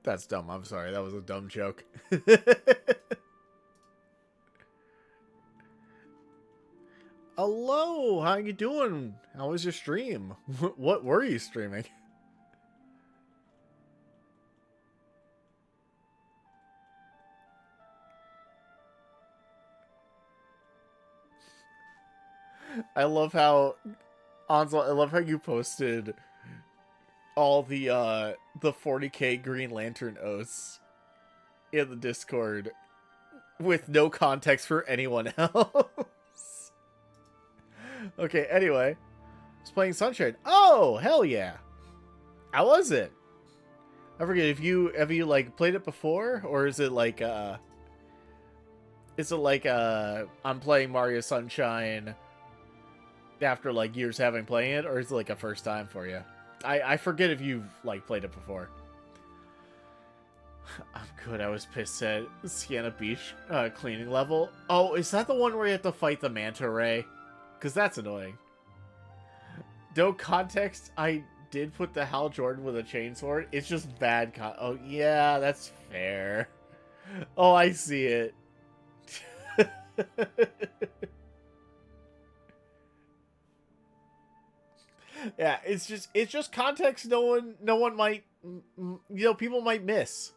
That's dumb, I'm sorry, that was a dumb joke. Hello, how you doing? How was your stream? What were you streaming? I love how Ansel, I love how you posted all the 40k Green Lantern oaths in the Discord with no context for anyone else. Okay, anyway. I was playing Sunshine. Oh, hell yeah. How was it? I forget, have you like played it before? Or is it like I'm playing Mario Sunshine after like years having playing it, or is it like a first time for you? I forget if you've like played it before. I'm good. I was pissed at Sienna Beach cleaning level. Oh, is that the one where you have to fight the manta ray? Because that's annoying. No context, I did put the Hal Jordan with a chainsword. It's just bad oh, yeah, that's fair. Oh, I see it. Yeah, it's just context no one might, people might miss.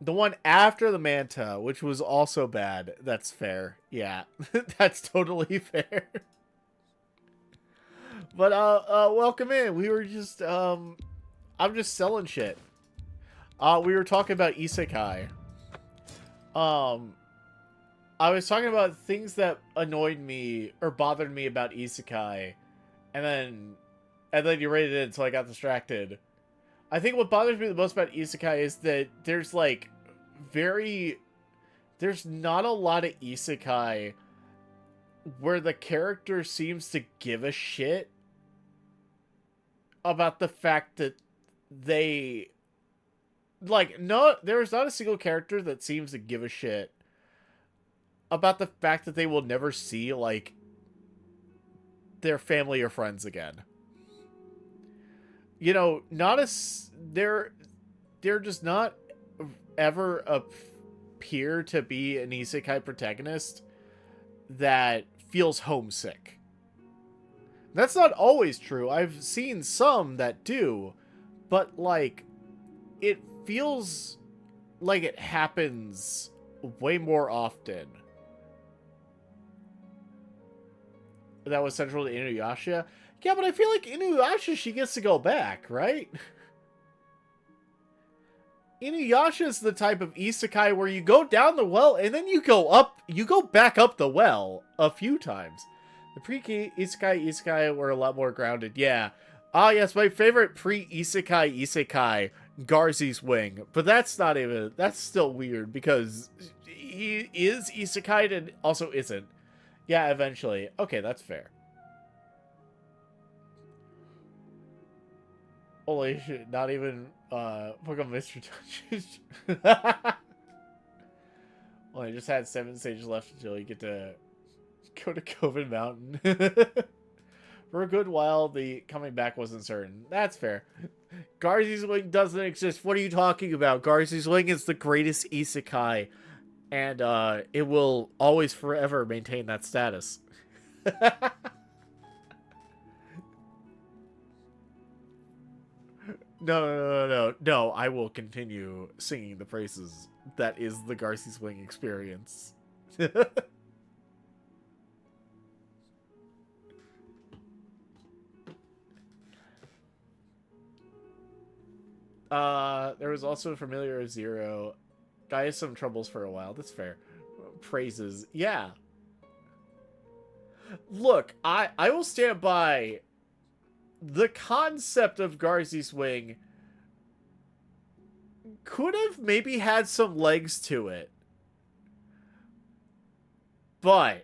The one after the manta, which was also bad, that's fair. Yeah, that's totally fair. But welcome in. We were just I'm just selling shit. We were talking about isekai. I was talking about things that annoyed me or bothered me about isekai. And then you rated it, so I got distracted. I think what bothers me the most about isekai is that there's like there's not a lot of isekai where the character seems to give a shit about the fact that they there's not a single character that seems to give a shit about the fact that they will never see like their family or friends again. You know, they're just not ever appear to be an isekai protagonist that feels homesick. That's not always true. I've seen some that do, but like it feels like it happens way more often. That was central to Inuyasha. Yeah, but I feel like Inuyasha, she gets to go back, right? Inuyasha is the type of isekai where you go down the well and then you go back up the well a few times. The pre-isekai were a lot more grounded. Yeah. Ah, yes, my favorite pre-isekai, Garzy's Wing. But that's still weird because he is isekai and also isn't. Yeah, eventually. Okay, that's fair. Holy shit, not even Pokemon Mystery Dungeons. Well, I just had 7 stages left until you get to go to Coven Mountain. For a good while, the coming back wasn't certain. That's fair. Garzy's Wing doesn't exist. What are you talking about? Garzy's Wing is the greatest isekai. And it will always forever maintain that status. No, I will continue singing the praises. That is the Garcy's Wing experience. There was also Familiar Zero. Guy has some troubles for a while. That's fair. Praises. Yeah. Look, I will stand by the concept of Garzy's Wing could have maybe had some legs to it. But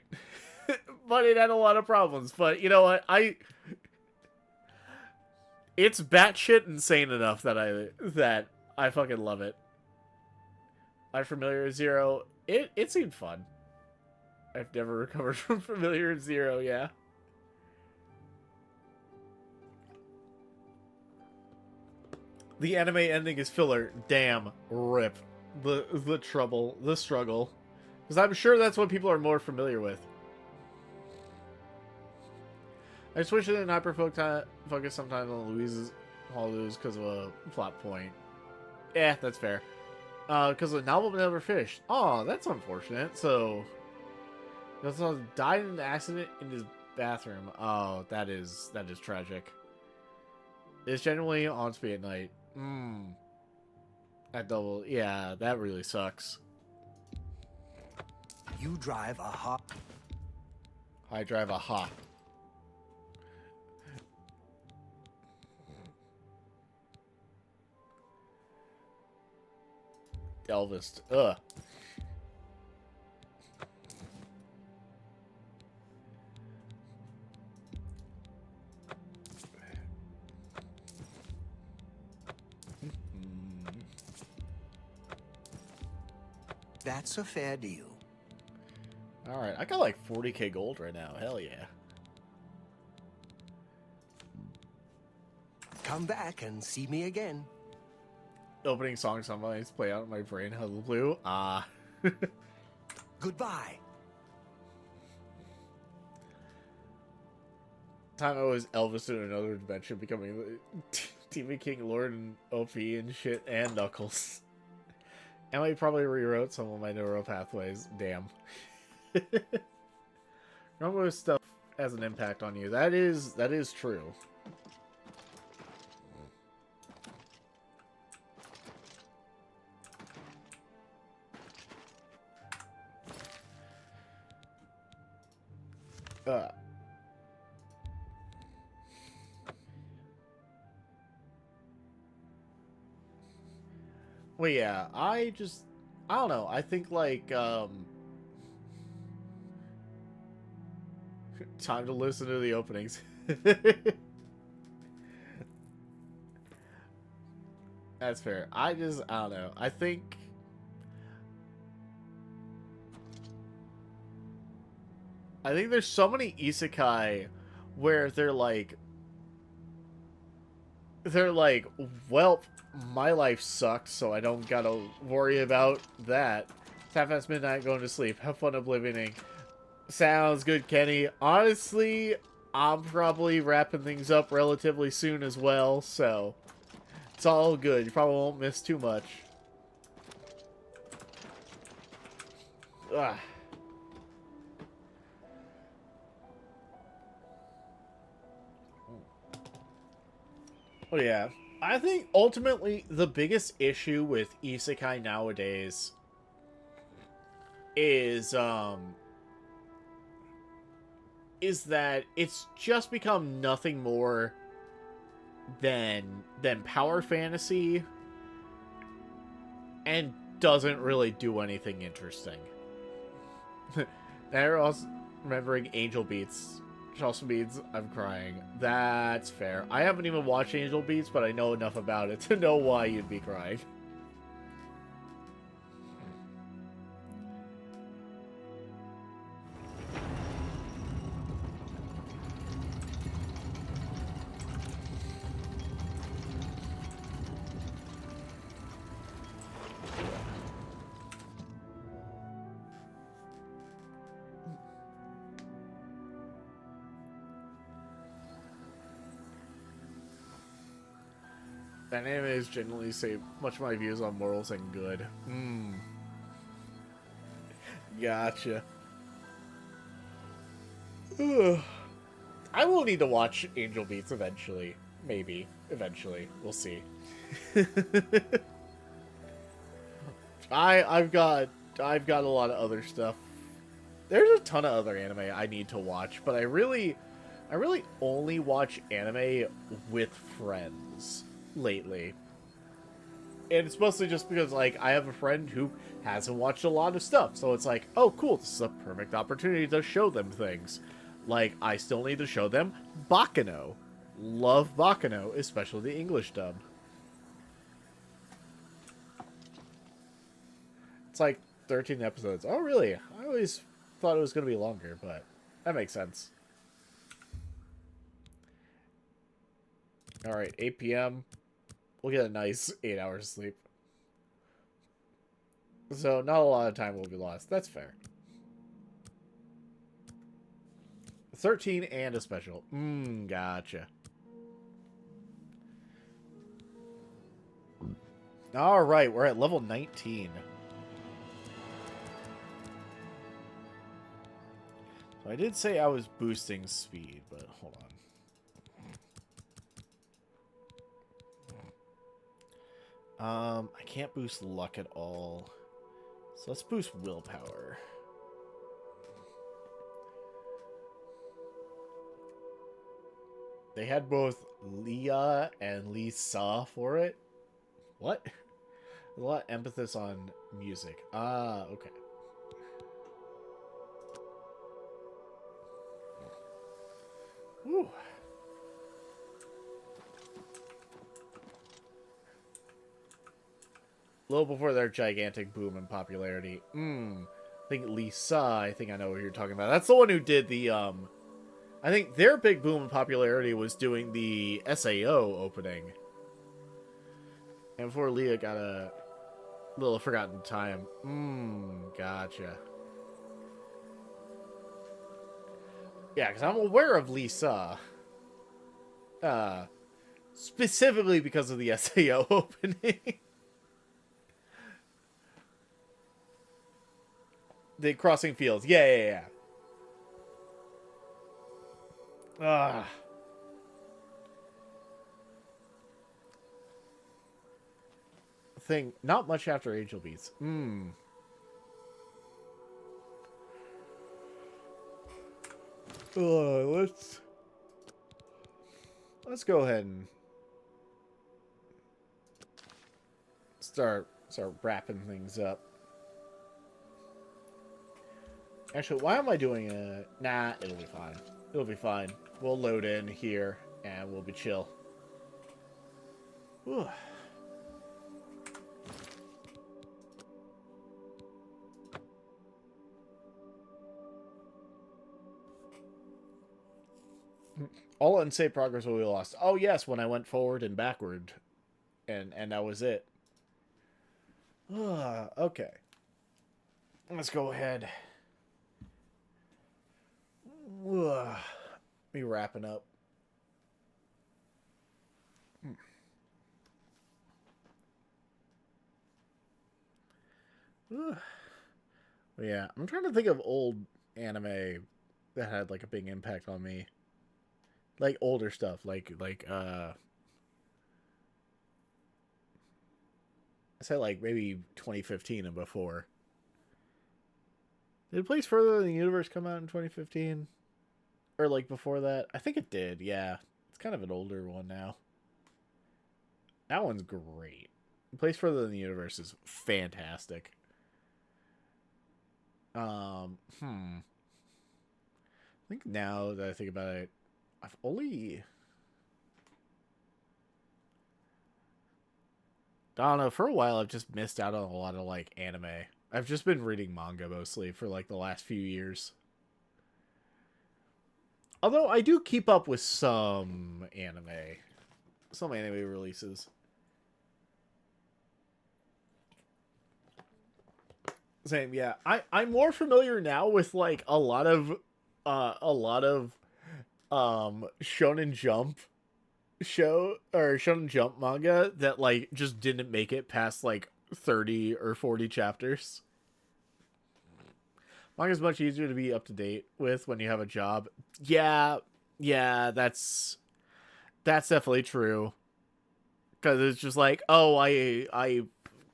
but it had a lot of problems. But you know what? It's batshit insane enough that I fucking love it. I'm familiar with Zero. It seemed fun. I've never recovered from Familiar Zero, yeah. The anime ending is filler. Damn. Rip. The trouble. The struggle. Because I'm sure that's what people are more familiar with. I switched it in hyper-focus sometimes on Louise's Hollows because of a plot point. Yeah, that's fair. Because the novel never finished. Oh, that's unfortunate. So, he died in an accident in his bathroom. Oh, that is tragic. It's generally on speed at night. That double, yeah, that really sucks. You drive a hot. I drive a ha. Elvis. Ugh. That's a fair deal. Alright, I got like 40k gold right now. Hell yeah. Come back and see me again. Opening song sometimes play out in my brain. Hello Blue. Ah. Goodbye. Time I was Elvis in another dimension, becoming the TV King Lord and OP and shit, and Knuckles. And I probably rewrote some of my neural pathways. Damn. Remember stuff has an impact on you. That is true. Well, yeah, I don't know. I think, like, time to listen to the openings. That's fair. I don't know. I think there's so many isekai where they're like, well, my life sucks, so I don't gotta worry about that. It's half past midnight, going to sleep. Have fun oblivioning. Sounds good, Kenny. Honestly, I'm probably wrapping things up relatively soon as well, so it's all good. You probably won't miss too much. Ugh. Oh yeah. I think ultimately the biggest issue with isekai nowadays is that it's just become nothing more than power fantasy and doesn't really do anything interesting. Now you're also remembering Angel Beats. Also means I'm crying. That's fair. I haven't even watched Angel Beats, but I know enough about it to know why you'd be crying. That anime is generally say much of my views on morals and good. Gotcha. I will need to watch Angel Beats eventually. Maybe. Eventually. We'll see. I've got a lot of other stuff. There's a ton of other anime I need to watch, but I really only watch anime with friends lately. And it's mostly just because, like, I have a friend who hasn't watched a lot of stuff, so it's like, oh cool, this is a perfect opportunity to show them things. Like, I still need to show them Bakano. Love Bakano, especially the English dub. It's like 13 episodes. Oh, really? I always thought it was going to be longer, but that makes sense. Alright, 8 p.m. We'll get a nice 8 hours of sleep. So, not a lot of time will be lost. That's fair. 13 and a special. Gotcha. Alright, we're at level 19. So I did say I was boosting speed, but hold on. I can't boost luck at all. So let's boost willpower. They had both Leah and Lisa for it. What? A lot of emphasis on music. Ah, okay. Whew. A little before their gigantic boom in popularity. I think Lisa, I think I know what you're talking about. That's the one who did the, I think their big boom in popularity was doing the SAO opening. And before Leah got a little forgotten time. Gotcha. Yeah, because I'm aware of Lisa. Specifically because of the SAO opening. The crossing fields. Yeah. Thing. Not much after Angel Beats. Let's go ahead and start wrapping things up. Actually, why am I doing a... Nah, it'll be fine. It'll be fine. We'll load in here, and we'll be chill. Whew. All unsaved progress will be lost. Oh, yes, when I went forward and backward. And that was it. Okay. Let's go ahead. Me wrapping up. Yeah, I'm trying to think of old anime that had like a big impact on me. Like older stuff, like I said like maybe 2015 and before. Did Place Further Than the Universe come out in 2015? Or like before that? I think it did, yeah. It's kind of an older one now. That one's great. Place Further Than the Universe is fantastic. I think now that I think about it, I've only... I don't know, for a while I've just missed out on a lot of like anime. I've just been reading manga mostly for like the last few years. Although I do keep up with some anime. Some anime releases. Same, yeah. I'm more familiar now with like a lot of Shonen Jump Shonen Jump manga that like just didn't make it past like 30 or 40 chapters. Manga's much easier to be up to date with when you have a job. Yeah, that's definitely true. Cuz it's just like, oh, I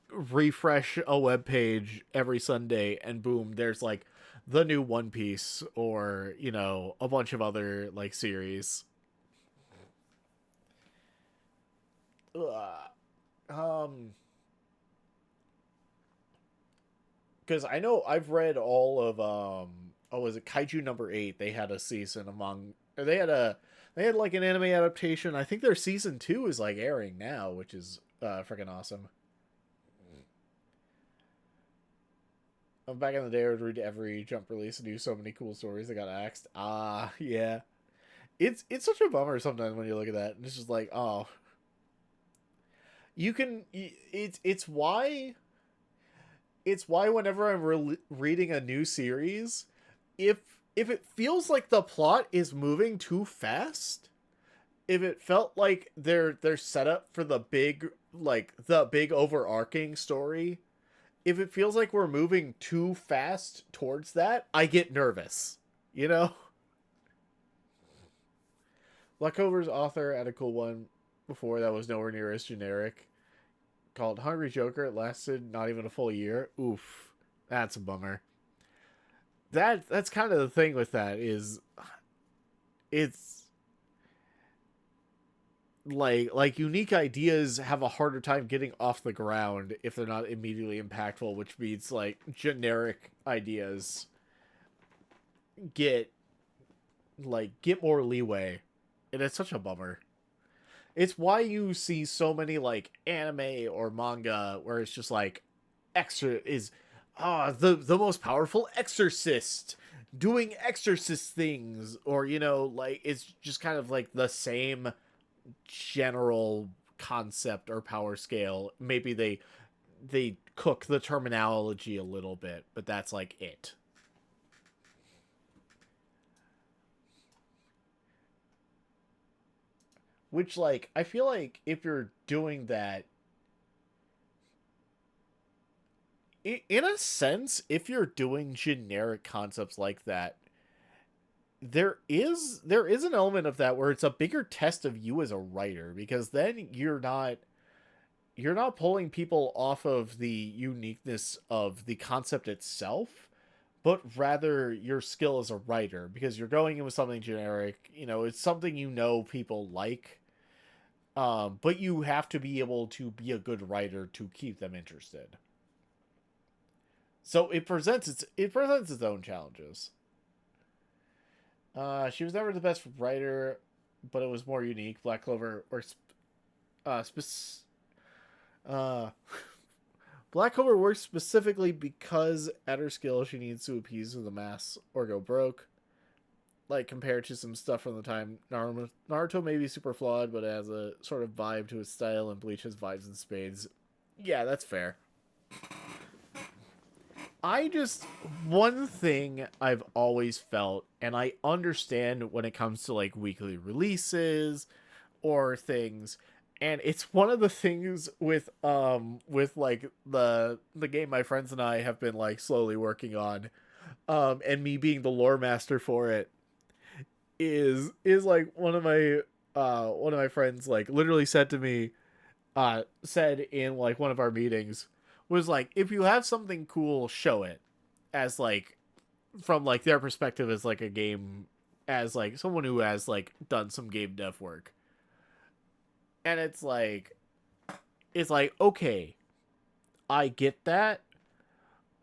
refresh a web page every Sunday and boom, there's like the new One Piece or, you know, a bunch of other like series. Because I know I've read all of oh, was it Kaiju number 8? They had a season among, or they had like an anime adaptation. I think their season 2 is like airing now, which is freaking awesome. Back in the day, I would read every Jump release and do so many cool stories that got axed. Ah, yeah. It's such a bummer sometimes when you look at that, and it's just like, oh, you can. It's why whenever I'm reading a new series, if it feels like the plot is moving too fast, if it felt like they're set up for the big overarching story, if it feels like we're moving too fast towards that, I get nervous. You know? Luckover's author had a cool one before that was nowhere near as generic, called Hungry Joker. It lasted not even a full year. Oof. That's a bummer. That's kind of the thing with that is it's like unique ideas have a harder time getting off the ground if they're not immediately impactful, which means like generic ideas get more leeway. And it's such a bummer. It's why you see so many like anime or manga where it's just like the most powerful exorcist doing exorcist things, or like it's just kind of like the same general concept or power scale. Maybe they cook the terminology a little bit, but that's like it. Which, like, I feel like if you're doing that, in a sense, if you're doing generic concepts like that, there is an element of that where it's a bigger test of you as a writer, because then you're not pulling people off of the uniqueness of the concept itself, but rather your skill as a writer, because you're going in with something generic. It's something people like, but you have to be able to be a good writer to keep them interested. So it presents its own challenges. She was never the best writer, but it was more unique. Black Clover works, Black Clover works specifically because at her skill she needs to appease the mass or go broke. Like, compared to some stuff from the time, Naruto may be super flawed, but it has a sort of vibe to its style, and Bleach has vibes and spades. Yeah, that's fair. One thing I've always felt, and I understand when it comes to like weekly releases or things, and it's one of the things with like the game my friends and I have been like slowly working on, and me being the lore master for it, is like one of my friends like literally said to me, said in like one of our meetings, was like, if you have something cool, show it, as like from like their perspective as like a game, as like someone who has like done some game dev work. And it's like okay, I get that,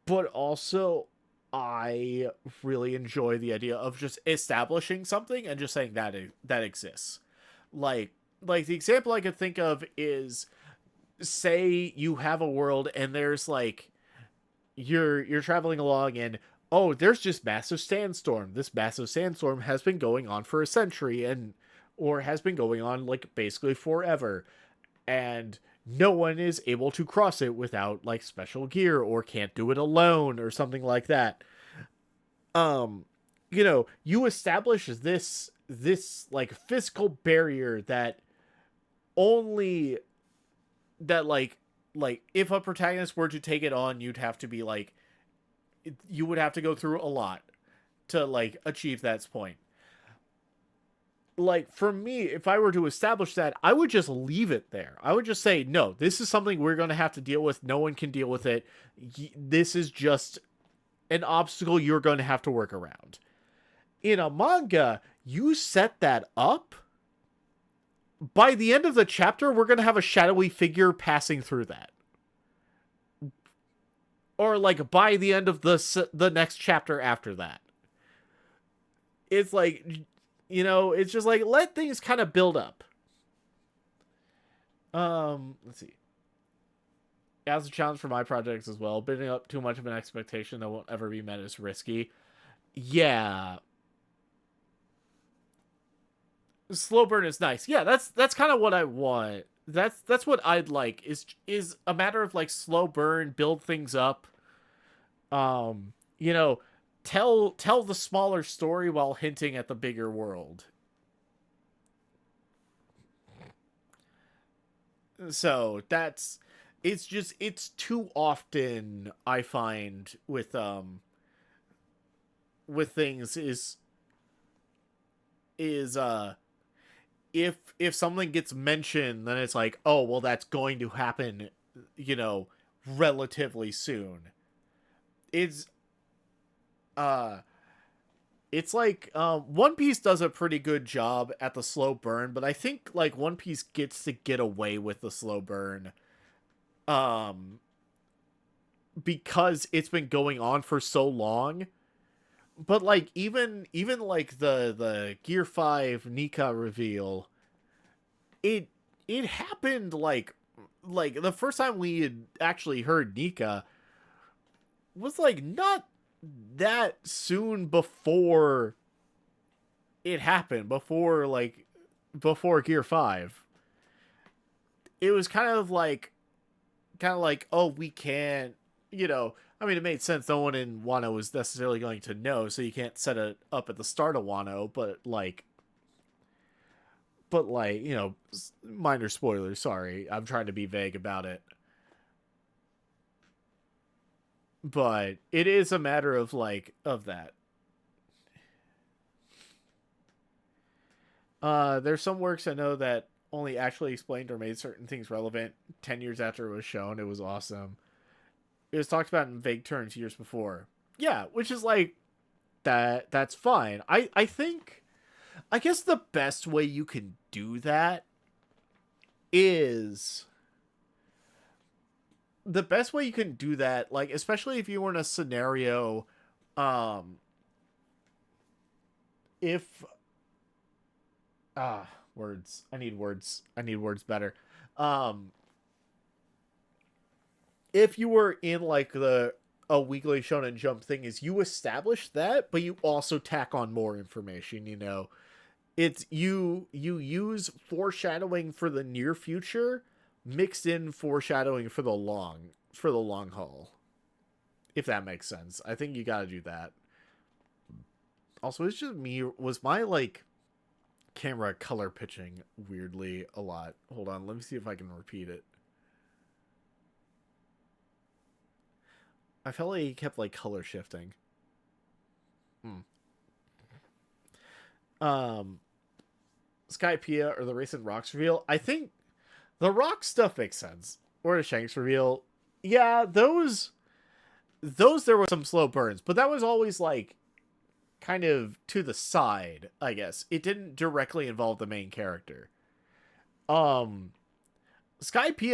but also I really enjoy the idea of just establishing something and just saying that exists. Like the example I could think of is, say you have a world and there's like you're traveling along and there's just massive sandstorm. This massive sandstorm has been going on for a century or has been going on like basically forever, and no one is able to cross it without like special gear or can't do it alone or something like that. You establish this like physical barrier that only that like if a protagonist were to take it on, you would have to go through a lot to like achieve that point. Like, for me, if I were to establish that, I would just leave it there. I would just say, no, this is something we're going to have to deal with. No one can deal with it. This is just an obstacle you're going to have to work around. In a manga, you set that up. By the end of the chapter, we're going to have a shadowy figure passing through that. Or, like, by the end of the next chapter after that. it's like, it's just like, let things kind of build up. Let's see. As a challenge for my projects as well, building up too much of an expectation that won't ever be met is risky. Yeah. Slow burn is nice. Yeah, that's kind of what I want. That's what I'd like, is a matter of like slow burn, build things up. You know, tell the smaller story while hinting at the bigger world. So it's too often I find with things is if something gets mentioned, then it's like, oh well, that's going to happen, relatively soon. It's it's like One Piece does a pretty good job at the slow burn, but I think like One Piece gets to get away with the slow burn because it's been going on for so long. But like even like the Gear 5 Nika reveal, it happened like the first time we had actually heard Nika was like not that soon before it happened, before Gear 5. It was kind of like, oh, we can't, I mean, it made sense. No one in Wano was necessarily going to know, so you can't set it up at the start of Wano, but minor spoilers, sorry. I'm trying to be vague about it. But it is a matter of that. There's some works I know that only actually explained or made certain things relevant 10 years after it was shown. It was awesome. It was talked about in vague terms years before. Yeah, which is like, that's fine. I guess the best way you can do that is... The best way you can do that, like, especially if you were in a scenario, words. I need words better. If you were in, like, a Weekly Shonen Jump thing, is you establish that, but you also tack on more information, It's, you use foreshadowing for the near future, mixed in foreshadowing for the long haul. If that makes sense. I think you gotta do that. Also, it's just me. Was my, like, camera color pitching weirdly a lot? Hold on, let me see if I can repeat it. I felt like he kept, like, color shifting. Skypiea or the recent Rocks reveal. I think the Rock stuff makes sense. Or the Shanks reveal. Yeah, those there were some slow burns, but that was always like kind of to the side, I guess. It didn't directly involve the main character. Skypiea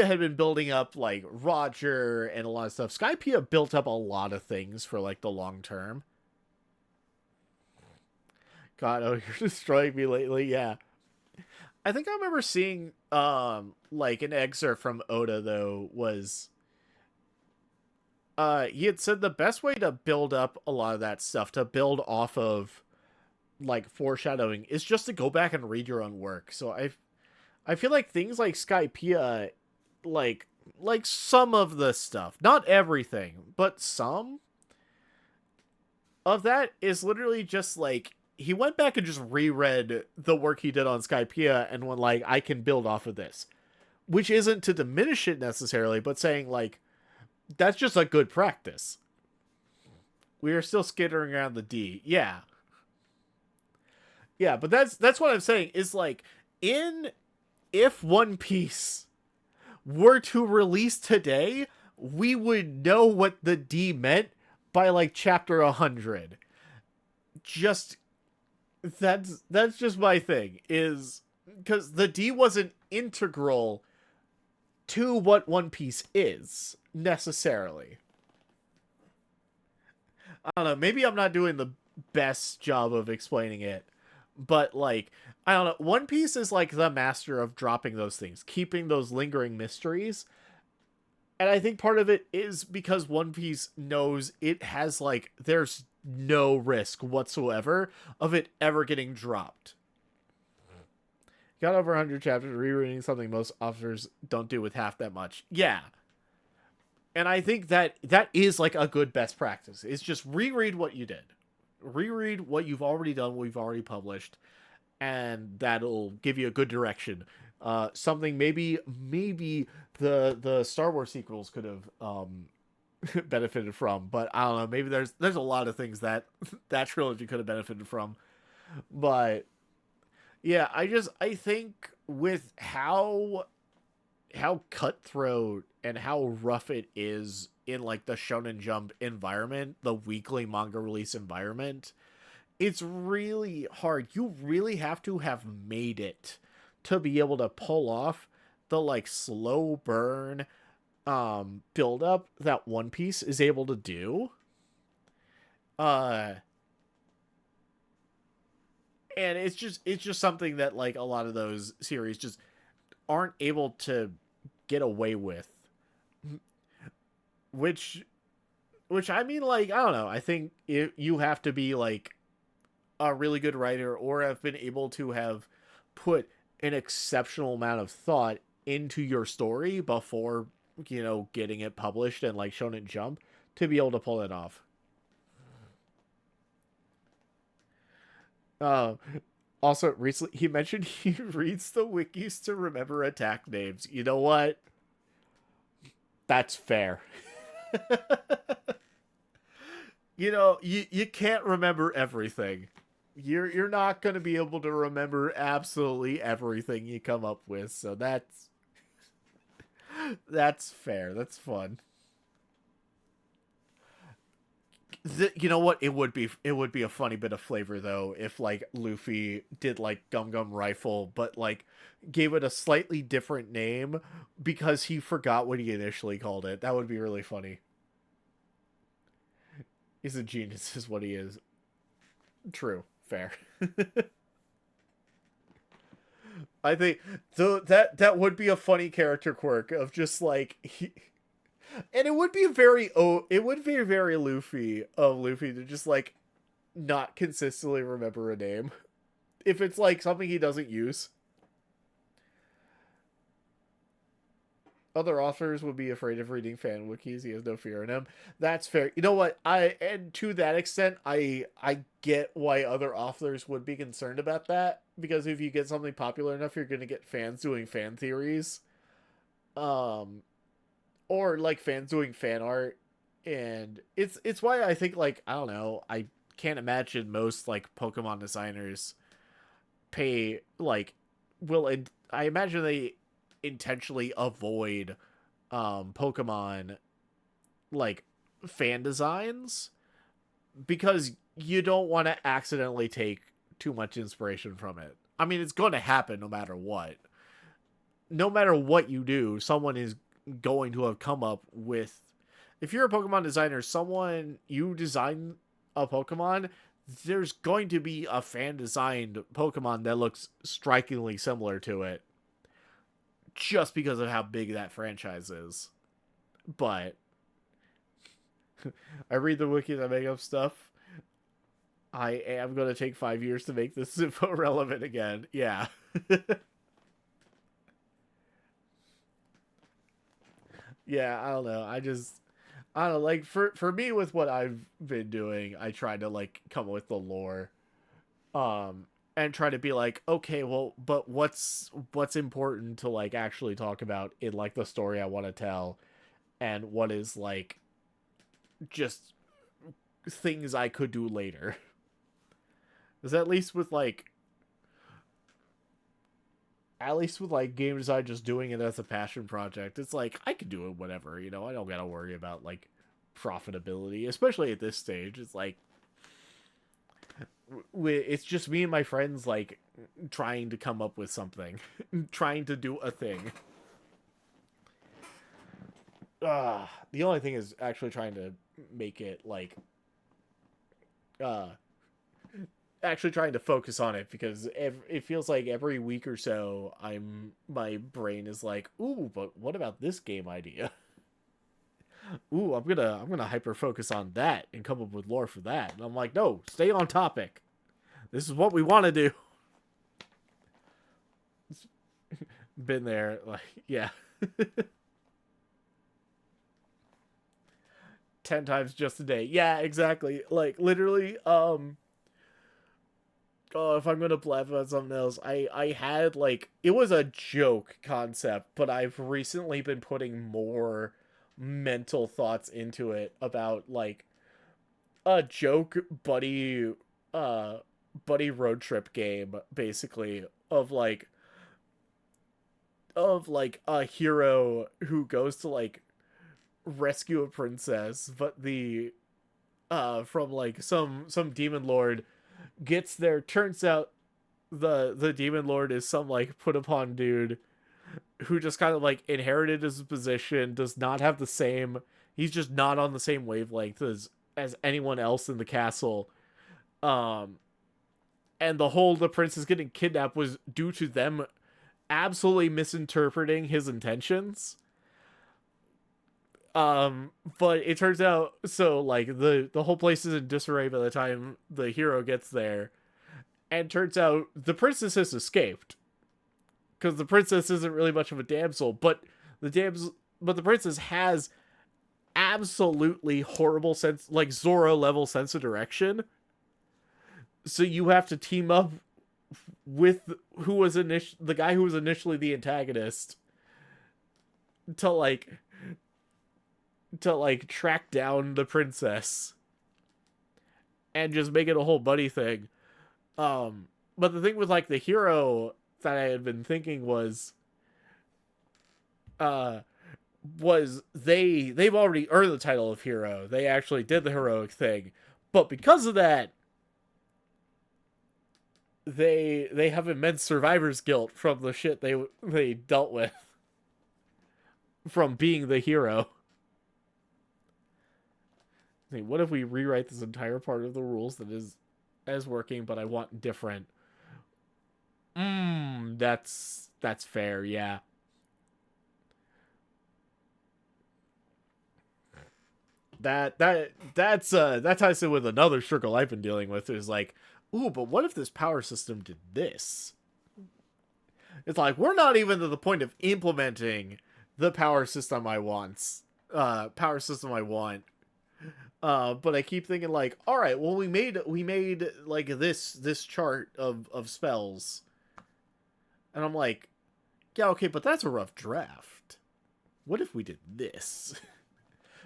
had been building up like Roger and a lot of stuff. Skypiea built up a lot of things for like the long term. God, oh, you're destroying me lately. Yeah. I think I remember seeing like an excerpt from Oda though was he had said the best way to build up a lot of that stuff, to build off of like foreshadowing, is just to go back and read your own work. So I feel like things like Skypiea, like some of the stuff, not everything, but some of that is literally just like he went back and just reread the work he did on Skypiea and went like, I can build off of this. Which isn't to diminish it necessarily, but saying like, that's just a good practice. We are still skittering around the D. Yeah. Yeah, but that's what I'm saying, is like, if One Piece were to release today, we would know what the D meant by like chapter 100. Just... That's just my thing, is because the D wasn't integral to what One Piece is necessarily. I don't know, maybe I'm not doing best job of explaining it. But like, I don't know, One Piece is like the master of dropping those things, keeping those lingering mysteries. And I think part of it is because One Piece knows it has like, there's no risk whatsoever of it ever getting dropped. Got over 100 chapters, rereading something most authors don't do with half that much. Yeah. And I think that is like a good best practice. It's just reread what you did. Reread what you've already done, what you've already published, and that'll give you a good direction. Something maybe the Star Wars sequels could have benefited from, but I don't know. Maybe there's a lot of things that that trilogy could have benefited from, but yeah, I think with how cutthroat and how rough it is in like the Shonen Jump environment, the weekly manga release environment, it's really hard. You really have to have made it to be able to pull off the like slow burn build up that One Piece is able to do. And it's just something that like a lot of those series just aren't able to get away with, which I mean, like, I don't know, I think you have to be like a really good writer or have been able to have put an exceptional amount of thought into your story before, you know, getting it published and like Shonen Jump to be able to pull it off. Uh, Also, recently he mentioned he reads the wikis to remember attack names. You know what? That's fair. You know, you can't remember everything. You're not going to be able to remember absolutely everything you come up with. So that's fair. That's fun. You know what? It would be a funny bit of flavor though if like Luffy did like Gum Gum Rifle, but like gave it a slightly different name because he forgot what he initially called it. That would be really funny. He's a genius, is what he is. True, fair. I think that would be a funny character quirk of just like and it would be very Luffy of Luffy to just like not consistently remember a name if it's like something he doesn't use. Other authors would be afraid of reading fan wikis. He has no fear in him. That's fair. You know what? And to that extent, I get why other authors would be concerned about that, because if you get something popular enough, you're gonna get fans doing fan theories. Or like fans doing fan art, and it's why I think, like, I don't know, I can't imagine most like Pokemon designers pay like I imagine they intentionally avoid Pokemon like fan designs because you don't want to accidentally take too much inspiration from it. I mean, it's going to happen no matter what. No matter what you do, someone is going to have come up with, if you're a Pokemon designer, someone, you design a Pokemon, there's going to be a fan designed Pokemon that looks strikingly similar to it just because of how big that franchise is. But I read the wikis, I make up stuff. I am going to take 5 years to make this info relevant again. Yeah. Yeah, I don't know. I don't know, like for me with what I've been doing, I try to like come up with the lore. And try to be like, okay, well, but what's important to like actually talk about in like the story I want to tell, and what is like just things I could do later. Because at least with like game design, just doing it as a passion project, it's like I could do it whatever, you know. I don't gotta worry about like profitability, especially at this stage. It's like it's just me and my friends like trying to come up with something, trying to do a thing. The only thing is actually trying to make it like actually trying to focus on it, because it feels like every week or so my brain is like, ooh, but what about this game idea? Ooh, I'm gonna hyper focus on that and come up with lore for that. And I'm like, no, stay on topic. This is what we want to do. Been there, like, yeah. 10 times just a day. Yeah, exactly. Like, literally, oh, if I'm gonna blab about something else, I had, like, it was a joke concept, but I've recently been putting more mental thoughts into it about, like, a joke uh buddy road trip game, basically, of like a hero who goes to, like, rescue a princess, but the from, like, some demon lord gets there. Turns out the demon lord is some, like, put upon dude who just kind of, like, inherited his position, does not have the same, he's just not on the same wavelength as anyone else in the castle. um and the princess getting kidnapped was due to them absolutely misinterpreting his intentions. But it turns out, so, like, the whole place is in disarray by the time the hero gets there, and turns out the princess has escaped, because the princess isn't really much of a damsel, but the princess has absolutely horrible sense, like Zoro level sense of direction. So you have to team up with the guy who was initially the antagonist to track down the princess and just make it a whole buddy thing. But the thing with, like, the hero that I had been thinking was they've already earned the title of hero. They actually did the heroic thing. But because of that, they have immense survivor's guilt from the shit they dealt with from being the hero. Hey, what if we rewrite this entire part of the rules that is as working, but I want different? That's fair, yeah. That ties in with another struggle I've been dealing with, is like, ooh, but what if this power system did this? It's like, we're not even to the point of implementing the power system I want. But I keep thinking, like, all right, well, we made like this chart of spells, and I'm like, yeah, okay, but that's a rough draft. What if we did this?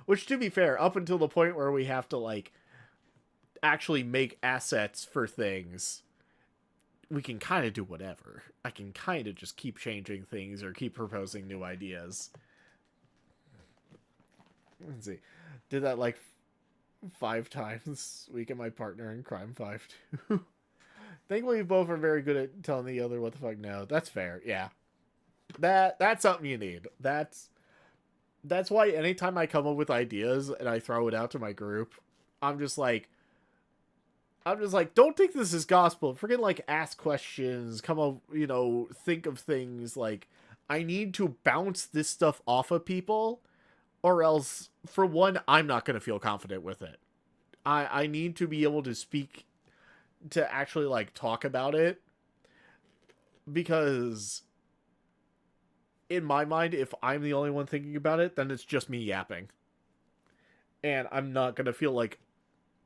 Which, to be fair, up until the point where we have to, like, actually make assets for things, we can kind of do whatever. I can kind of just keep changing things or keep proposing new ideas. Let's see. Did that, like, 5 times this week at my partner in Crime 5 too. Thankfully, both are very good at telling the other what the fuck no. That's fair, yeah. That's something you need. That's why anytime I come up with ideas and I throw it out to my group, I'm just like, don't take this as gospel. Freaking, like, ask questions, come up, think of things. Like, I need to bounce this stuff off of people, or else, for one, I'm not going to feel confident with it. I need to be able to speak, to actually, like, talk about it, because in my mind, if I'm the only one thinking about it, then it's just me yapping. And I'm not going to feel, like,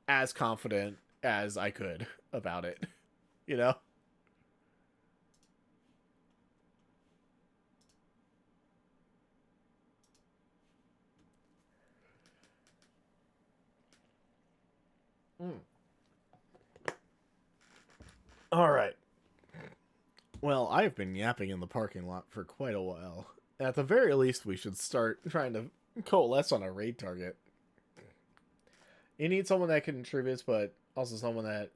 as confident as I could about it, you know? All right. Well, I've been yapping in the parking lot for quite a while. At the very least, we should start trying to coalesce on a raid target. You need someone that contributes, but also someone that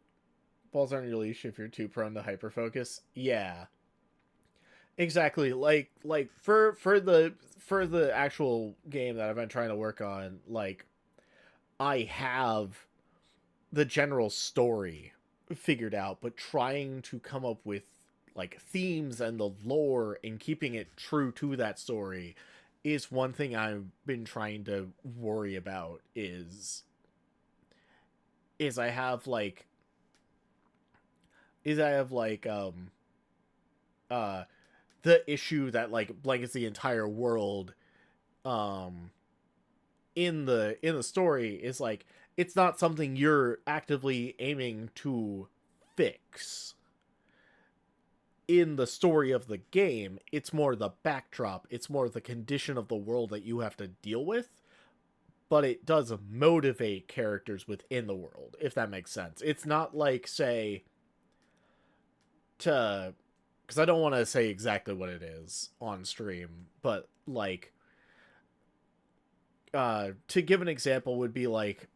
balls aren't your leash if you're too prone to hyperfocus. Yeah. Exactly. Like for the actual game that I've been trying to work on, like, I have the general story figured out, but trying to come up with like themes and the lore and keeping it true to that story is one thing I've been trying to worry about. Is I have like is I have like the issue that like blankets the entire world in the story is like it's not something you're actively aiming to fix in the story of the game. It's more the backdrop, it's more the condition of the world that you have to deal with, but it does motivate characters within the world, if that makes sense. It's not like, say, to because I don't want to say exactly what it is on stream, but like to give an example would be like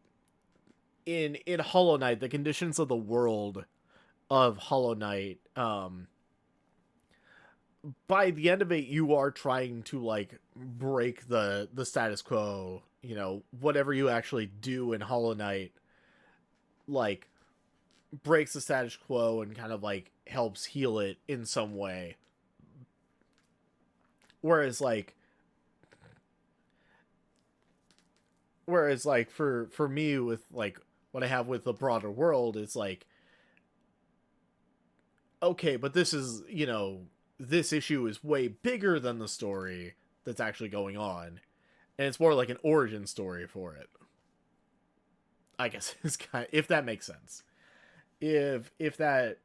in Hollow Knight, the conditions of the world of Hollow Knight, by the end of it, you are trying to like break the status quo. You know, whatever you actually do in Hollow Knight, like breaks the status quo and kind of like helps heal it in some way. Whereas like for me with like what I have with the broader world, it's like, okay, but this is, you know, this issue is way bigger than the story that's actually going on, and it's more like an origin story for it, I guess. Is kind of, if that makes sense, if that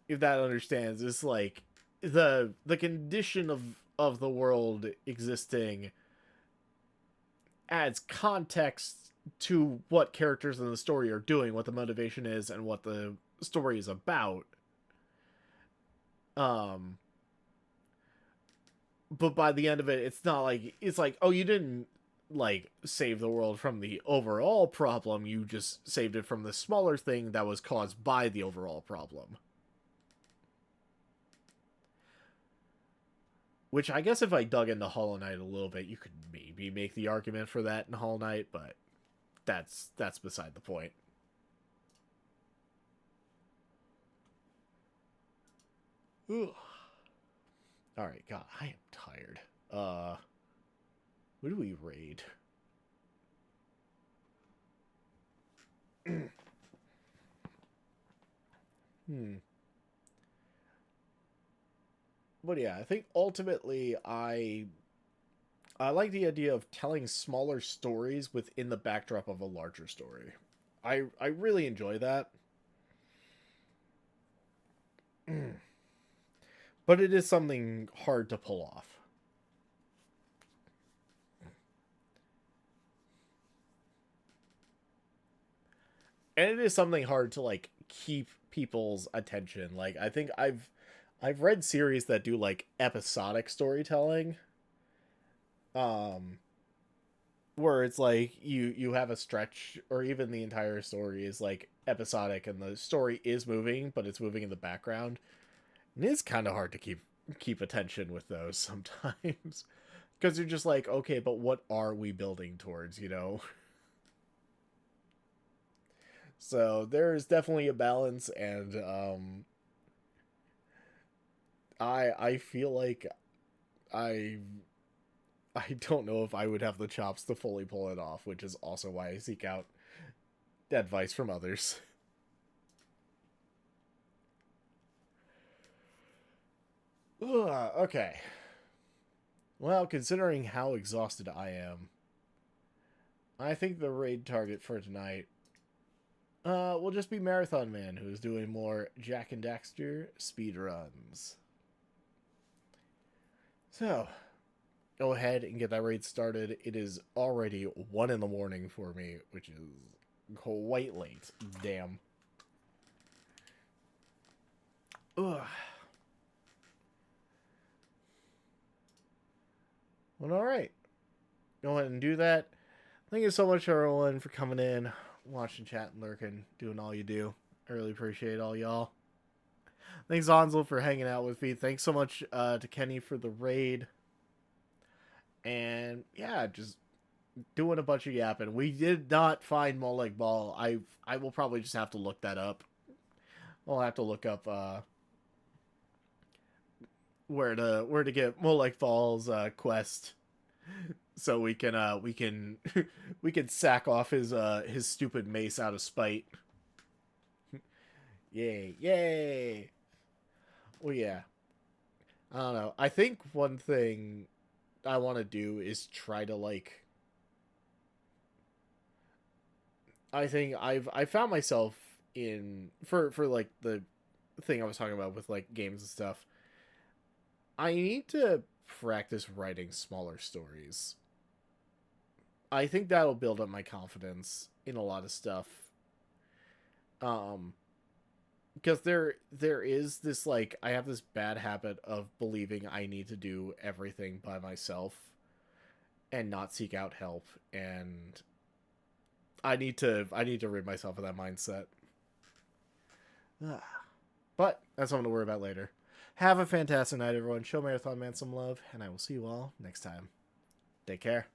understands. It's like the condition of the world existing adds context to what characters in the story are doing, what the motivation is, and what the story is about. But by the end of it, it's not like, it's like, oh, you didn't like save the world from the overall problem, you just saved it from the smaller thing that was caused by the overall problem. Which I guess if I dug into Hollow Knight a little bit, you could maybe make the argument for that in Hollow Knight, but that's beside the point. Ugh. Alright, God, I am tired. Who do we raid? But yeah, I think ultimately I like the idea of telling smaller stories within the backdrop of a larger story. I really enjoy that. But it is something hard to pull off. And it is something hard to like keep people's attention. Like I think I've read series that do like episodic storytelling. Where it's like you have a stretch, or even the entire story is like episodic and the story is moving, but it's moving in the background. And it's kind of hard to keep attention with those sometimes. Because you're just like, okay, but what are we building towards, you know? So there's definitely a balance, and I feel like I don't know if I would have the chops to fully pull it off, which is also why I seek out advice from others. Ugh, okay. Well, considering how exhausted I am, I think the raid target for tonight will just be Marathon Man, who's doing more Jak and Daxter speedruns. So, go ahead and get that raid started. It is already 1 in the morning for me, which is quite late. Damn. Ugh. Well, alright. Go ahead and do that. Thank you so much, everyone, for coming in, watching, chatting, lurking, doing all you do. I really appreciate all y'all. Thanks, Ansel, for hanging out with me. Thanks so much to Kenny for the raid. And yeah, just doing a bunch of yapping. We did not find Molag Bal. I will probably just have to look that up. I'll have to look up where to get Molag Bal's quest, so we can we can sack off his stupid mace out of spite. Yay, yay. Well, yeah. I don't know. I think one thing I want to do is try to, like... I think I found myself in... For like, the thing I was talking about with, like, games and stuff. I need to practice writing smaller stories. I think that'll build up my confidence in a lot of stuff. Because there is this, like, I have this bad habit of believing I need to do everything by myself and not seek out help, and I need to rid myself of that mindset. But that's something to worry about later. Have a fantastic night, everyone. Show Marathon Man some love, and I will see you all next time. Take care.